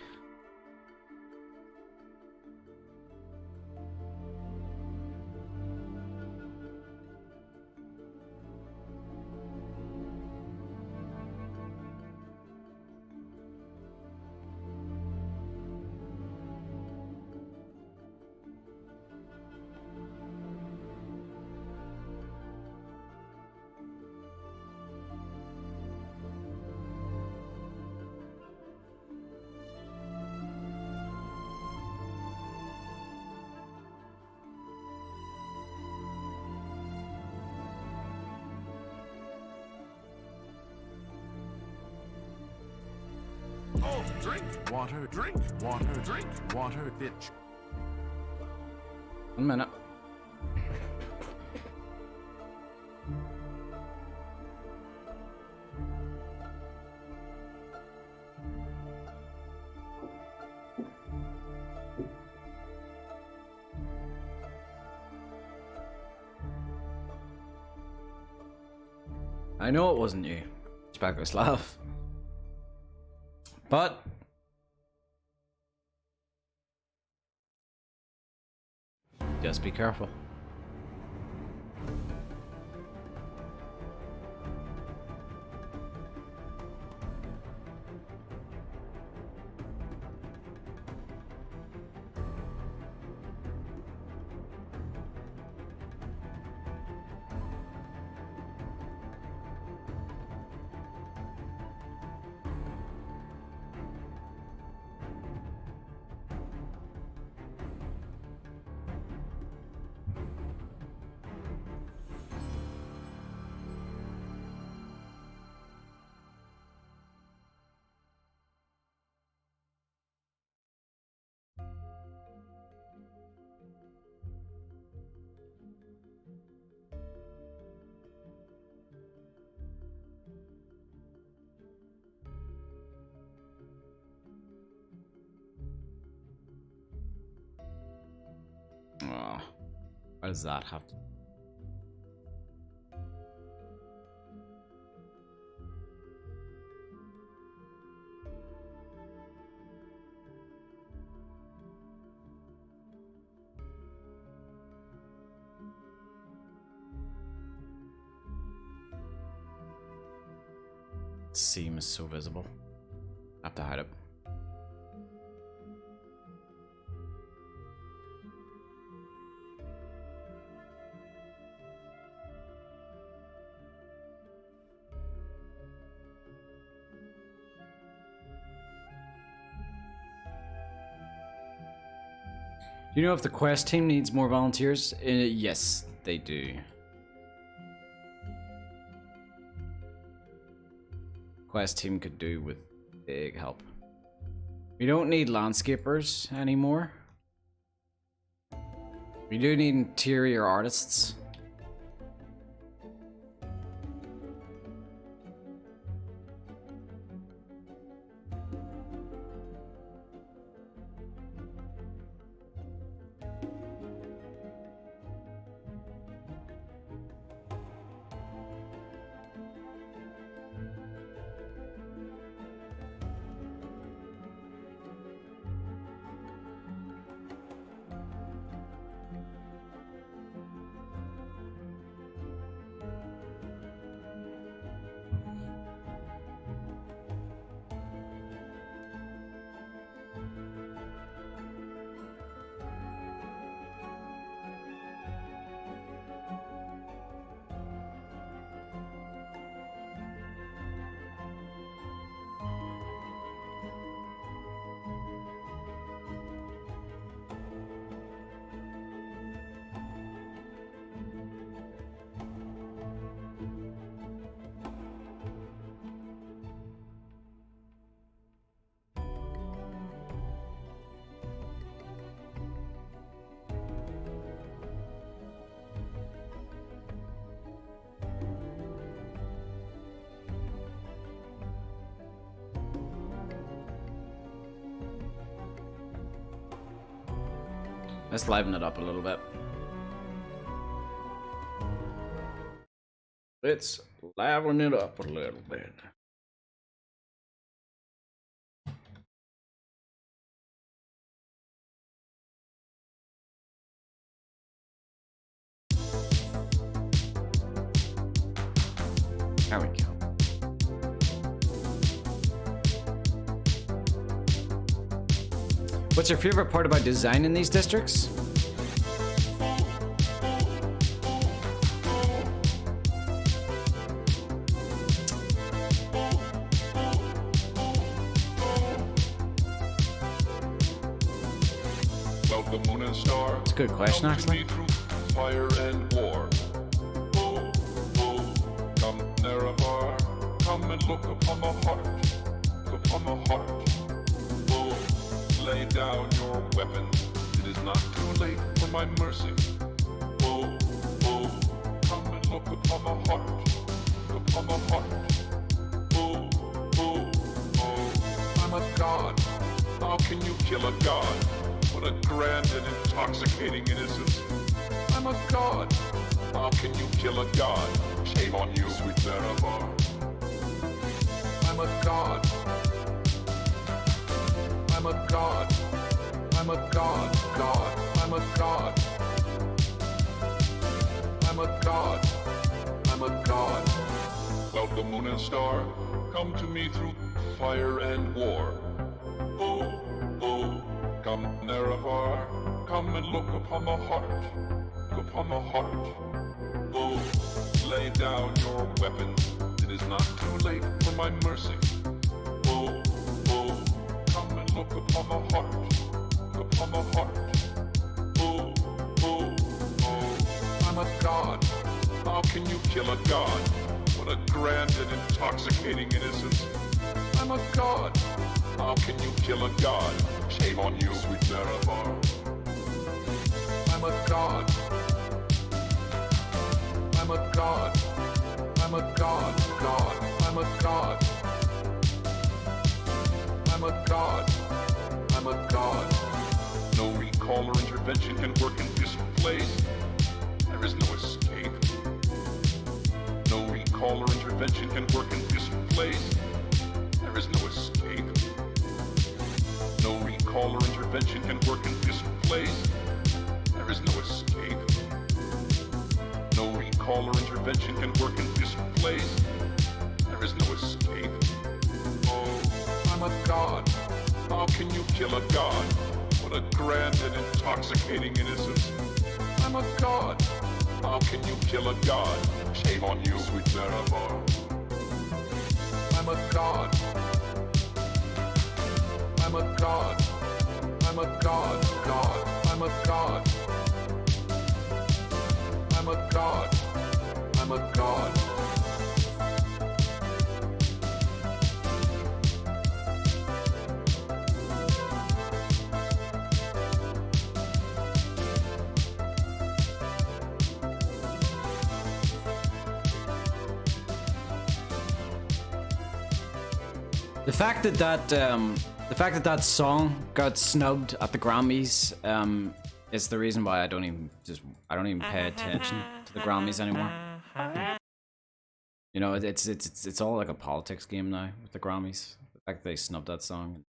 Oh, drink water, drink water, drink water, bitch. 1 minute. I know it wasn't you, Spagoslav. But just be careful. Oh, what does that have to? Seems so visible. I have to hide it. Do you know if the quest team needs more volunteers? Yes, they do. Quest team could do with big help. We don't need landscapers anymore. We do need interior artists. Let's liven it up a little bit. Let's liven it up a little bit. There we go. What's your favorite part about designing these districts? About the moon and star. It's a good question, actually. Through fire and war. Oh, oh, come Nerevar, come and look upon the heart, upon the heart. Oh, lay down your weapons. It is not too late for my mercy. Oh, oh, come and look upon the heart, upon the heart. Oh, oh, oh, I'm a god. How can you kill a god? What a grand and intoxicating innocence. I'm a god. How can you kill a god? Shame on you, sweet Nerevar. I'm a god. I'm a god. I'm a god. God. I'm a god. I'm a god. I'm a god. Well, the moon and star, come to me through fire and war. Oh, oh. Come, Nerevar, come and look upon the heart, upon the heart. Oh, lay down your weapons, it is not too late for my mercy. Oh, oh, come and look upon the heart, upon the heart. Oh, oh, oh, I'm a god. How can you kill a god? What a grand and intoxicating innocence. I'm a god. How can you kill a god? Shame on you, sweet Nerevar. I'm a god. I'm a god. I'm a god. God. I'm a god. I'm a god. I'm a god. No recall or intervention can work in this place. There is no escape. No recall or intervention can work in this place. There is no escape. No recall or intervention can work in this place. There is no escape. No recall or intervention can work in this place. There is no escape. Oh, I'm a god. How can you kill a god? What a grand and intoxicating innocence. I'm a god. How can you kill a god? Shame on you, sweet Nerevar. I'm a god. I'm a god. I'm a god. God. I'm a god. I'm a god. I'm a god. The fact that song got snubbed at the Grammys is the reason why I don't even pay attention to the Grammys anymore. You know, it's all like a politics game now with the Grammys. The fact that they snubbed that song,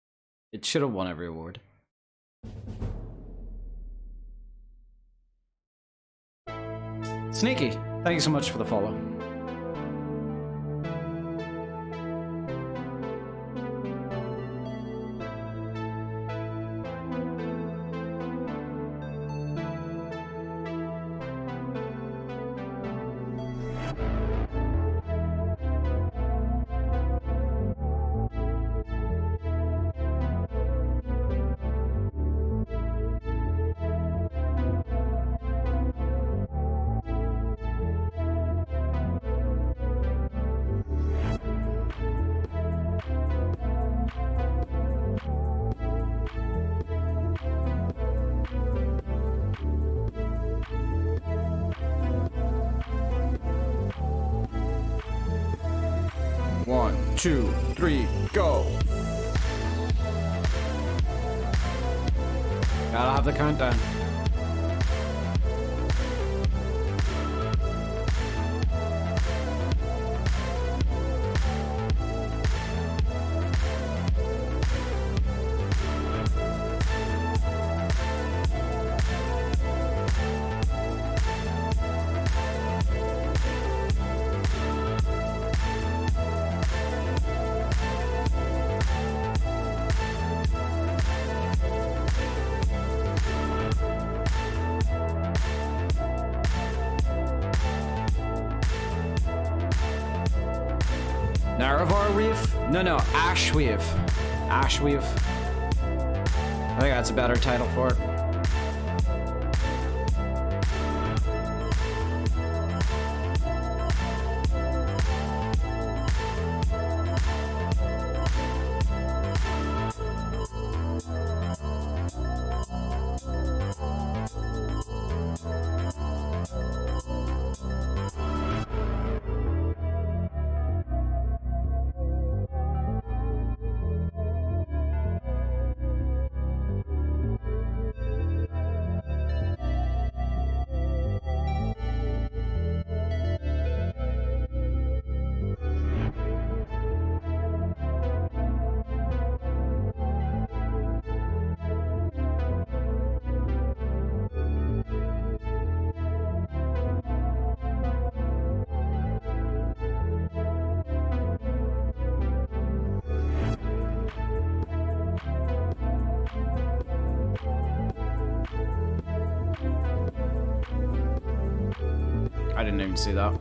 it should have won every award. Sneaky, thank you so much for the follow. One, two, three, go! Gotta have the countdown. Naravar Reef? No, Ashweave. Ashweave. I think that's a better title for it. I didn't even see that.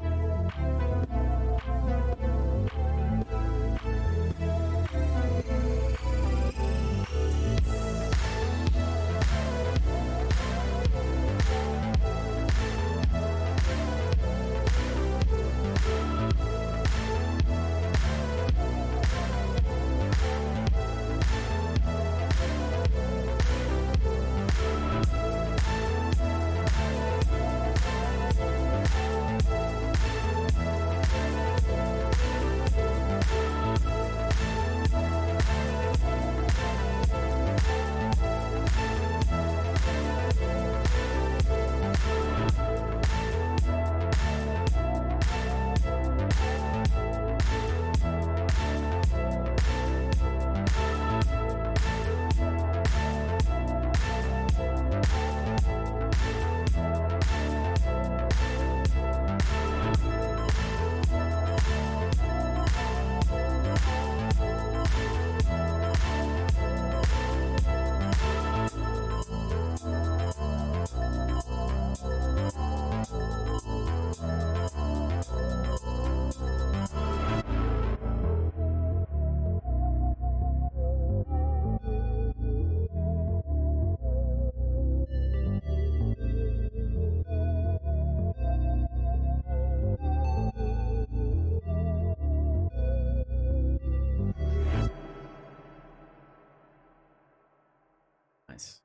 Nice.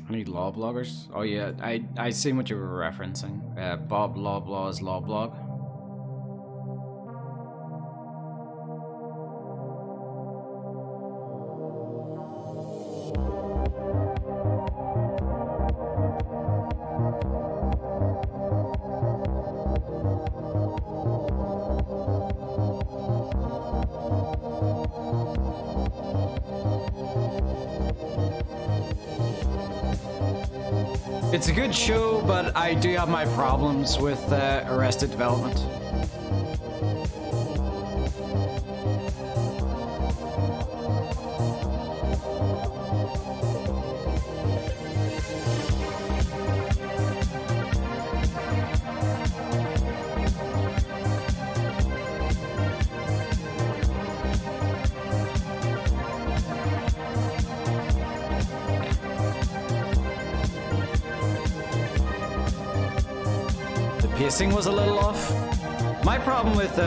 I need law bloggers. Oh yeah, I seen what you were referencing. Bob Lawblaw's law blog. It's a good show, but I do have my problems with Arrested Development. Pacing was a little off. My problem with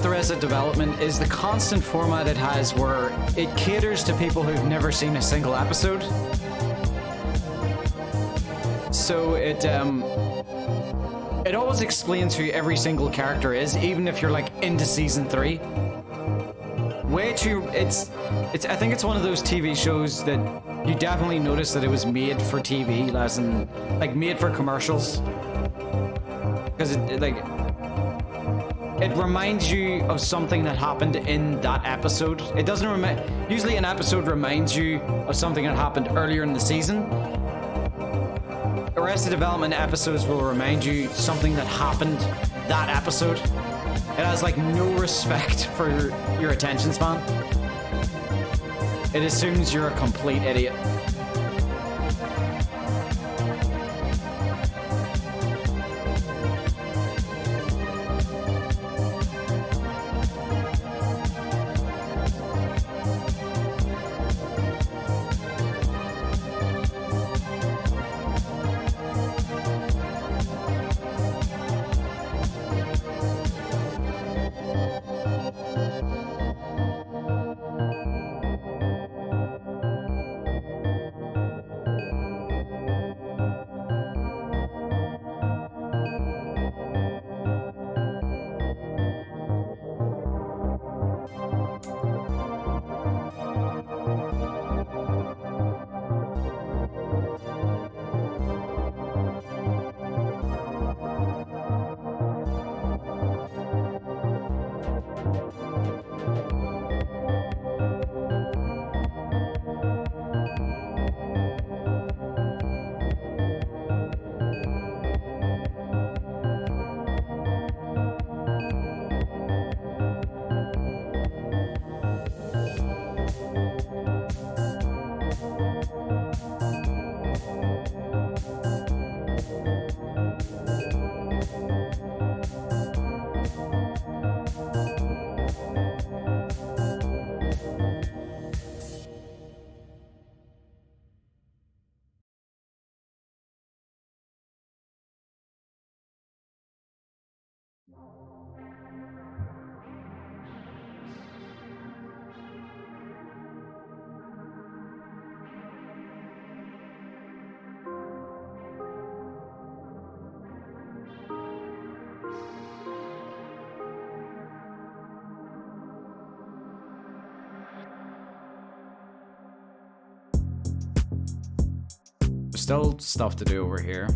Arrested Development is the constant format it has, where it caters to people who've never seen a single episode. So it always explains who every single character is, even if you're like into season 3. Way too. I think it's one of those TV shows that you definitely notice that it was made for TV, as in, like, made for commercials. Because it reminds you of something that happened in that episode. It doesn't usually an episode reminds you of something that happened earlier in the season. Arrested Development episodes will remind you something that happened that episode. It has, like, no respect for your attention span. It assumes you're a complete idiot. still stuff to do over here.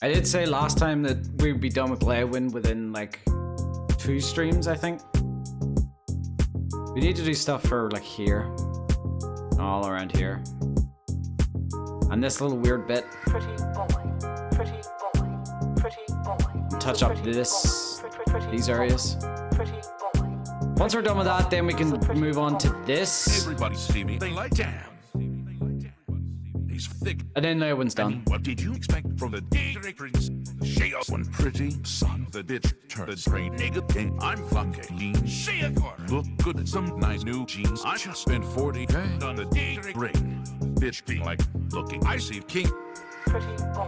I did say last time that we'd be done with Leyawiin within like 2 streams, I think. We need to do stuff for like here. All around here. And this little weird bit. Pretty boy, pretty boy, pretty boy. Touch up these areas. Pretty boy. Once we're done with that, then we can move on to this. Everybody see me, they like damn. He's thick. And then Leyawiin's done. What did you expect from the directors? She one pretty son of the bitch turned straight nigga king. I'm fucking lean. She a car. Look good in some nice new jeans. I just spent 40K on the direct ring. Bitch being like looking icy king. Pretty boy,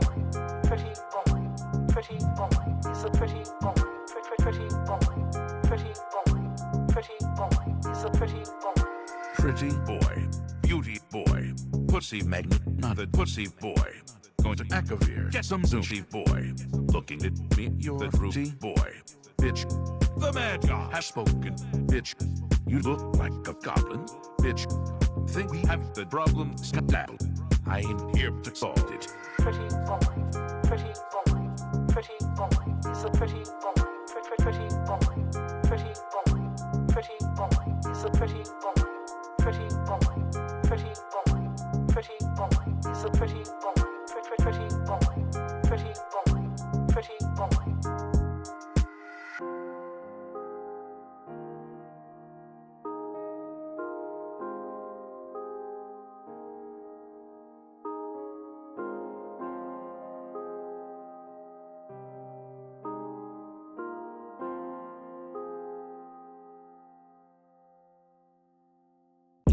pretty boy, pretty boy. He's a pretty boy, pretty boy, pretty boy, pretty boy. He's a pretty boy. Pretty boy, beauty boy, pussy magnet, not a pussy boy. Going to Akavir, get some sushi boy. Looking at me, you're the fruity boy. Bitch, the mad god has spoken. Bitch, you look like a goblin. Bitch, think we have the problem skedaddle. I ain't here to solve it. Pretty boy, pretty boy, pretty boy. He's a pretty boy, pretty boy, pretty boy, pretty boy. He's a pretty boy, pretty boy, pretty boy, pretty boy. He's a pretty boy, pretty boy, pretty boy, pretty boy.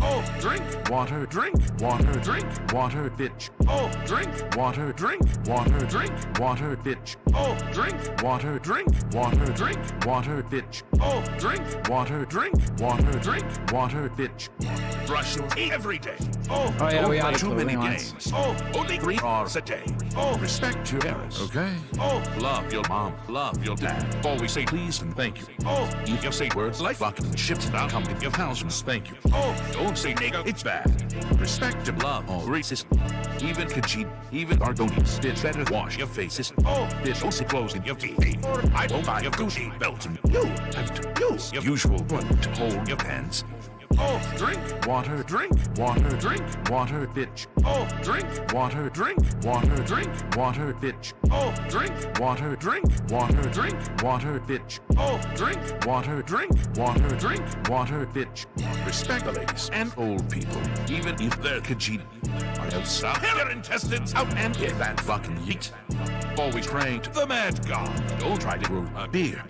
Oh, drink water, drink water, drink water, bitch. Oh, drink water, drink water, drink water, bitch. Oh, drink water, drink water, drink water, bitch. Oh, drink water, drink water, drink water, bitch. Brush your teeth every day. Oh, yeah, don't we play added too many clothing lines. games. Oh, only 3 hours a day. Oh, respect your parents. Okay. Oh, love your mom, love your dad. Always say please and thank you. Oh, if you say words like fucking shit, I'll come to your house and spank you. Oh, don't say nigga, it's bad. Respect and love all racist. Even Khajiit, even Argonians. Bitch, better wash your faces. Oh, bitch, don't sit close in your feet. Or I won't buy your Gucci belt and you have to use your usual one to hold your pants. Oh, drink water, drink water, drink water, bitch. Oh, drink water, drink water, drink water, bitch. Oh, drink water, drink water, drink water, bitch. Oh, drink water, drink water, drink water, bitch. Respect the ladies and old people, even if they're Khajiit. I have sucked your intestines out and get that fucking yeet. Always praying to the mad god. Don't try to grow a beard.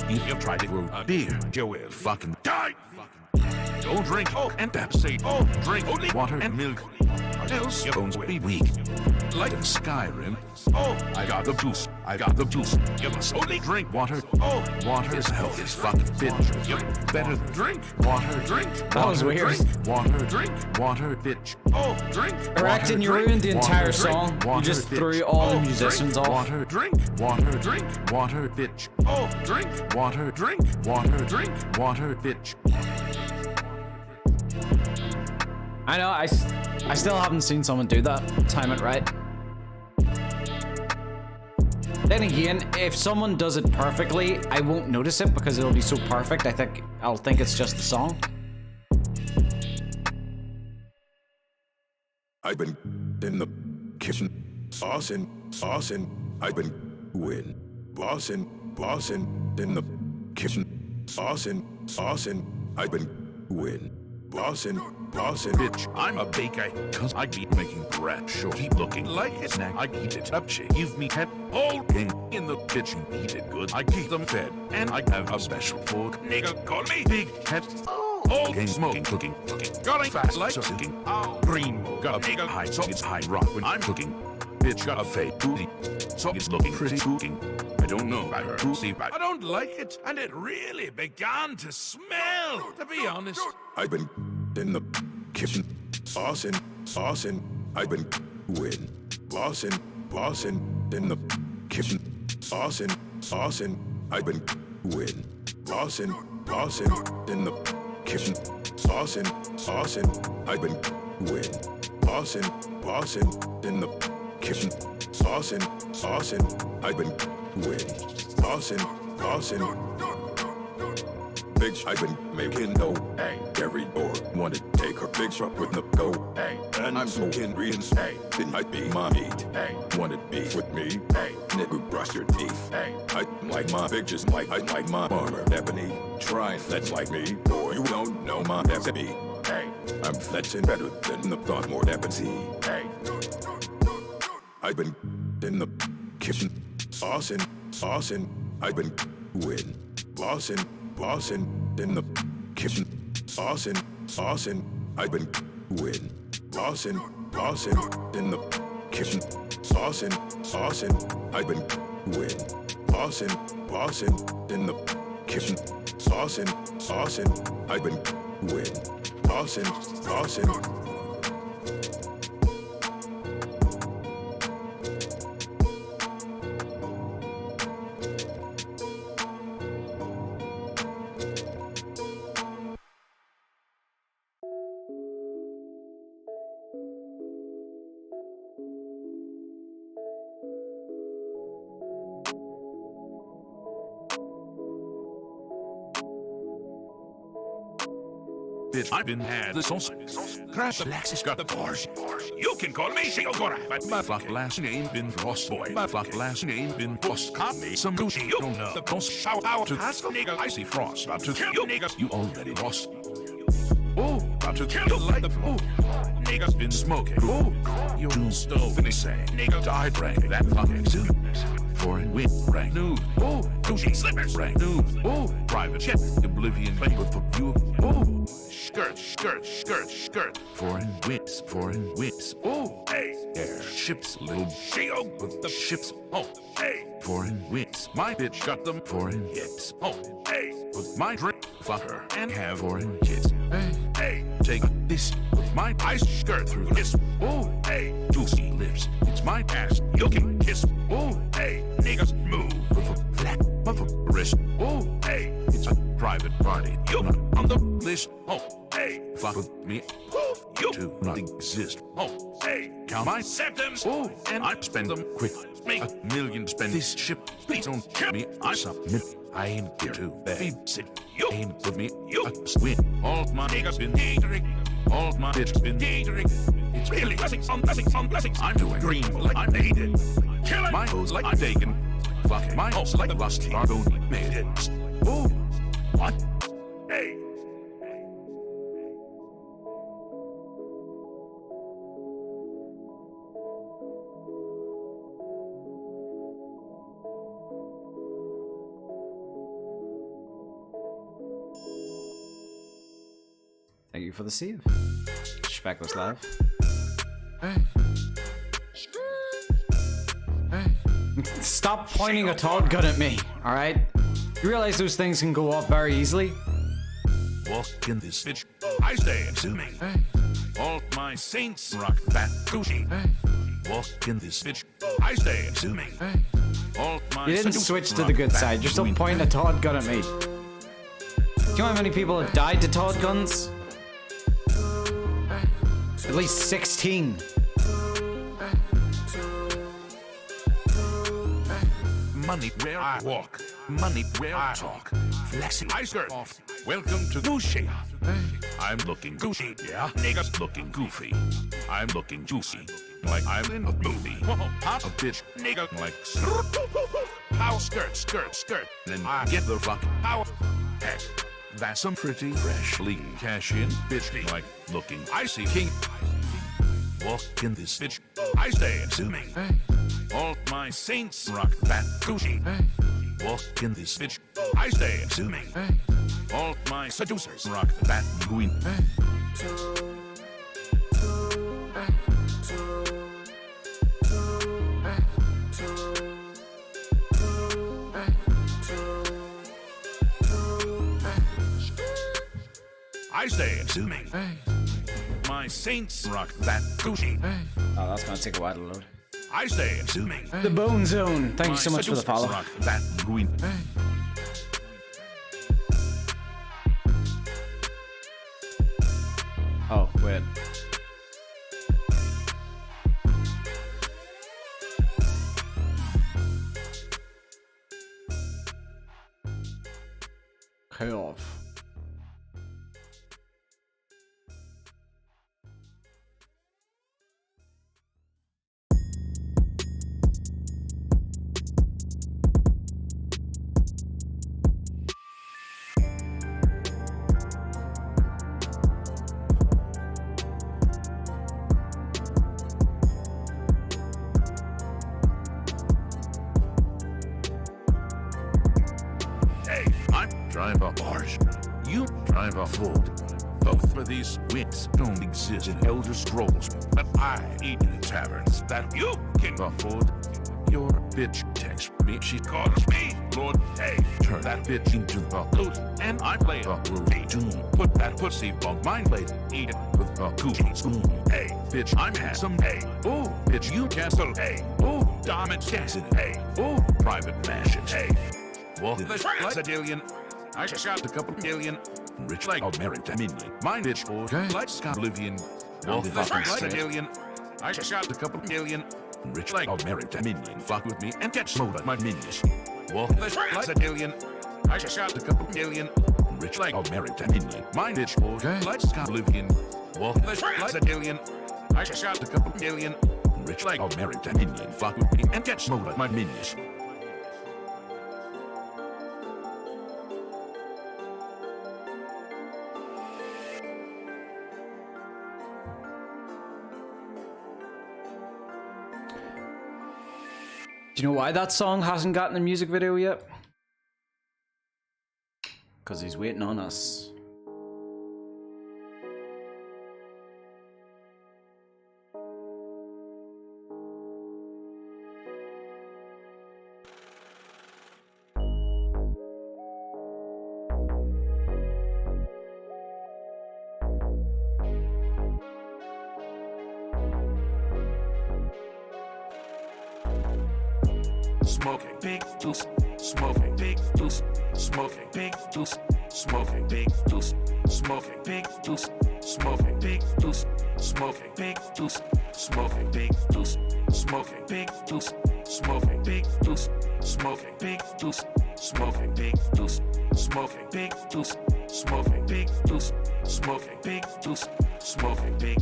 If you try to grow a beard, you will fucking die. Don't drink Coke and Pepsi. Oh, drink only water and milk. Or else your bones will be weak. Like in Skyrim. Oh, I got the juice. I got the juice. You must only drink water. Oh, water is health is fucking bitch. You better drink water. Drink. That was weird. Drink water. Drink water, bitch. Oh, drink. Erectin, you ruined the entire song. You just threw all the musicians off. Water, drink water, drink water, bitch. Oh, drink water, drink water, drink water, bitch. I know, I still haven't seen someone do that. Time it right. Then again, if someone does it perfectly, I won't notice it because it'll be so perfect. I'll think it's just the song. I've been in the kitchen, saucing. I've been bossing in the kitchen, saucing. I've been bossing. Bitch, I'm a baker, cause I keep making bread. Sure, keep looking like a snack. I eat it up, she give me head. All king in the kitchen, eat it good. I keep them fed, and I have a special food. Nigga, call me big head. All king smoking, cooking. Got a fast like cooking. Green, got a nigga high, so it's high rock when I'm cooking. Bitch got a fake booty, so it's looking pretty cooking. I don't know about her pussy, but I don't like it, and it really began to smell, to be honest. I've been in the kitchen, saucing. I've been bossing in the kitchen, saucing. I've been bossing in the kitchen, saucing. I've been bossing, bossing in the kitchen. Bossing, bossing, I've been win. Bossing, bossing. Big, I've been making no. Hey, every door wanna take her big truck with the go. Hey, and I'm smoking greens. Hey, then I'd be my meat. Hey, wanna beef with me? Hey, nigga, brush your teeth. Hey, I like my bitches like I like my armor. Ebony, try and flex like me. Boy, you don't know my recipe. Hey, I'm flexing better than the thought more ebony. Hey, I've been in the kitchen. Bossing, bossing, I've been win. Bossing, bossing in the kitchen. Bossing, bossing, I've been win. Bossing, bossing in the kitchen. Bossing, bossing, I've been win. Bossing, bossing in the kitchen. Bossing, bossing, I've been win. Bossing, bossing. Bitch, I've been had the sauce. Crash Alexis got the Porsche. You can call me Shiogora, but my fuck last name been Frost Boy. My fuck last name been Frost. Caught me some douchey. You don't know the post. Shout out to ask nigga. I see Frost. About to kill you niggas. You already lost. Oh, about to kill you like the flu. Niggas been smoking. Oh, you stove and they say nigga died rank. That fucking suit. Foreign wind rank new. Oh, douchey slippers rank new. Oh, private jet. Oblivion play with you. Oh. Skirt, skirt, skirt, skirt. Foreign whips, foreign whips. Oh, hey, airships, little shield with the ships. Oh, hey, foreign whips. My bitch got them foreign hips. Oh, hey, with my drink, fuck her and have foreign kids. Hey, hey, take this with my ice skirt through this. Oh, hey, juicy lips. It's my ass. You can kiss. Oh, hey, niggas move with a flat of a wrist. Oh, hey, it's a private party. You're not on the list. Oh, hey, fuck with me. Oh, you do not exist. Oh, hey, count my septums. Oh, and I spend them quick. Make $1 million spend this ship. Please don't kill me. I submit. I ain't here to babysit. You ain't with me. You swing. All my niggas been catering. All my bitches been catering. It's really blessings on blessings on blessings. I'm doing green like I made it. Killing my hoes like I'm taken. Fucking my hoes like the rusty Argoni made it. Oh, what? Hey. Thank you for the save. Speckless live. Hey. Hey. Stop pointing a Todd gun at me, alright? You realize those things can go off very easily? Walk in this bitch. I stay assuming. Hey. All my saints rock that Gucci. Hey. Walk in this bitch. I stay assuming. Hey. All my You didn't switch to the good side. You're still pointing a Todd gun at me. Do you know how many people have died to Todd guns? At least 16. Money where I walk. Money where I talk. Flexing I skirt off. Welcome to Gucci. Hey. I'm looking Gucci, yeah. Niggas looking goofy. I'm looking juicy. Like I'm in a movie. Pop a bitch. Nigga like power skirt, skirt, skirt. Then I get the fuck power. Heck. That's some pretty fresh lean cash in bitch like looking icy king. Walk in this bitch. I stay assuming. Hey. All my saints rock that Gucci. Hey. Walk in this bitch. I stay assuming. Hey. All my seducers rock that queen. Hey. I stay assuming. Hey. My saints rock that Gucci. Hey. Oh, that's gonna take a while to load. I stay assuming. Hey. The Bone Zone. Thank you so much for the follow. Rock that queen. Hey. Oh, wait. drive a barge. You drive a Ford. Both of these wits don't exist in Elder Scrolls, but I eat in taverns that you can afford. Your bitch texts me, she calls me Lord. Hey, turn that bitch into a loot, and I play a movie tune. Put that pussy on my plate, eat it with a cookie spoon. Hey, bitch, I'm handsome. Hey, ooh, bitch, you castle. Hey, ooh, diamond Jackson. Hey, ooh, private mansions. Hey, well, the Brazilian. I just got a couple million. Rich like America Minion. My bitch for like Skyblivion. Well, the Brazilian. I just got a couple million. Rich like America Minion. Fuck with me and get smoked by my minions. Well, the Brazilian. I just got a couple million. Rich like America Minion. My bitch for like Skyblivion. Well, the Brazilian. I just got a couple million. Rich like America Minion. Fuck with me and get smoked by my minions. Do you know why that song hasn't gotten a music video yet? Because he's waiting on us. Smoking big deuce, smoking big deuce, smoking big deuce, smoking big deuce, smoking big deuce, smoking big deuce, smoking big deuce, smoking big deuce, smoking big deuce, smoking big deuce, smoking big deuce, smoking big deuce, smoking big deuce, smoking big deuce, smoking big deuce, smoking big.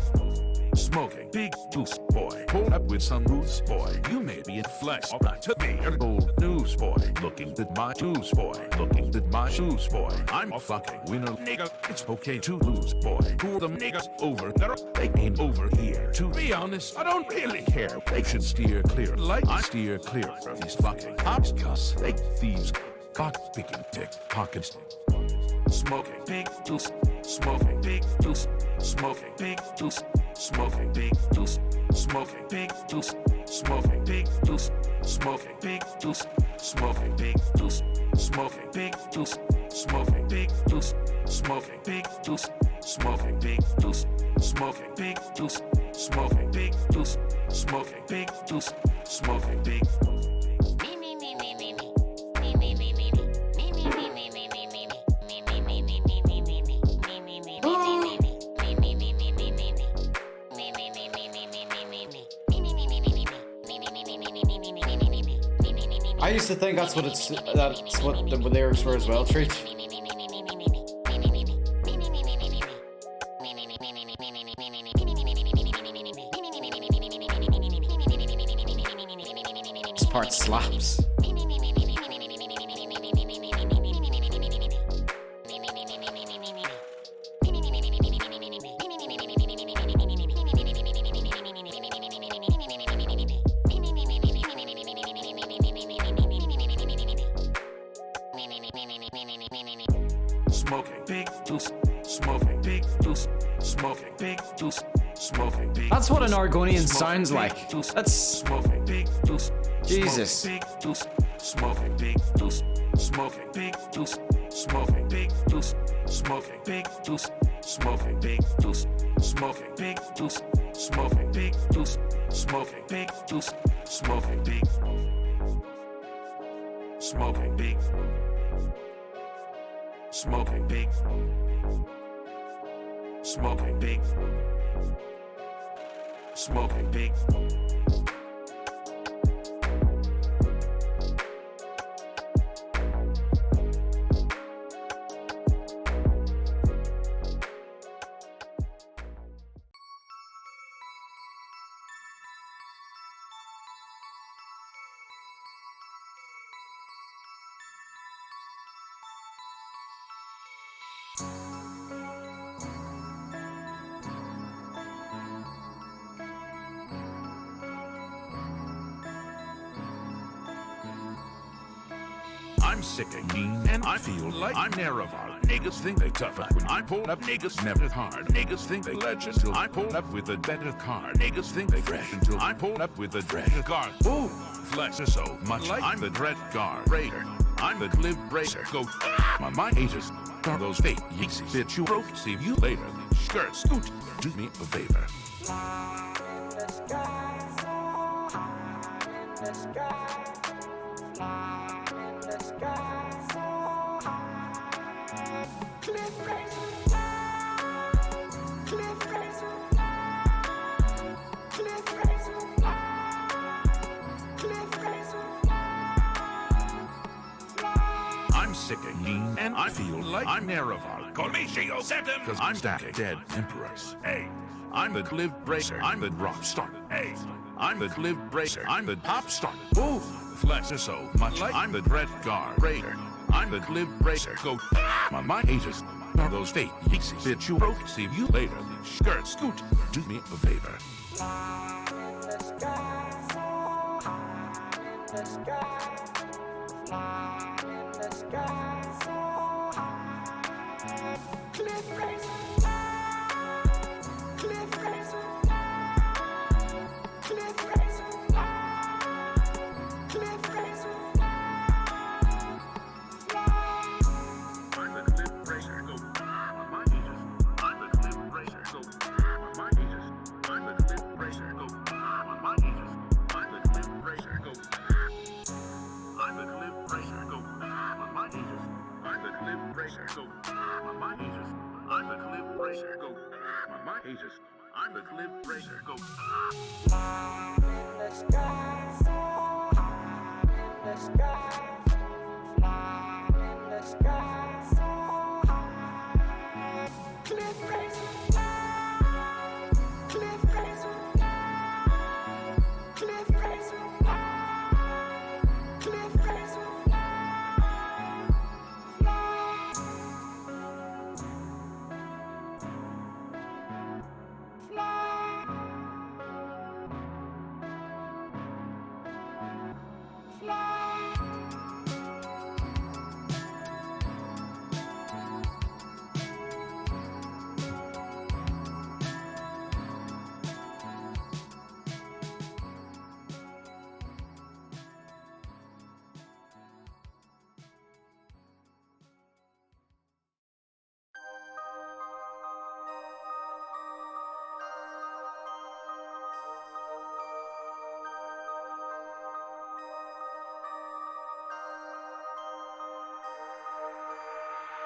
Smoking big deuce, boy. Pull up with some moves, boy. You may be in flex, alright to be an old news, boy. Looking at my shoes, boy. Looking at my shoes, boy. I'm a fucking winner, nigga. It's okay to lose, boy. Who them niggas over there? They ain't over here. To be honest, I don't really care. They should steer clear, like I steer clear of these fucking cops, cuz they thieves, cock picking dick pockets. Smoking big deuce, smoking big deuce, smoking big deuce, smoking big deuce, smoking big deuce, smoking big deuce, smoking big deuce, smoking big deuce, smoking big deuce, smoking big deuce, smoking big deuce, smoking big deuce, smoking big deuce, smoking big deuce, smoking big deuce, smoking big. I used to think that's what the lyrics were as well, Treat. This part slaps. That's what an Argonian sounds like. That's Jesus. Smoking big deuce, smoking big deuce, smoking big deuce, smoking big deuce, smoking big deuce, smoking big deuce, smoking big deuce, smoking big deuce, smoking big, smoking big, smoking big, smoking big, smoking big. I'm sick of mean, and I feel like I'm Nerevar. Niggas think they tough up when I pull up. Niggas never hard. Niggas think they legend till I pull up with a better card. Niggas think they fresh until I pull up with a fresher card. Ooh, flex is so much like I'm the Dread Guard Raider. I'm the Cliff Bracer. Go, my haters are those fake yeezy bitch you broke. See you later. Skirt scoot, do me a favor. I'm sick of mean, and I feel like I'm Nerevar. Call me Shio Septim, cause I'm stacking dead emperors. Hey, I'm the Cliff Bracer. I'm the rock star. Hey, I'm the Cliff Bracer. I'm the pop star. Ooh, flex is so much like I'm the Dread Guard Raider. I'm the Cliff Bracer. Go, my haters are those fake yeezy bitch you broke. See you later. Skirt scoot, do me a favor. I'm the Cliff Bracer. Go. The sky so high, the sky, fly in the sky so high. Cliff Bracer fly, Cliff Bracer fly, Cliff Bracer fly, Cliff Bracer fly, fly.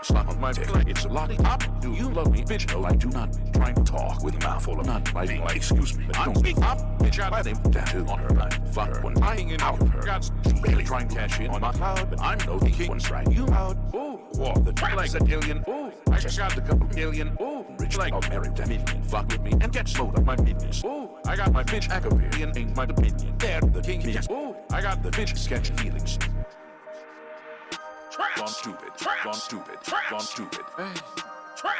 Slap on my dick like it's a lollipop. Do you love me, bitch? No, I do not. Trying to talk with a mouthful of not biting like, excuse me, but I don't speak up. Bitch, I buy them tattoo on her line. Fuck her when buying it out of her. Got really trying to cash in on my cloud, but I'm no king when strike you out. Ooh, walk the track like a billion. Ooh, I just got the couple million. Ooh, rich like a married million. Fuck with me and get slowed up my minions. Ooh, I got my bitch Agavarian, ain't my opinion. They're the king, yes. Ooh, I got the bitch sketch feelings. Gone stupid, gone stupid, gone stupid, gone stupid,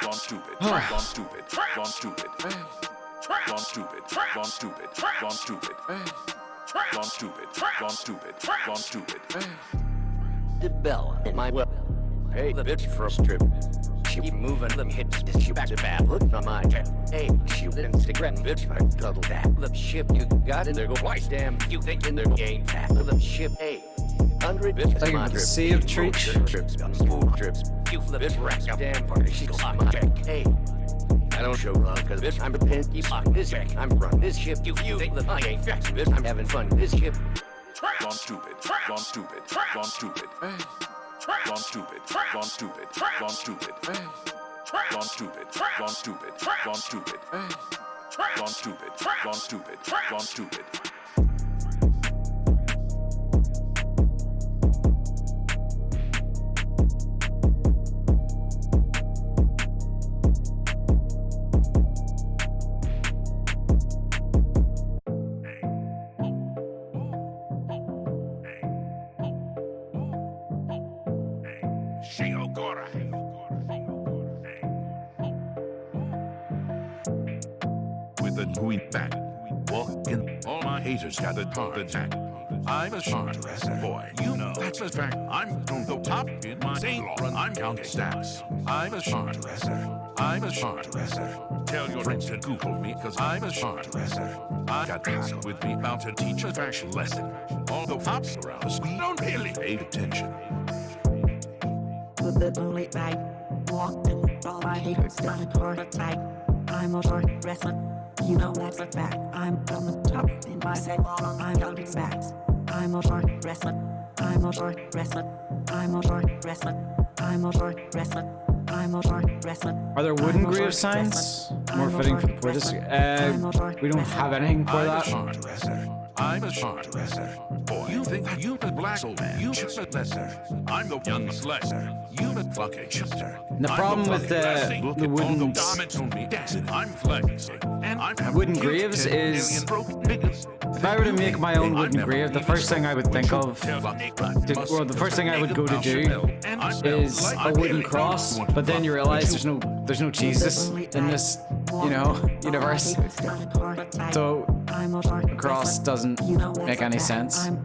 gone stupid, gone stupid, gone stupid, gone stupid, gone stupid, gone stupid, gone stupid, gone stupid. The bell in my whip. Pay the bitch for a strip. Keep moving them hips, this shit back to back. Look on my jet. Hey, shoot Instagram, bitch. I double that. The ship you got in there go twice. Damn, you think in there game tap. The ship, hey. 100 bitches. Thank you for the sea of treats. Trips, smooth trips. You flip it, rack up. Damn, party, she go on my check. Hey. I don't show love, cause bitch, I'm a pimp. You fuck this check. I'm running this ship. You think that I ain't facts, bitch. I'm having fun. This ship. Gone stupid, gone stupid, gone stupid. Gone stupid, gone stupid, gone stupid. Gone stupid, gone stupid, gone stupid. Gone stupid, gone stupid, gone stupid. With a doing back, walking, all my haters got a heart attack. I'm a smart boy. You know that's a fact. I'm from the top in my St. Laurent. I'm counting stacks. I'm a smart I'm a smart Tell your friends to Google me, cause I'm a smart I got Hassel with me about to teach a fashion lesson. All the tops around us, we don't really pay attention. The late night walked in, all my haters started for the type. I'm a short wrestler, you know that's a fact. I'm on the top in my set, I'm counting stacks. I'm a short wrestler, I'm a short wrestler, I'm a short wrestler, I'm a short wrestler, I'm a short wrestler. Are there wooden grave signs? More fitting for the British. We don't have anything for that. I'm a smart boy. You think that you the black old man? You should lesser. I'm the youngest lesser. You the fucking shifter. The problem with the wooden graves is, if I were to make my own wooden grave, the first thing I would think of, the first thing I would go to do is a wooden cross. But then you realize there's no Jesus in this, universe. So a cross doesn't make any sense. I'm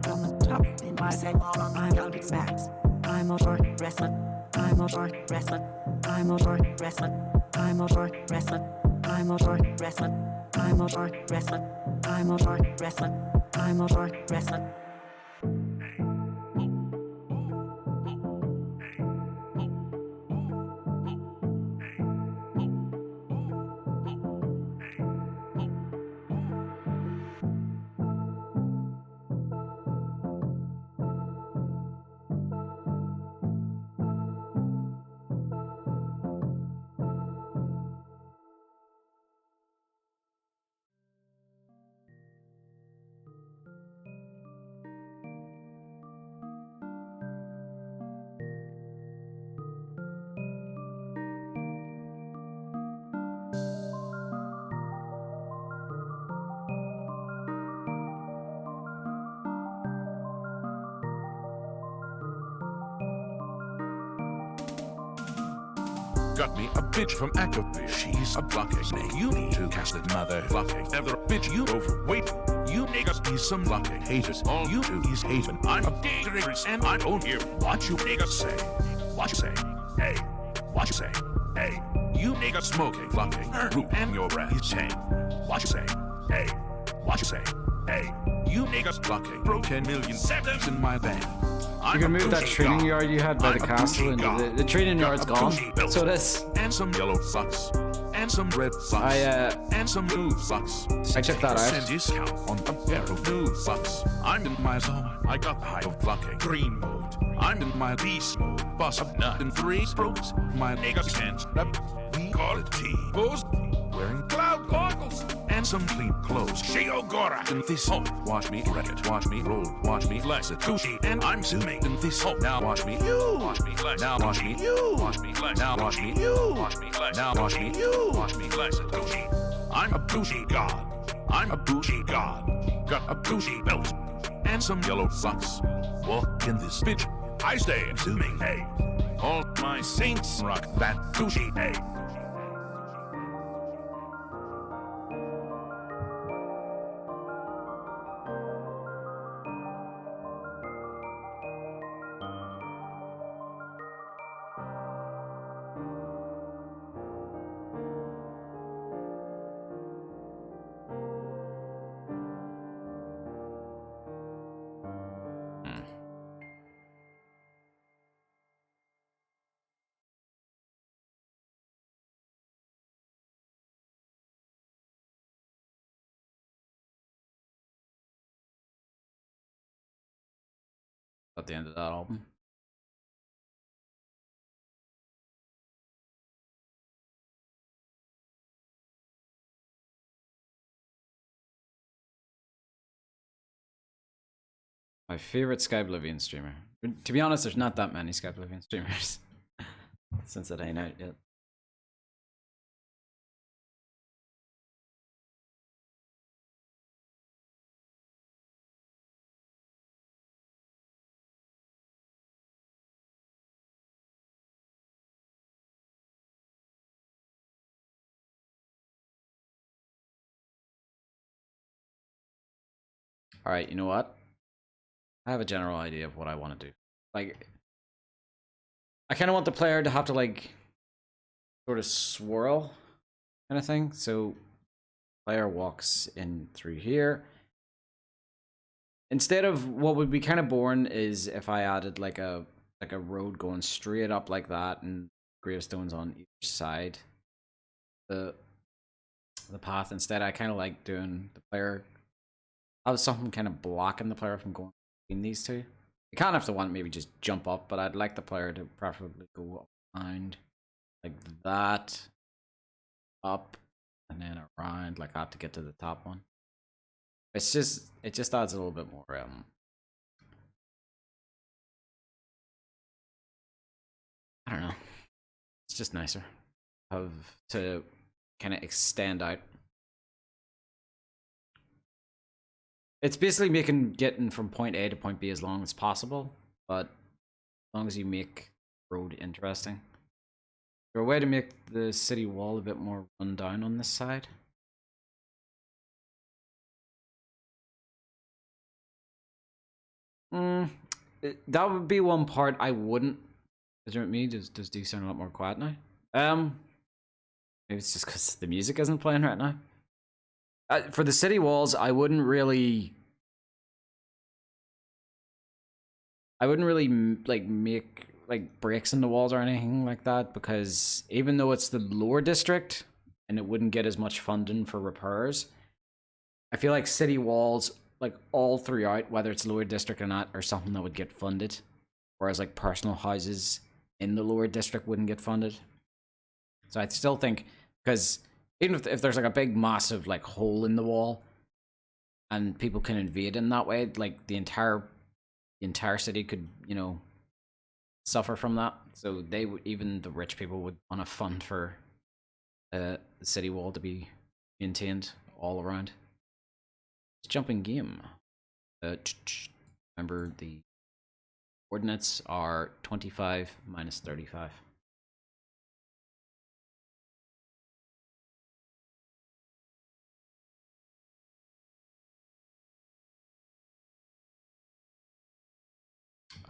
counting stacks. I'm a short wrestler. I'm a short wrestler. I'm a short wrestler. I'm a short wrestler. I'm a short wrestler. I'm a short wrestler. I'm a short wrestler. I'm a short wrestler. Got me a bitch from Akabish. She's a fucking snake. You need to cast it, motherfucking ever bitch. You overweight. You niggas be some fucking haters. All you do is hate. And I'm a dangerous and I don't hear what you niggas say. What you say? Hey. What you say? Hey. You niggas smoking fucking root and your breath is tame. What you say? Hey. What you say? Hey. You niggas fucking broke 10 million seconds in my band. You can move that training yard you had by the castle, and the training yard's gone. So this. And some yellow socks. And some red socks. And some blue socks. I checked that out. And discount on a pair of blue socks. I'm in my zone. I got the high of fucking green mode. I'm in my beast mode. Boss up nut in 3 strokes. My niggas stands up. We call it T-pose. Wearing cloud goggles and some clean clothes. Shiogora in this home. Watch me wreck it. Watch me roll. Watch me flex it. Gucci and I'm zooming in this home. Now watch me. You watch me flex. Now watch me. You watch me flex. Now watch me. You watch me flex. Now watch me. You watch me flex it. Gucci. I'm a bougie god. I'm a bougie god. Got a bougie belt and some yellow socks. Walk in this bitch. I stay zooming. Hey. All my saints rock that Gucci. Hey. At the end of that album. My favorite Skyblivion streamer. To be honest, there's not that many Skyblivion streamers since it ain't out yet. All right, you know what? I have a general idea of what I want to do. Like, I kind of want the player to have to like sort of swirl kind of thing. So player walks in through here. Instead of what would be kind of boring is if I added like a road going straight up like that and gravestones on each side the path. Instead, I kind of like doing the player have something kind of blocking the player from going between these two. You can't have to want maybe just jump up, but I'd like the player to preferably go around like that, up, and then around like that to get to the top one. It just adds a little bit more I don't know. It's just nicer to kind of extend out. It's basically getting from point A to point B as long as possible, but as long as you make the road interesting. Is there a way to make the city wall a bit more run down on this side? That would be one part I wouldn't. Is it me? Does D sound a lot more quiet now? Maybe it's just because the music isn't playing right now. For the city walls, I wouldn't really like make like breaks in the walls or anything like that, because even though it's the lower district and it wouldn't get as much funding for repairs, I feel like city walls like all throughout, whether it's lower district or not, are something that would get funded, whereas like personal houses in the lower district wouldn't get funded. So I'd still think, because even if there's like a big massive like hole in the wall and people can invade in that way, like the entire city could, you know, suffer from that. So they would, even the rich people would want to fund for the city wall to be maintained all around. It's jumping game. Remember the coordinates are 25 minus 35.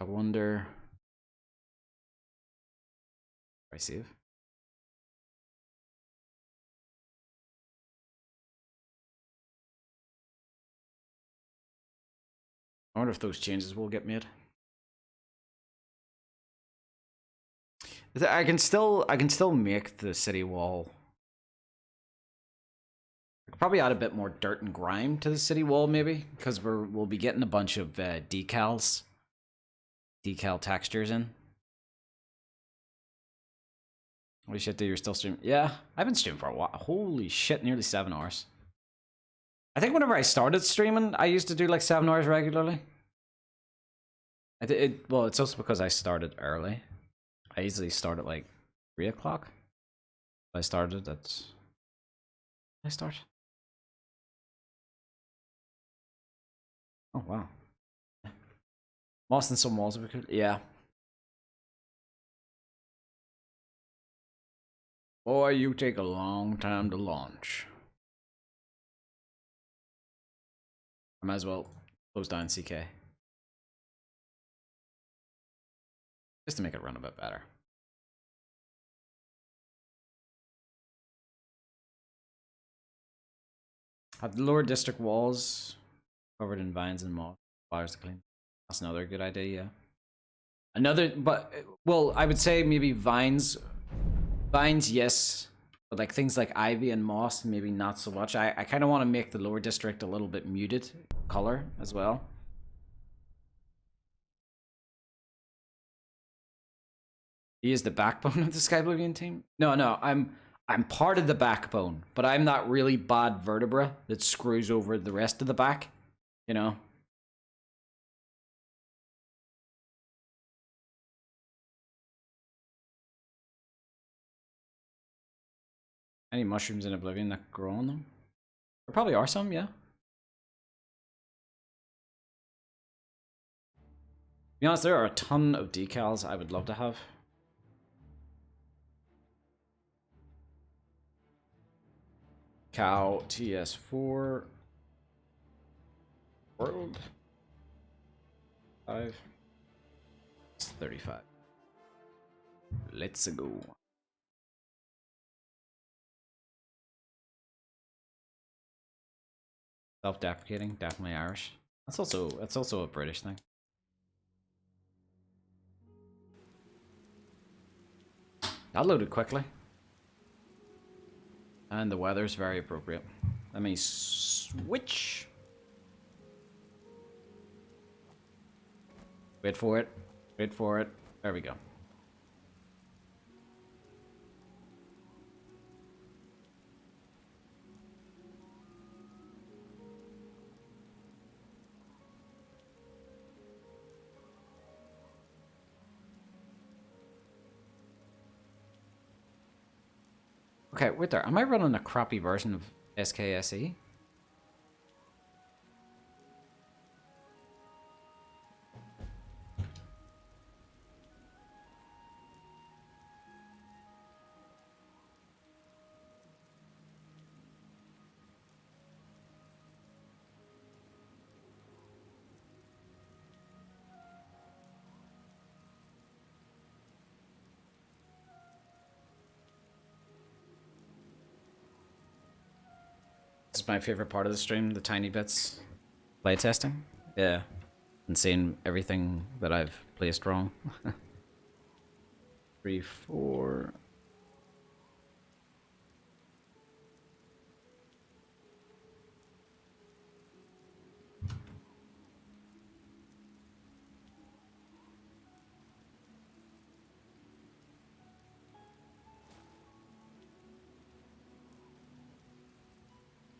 I wonder. I save. I wonder if those changes will get made. I can still make the city wall. I could probably add a bit more dirt and grime to the city wall, maybe, because we'll be getting a bunch of decal textures in. Holy shit, dude, you're still streaming? Yeah, I've been streaming for a while. Holy shit, nearly 7 hours. I think whenever I started streaming, I used to do like 7 hours regularly. Well, it's also because I started early. I usually start at like 3 o'clock. I started at... I start? Oh, wow. Lost in some walls. Yeah. Boy, you take a long time to launch. I might as well close down CK. Just to make it run a bit better. Have the lower district walls covered in vines and moss. Flowers to clean. That's another good idea, yeah. Another, but, well, I would say maybe vines. Vines, yes. But like things like ivy and moss, maybe not so much. I kind of want to make the lower district a little bit muted color as well. He is the backbone of the Skyblivion team? No, I'm part of the backbone, but I'm that really bad vertebra that screws over the rest of the back, you know? Any mushrooms in Oblivion that grow on them? There probably are some, yeah. To be honest, there are a ton of decals I would love to have. Cow TS4 World. 5. It's 35. Let's go. Self-deprecating, definitely Irish. That's also a British thing. That loaded quickly. And the weather's very appropriate. Let me switch. Wait for it. Wait for it. There we go. Okay, wait there. Am I running a crappy version of SKSE? This is my favorite part of the stream, the tiny bits. Playtesting? Yeah. And seeing everything that I've placed wrong. 3, 4...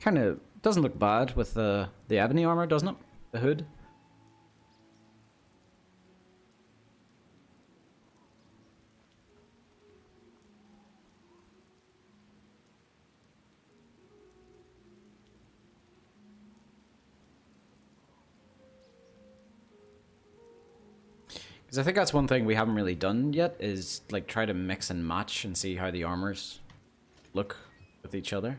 Kind of doesn't look bad with the ebony armor, doesn't it? The hood. Because I think that's one thing we haven't really done yet, is like try to mix and match and see how the armors look with each other.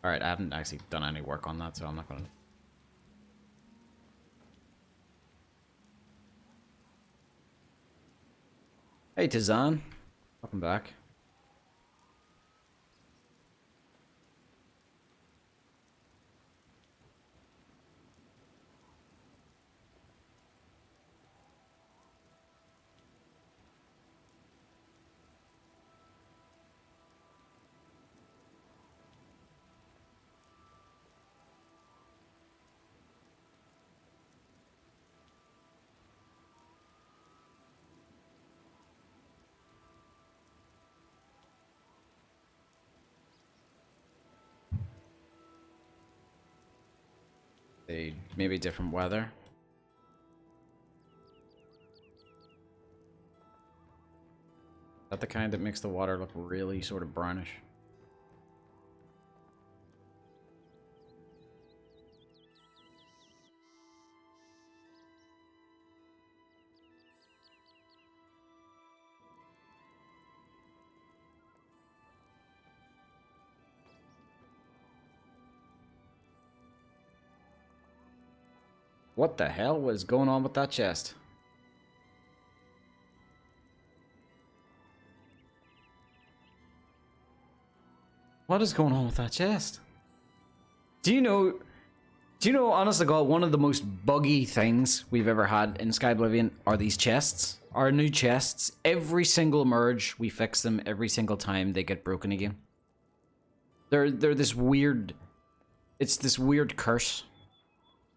Alright, I haven't actually done any work on that, so I'm not gonna... Hey Tizan, welcome back. Maybe different weather. Is that the kind that makes the water look really sort of brownish? What the hell was going on with that chest? What is going on with that chest? Do you know, honest to God, one of the most buggy things we've ever had in Skyblivion are these chests. Our new chests. Every single merge, we fix them every single time they get broken again. They're this weird... It's this weird curse.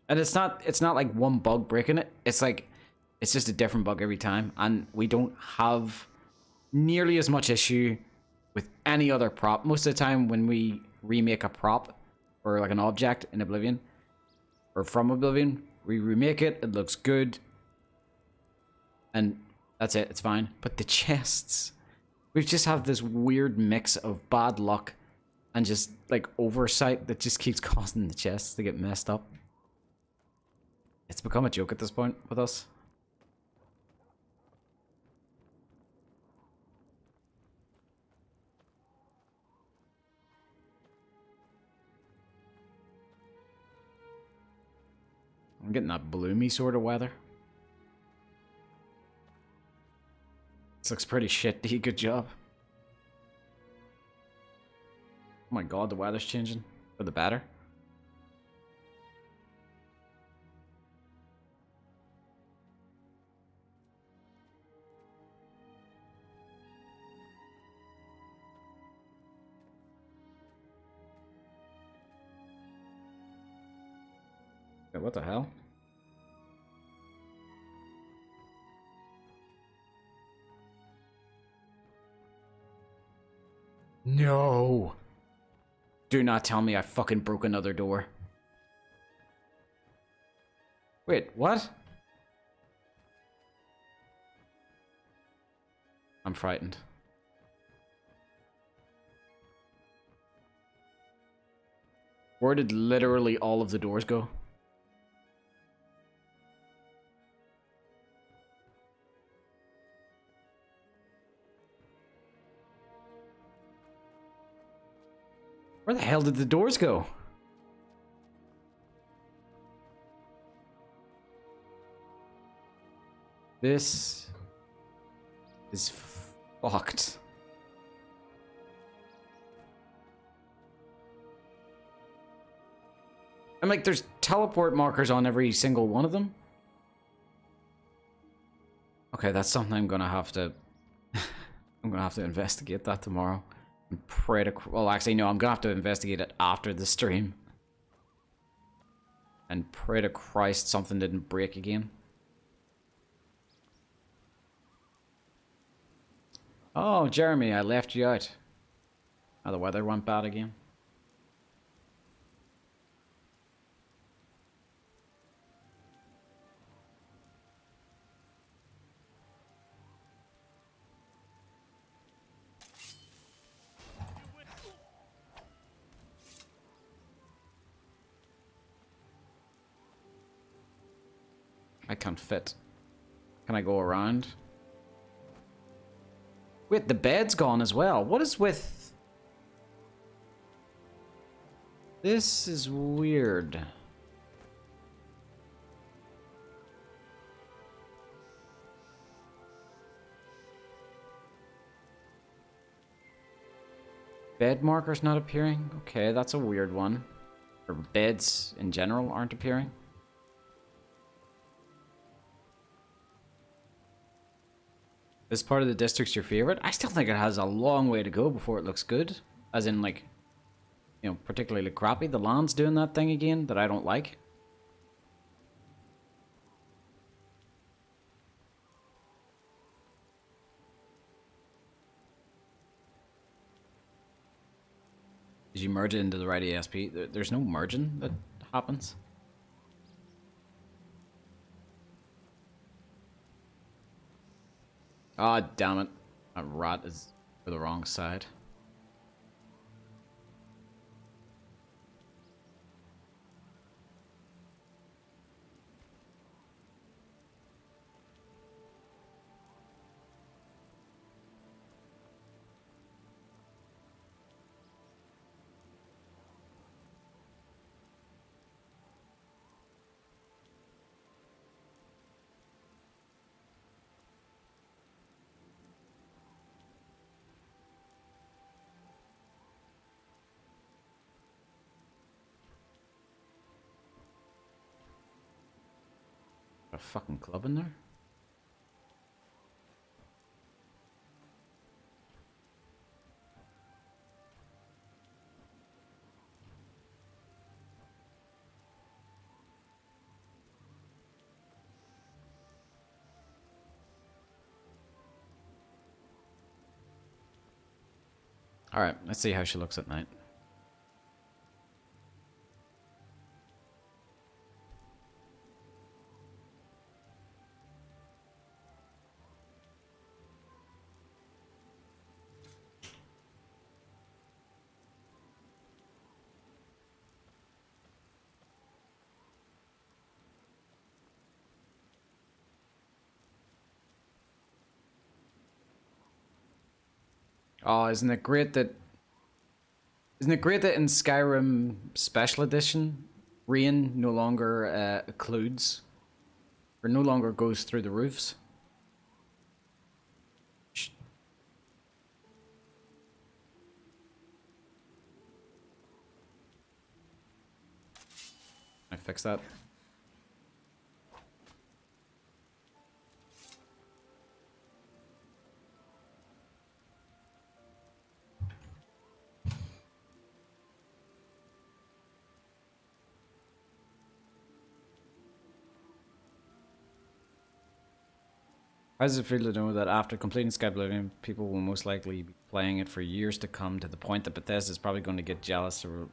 And it's not like one bug breaking it. It's like, it's just a different bug every time. And we don't have nearly as much issue with any other prop. Most of the time when we remake a prop or like an object in Oblivion or from Oblivion, we remake it, it looks good. And that's it, it's fine. But the chests, we just have this weird mix of bad luck and just like oversight that just keeps causing the chests to get messed up. It's become a joke at this point with us. I'm getting that bloomy sort of weather. This looks pretty shitty. Good job. Oh my god, the weather's changing. For the better. Wait, what the hell? No! Do not tell me I fucking broke another door. Wait, what? I'm frightened. Where did literally all of the doors go? Where the hell did the doors go? This is fucked. I'm like, there's teleport markers on every single one of them. Okay, that's something I'm gonna have to I'm gonna have to investigate that tomorrow. And pray to... Well, actually, no, I'm gonna have to investigate it after the stream. And pray to Christ something didn't break again. Oh, Jeremy, I left you out. Oh, the weather went bad again. I can't fit. Can I go around? Wait, the bed's gone as well. What is with... This is weird. Bed markers not appearing? Okay, that's a weird one. Or beds in general aren't appearing. This part of the district's your favorite? I still think it has a long way to go before it looks good. As in, like, you know, particularly crappy. The land's doing that thing again that I don't like. Did you merge it into the right ESP? There's no merging that happens. Ah, oh, damn it. That rat is for the wrong side. A fucking club in there? Alright, let's see how she looks at night. Oh, isn't it great that in Skyrim Special Edition, rain no longer occludes, or no longer goes through the roofs? I fix that. How does it feel to know that after completing Skyblivion, people will most likely be playing it for years to come, to the point that Bethesda is probably going to get jealous or...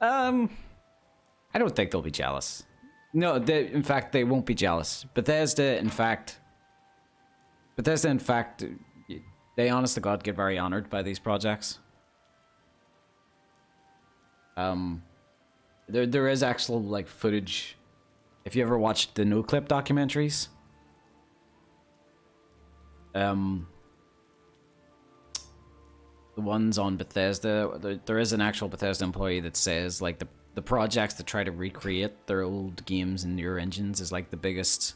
I don't think they'll be jealous. No, in fact, they won't be jealous. Bethesda, in fact, they honest to God get very honored by these projects. There is actual, like, footage. If you ever watched the no-clip documentaries, the ones on Bethesda, there is an actual Bethesda employee that says, like, the projects that try to recreate their old games in newer engines is, like, the biggest,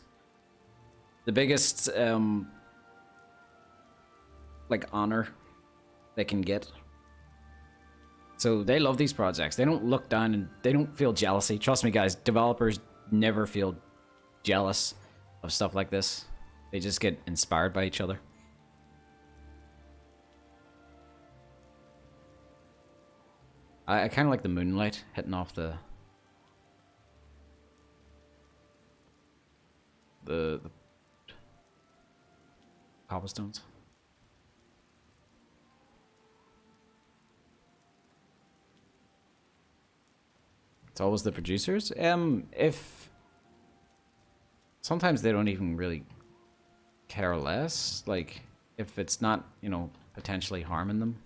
like, honor they can get. So they love these projects. They don't look down and they don't feel jealousy. Trust me, guys, developers never feel jealous of stuff like this. They just get inspired by each other. I kind of like the moonlight hitting off the cobblestones. It's always the producers. If sometimes they don't even really care less. Like, if it's not, you know, potentially harming them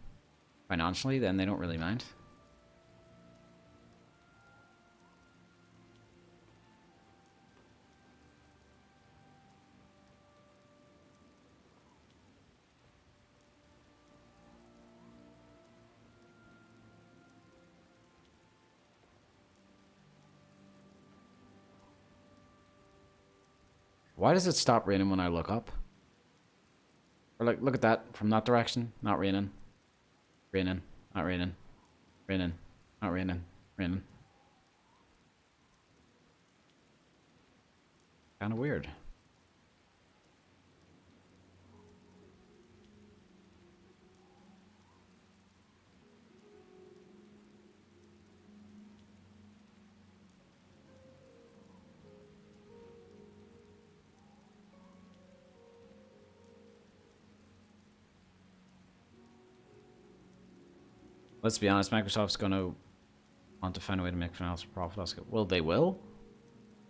financially, then they don't really mind. Why does it stop raining when I look up? Or like, look at that from that direction. Not raining. Raining. Not raining. Raining. Not raining. Raining. Kind of weird. Let's be honest, Microsoft's gonna want to find a way to make financial profit. Well, they will.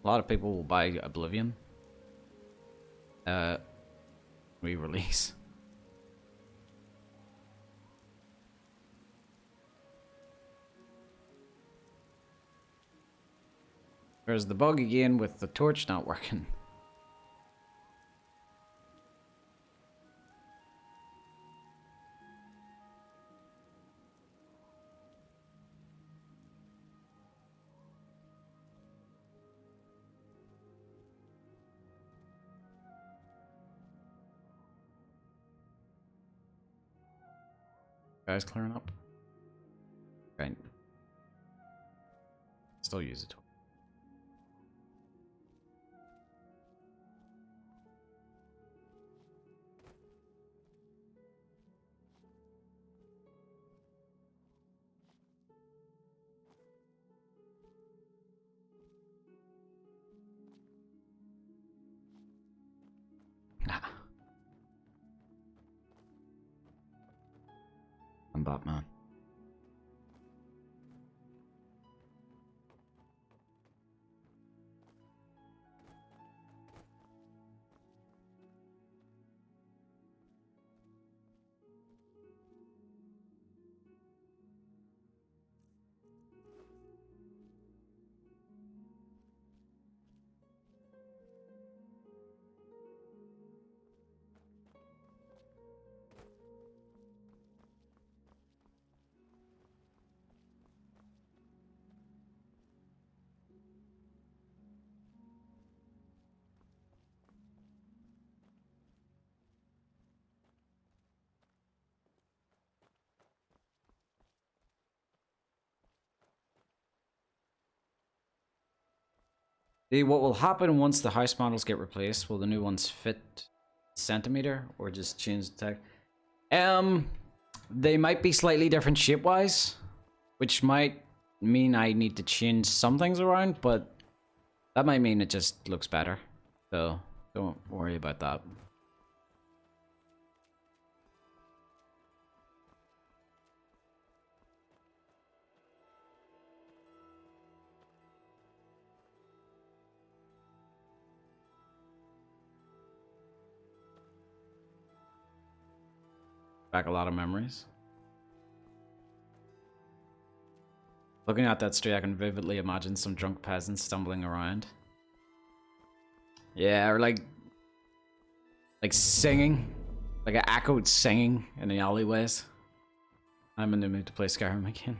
A lot of people will buy Oblivion. Re-release. There's the bug again with the torch not working. Guys clearing up. Right. Still use it. I'm Batman. What will happen once the house models get replaced? Will the new ones fit centimeter or just change the tech? They might be slightly different shape-wise, which might mean I need to change some things around, but that might mean it just looks better. So don't worry about that. Back a lot of memories. Looking at that street, I can vividly imagine some drunk peasants stumbling around. Yeah, or like singing, like an echoed singing in the alleyways. I'm in the mood to play Skyrim again.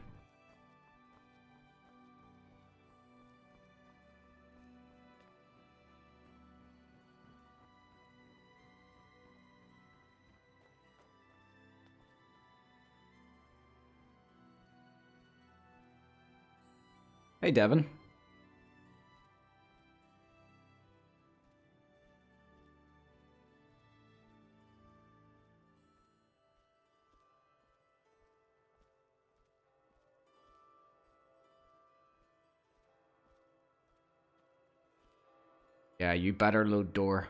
Hey, Devin. Yeah, you better load door.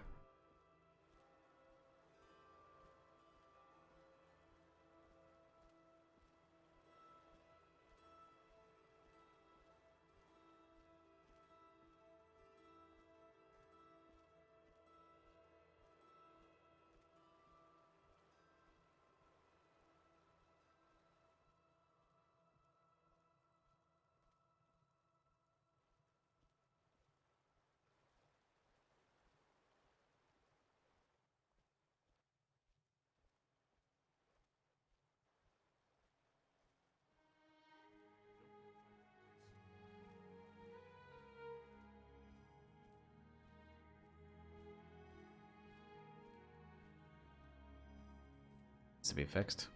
To be fixed.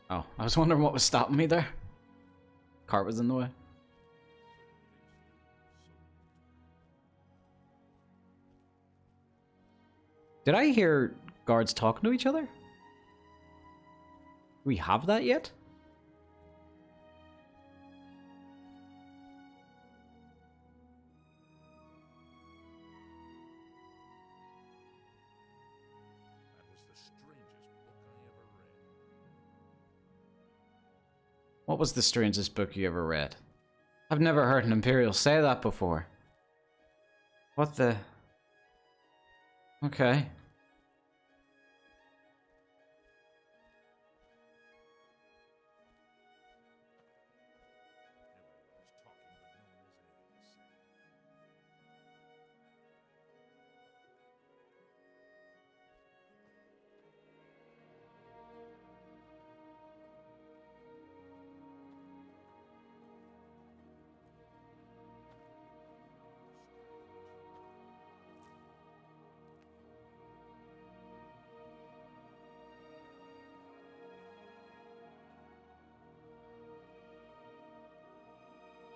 Oh, I was wondering what was stopping me there. Cart was in the way. Did I hear guards talking to each other? Do we have that yet? What was the strangest book you ever read? I've never heard an Imperial say that before. What the... Okay.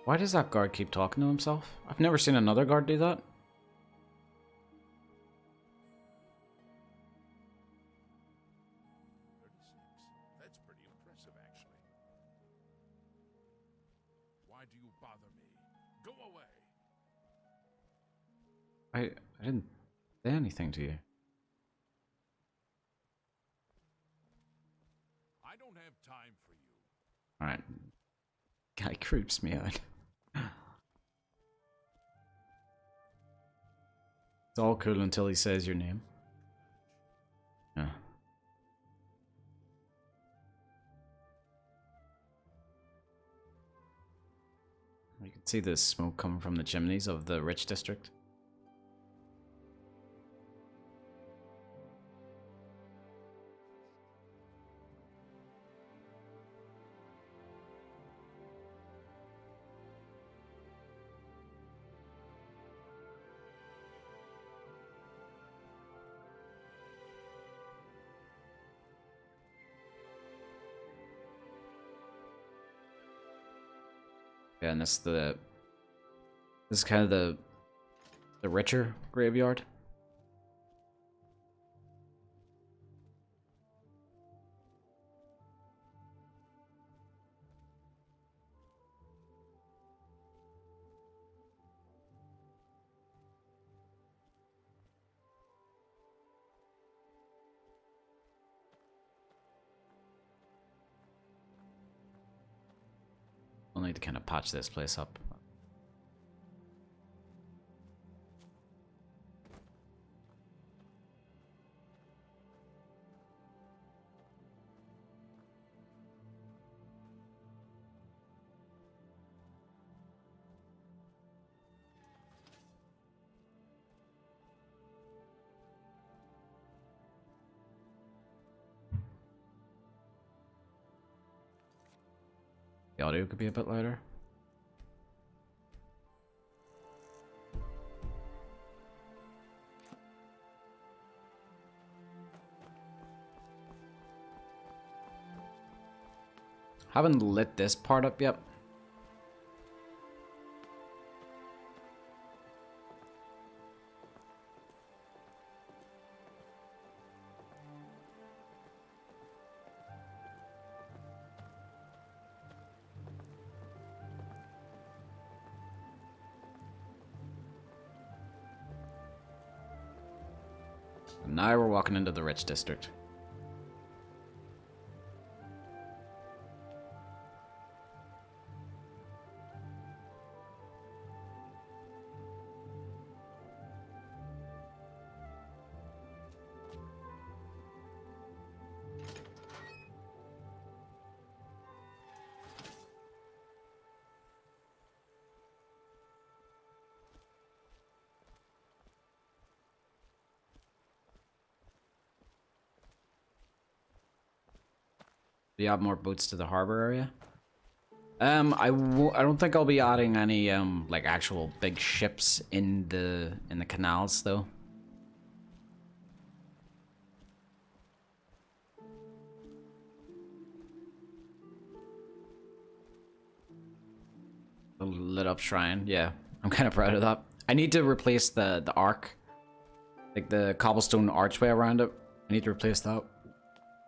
Why does that guard keep talking to himself? I've never seen another guard do that. That's pretty impressive, actually. Why do you bother me? Go away! I didn't say anything to you. I don't have time for you. Alright. Guy creeps me out. It's all cool until he says your name. Yeah. You can see the smoke coming from the chimneys of the rich district. Yeah, and that's the This is kind of the richer graveyard. We'll need to kind of patch this place up. The audio could be a bit louder. Haven't lit this part up yet. And now we're walking into the rich district. Do you add more boats to the harbor area? I don't think I'll be adding any like actual big ships in the canals though. The lit up shrine, yeah. I'm kind of proud of that. I need to replace the arc, like the cobblestone archway around it. I need to replace that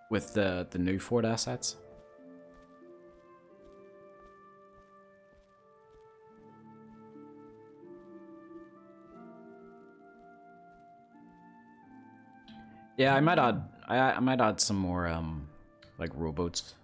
with the new fort assets. Yeah, I might add some more like rowboats.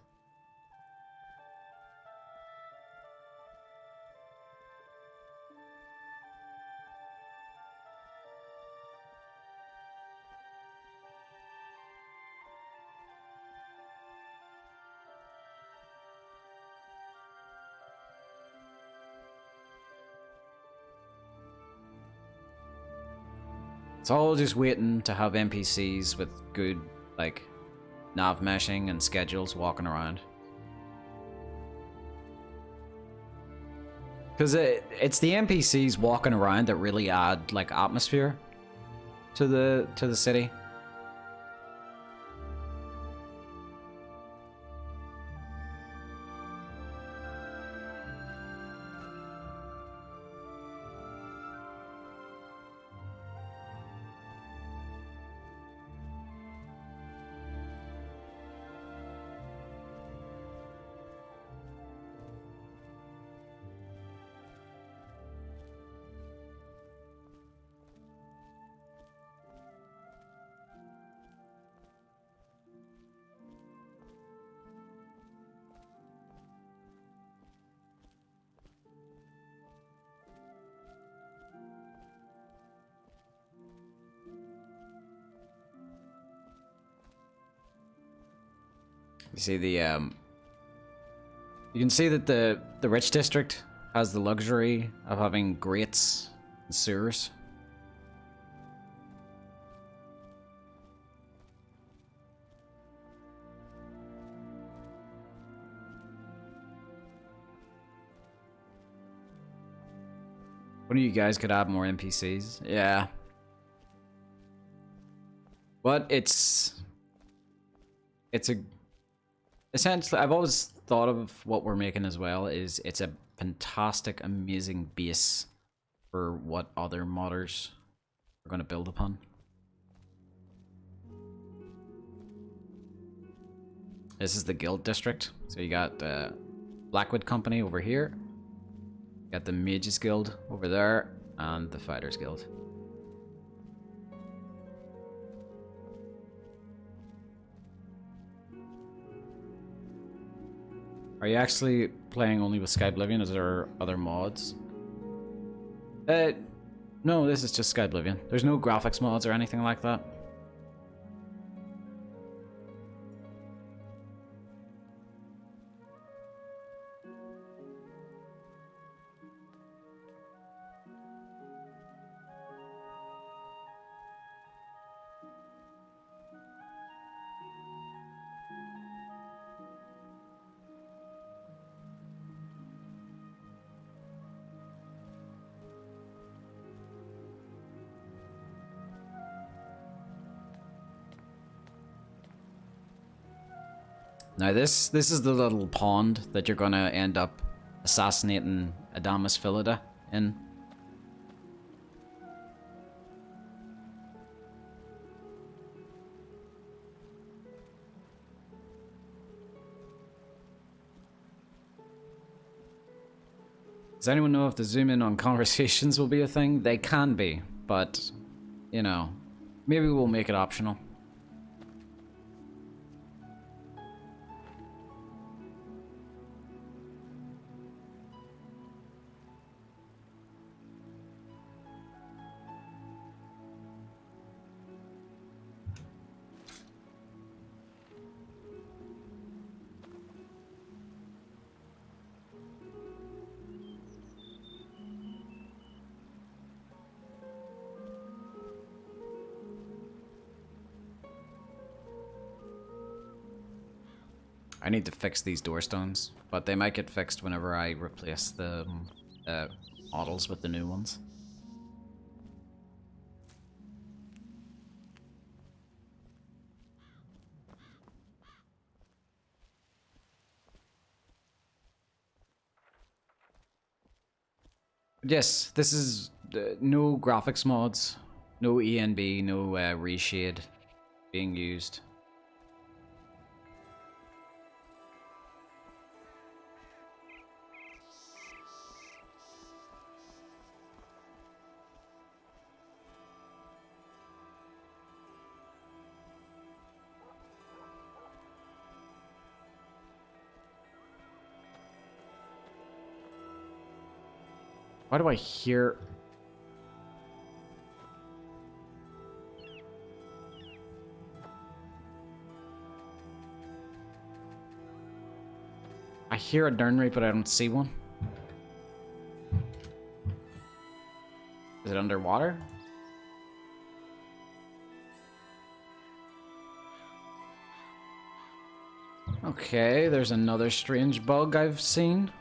It's all just waiting to have NPCs with good, like, nav meshing and schedules walking around. Because it's the NPCs walking around that really add, like, atmosphere to the city. You see the you can see that the rich district has the luxury of having grates and sewers. One of you guys could add more NPCs. Yeah. But it's a essentially, I've always thought of what we're making as well is it's a fantastic, amazing base for what other modders are going to build upon. This is the guild district. So you got Blackwood Company over here. You got the Mages Guild over there, and the Fighters Guild. Are you actually playing only with Skyblivion? Is there other mods? No, this is just Skyblivion. There's no graphics mods or anything like that. Now this is the little pond that you're gonna end up assassinating Adamus Philida in. Does anyone know if the zoom in on conversations will be a thing? They can be, but you know, maybe we'll make it optional. I need to fix these door stones, but they might get fixed whenever I replace the models with the new ones. But yes, this is no graphics mods, no ENB, no reshade being used. Why do I hear... I hear a Durnry, but I don't see one. Is it underwater? Okay, there's another strange bug I've seen.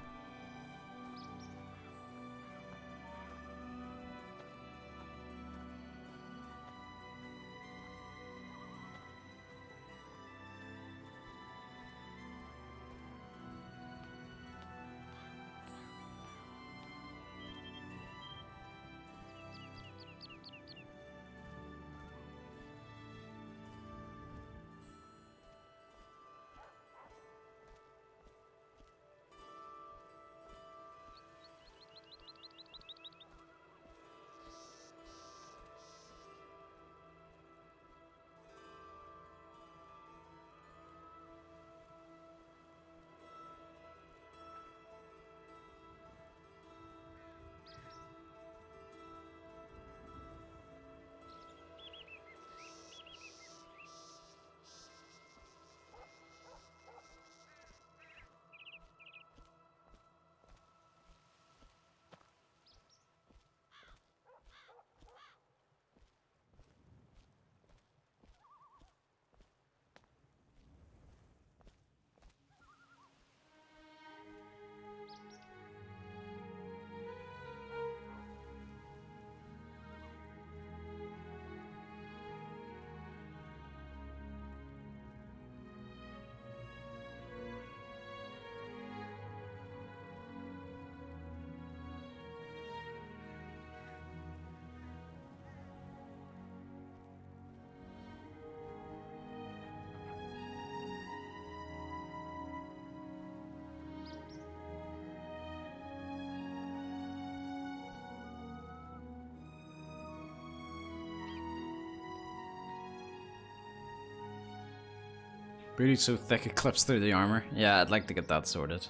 Booty so thick it clips through the armor. Yeah, I'd like to get that sorted.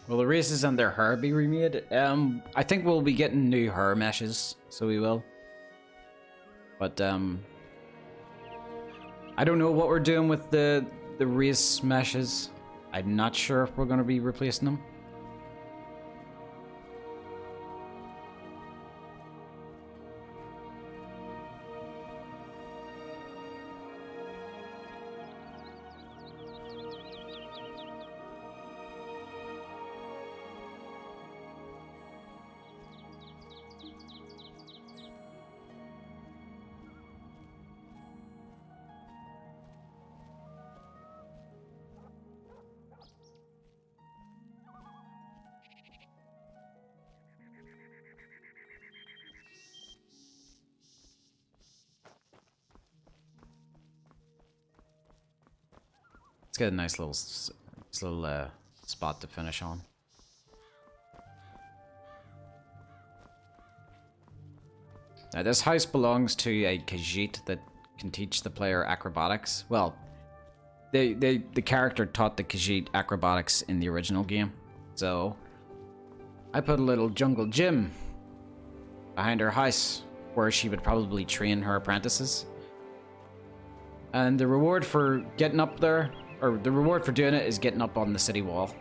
Will the races and their hair be remade? I think we'll be getting new hair meshes, so we will. But I don't know what we're doing with the race meshes. I'm not sure if we're going to be replacing them. Let's get a nice little spot to finish on. Now this house belongs to a Khajiit that can teach the player acrobatics. Well, the character taught the Khajiit acrobatics in the original game. So I put a little jungle gym behind her house where she would probably train her apprentices. And the reward for getting up there, or the reward for doing it, is getting up on the city wall.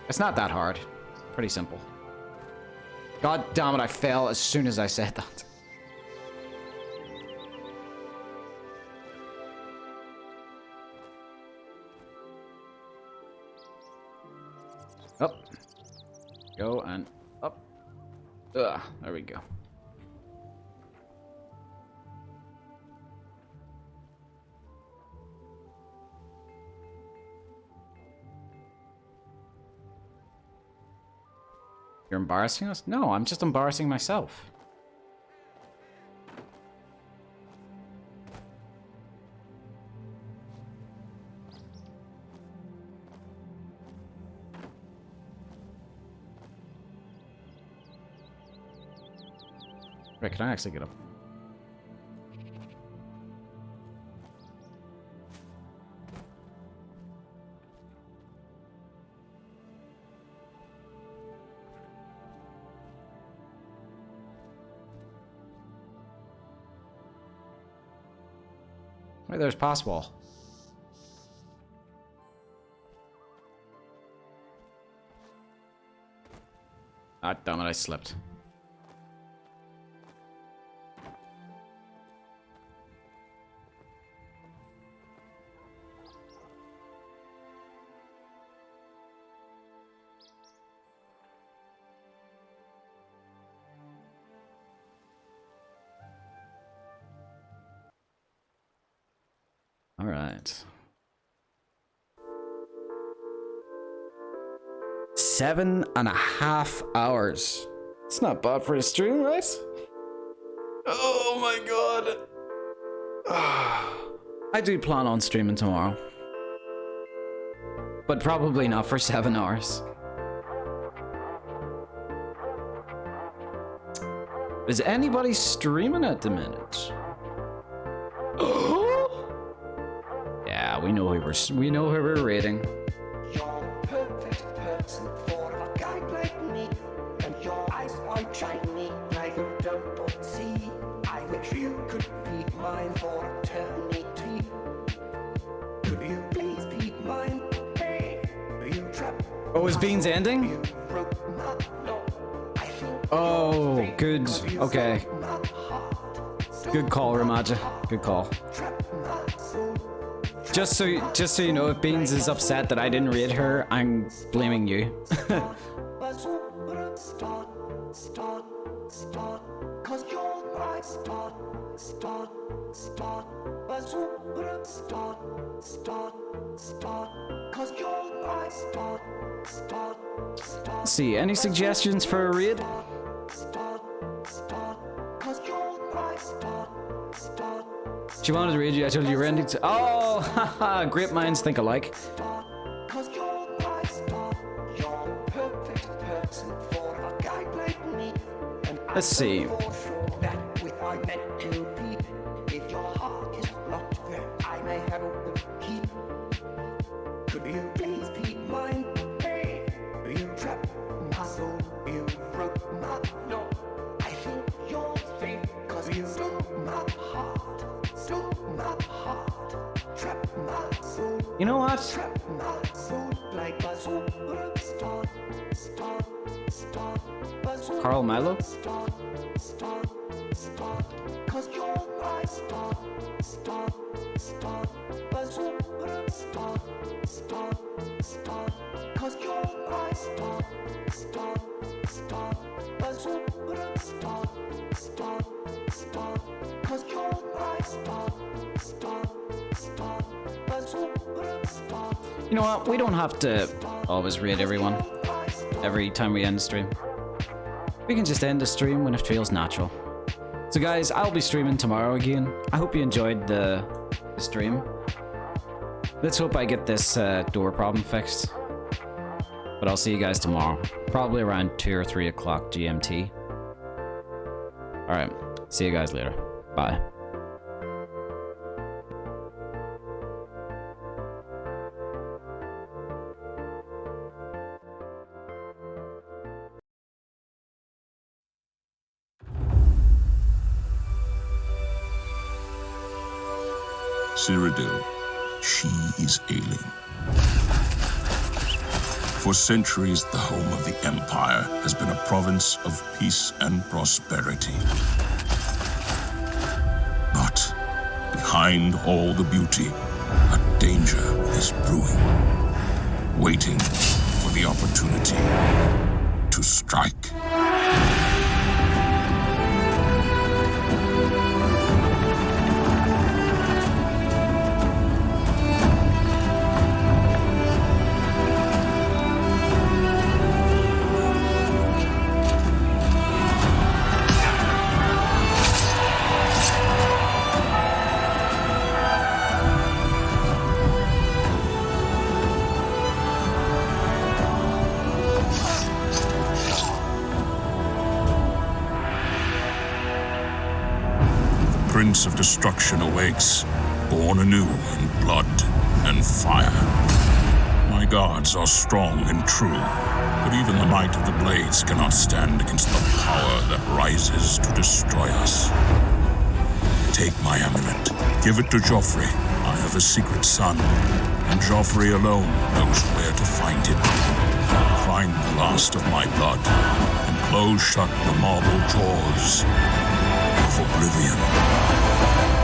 It's not that hard. It's pretty simple. God damn it, I fell as soon as I said that. Up. Go and up. Ugh, there we go. You're embarrassing us? No, I'm just embarrassing myself. Wait, can I actually get up? Wait, there's pass wall. Ah, damn it, I slipped. All right. 7.5 hours. It's not bad for a stream, right? Oh my god. I do plan on streaming tomorrow. But probably not for 7 hours. Is anybody streaming at the minute? Yeah, we know who we're rating. You're a perfect person for a guy like me, and your eyes are shiny like you don't see. I wish you could be mine for eternity. Could you please be mine? Hey, you trapped. Oh, is Beans ending? You broke my law. I think Oh, good. Okay. Good call, Ramaja. Good call. Just so you know, if Beans is upset that I didn't raid her, I'm blaming you. Let's see, any suggestions for a raid? She wanted to read you. I told you you're ending to. Oh, haha. Great minds think alike. Cause you're my star. You're a perfect person for a guy like me. And Let's see. for sure that we are meant to be. If your heart is locked, then I may have a key. Could you please be mine? Hey, you trapped my soul. You broke my no. I think you're safe, cause you stole my heart. Stole my heart. Trapped my soul. You know what? Trap my soul like a superstar. Star. Carl Milo? Star. Cause you're my star. A superstar. Star. Cause you're my star. A superstar. Star. Cause you're my star. A superstar. You know what? We don't have to always raid everyone every time we end the stream. We can just end the stream when it feels natural. So guys, I'll be streaming tomorrow again. I hope you enjoyed the stream. Let's hope I get this door problem fixed. But I'll see you guys tomorrow. Probably around 2 or 3 o'clock GMT. Alright, see you guys later. Bye. Cyrodiil, she is ailing. For centuries, the home of the Empire has been a province of peace and prosperity. But behind all the beauty, a danger is brewing, waiting for the opportunity to strike. Prince of Destruction awakes, born anew in blood and fire. My gods are strong and true, but even the might of the blades cannot stand against the power that rises to destroy us. Take my amulet, give it to Joffrey. I have a secret son, and Joffrey alone knows where to find him. Find the last of my blood, and close shut the marble jaws of Oblivion.